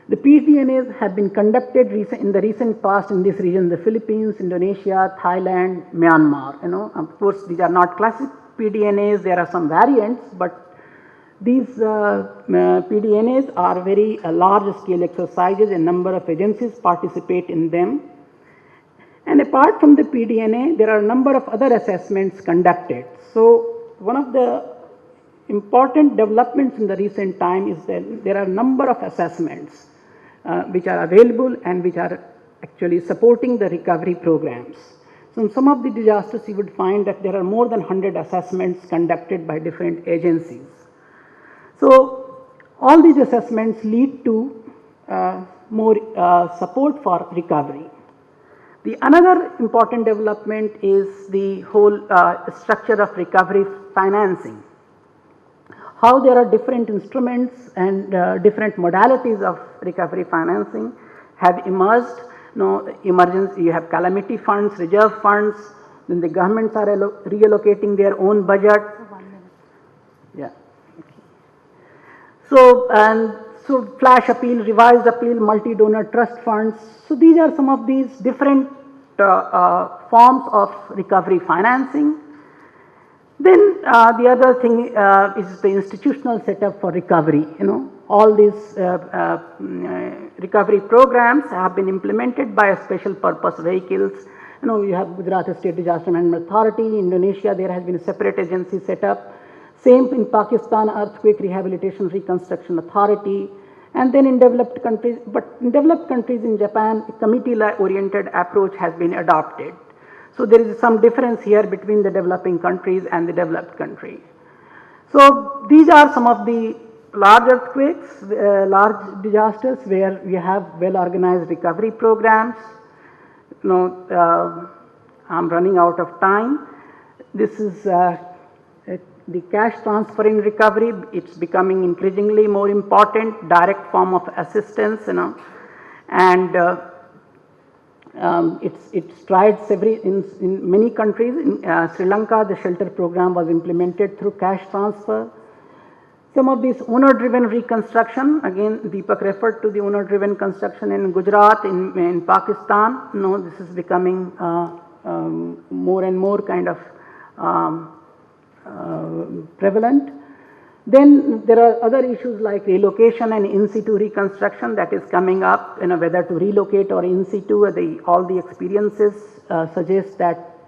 The PDNAs have been conducted in the recent past in this region: the Philippines, Indonesia, Thailand, Myanmar. Of course, these are not classic PDNAs. There are some variants, but these PDNAs are very large-scale exercises. A number of agencies participate in them. And apart from the PDNA, there are a number of other assessments conducted. So one of the important developments in the recent time is that there are a number of assessments which are available and which are actually supporting the recovery programs. So in some of the disasters, you would find that there are more than 100 assessments conducted by different agencies. So all these assessments lead to more support for recovery. The another important development is the whole structure of recovery financing. How there are different instruments and different modalities of recovery financing have emerged. You have calamity funds, reserve funds, then the governments are reallocating their own budget. Yeah. Okay. So flash appeal, revised appeal, multi-donor trust funds. So these are some of these different forms of recovery financing. Then the other thing is the institutional setup for recovery. All these recovery programs have been implemented by special purpose vehicles. You have Gujarat State Disaster Management Authority. Indonesia, there has been a separate agency set up. Same in Pakistan, Earthquake Rehabilitation Reconstruction Authority. And then in developed countries, in Japan, a committee-oriented approach has been adopted. So there is some difference here between the developing countries and the developed country. So these are some of the large earthquakes, large disasters where we have well-organized recovery programs. I'm running out of time. This is the cash transfer in recovery. It's becoming increasingly more important, direct form of assistance, and it's tried in many countries. In Sri Lanka, the shelter program was implemented through cash transfer. Some of this owner-driven reconstruction, again Deepak referred to the owner-driven construction in Gujarat, in Pakistan. This is becoming more and more kind of prevalent. Then there are other issues like relocation and in situ reconstruction that is coming up, whether to relocate or in situ. All the experiences suggest that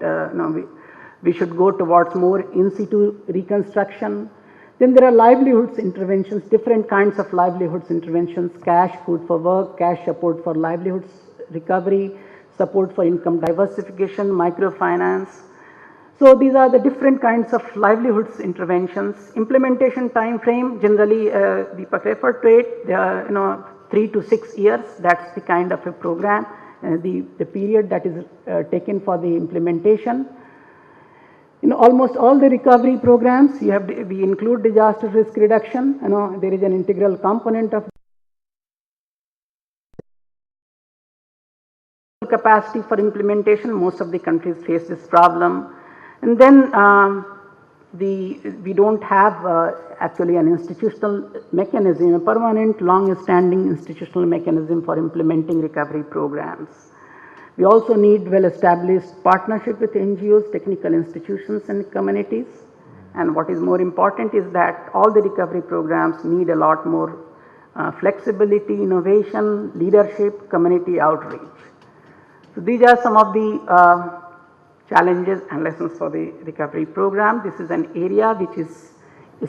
we should go towards more in situ reconstruction. Then there are livelihoods interventions, different kinds of livelihoods interventions: cash, food for work, cash support for livelihoods recovery, support for income diversification, microfinance. So these are the different kinds of livelihoods interventions. Implementation time frame, generally Deepak referred to it, 3 to 6 years. That's the kind of a program, the period that is taken for the implementation. In almost all the recovery programs, we include disaster risk reduction. There is an integral component of capacity for implementation. Most of the countries face this problem. And then we don't have actually an institutional mechanism, a permanent, long-standing institutional mechanism for implementing recovery programs. We also need well-established partnership with NGOs, technical institutions and communities. And what is more important is that all the recovery programs need a lot more flexibility, innovation, leadership, community outreach. So these are some of the challenges and lessons for the recovery program. This is an area which is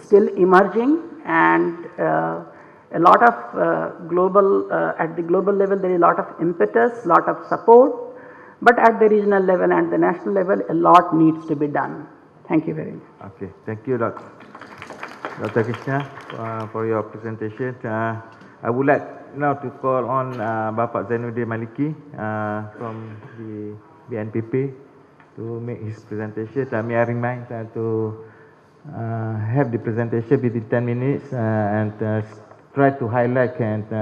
still emerging, and a lot of at the global level there is a lot of impetus, lot of support, but at the regional level and the national level a lot needs to be done. Thank you very much. Okay, thank you, Dr. Krishna, for your presentation. I would like now to call on Bapak Zainuddin Maliki from the BNPP to make his presentation. May I remind to have the presentation within 10 minutes and try to highlight and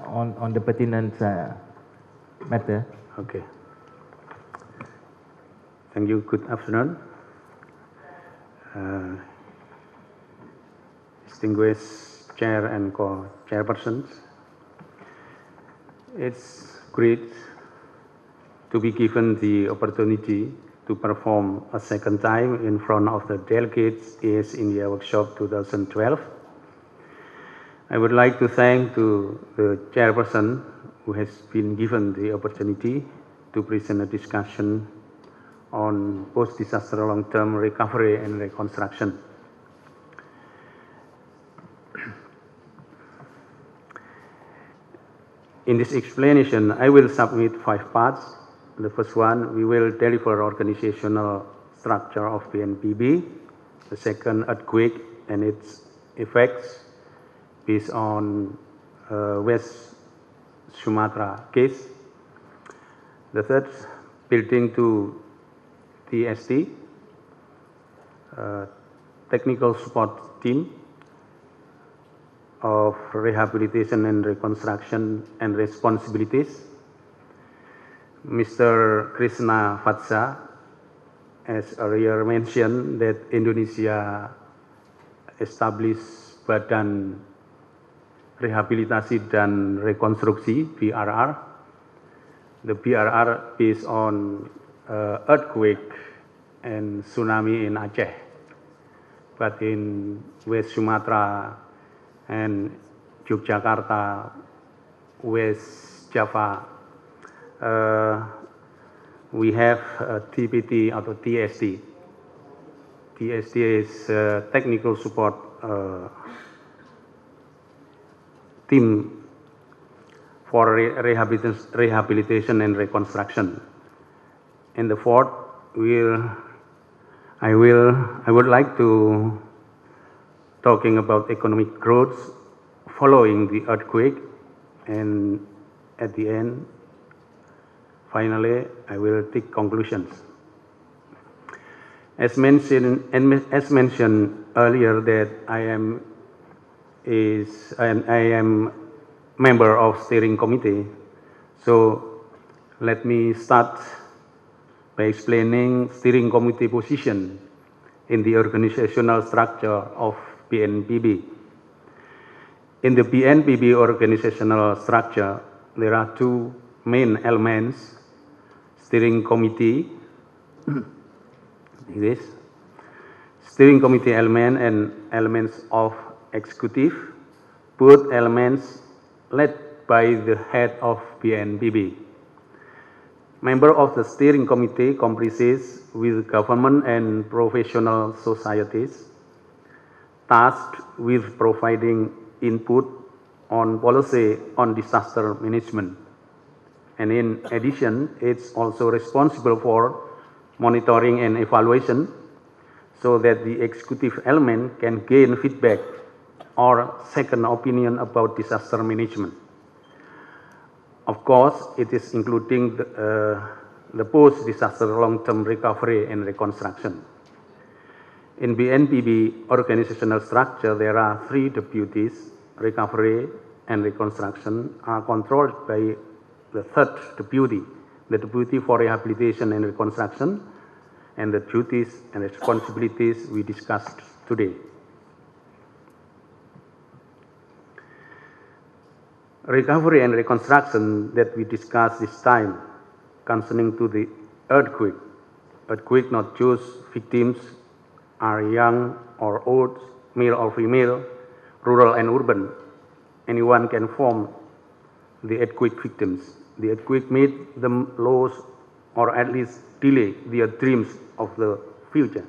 on the pertinent matter. Okay. Thank you. Good afternoon. Distinguished chair and co-chairpersons, it's great to be given the opportunity to perform a second time in front of the delegates EAS-INDIA Workshop 2012. I would like to thank to the chairperson who has been given the opportunity to present a discussion on post-disaster long-term recovery and reconstruction. In this explanation, I will submit 5 parts. The first one, we will deliver organizational structure of BNPB. The second, earthquake and its effects based on West Sumatra case. The third, building to TST, technical support team of rehabilitation and reconstruction and responsibilities. Mr. Krishna Fatsa, as earlier mentioned, that Indonesia established Badan Rehabilitasi dan Rekonstruksi (BRR). The BRR based on earthquake and tsunami in Aceh, but in West Sumatra and Yogyakarta, West Java, we have TPT or TST. TST is technical support team for rehabilitation and reconstruction. And the fourth, I would like to talking about economic growth following the earthquake, and at the end, finally, I will take conclusions. As mentioned earlier, that I am member of steering committee. So let me start by explaining steering committee position in the organizational structure of BNPB. In the BNPB organizational structure, there are 2 main elements: steering committee, this steering committee element and elements of executive, both elements led by the head of BNPB. Member of the steering committee comprises with government and professional societies, tasked with providing input on policy on disaster management. And in addition, it's also responsible for monitoring and evaluation so that the executive element can gain feedback or second opinion about disaster management. Of course, it is including the post-disaster long-term recovery and reconstruction. In BNPB organizational structure, there are 3 deputies. Recovery and reconstruction are controlled by the 3rd deputy, the deputy for rehabilitation and reconstruction, and the duties and responsibilities we discussed today. Recovery and reconstruction that we discussed this time concerning to the earthquake. Earthquake, not just victims are young or old, male or female, rural and urban. Anyone can form the earthquake victims. The earthquake made them lose or at least delay their dreams of the future.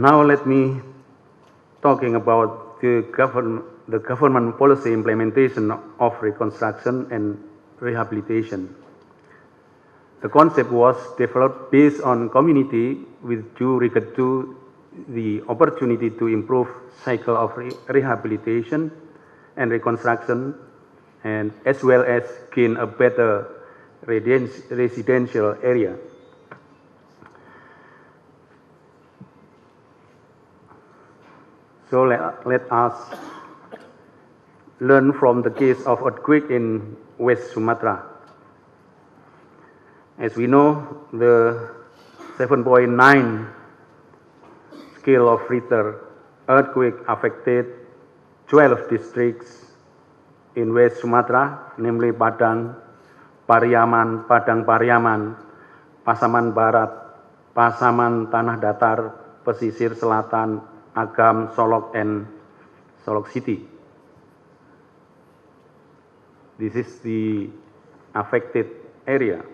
Now let me talking about the government policy implementation of reconstruction and rehabilitation. The concept was developed based on community with due regard to the opportunity to improve cycle of rehabilitation and reconstruction, and as well as gain a better residential area. So let us learn from the case of earthquake in West Sumatra. As we know, the 7.9 scale of Richter earthquake affected 12 districts in West Sumatra, namely Padang, Pariaman, Padang Pariaman, Pasaman Barat, Pasaman Tanah Datar, Pesisir Selatan, Agam, Solok, and Solok City. This is the affected area.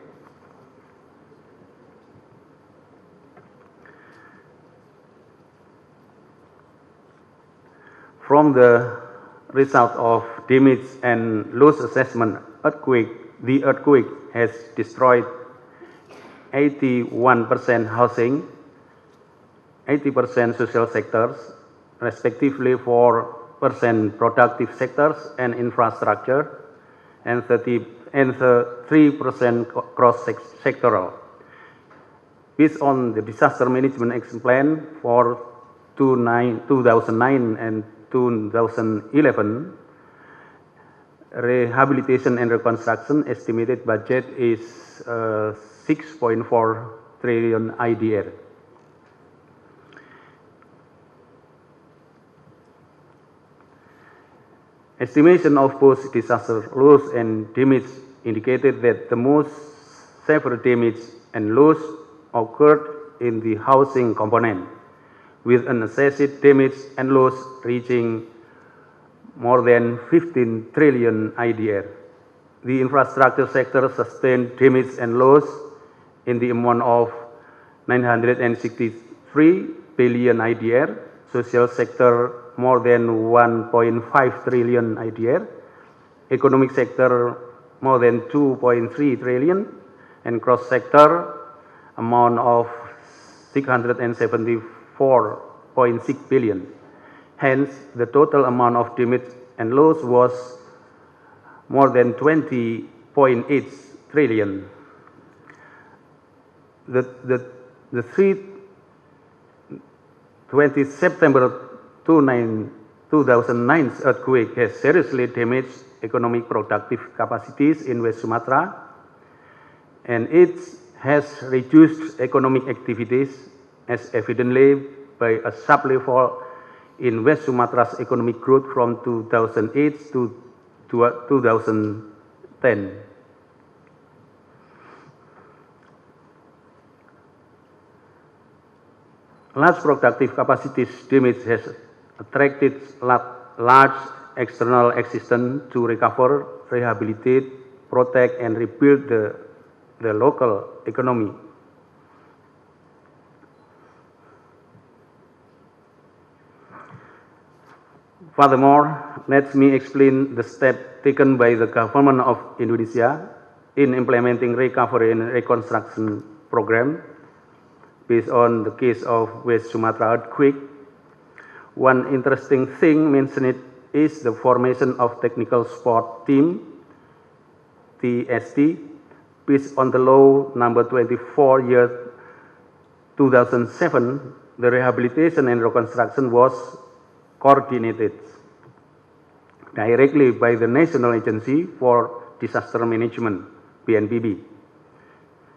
From the result of damage and loss assessment, the earthquake has destroyed 81% housing, 80% social sectors, respectively 4% productive sectors and infrastructure, and 3% cross-sectoral. Based on the disaster management action plan for 2009 and 2011, rehabilitation and reconstruction estimated budget is 6.4 trillion IDR. Estimation of post-disaster loss and damage indicated that the most severe damage and loss occurred in the housing component, with an assessed damage and loss reaching more than 15 trillion IDR. The infrastructure sector sustained damage and loss in the amount of 963 billion IDR, social sector more than 1.5 trillion IDR, economic sector more than 2.3 trillion, and cross-sector amount of 674.6 billion. Hence, the total amount of damage and loss was more than 20.8 trillion. The 20 September 2009 earthquake has seriously damaged economic productive capacities in West Sumatra, and it has reduced economic activities as evidently by a sharp level in West Sumatra's economic growth from 2008 to 2010. Large productive capacities damage has attracted large external assistance to recover, rehabilitate, protect, and rebuild the local economy. Furthermore, let me explain the step taken by the government of Indonesia in implementing recovery and reconstruction program based on the case of West Sumatra earthquake. One interesting thing mentioned is the formation of technical support team, TST, based on the law number 24 year 2007. The rehabilitation and reconstruction was coordinated directly by the National Agency for Disaster Management, BNPB,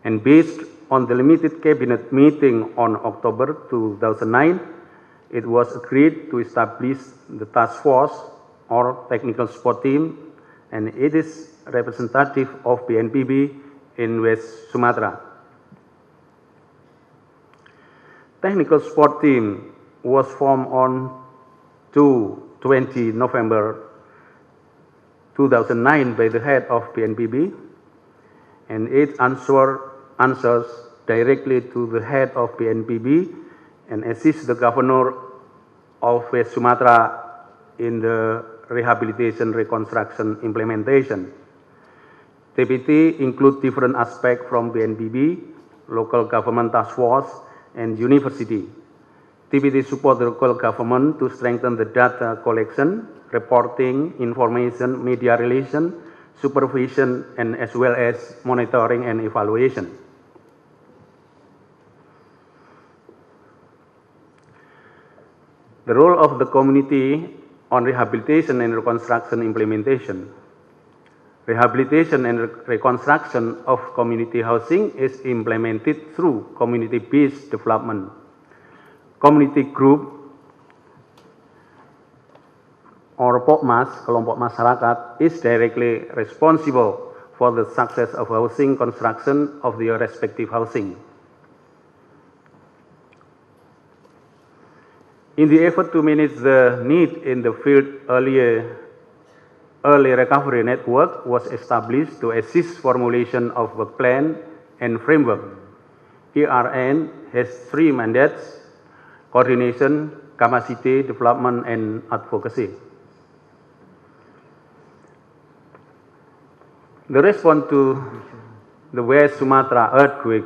and based on the limited cabinet meeting on October 2009, it was agreed to establish the task force or technical support team, and it is representative of BNPB in West Sumatra. technical support team was formed on 20 November 2009 by the head of PNPB, and it answers directly to the head of PNPB and assists the governor of West Sumatra in the rehabilitation reconstruction implementation. TPT include different aspects from BNPB, local government task force, and university. TPT support the local government to strengthen the data collection, reporting, information, media relation, supervision, and as well as monitoring and evaluation. The role of the community on rehabilitation and reconstruction implementation. Rehabilitation and reconstruction of community housing is implemented through community-based development. Community group or POKMAS, kelompok masyarakat, is directly responsible for the success of housing construction of their respective housing. In the effort to manage the need in the field, early recovery network was established to assist formulation of work plan and framework. ERN has 3 mandates: coordination, capacity development, and advocacy. The response to the West Sumatra earthquake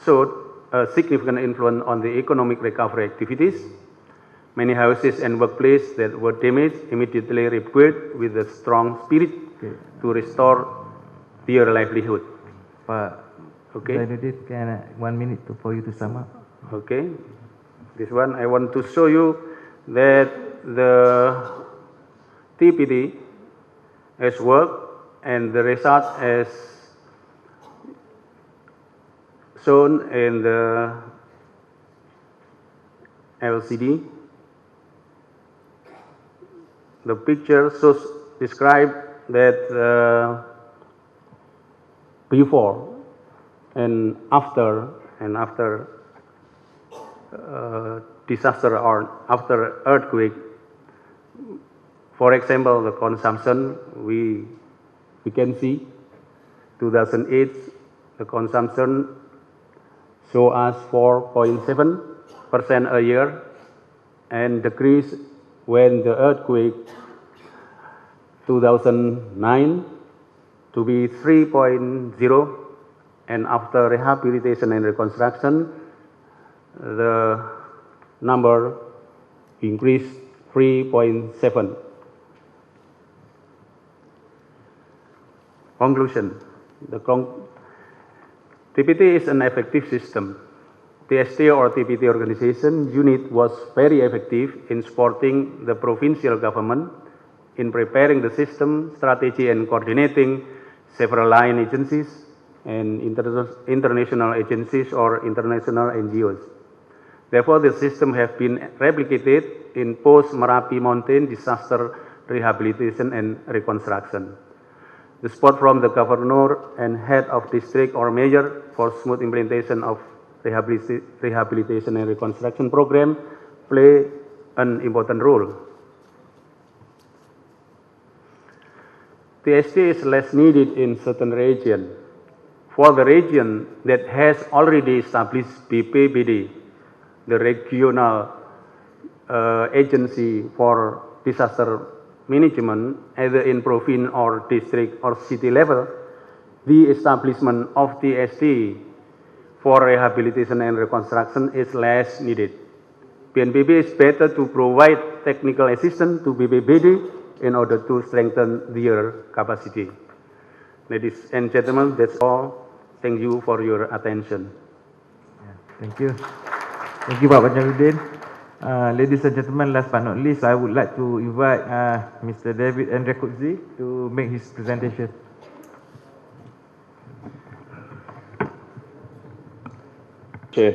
showed a significant influence on the economic recovery activities. Many houses and workplaces that were damaged immediately rebuilt with a strong spirit to restore their livelihood. Pak Okay. Zainuddin, can 1 minute for you to sum up? Okay. This one I want to show you that the TPD has worked and the result is shown in the LCD. The picture shows describe that before and after disaster or after earthquake. For example, the consumption we can see 2008 the consumption show us 4.7% a year and decrease when the earthquake 2009 to be 3.0, and after rehabilitation and reconstruction the number increased 3.7. Conclusion. TPT is an effective system. TST or TPT organization unit was very effective in supporting the provincial government in preparing the system, strategy, and coordinating several line agencies and international agencies or international NGOs. Therefore, the system has been replicated in post-Merapi Mountain disaster rehabilitation and reconstruction. The support from the governor and head of district or mayor for smooth implementation of rehabilitation and reconstruction program play an important role. TST is less needed in certain region. For the region that has already established BPBD, the regional agency for disaster management, either in province or district or city level, the establishment of TST for rehabilitation and reconstruction is less needed. BNPB is better to provide technical assistance to BPBD in order to strengthen their capacity. Ladies and gentlemen, that's all. Thank you for your attention. Thank you. Thank you, Pak Zainuddin. Ladies and gentlemen, last but not least, I would like to invite Mr. David Ndrekutzi to make his presentation. Chair.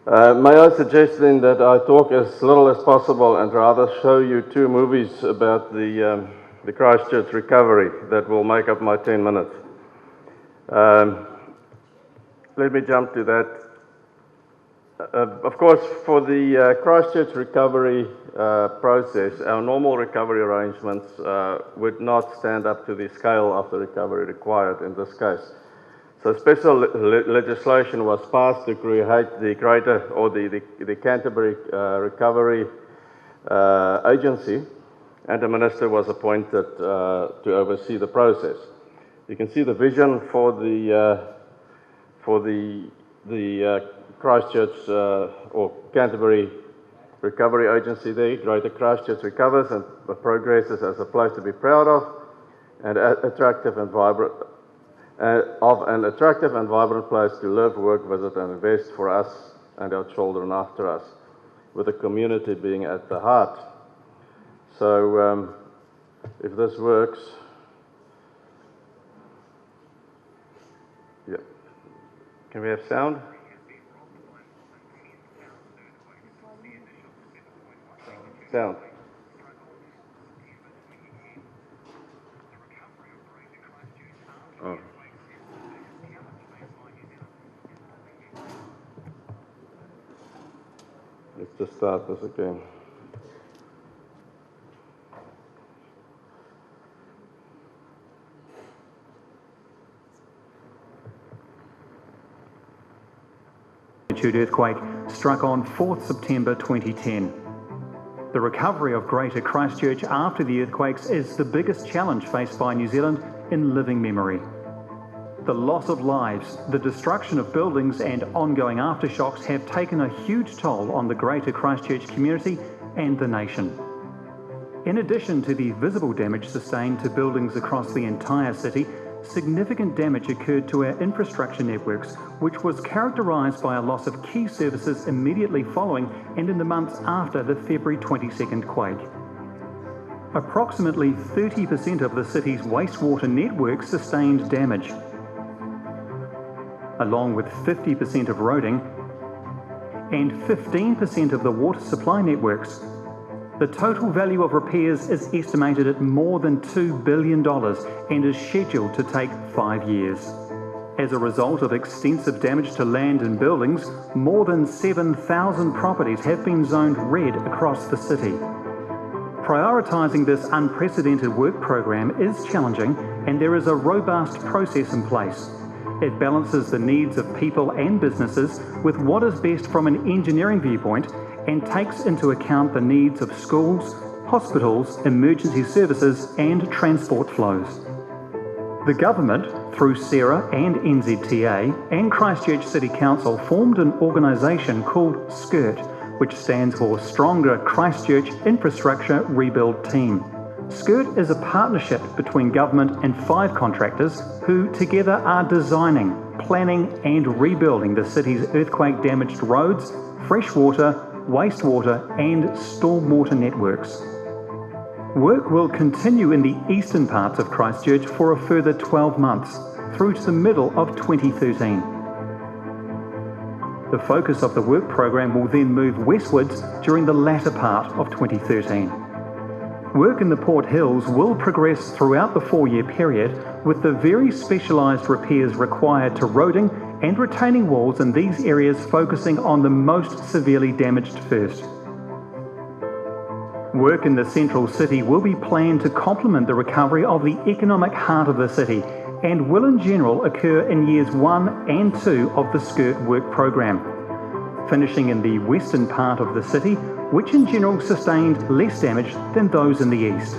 May I suggest then that I talk as little as possible and rather show you 2 movies about the Christchurch recovery that will make up my 10 minutes. Let me jump to that. Of course, for the Christchurch recovery process, our normal recovery arrangements would not stand up to the scale of the recovery required in this case. So special legislation was passed to create the greater, or the Canterbury Recovery Agency, and a minister was appointed to oversee the process. You can see the vision for the Christchurch or Canterbury Recovery Agency there. Greater Christchurch recovers and progresses as a place to be proud of, and attractive and vibrant, of an attractive and vibrant place to live, work, visit and invest for us and our children after us, with the community being at the heart. So if this works, yeah. Can we have sound? Sound. Oh. Let's just start this again. Earthquake struck on 4th September 2010. The recovery of Greater Christchurch after the earthquakes is the biggest challenge faced by New Zealand in living memory. The loss of lives, the destruction of buildings and ongoing aftershocks have taken a huge toll on the Greater Christchurch community and the nation. In addition to the visible damage sustained to buildings across the entire city, significant damage occurred to our infrastructure networks, which was characterised by a loss of key services immediately following and in the months after the February 22nd quake. Approximately 30% of the city's wastewater network sustained damage, along with 50% of roading and 15% of the water supply networks. The total value of repairs is estimated at more than $2 billion and is scheduled to take 5 years. As a result of extensive damage to land and buildings, more than 7,000 properties have been zoned red across the city. Prioritising this unprecedented work program is challenging, and there is a robust process in place. It balances the needs of people and businesses with what is best from an engineering viewpoint and takes into account the needs of schools, hospitals, emergency services and transport flows. The government, through SERA and NZTA and Christchurch City Council, formed an organisation called SCIRT, which stands for Stronger Christchurch Infrastructure Rebuild Team. SCIRT is a partnership between government and 5 contractors who together are designing, planning and rebuilding the city's earthquake-damaged roads, freshwater, wastewater and stormwater networks. Work will continue in the eastern parts of Christchurch for a further 12 months, through to the middle of 2013. The focus of the work program will then move westwards during the latter part of 2013. Work in the Port Hills will progress throughout the 4-year period, with the very specialised repairs required to roading and retaining walls in these areas focusing on the most severely damaged first. Work in the central city will be planned to complement the recovery of the economic heart of the city and will in general occur in years 1 and 2 of the SCIRT work program, finishing in the western part of the city, which in general sustained less damage than those in the east.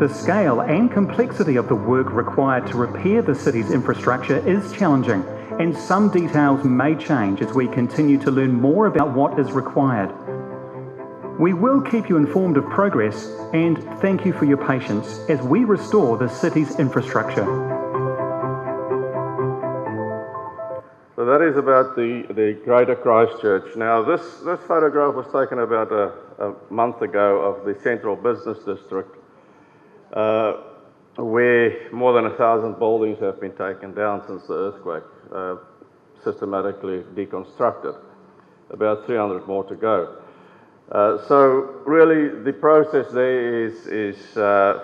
The scale and complexity of the work required to repair the city's infrastructure is challenging, and some details may change as we continue to learn more about what is required. We will keep you informed of progress, and thank you for your patience as we restore the city's infrastructure. So that is about the Greater Christchurch. Now this photograph was taken about a month ago of the central business district, where more than 1,000 buildings have been taken down since the earthquake, systematically deconstructed. About 300 more to go. So really the process there is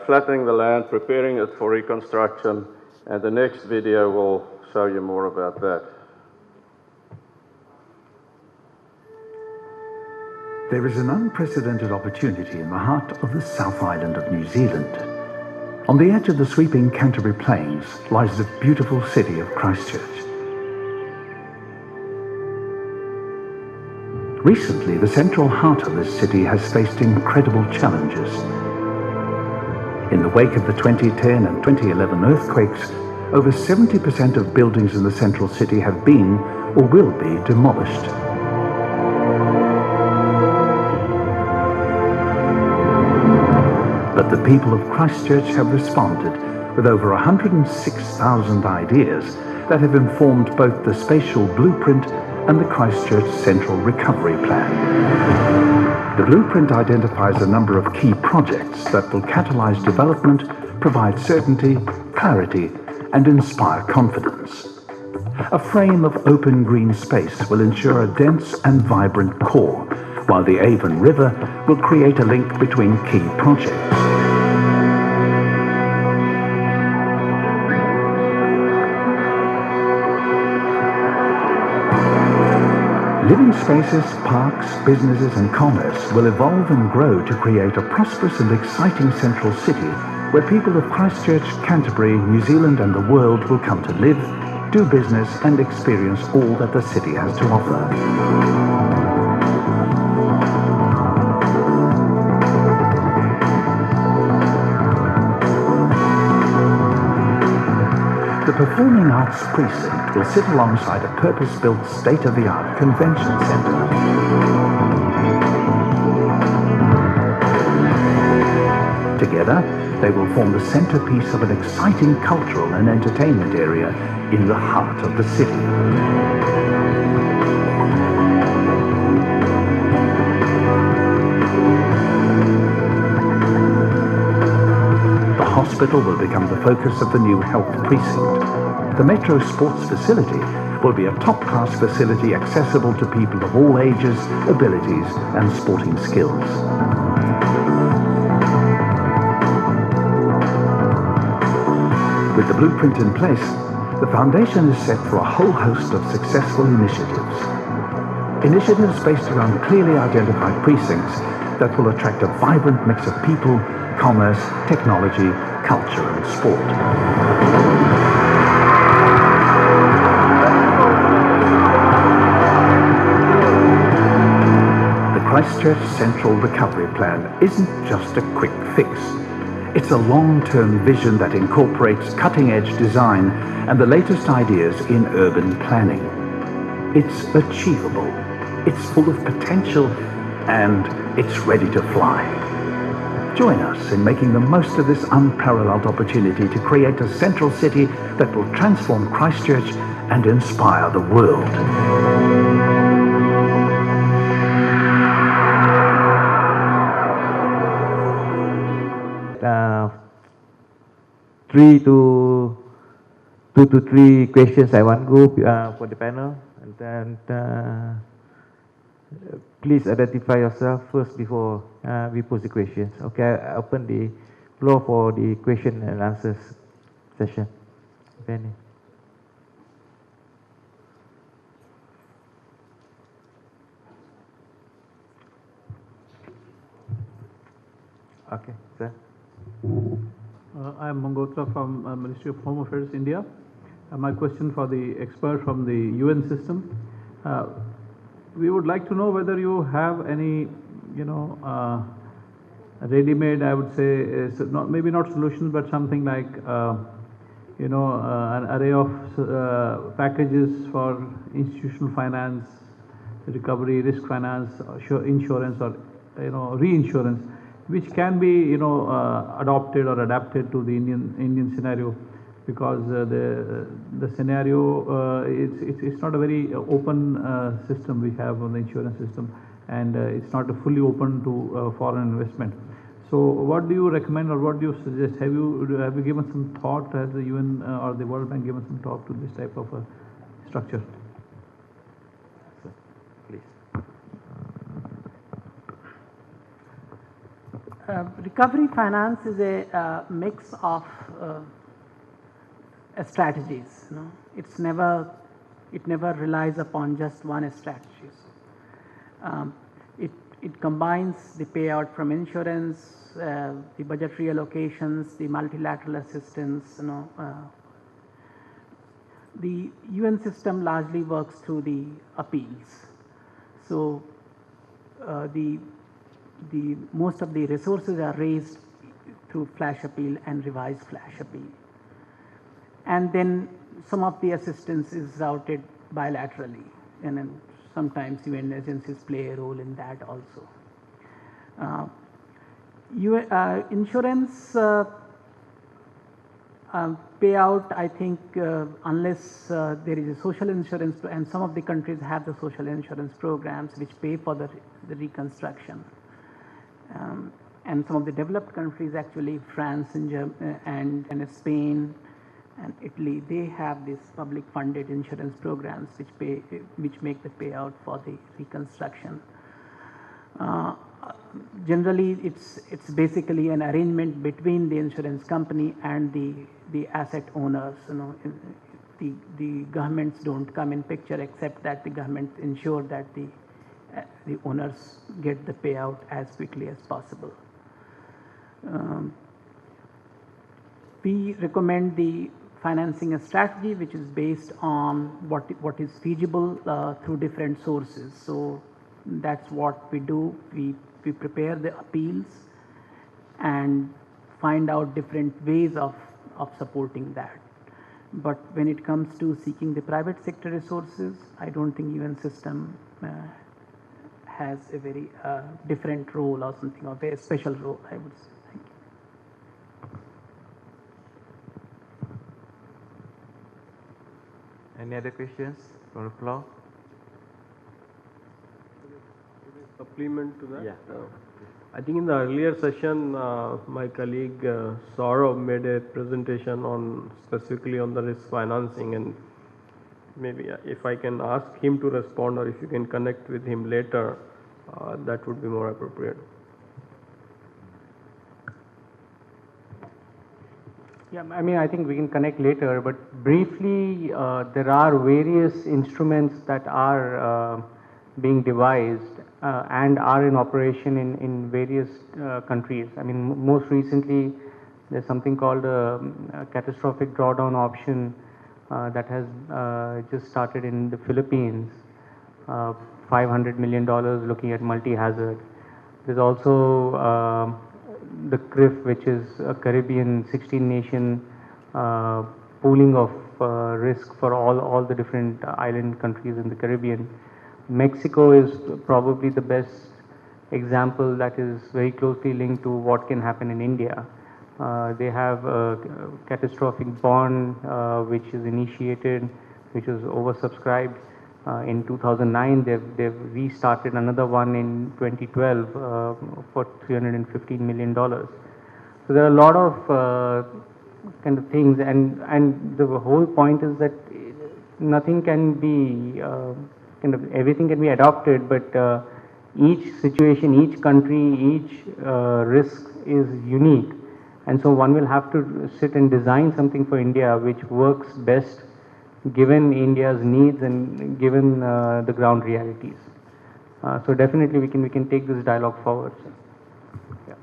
flattening the land, preparing it for reconstruction, and the next video will show you more about that. There is an unprecedented opportunity in the heart of the South Island of New Zealand. On the edge of the sweeping Canterbury Plains lies the beautiful city of Christchurch. Recently, the central heart of this city has faced incredible challenges. In the wake of the 2010 and 2011 earthquakes, over 70% of buildings in the central city have been or will be demolished. But the people of Christchurch have responded with over 106,000 ideas that have informed both the spatial blueprint and the Christchurch Central Recovery Plan. The blueprint identifies a number of key projects that will catalyse development, provide certainty, clarity, and inspire confidence. A frame of open green space will ensure a dense and vibrant core, while the Avon River will create a link between key projects. Living spaces, parks, businesses and commerce will evolve and grow to create a prosperous and exciting central city where people of Christchurch, Canterbury, New Zealand and the world will come to live, do business and experience all that the city has to offer. The Performing Arts Precinct will sit alongside a purpose-built state-of-the-art convention centre. Together, they will form the centrepiece of an exciting cultural and entertainment area in the heart of the city. The hospital will become the focus of the new health precinct. The Metro Sports Facility will be a top-class facility accessible to people of all ages, abilities and sporting skills. With the blueprint in place, the foundation is set for a whole host of successful initiatives. Initiatives based around clearly identified precincts that will attract a vibrant mix of people, commerce, technology, culture and sport. The Christchurch Central Recovery Plan isn't just a quick fix. It's a long-term vision that incorporates cutting-edge design and the latest ideas in urban planning. It's achievable, it's full of potential, and it's ready to fly. Join us in making the most of this unparalleled opportunity to create a central city that will transform Christchurch and inspire the world. 2 to 3 questions I want to go for the panel, and then please identify yourself first before we pose the questions. Okay, I open the floor for the question and answers session. Benny. Okay, sir. I am Mangotra from Ministry of Home Affairs, India. My question for the expert from the UN system. We would like to know whether you have any, ready-made, I would say, maybe not solutions, but something like, an array of packages for institutional finance, recovery, risk finance, insurance, or reinsurance, which can be adopted or adapted to the Indian scenario, because the scenario it's not a very open system we have on the insurance system, and it's not fully open to foreign investment. So what do you recommend, or what do you suggest? Have you given some thought? Has the UN or the World Bank given some thought to this type of a structure? Recovery finance is a mix of strategies. It never relies upon just one strategy. it combines the payout from insurance, the budgetary allocations, the multilateral assistance, the UN system largely works through the appeals. So the most of the resources are raised through flash appeal and revised flash appeal. And then some of the assistance is routed bilaterally, and then sometimes UN agencies play a role in that also. Insurance payout, I think, unless there is a social insurance, and some of the countries have the social insurance programs which pay for the reconstruction. And some of the developed countries, actually France and Spain and Italy, they have these public funded insurance programs which make the payout for the reconstruction. Generally, it's basically an arrangement between the insurance company and the asset owners. The governments don't come in picture, except that the government ensure that the owners get the payout as quickly as possible. We recommend the financing a strategy which is based on what is feasible through different sources. So that's what we do. We prepare the appeals and find out different ways of supporting that. But when it comes to seeking the private sector resources, I don't think UN system has a very different role or something, or a very special role, I would say. Any other questions from the floor? Supplement to that? Yeah. I think in the earlier session, my colleague Saurav made a presentation on specifically on the risk financing, and maybe if I can ask him to respond, or if you can connect with him later, that would be more appropriate. Yeah, I mean, I think we can connect later, but briefly, there are various instruments that are being devised and are in operation in various countries. I mean, most recently, there's something called a catastrophic drawdown option that has just started in the Philippines, $500 million looking at multi-hazard. There's also the CRIF, which is a Caribbean 16-nation pooling of risk for all the different island countries in the Caribbean. Mexico is probably the best example that is very closely linked to what can happen in India. They have a catastrophic bond which is initiated, which was oversubscribed. In 2009, they've restarted another one in 2012 for $315 million. So there are a lot of kind of things, and the whole point is that nothing can be kind of everything can be adopted, but each situation, each country, each risk is unique, and so one will have to sit and design something for India which works best given India's needs and given the ground realities. So definitely we can take this dialogue forward. Yeah.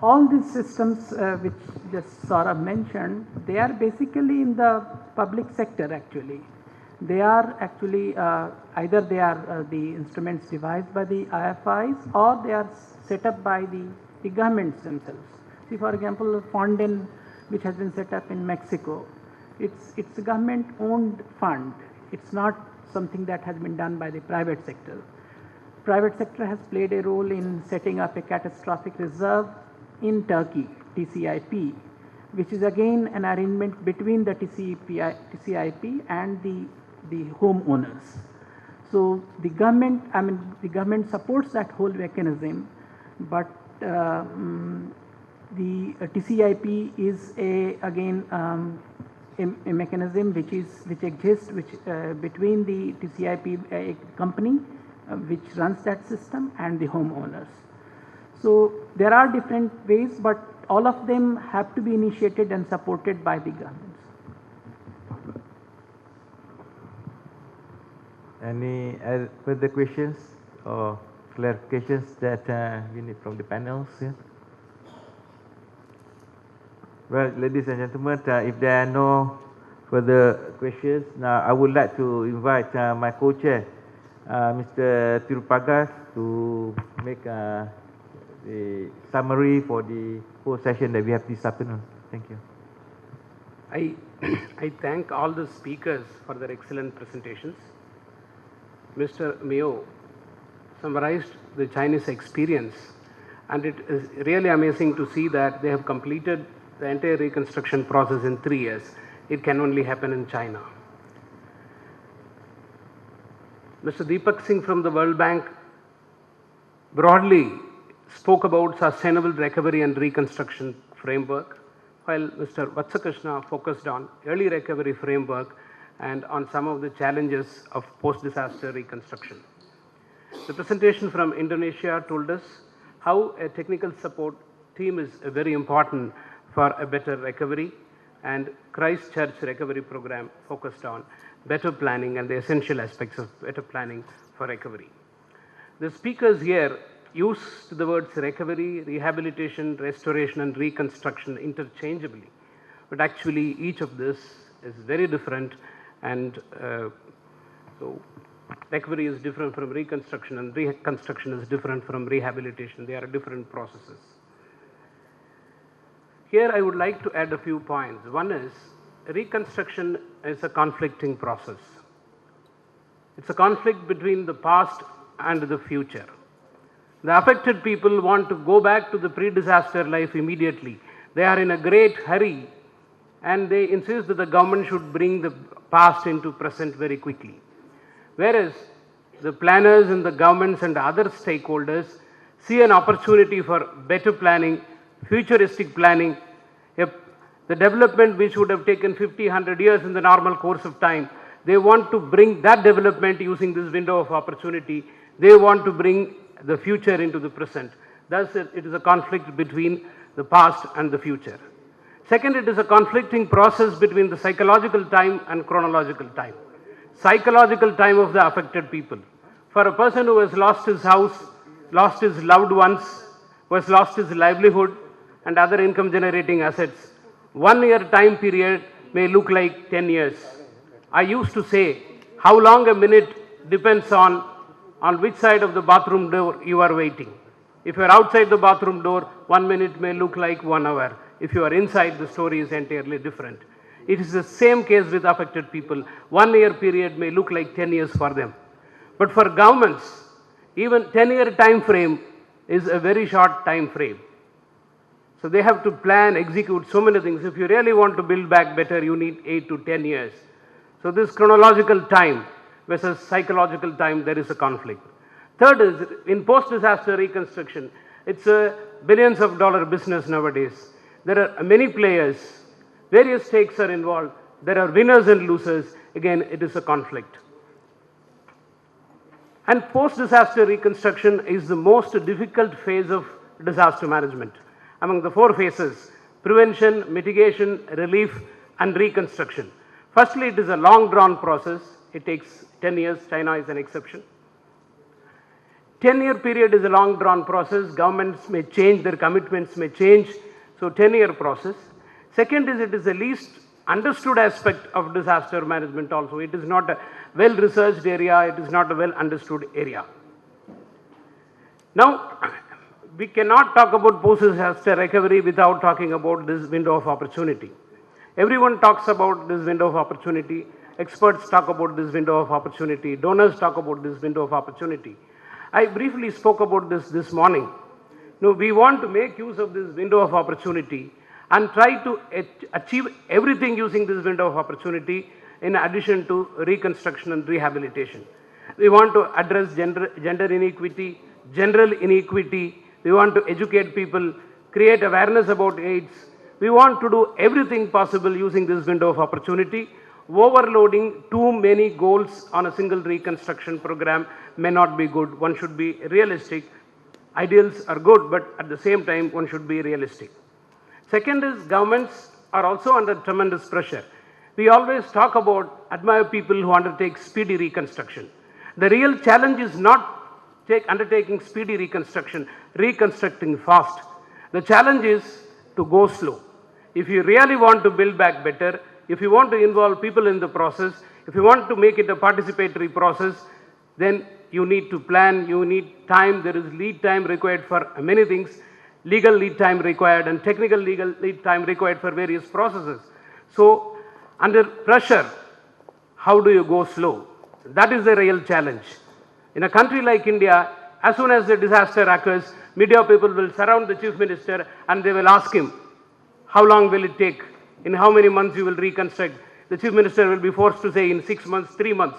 All these systems which just Saurabh mentioned, they are basically in the public sector actually. They are actually either they are the instruments devised by the IFIs, or they are set up by the governments themselves. See, for example, Fonden, which has been set up in Mexico, it's a government owned fund. It's not something that has been done by the private sector. Private sector has played a role in setting up a catastrophic reserve in Turkey, TCIP, which is again an arrangement between the TCIP and the homeowners. So the government, the government supports that whole mechanism, but the TCIP is a mechanism which exists between the TCIP company which runs that system and the homeowners. So there are different ways, but all of them have to be initiated and supported by the governments. Any further questions or clarifications that we need from the panels here? Well, ladies and gentlemen, if there are no further questions, now I would like to invite my co-chair, Mr. Tirupagas, to make the summary for the whole session that we have this afternoon. Thank you. I thank all the speakers for their excellent presentations. Mr. Mio summarized the Chinese experience, and it is really amazing to see that they have completed the entire reconstruction process in 3 years. It can only happen in China. Mr. Deepak Singh from the World Bank broadly spoke about sustainable recovery and reconstruction framework, while Mr. Vatsakrishna focused on early recovery framework and on some of the challenges of post-disaster reconstruction. The presentation from Indonesia told us how a technical support team is very important for a better recovery, and Christchurch recovery program focused on better planning and the essential aspects of better planning for recovery. The speakers here used the words recovery, rehabilitation, restoration and reconstruction interchangeably, but actually each of this is very different, and so recovery is different from reconstruction and reconstruction is different from rehabilitation. They are different processes. Here I would like to add a few points. One is reconstruction is a conflicting process. It's a conflict between the past and the future. The affected people want to go back to the pre-disaster life immediately. They are in a great hurry and they insist that the government should bring the past into present very quickly. Whereas the planners and the governments and other stakeholders see an opportunity for better planning, futuristic planning. The development which would have taken 50, 100 years in the normal course of time, they want to bring that development using this window of opportunity. They want to bring the future into the present. Thus, it is a conflict between the past and the future. Second, it is a conflicting process between the psychological time and chronological time. Psychological time of the affected people. For a person who has lost his house, lost his loved ones, who has lost his livelihood and other income generating assets, 1 year time period may look like 10 years. I used to say, how long a minute depends on which side of the bathroom door you are waiting. If you are outside the bathroom door, 1 minute may look like 1 hour. If you are inside, the story is entirely different. It is the same case with affected people. 1 year period may look like 10 years for them. But for governments, even 10-year time frame is a very short time frame. So they have to plan, execute so many things. If you really want to build back better, you need 8 to 10 years. So this chronological time versus psychological time, there is a conflict. Third is, in post-disaster reconstruction, it's a billions of dollar business nowadays. There are many players, various stakes are involved. There are winners and losers. Again, it is a conflict. And post-disaster reconstruction is the most difficult phase of disaster management. Among the 4 phases, prevention, mitigation, relief and reconstruction. Firstly, it is a long drawn process. It takes 10 years. China is an exception. 10-year period is a long drawn process. Governments may change, their commitments may change. So 10-year process. Second is, it is the least understood aspect of disaster management also. It is not a well-researched area. It is not a well-understood area. Now, we cannot talk about post-disaster recovery without talking about this window of opportunity. Everyone talks about this window of opportunity. Experts talk about this window of opportunity. Donors talk about this window of opportunity. I briefly spoke about this morning. We want to make use of this window of opportunity and try to achieve everything using this window of opportunity in addition to reconstruction and rehabilitation. We want to address gender inequity, general inequity. We want to educate people, create awareness about AIDS. We want to do everything possible using this window of opportunity. Overloading too many goals on a single reconstruction program may not be good. One should be realistic. Ideals are good, but at the same time, one should be realistic. Second is, governments are also under tremendous pressure. We always talk about, admire people who undertake speedy reconstruction. The real challenge is not undertaking speedy reconstruction, reconstructing fast. The challenge is to go slow. If you really want to build back better, if you want to involve people in the process, if you want to make it a participatory process, then you need to plan, you need time, there is lead time required for many things, legal lead time required and technical legal lead time required for various processes. So, under pressure, how do you go slow? That is the real challenge. In a country like India, as soon as a disaster occurs, media people will surround the chief minister and they will ask him, how long will it take? In how many months you will reconstruct? The chief minister will be forced to say in 6 months, 3 months.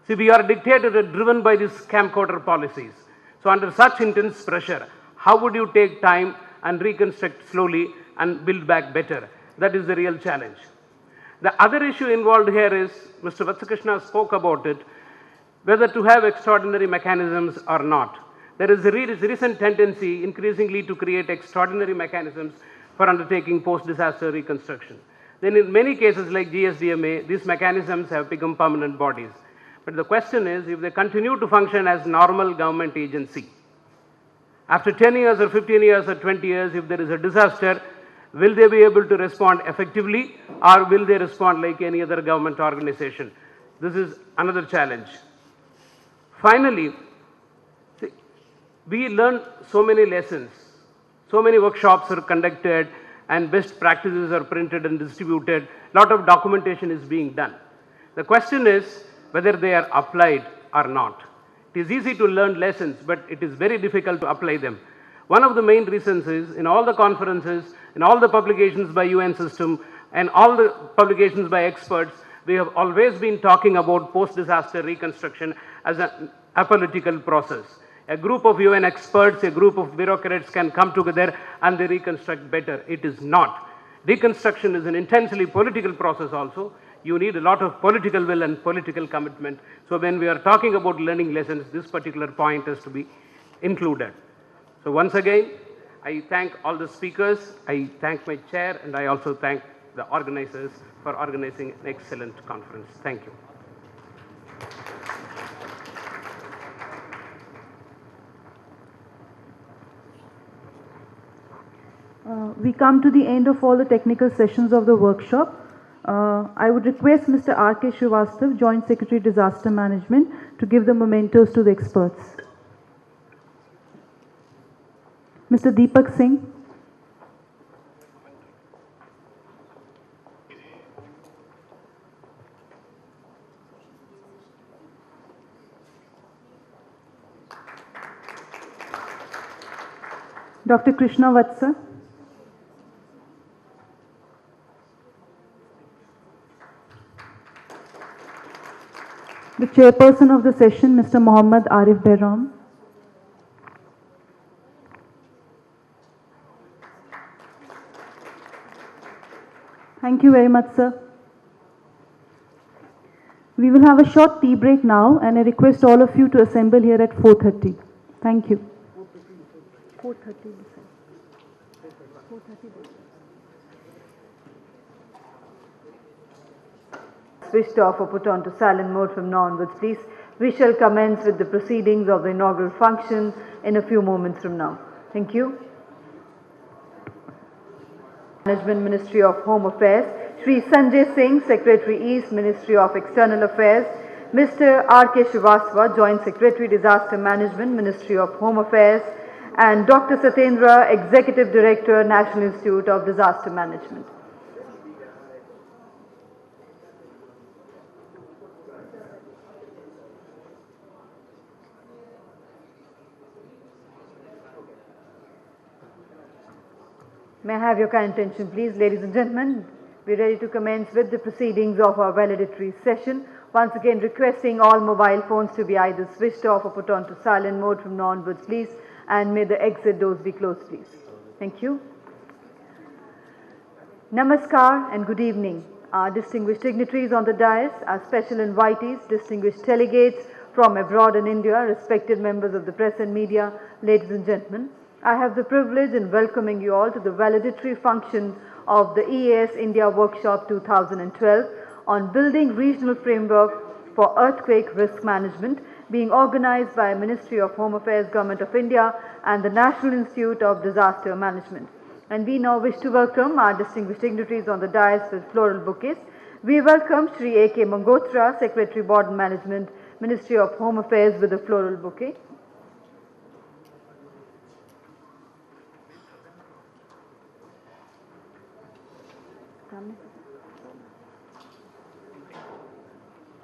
See, we are dictated driven by these camcorder policies. So under such intense pressure, how would you take time and reconstruct slowly and build back better? That is the real challenge. The other issue involved here is, Mr. Vatsakrishna spoke about it, whether to have extraordinary mechanisms or not. There is a recent tendency increasingly to create extraordinary mechanisms for undertaking post-disaster reconstruction. Then in many cases like GSDMA, these mechanisms have become permanent bodies. But the question is, if they continue to function as normal government agency, after 10 years or 15 years or 20 years, if there is a disaster, will they be able to respond effectively or will they respond like any other government organization? This is another challenge. Finally, see, we learned so many lessons, so many workshops are conducted and best practices are printed and distributed, a lot of documentation is being done. The question is whether they are applied or not. It is easy to learn lessons, but it is very difficult to apply them. One of the main reasons is in all the conferences, in all the publications by UN system and all the publications by experts, we have always been talking about post-disaster reconstruction as an apolitical process. A group of UN experts, a group of bureaucrats can come together and they reconstruct better. It is not. Reconstruction is an intensely political process also. You need a lot of political will and political commitment. So when we are talking about learning lessons, this particular point has to be included. So once again, I thank all the speakers, I thank my chair, and I also thank the organizers for organizing an excellent conference. Thank you. We come to the end of all the technical sessions of the workshop. I would request Mr. R.K. Srivastav, Joint Secretary Disaster Management, to give the mementos to the experts. Mr. Deepak Singh. Dr. Krishna Vatsa. The chairperson of the session, Mr. Mohammad Arif Behram. Thank you very much, sir. We will have a short tea break now, and I request all of you to assemble here at 4:30. Thank you. 4:30. 4:30. Switched off or put on to silent mode from now onwards, please. We shall commence with the proceedings of the inaugural function in a few moments from now. Thank you. Management, Ministry of Home Affairs, Shri Sanjay Singh, Secretary East, Ministry of External Affairs, Mr. R.K. Srivastava, Joint Secretary Disaster Management, Ministry of Home Affairs, and Dr. Satyendra, Executive Director, National Institute of Disaster Management. May I have your kind attention, please, ladies and gentlemen. We're ready to commence with the proceedings of our valedictory session. Once again, requesting all mobile phones to be either switched off or put on to silent mode from now onwards, please. And may the exit doors be closed, please. Thank you. Namaskar and good evening. Our distinguished dignitaries on the dais, our special invitees, distinguished delegates from abroad in India, respected members of the press and media, ladies and gentlemen. I have the privilege in welcoming you all to the valedictory function of the EAS-INDIA Workshop 2012 on building regional framework for earthquake risk management being organized by Ministry of Home Affairs, Government of India and the National Institute of Disaster Management. And we now wish to welcome our distinguished dignitaries on the dais with floral bouquets. We welcome Shri A.K. Mangotra, Secretary Board Management, Ministry of Home Affairs, with a floral bouquet.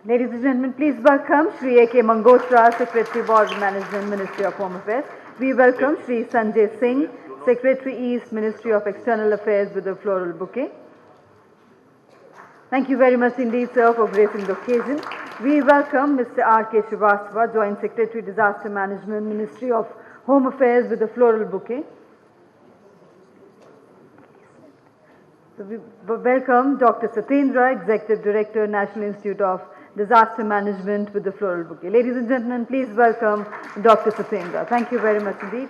Ladies and gentlemen, please welcome Shri A.K. Mangotra, Secretary Board Management, Ministry of Home Affairs. We welcome Shri Sanjay Singh, Secretary East, Ministry of External Affairs, with a floral bouquet. Thank you very much indeed, sir, for gracing the occasion. We welcome Mr. R.K. Srivastava, Joint Secretary, Disaster Management, Ministry of Home Affairs, with a floral bouquet. So we welcome Dr. Satyendra, Executive Director, National Institute of Disaster Management, with the floral bouquet. Ladies and gentlemen, please welcome Dr. Satyendra. Thank you very much indeed.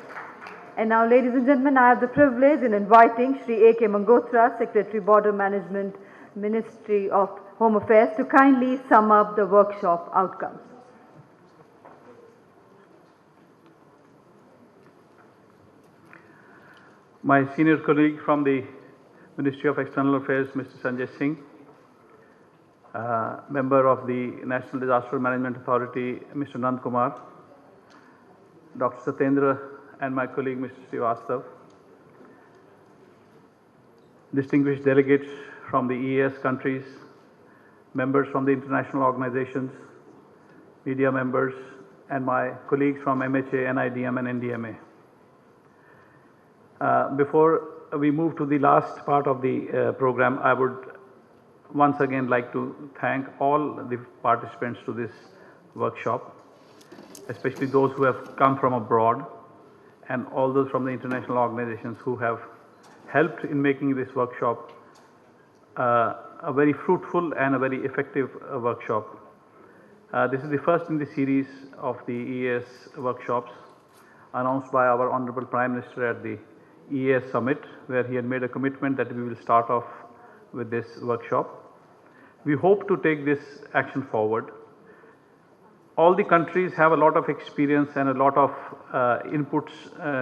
And now, ladies and gentlemen, I have the privilege in inviting Shri A.K. Mangotra, Secretary Border Management, Ministry of Home Affairs, to kindly sum up the workshop outcomes. My senior colleague from the Ministry of External Affairs, Mr. Sanjay Singh, member of the National Disaster Management Authority, Mr. Nand Kumar, Dr. Satyendra, and my colleague, Mr. Srivastava, distinguished delegates from the EAS countries, members from the international organizations, media members, and my colleagues from MHA, NIDM, and NDMA. Before we move to the last part of the program, I would once again like to thank all the participants to this workshop, especially those who have come from abroad and all those from the international organizations who have helped in making this workshop a very fruitful and a very effective workshop. This is the first in the series of the EAS workshops announced by our Honorable Prime Minister at the EAS Summit, where he had made a commitment that we will start off with this workshop. We hope to take this action forward. All the countries have a lot of experience and a lot of inputs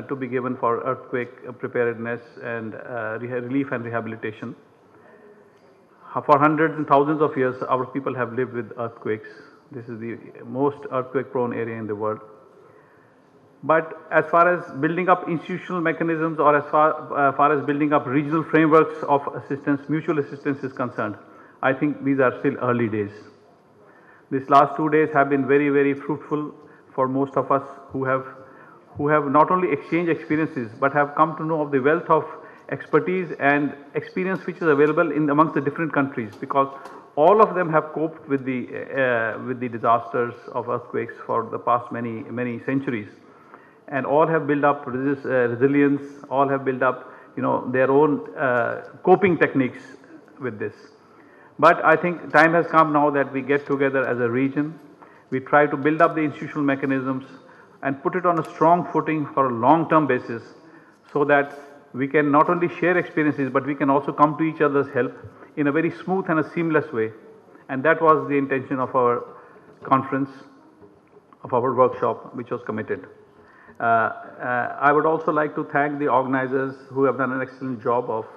to be given for earthquake preparedness and relief and rehabilitation. For hundreds and thousands of years, our people have lived with earthquakes. This is the most earthquake-prone area in the world. But as far as building up institutional mechanisms or as far as building up regional frameworks of assistance, mutual assistance is concerned, I think these are still early days. These last 2 days have been very, very fruitful for most of us who have not only exchanged experiences but have come to know of the wealth of expertise and experience which is available in amongst the different countries, because all of them have coped with the disasters of earthquakes for the past many centuries, and all have built up resilience, all have built up their own coping techniques with this. But I think time has come now that we get together as a region, we try to build up the institutional mechanisms and put it on a strong footing for a long-term basis, so that we can not only share experiences but we can also come to each other's help in a very smooth and a seamless way. And that was the intention of our conference, of our workshop, which was committed. I would also like to thank the organizers who have done an excellent job of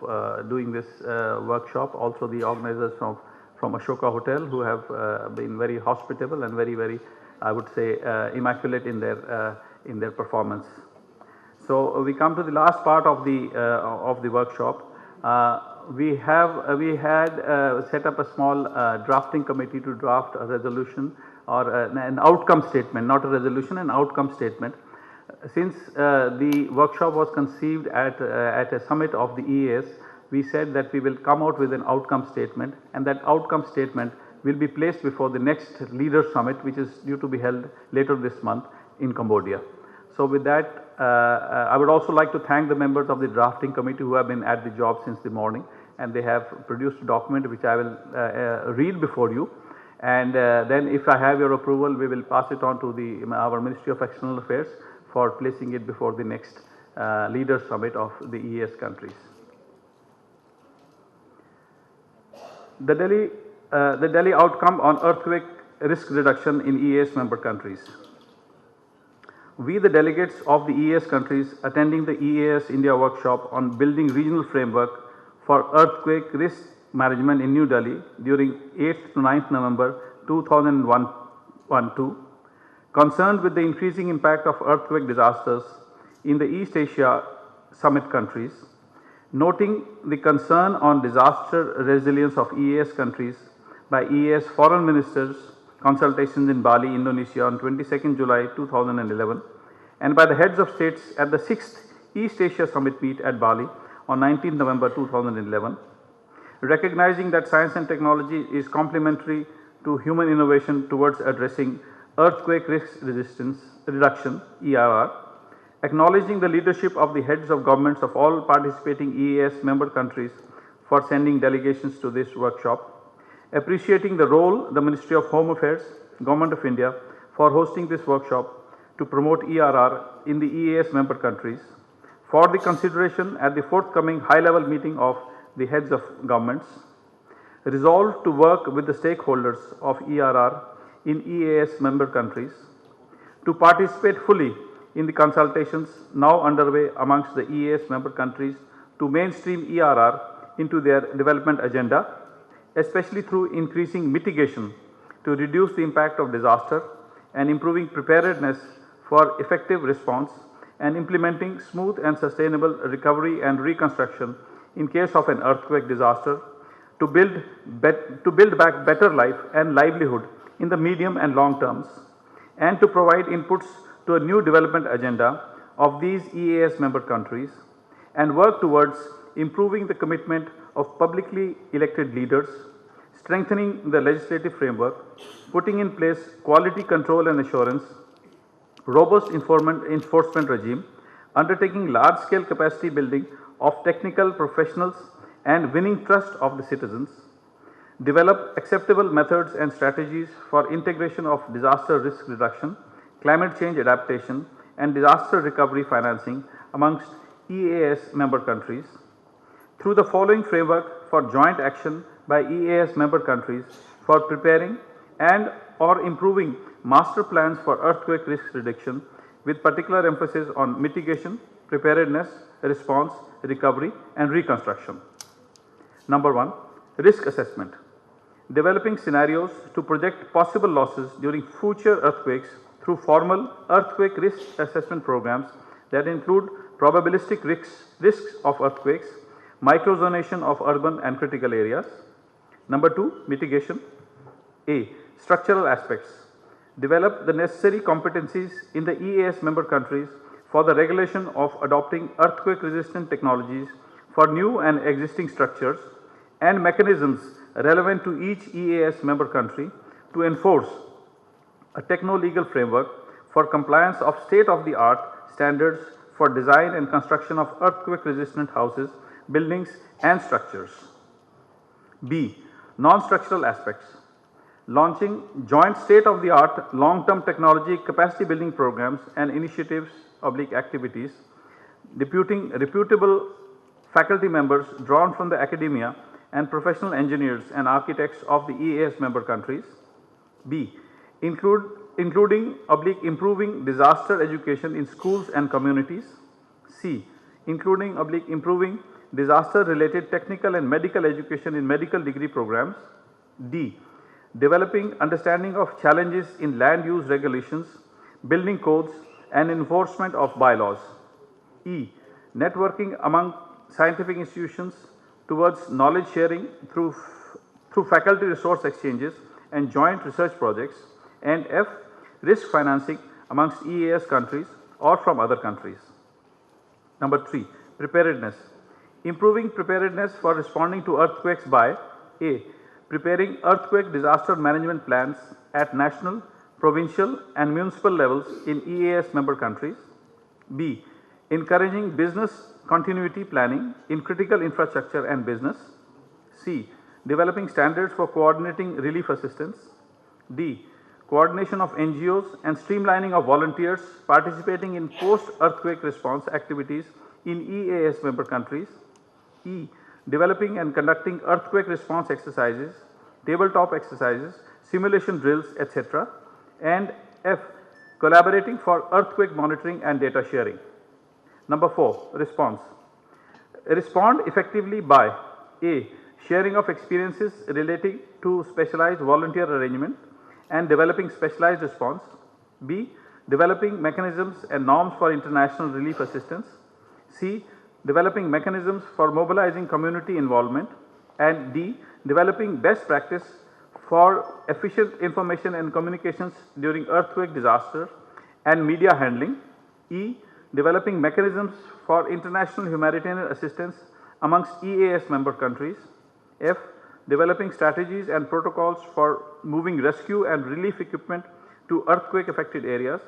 doing this workshop. Also the organizers from Ashoka Hotel, who have been very hospitable and very, I would say, immaculate in their performance. So we come to the last part of the workshop. We had set up a small drafting committee to draft a resolution or an outcome statement, not a resolution, an outcome statement. Since the workshop was conceived at a summit of the EAS, we said that we will come out with an outcome statement, and that outcome statement will be placed before the next Leaders Summit, which is due to be held later this month in Cambodia. So with that, I would also like to thank the members of the drafting committee who have been at the job since the morning, and they have produced a document which I will read before you. And then if I have your approval, we will pass it on to our Ministry of External Affairs for placing it before the next Leaders Summit of the EAS countries. The Delhi outcome on earthquake risk reduction in EAS member countries. We, the delegates of the EAS countries attending the EAS-INDIA workshop on building regional framework for earthquake risk management in New Delhi during 8th to 9th November 2012, concerned with the increasing impact of earthquake disasters in the East Asia summit countries, noting the concern on disaster resilience of EAS countries by EAS foreign ministers consultations in Bali, Indonesia on 22nd July 2011 and by the heads of states at the 6th East Asia Summit meet at Bali on 19th November 2011, recognizing that science and technology is complementary to human innovation towards addressing earthquake risk resistance reduction ERR, acknowledging the leadership of the heads of governments of all participating EAS member countries for sending delegations to this workshop, appreciating the role the Ministry of Home Affairs, Government of India for hosting this workshop to promote ERR in the EAS member countries, for the consideration at the forthcoming high-level meeting of the heads of governments, resolved to work with the stakeholders of ERR in EAS member countries to participate fully in the consultations now underway amongst the EAS member countries to mainstream ERR into their development agenda, especially through increasing mitigation to reduce the impact of disaster and improving preparedness for effective response and implementing smooth and sustainable recovery and reconstruction in case of an earthquake disaster to build back better life and livelihood in the medium and long terms, and to provide inputs to a new development agenda of these EAS member countries and work towards improving the commitment of publicly elected leaders, strengthening the legislative framework, putting in place quality control and assurance, robust enforcement regime, undertaking large scale capacity building of technical professionals and winning trust of the citizens, develop acceptable methods and strategies for integration of disaster risk reduction, climate change adaptation and disaster recovery financing amongst EAS member countries through the following framework for joint action by EAS member countries for preparing and or improving master plans for earthquake risk reduction with particular emphasis on mitigation, preparedness, response, recovery and reconstruction. Number 1, risk assessment. Developing scenarios to project possible losses during future earthquakes through formal earthquake risk assessment programs that include probabilistic risks of earthquakes, microzonation of urban and critical areas. Number 2, mitigation. A. Structural aspects. Develop the necessary competencies in the EAS member countries for the regulation of adopting earthquake resistant technologies for new and existing structures and mechanisms relevant to each EAS member country to enforce a techno-legal framework for compliance of state-of-the-art standards for design and construction of earthquake resistant houses, buildings and structures. B. Non-structural aspects. Launching joint state-of-the-art long-term technology capacity building programs and initiatives activities, deputing reputable faculty members drawn from the academia and professional engineers and architects of the EAS member countries. B. Including improving disaster education in schools and communities. C. Including improving disaster related technical and medical education in medical degree programs. D. Developing understanding of challenges in land use regulations, building codes and enforcement of bylaws. E. Networking among scientific institutions towards knowledge sharing through faculty resource exchanges and joint research projects. And F. Risk financing amongst EAS countries or from other countries. Number 3. Preparedness. Improving preparedness for responding to earthquakes by A. Preparing earthquake disaster management plans at national, provincial and municipal levels in EAS member countries. B. Encouraging business continuity planning in critical infrastructure and business. C. Developing standards for coordinating relief assistance. D. Coordination of NGOs and streamlining of volunteers participating in post-earthquake response activities in EAS member countries. E. Developing and conducting earthquake response exercises, tabletop exercises, simulation drills, etc. And F, collaborating for earthquake monitoring and data sharing. Number 4, response. Respond effectively by A, sharing of experiences relating to specialized volunteer arrangement and developing specialized response. B, developing mechanisms and norms for international relief assistance. C, developing mechanisms for mobilizing community involvement. And D, developing best practice for efficient information and communications during earthquake disaster and media handling. E, developing mechanisms for international humanitarian assistance amongst EAS member countries. F, developing strategies and protocols for moving rescue and relief equipment to earthquake affected areas.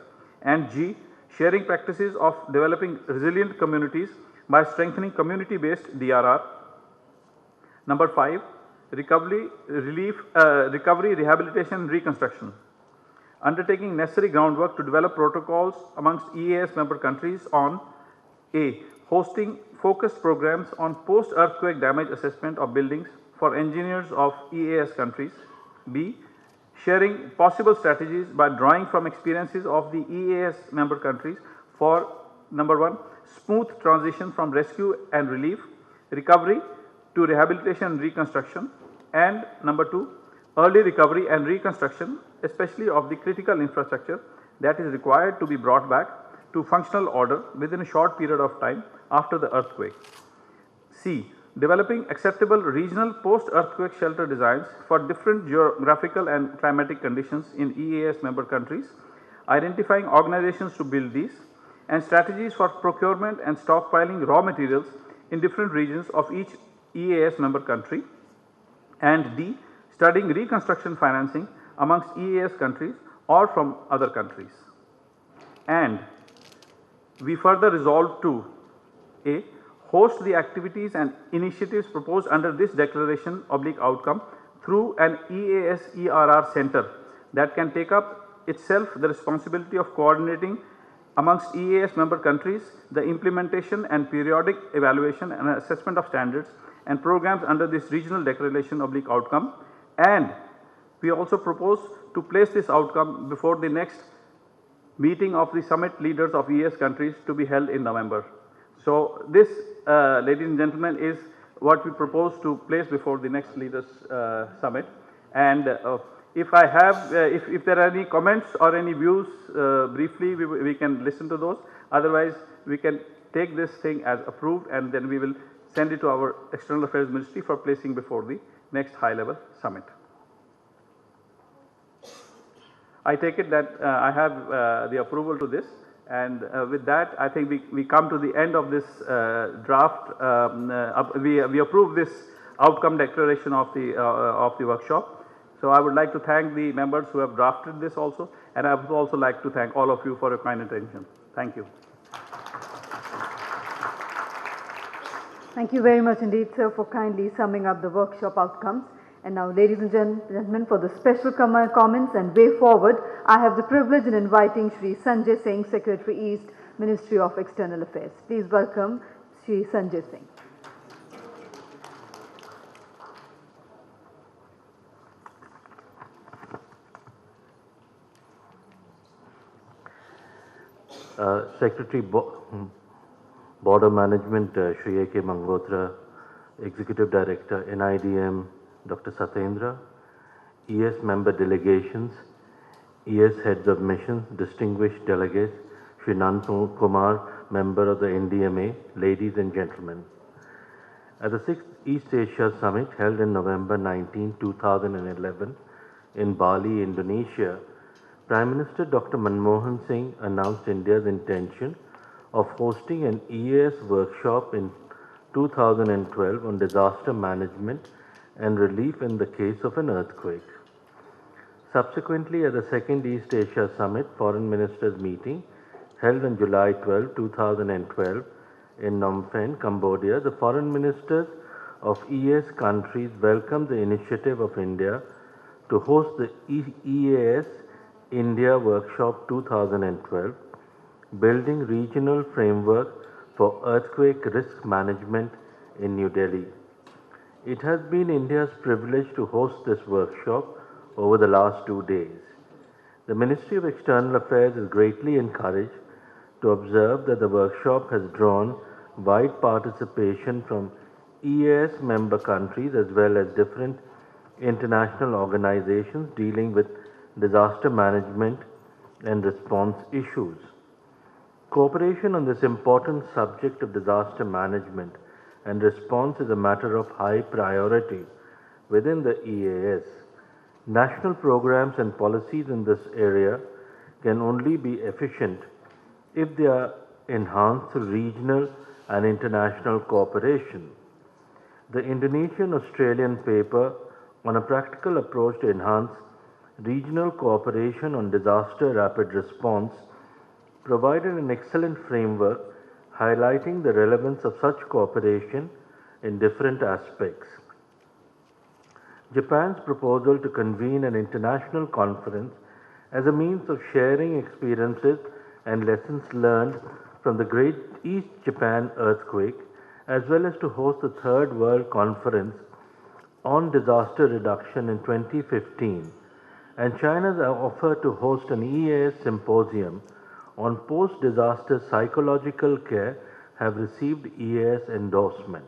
And G, sharing practices of developing resilient communities by strengthening community based DRR. Number 5, recovery, rehabilitation, reconstruction. Undertaking necessary groundwork to develop protocols amongst EAS member countries on A, hosting focused programs on post-earthquake damage assessment of buildings for engineers of EAS countries. B, sharing possible strategies by drawing from experiences of the EAS member countries for number 1, smooth transition from rescue and relief, recovery to rehabilitation and reconstruction, and number 2, early recovery and reconstruction, especially of the critical infrastructure that is required to be brought back to functional order within a short period of time after the earthquake. C, developing acceptable regional post-earthquake shelter designs for different geographical and climatic conditions in EAS member countries, identifying organizations to build these, and strategies for procurement and stockpiling raw materials in different regions of each EAS member country. And D, studying reconstruction financing amongst EAS countries or from other countries. And we further resolve to A, host the activities and initiatives proposed under this declaration / outcome through an EAS-ERR center that can take up itself the responsibility of coordinating amongst EAS member countries the implementation and periodic evaluation and assessment of standards and programs under this regional declaration / outcome. And we also propose to place this outcome before the next meeting of the summit leaders of EAS countries to be held in November. So this, ladies and gentlemen, is what we propose to place before the next leaders summit. And if I have, if there are any comments or any views, briefly we can listen to those. Otherwise, we can take this thing as approved and then we will send it to our External Affairs Ministry for placing before the next high level summit. I take it that I have the approval to this, and with that I think we come to the end of this draft. We approve this outcome declaration of the workshop. So I would like to thank the members who have drafted this also, and I would also like to thank all of you for your kind attention. Thank you. Thank you very much indeed, sir, for kindly summing up the workshop outcomes. And now, ladies and gentlemen, for the special comments and way forward, I have the privilege in inviting Shri Sanjay Singh, Secretary East, Ministry of External Affairs. Please welcome Shri Sanjay Singh. Secretary Border Management, Shri A.K. Mangotra, Executive Director, NIDM, Dr. Satendra, ES member delegations, ES heads of missions, distinguished delegates, Shri Nandan Kumar, member of the NDMA, ladies and gentlemen. At the 6th East Asia Summit held in November 19, 2011 in Bali, Indonesia, Prime Minister Dr. Manmohan Singh announced India's intention of hosting an EAS workshop in 2012 on disaster management and relief in the case of an earthquake. Subsequently, at the 2nd East Asia Summit Foreign Ministers meeting held on July 12, 2012 in Phnom Penh, Cambodia, the foreign ministers of EAS countries welcomed the initiative of India to host the EAS-INDIA Workshop 2012, Building Regional Framework for Earthquake Risk Management in New Delhi. It has been India's privilege to host this workshop over the last 2 days. The Ministry of External Affairs is greatly encouraged to observe that the workshop has drawn wide participation from EAS member countries as well as different international organizations dealing with disaster management and response issues. Cooperation on this important subject of disaster management and response is a matter of high priority within the EAS. National programs and policies in this area can only be efficient if they are enhanced through regional and international cooperation. The Indonesian-Australian paper on a practical approach to enhance regional cooperation on disaster rapid response provided an excellent framework highlighting the relevance of such cooperation in different aspects. Japan's proposal to convene an international conference as a means of sharing experiences and lessons learned from the Great East Japan earthquake, as well as to host the Third World Conference on Disaster Reduction in 2015, and China's offer to host an EAS symposium on post-disaster psychological care have received EAS endorsement.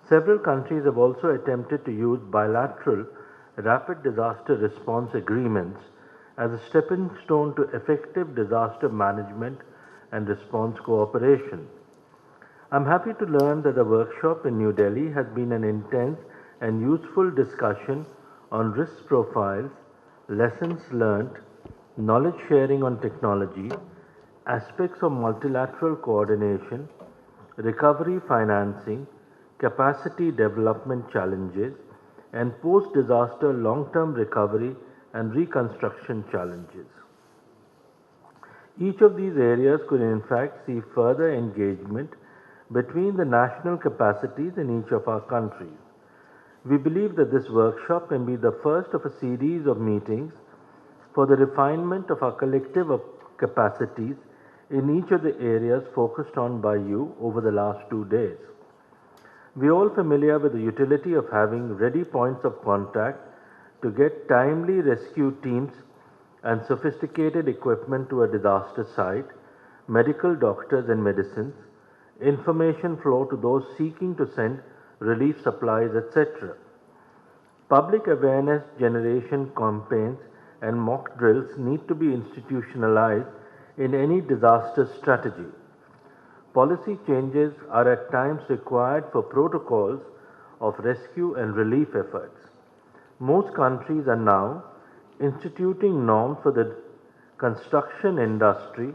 Several countries have also attempted to use bilateral rapid disaster response agreements as a stepping stone to effective disaster management and response cooperation. I am happy to learn that the workshop in New Delhi has been an intense and useful discussion on risk profiles, lessons learnt, knowledge sharing on technology, aspects of multilateral coordination, recovery financing, capacity development challenges, and post-disaster long-term recovery and reconstruction challenges. Each of these areas could in fact see further engagement between the national capacities in each of our countries. We believe that this workshop can be the first of a series of meetings for the refinement of our collective capacities in each of the areas focused on by you over the last 2 days. We are all familiar with the utility of having ready points of contact to get timely rescue teams and sophisticated equipment to a disaster site, medical doctors and medicines, information flow to those seeking to send relief supplies, etc. Public awareness generation campaigns and mock drills need to be institutionalized in any disaster strategy. Policy changes are at times required for protocols of rescue and relief efforts. Most countries are now instituting norms for the construction industry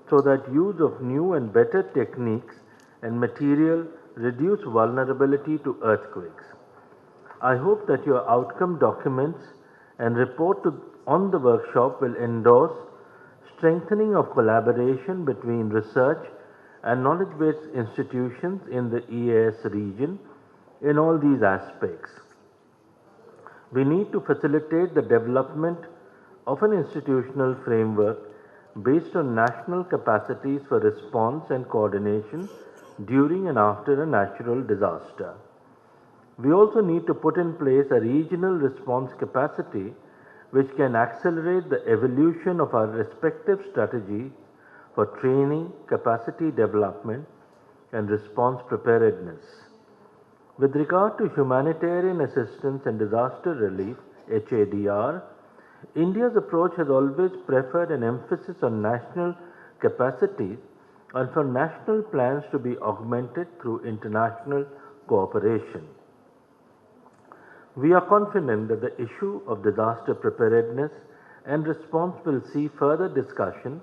so that use of new and better techniques and material reduce vulnerability to earthquakes. I hope that your outcome documents and report on the workshop will endorse strengthening of collaboration between research and knowledge-based institutions in the EAS region in all these aspects. We need to facilitate the development of an institutional framework based on national capacities for response and coordination during and after a natural disaster. We also need to put in place a regional response capacity which can accelerate the evolution of our respective strategies for training, capacity development and response preparedness. With regard to humanitarian assistance and disaster relief, HADR, India's approach has always preferred an emphasis on national capacities and for national plans to be augmented through international cooperation. We are confident that the issue of disaster preparedness and response will see further discussion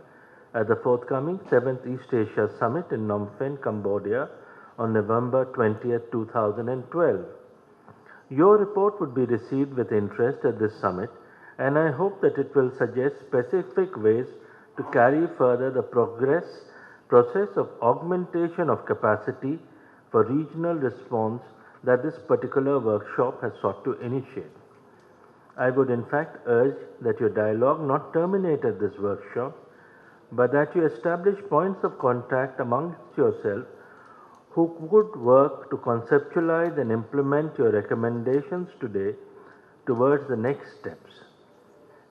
at the forthcoming 7th East Asia Summit in Phnom Penh, Cambodia on November 20, 2012. Your report would be received with interest at this summit, and I hope that it will suggest specific ways to carry further the process of augmentation of capacity for regional response that this particular workshop has sought to initiate. I would in fact urge that your dialogue not terminate at this workshop, but that you establish points of contact amongst yourselves who could work to conceptualize and implement your recommendations today towards the next steps.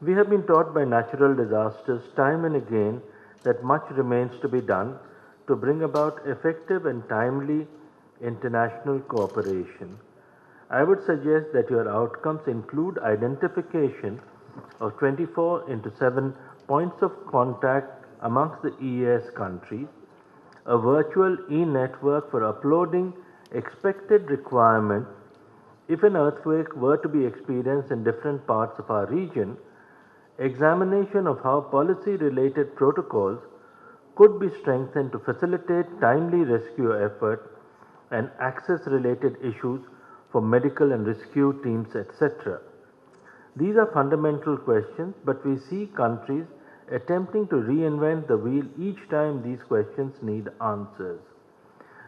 We have been taught by natural disasters time and again that much remains to be done to bring about effective and timely international cooperation. I would suggest that your outcomes include identification of 24/7 points of contact amongst the EAS countries, a virtual e-network for uploading expected requirements if an earthquake were to be experienced in different parts of our region, examination of how policy-related protocols could be strengthened to facilitate timely rescue effort and access-related issues for medical and rescue teams, etc. These are fundamental questions, but we see countries attempting to reinvent the wheel each time these questions need answers.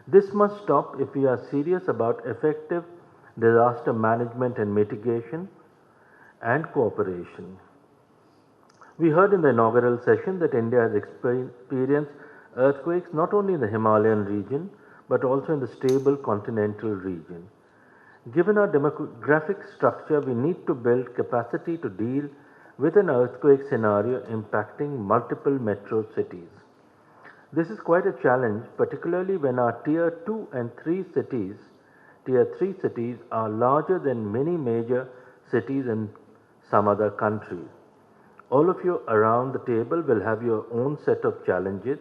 This must stop if we are serious about effective disaster management and mitigation and cooperation. We heard in the inaugural session that India has experienced earthquakes not only in the Himalayan region but also in the stable continental region. Given our demographic structure, we need to build capacity to deal with an earthquake scenario impacting multiple metro cities. This is quite a challenge, particularly when our tier 2 and 3 cities, tier 3 cities are larger than many major cities in some other countries. All of you around the table will have your own set of challenges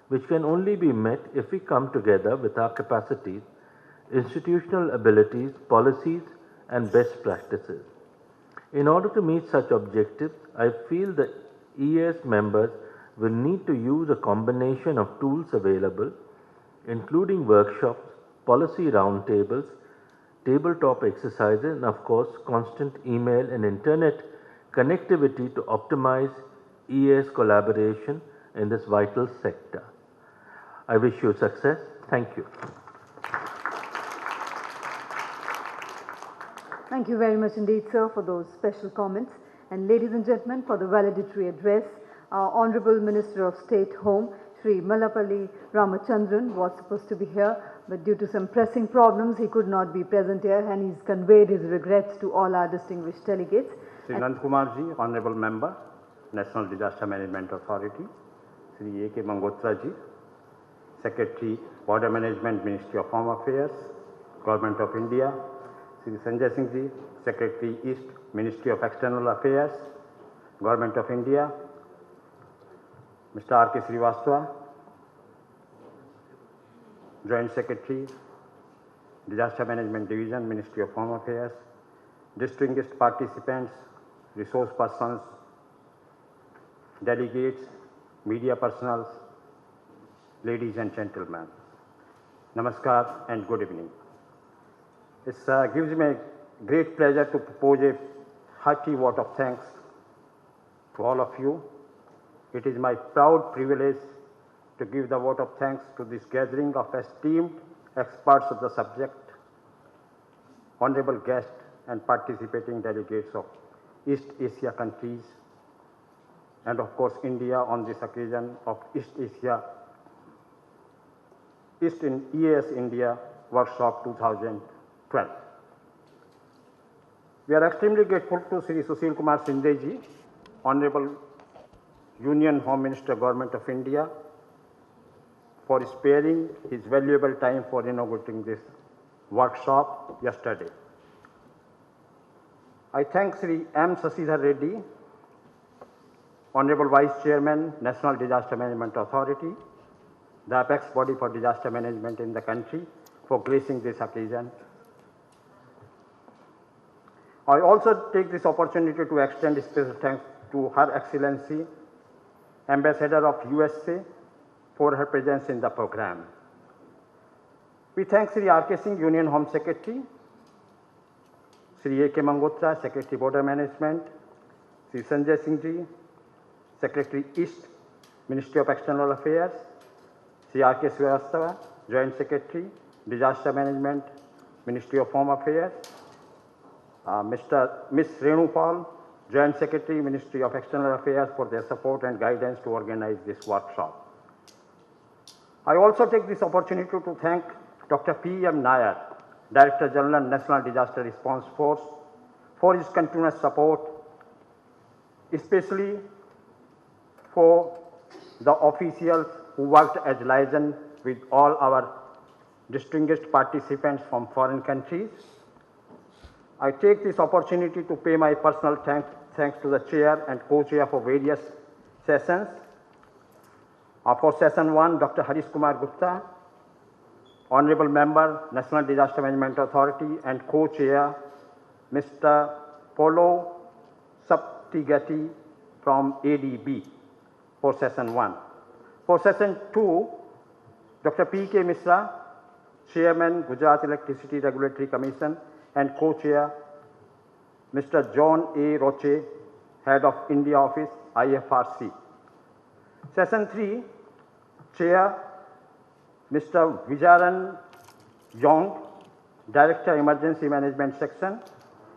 which can only be met if we come together with our capacities, institutional abilities, policies and best practices. In order to meet such objectives, I feel the EAS members will need to use a combination of tools available, including workshops, policy roundtables, tabletop exercises and of course constant email and internet connectivity to optimize EAS collaboration in this vital sector. I wish you success. Thank you. Thank you very much indeed, sir, for those special comments. And ladies and gentlemen, for the valedictory address, our Honorable Minister of State Home, Shri Mallapalli Ramachandran, was supposed to be here, but due to some pressing problems, he could not be present here, and he's conveyed his regrets to all our distinguished delegates. Shri Nand Kumar ji, Honorable Member, National Disaster Management Authority, Shri A.K. Mangotra ji, Secretary, Border Management, Ministry of Home Affairs, Government of India, Shri Sanjay Singh ji, Secretary, East, Ministry of External Affairs, Government of India, Mr. R.K. Srivastava, Joint Secretary, Disaster Management Division, Ministry of Home Affairs, distinguished participants, resource persons, delegates, media personals, ladies and gentlemen. Namaskar and good evening. It gives me a great pleasure to propose a hearty vote of thanks to all of you. It is my proud privilege to give the vote of thanks to this gathering of esteemed experts of the subject, honorable guests and participating delegates of East Asia countries, and of course India on this occasion of East in EAS-INDIA Workshop 2012. We are extremely grateful to Sri Sushil Kumar Shinde ji, Honorable Union Home Minister, Government of India, for sparing his valuable time for inaugurating this workshop yesterday. I thank Sri M. Sashidhar Reddy, Honorable Vice Chairman, National Disaster Management Authority, the apex body for disaster management in the country, for gracing this occasion. I also take this opportunity to extend special thanks to Her Excellency, Ambassador of USA, for her presence in the program. We thank Sri R.K. Singh, Union Home Secretary, Sri A.K. Mangotra, Secretary Border Management, Sri Sanjay Singh ji, Secretary East, Ministry of External Affairs, Sri R.K. Srivastava, Joint Secretary, Disaster Management, Ministry of Home Affairs, Ms. Renu Paul, Joint Secretary, Ministry of External Affairs, for their support and guidance to organize this workshop. I also take this opportunity to thank Dr. P.M. Nair, Director General, National Disaster Response Force, for his continuous support, especially for the officials who worked as liaison with all our distinguished participants from foreign countries. I take this opportunity to pay my personal thanks to the chair and co-chair for various sessions. For session 1, Dr. Harish Kumar Gupta, Honorable Member, National Disaster Management Authority, and co-chair, Mr. Polo Saptigati from ADB for session 1. For session 2, Dr. P.K. Misra, Chairman, Gujarat Electricity Regulatory Commission, and co-chair, Mr. John A. Roche, Head of India Office, IFRC. Session 3, Chair, Mr. Vijaran Yong, Director, Emergency Management Section,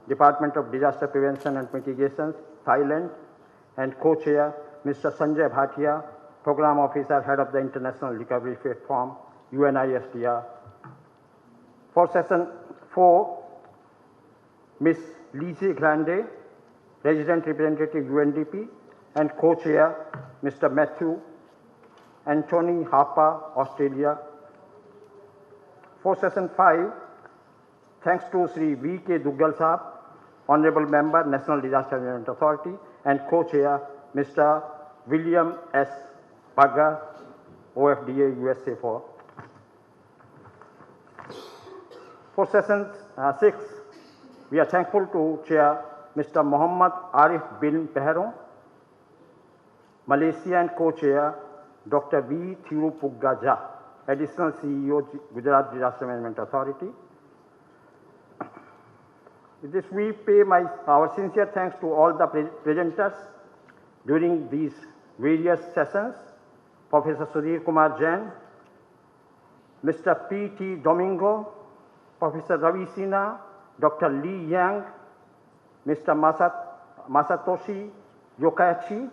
Department of Disaster Prevention and Mitigation, Thailand, and co-chair, Mr. Sanjay Bhatia, Program Officer, Head of the International Recovery Platform, UNISDR. For session 4, Ms. Lise Grande, Resident Representative, UNDP, and co-chair, Mr. Matthew Anthony Harper, Australia. For session 5, thanks to Sri V.K. Duggal Sahab, Honorable Member, National Disaster Management Authority, and co-chair, Mr. William S. Bagga, OFDA, USA. For session 6, we are thankful to Chair Mr. Muhammad Arif bin Pehro, Malaysia, and co-chair Dr. V. Thirupuggaja, Additional CEO, Gujarat Disaster Management Authority. With this, we pay our sincere thanks to all the presenters during these various sessions, Professor Sudhir Kumar Jain, Mr. P.T. Domingo, Professor Ravi Sinha, Dr. Li Yang, Mr. Masatoshi Yokachi,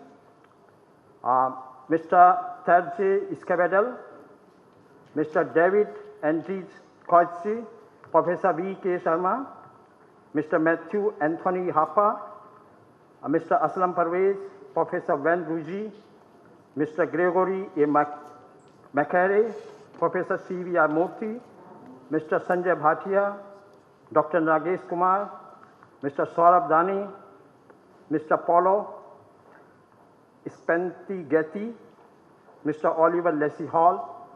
Mr. Terje Escobedo, Mr. David Andres Koitzi, Professor V.K. Sharma, Mr. Matthew Anthony Harper, Mr. Aslam Parvez, Professor Van Ruji, Mr. Gregory A. Macquarie, Professor C.V.R. Murthy, Mr. Sanjay Bhatia, Dr. Nagesh Kumar, Mr. Saurabh Dani, Mr. Paulo Spenti Getty, Mr. Oliver Leslie Hall,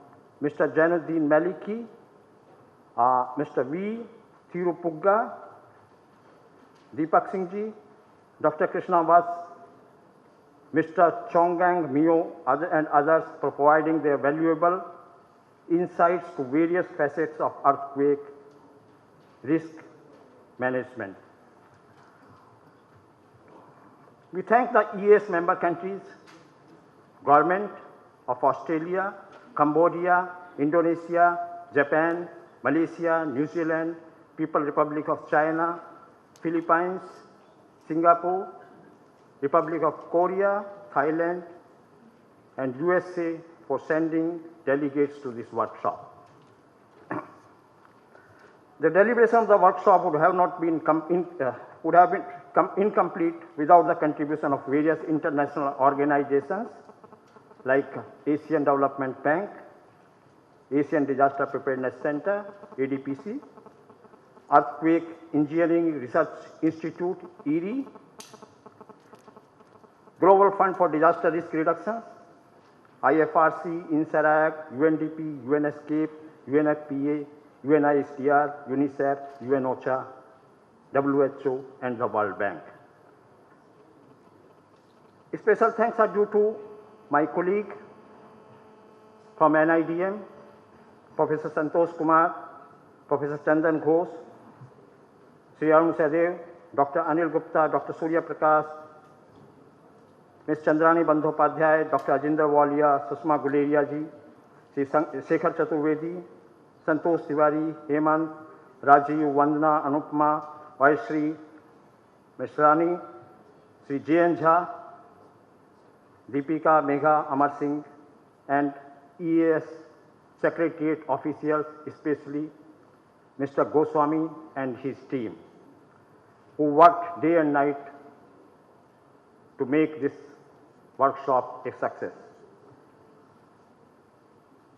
Mr. Jainuddin Maliki, Mr. V. Thirupugga, Deepak Singh Ji, Dr. Krishna Vas, Mr. Chongang Mio, and others for providing their valuable insights to various facets of earthquake risk management. We thank the EAS member countries, Government of Australia, Cambodia, Indonesia, Japan, Malaysia, New Zealand, People's Republic of China, Philippines, Singapore, Republic of Korea, Thailand, and USA for sending delegates to this workshop. The deliberation of the workshop would have been incomplete without the contribution of various international organizations like Asian Development Bank, Asian Disaster Preparedness Center, ADPC, Earthquake Engineering Research Institute, ERI, Global Fund for Disaster Risk Reduction, IFRC, INSARAG, UNDP, UNESCAPE, UNFPA, UNISDR, UNICEF, UNOCHA, WHO, and the World Bank. Special thanks are due to my colleague from NIDM, Professor Santosh Kumar, Professor Chandan Ghosh, Sri Arun Sadev, Dr. Anil Gupta, Dr. Surya Prakash, Ms. Chandrani Bandhopadhyay, Dr. Ajinder Walia, Sushma Guleria ji, Sri Shekhar Chaturvedi, Santosh Tiwari, Hemant, Rajiv, Vandana, Anupma, Vaishri, Mishrani, Sri J.N. Jha, Deepika, Megha, Amar Singh, and EAS Secretariat officials, especially Mr. Goswami and his team, who worked day and night to make this workshop a success.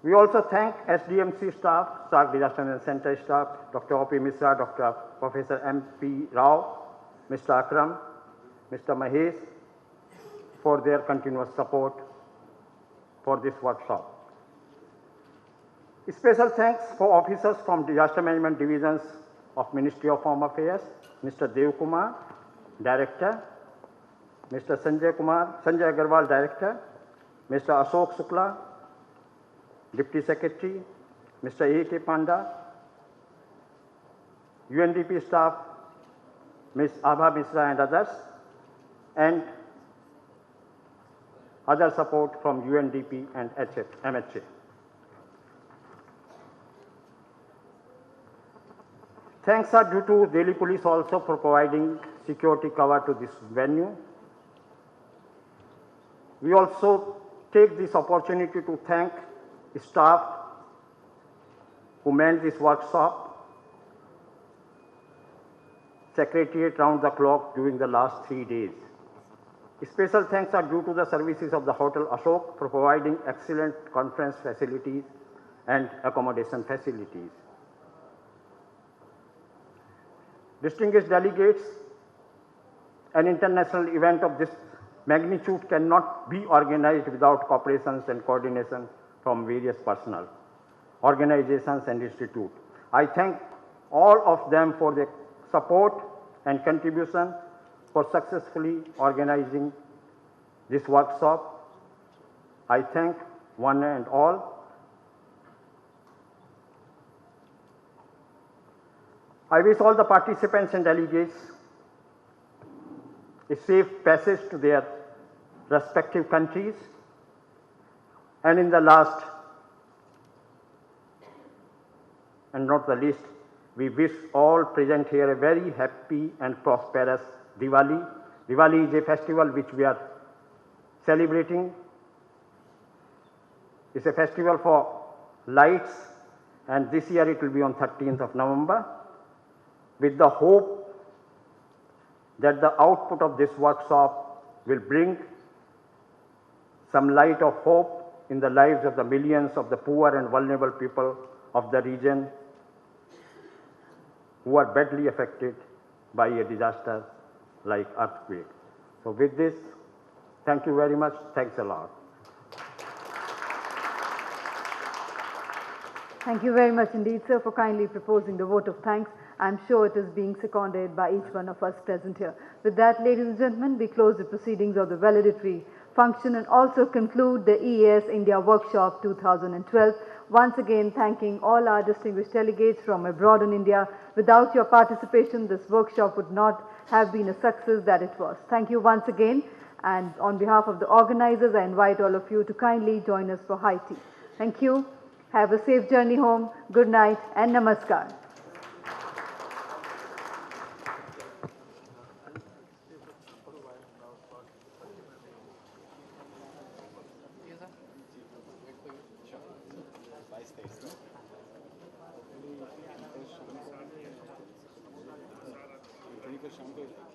We also thank SDMC staff, SAC Disaster Management Center staff, Dr. O.P. Misra, Dr. Professor M.P. Rao, Mr. Akram, Mr. Mahesh, for their continuous support for this workshop. Special thanks for officers from Disaster Management Divisions of Ministry of Home Affairs, Mr. Dev Kumar, Director, Mr. Sanjay Agarwal, Director, Mr. Ashok Shukla, Deputy Secretary, Mr. A.K. Panda, UNDP staff, Ms. Abha Misra and others, and other support from UNDP and MHA. Thanks are due to Delhi Police also for providing security cover to this venue. We also take this opportunity to thank staff who manned this workshop, secretariat round the clock during the last 3 days. Special thanks are due to the services of the Hotel Ashok for providing excellent conference facilities and accommodation facilities. Distinguished delegates, an international event of this magnitude cannot be organized without cooperations and coordination from various personnel, organizations and institutes. I thank all of them for their support and contribution for successfully organizing this workshop. I thank one and all. I wish all the participants and delegates a safe passage to their respective countries. And in the last and not the least, we wish all present here a very happy and prosperous Diwali. Diwali is a festival which we are celebrating. It's a festival for lights, and this year it will be on 13th of November, with the hope that the output of this workshop will bring some light of hope in the lives of the millions of the poor and vulnerable people of the region who are badly affected by a disaster like earthquake. So with this, thank you very much. Thanks a lot. Thank you very much indeed, sir, for kindly proposing the vote of thanks. I'm sure it is being seconded by each one of us present here. With that, ladies and gentlemen, we close the proceedings of the valedictory function and also conclude the EAS-INDIA Workshop 2012. Once again, thanking all our distinguished delegates from abroad in India. Without your participation, this workshop would not have been a success that it was. Thank you once again. And on behalf of the organizers, I invite all of you to kindly join us for high tea. Thank you. Have a safe journey home. Good night and namaskar. शाम को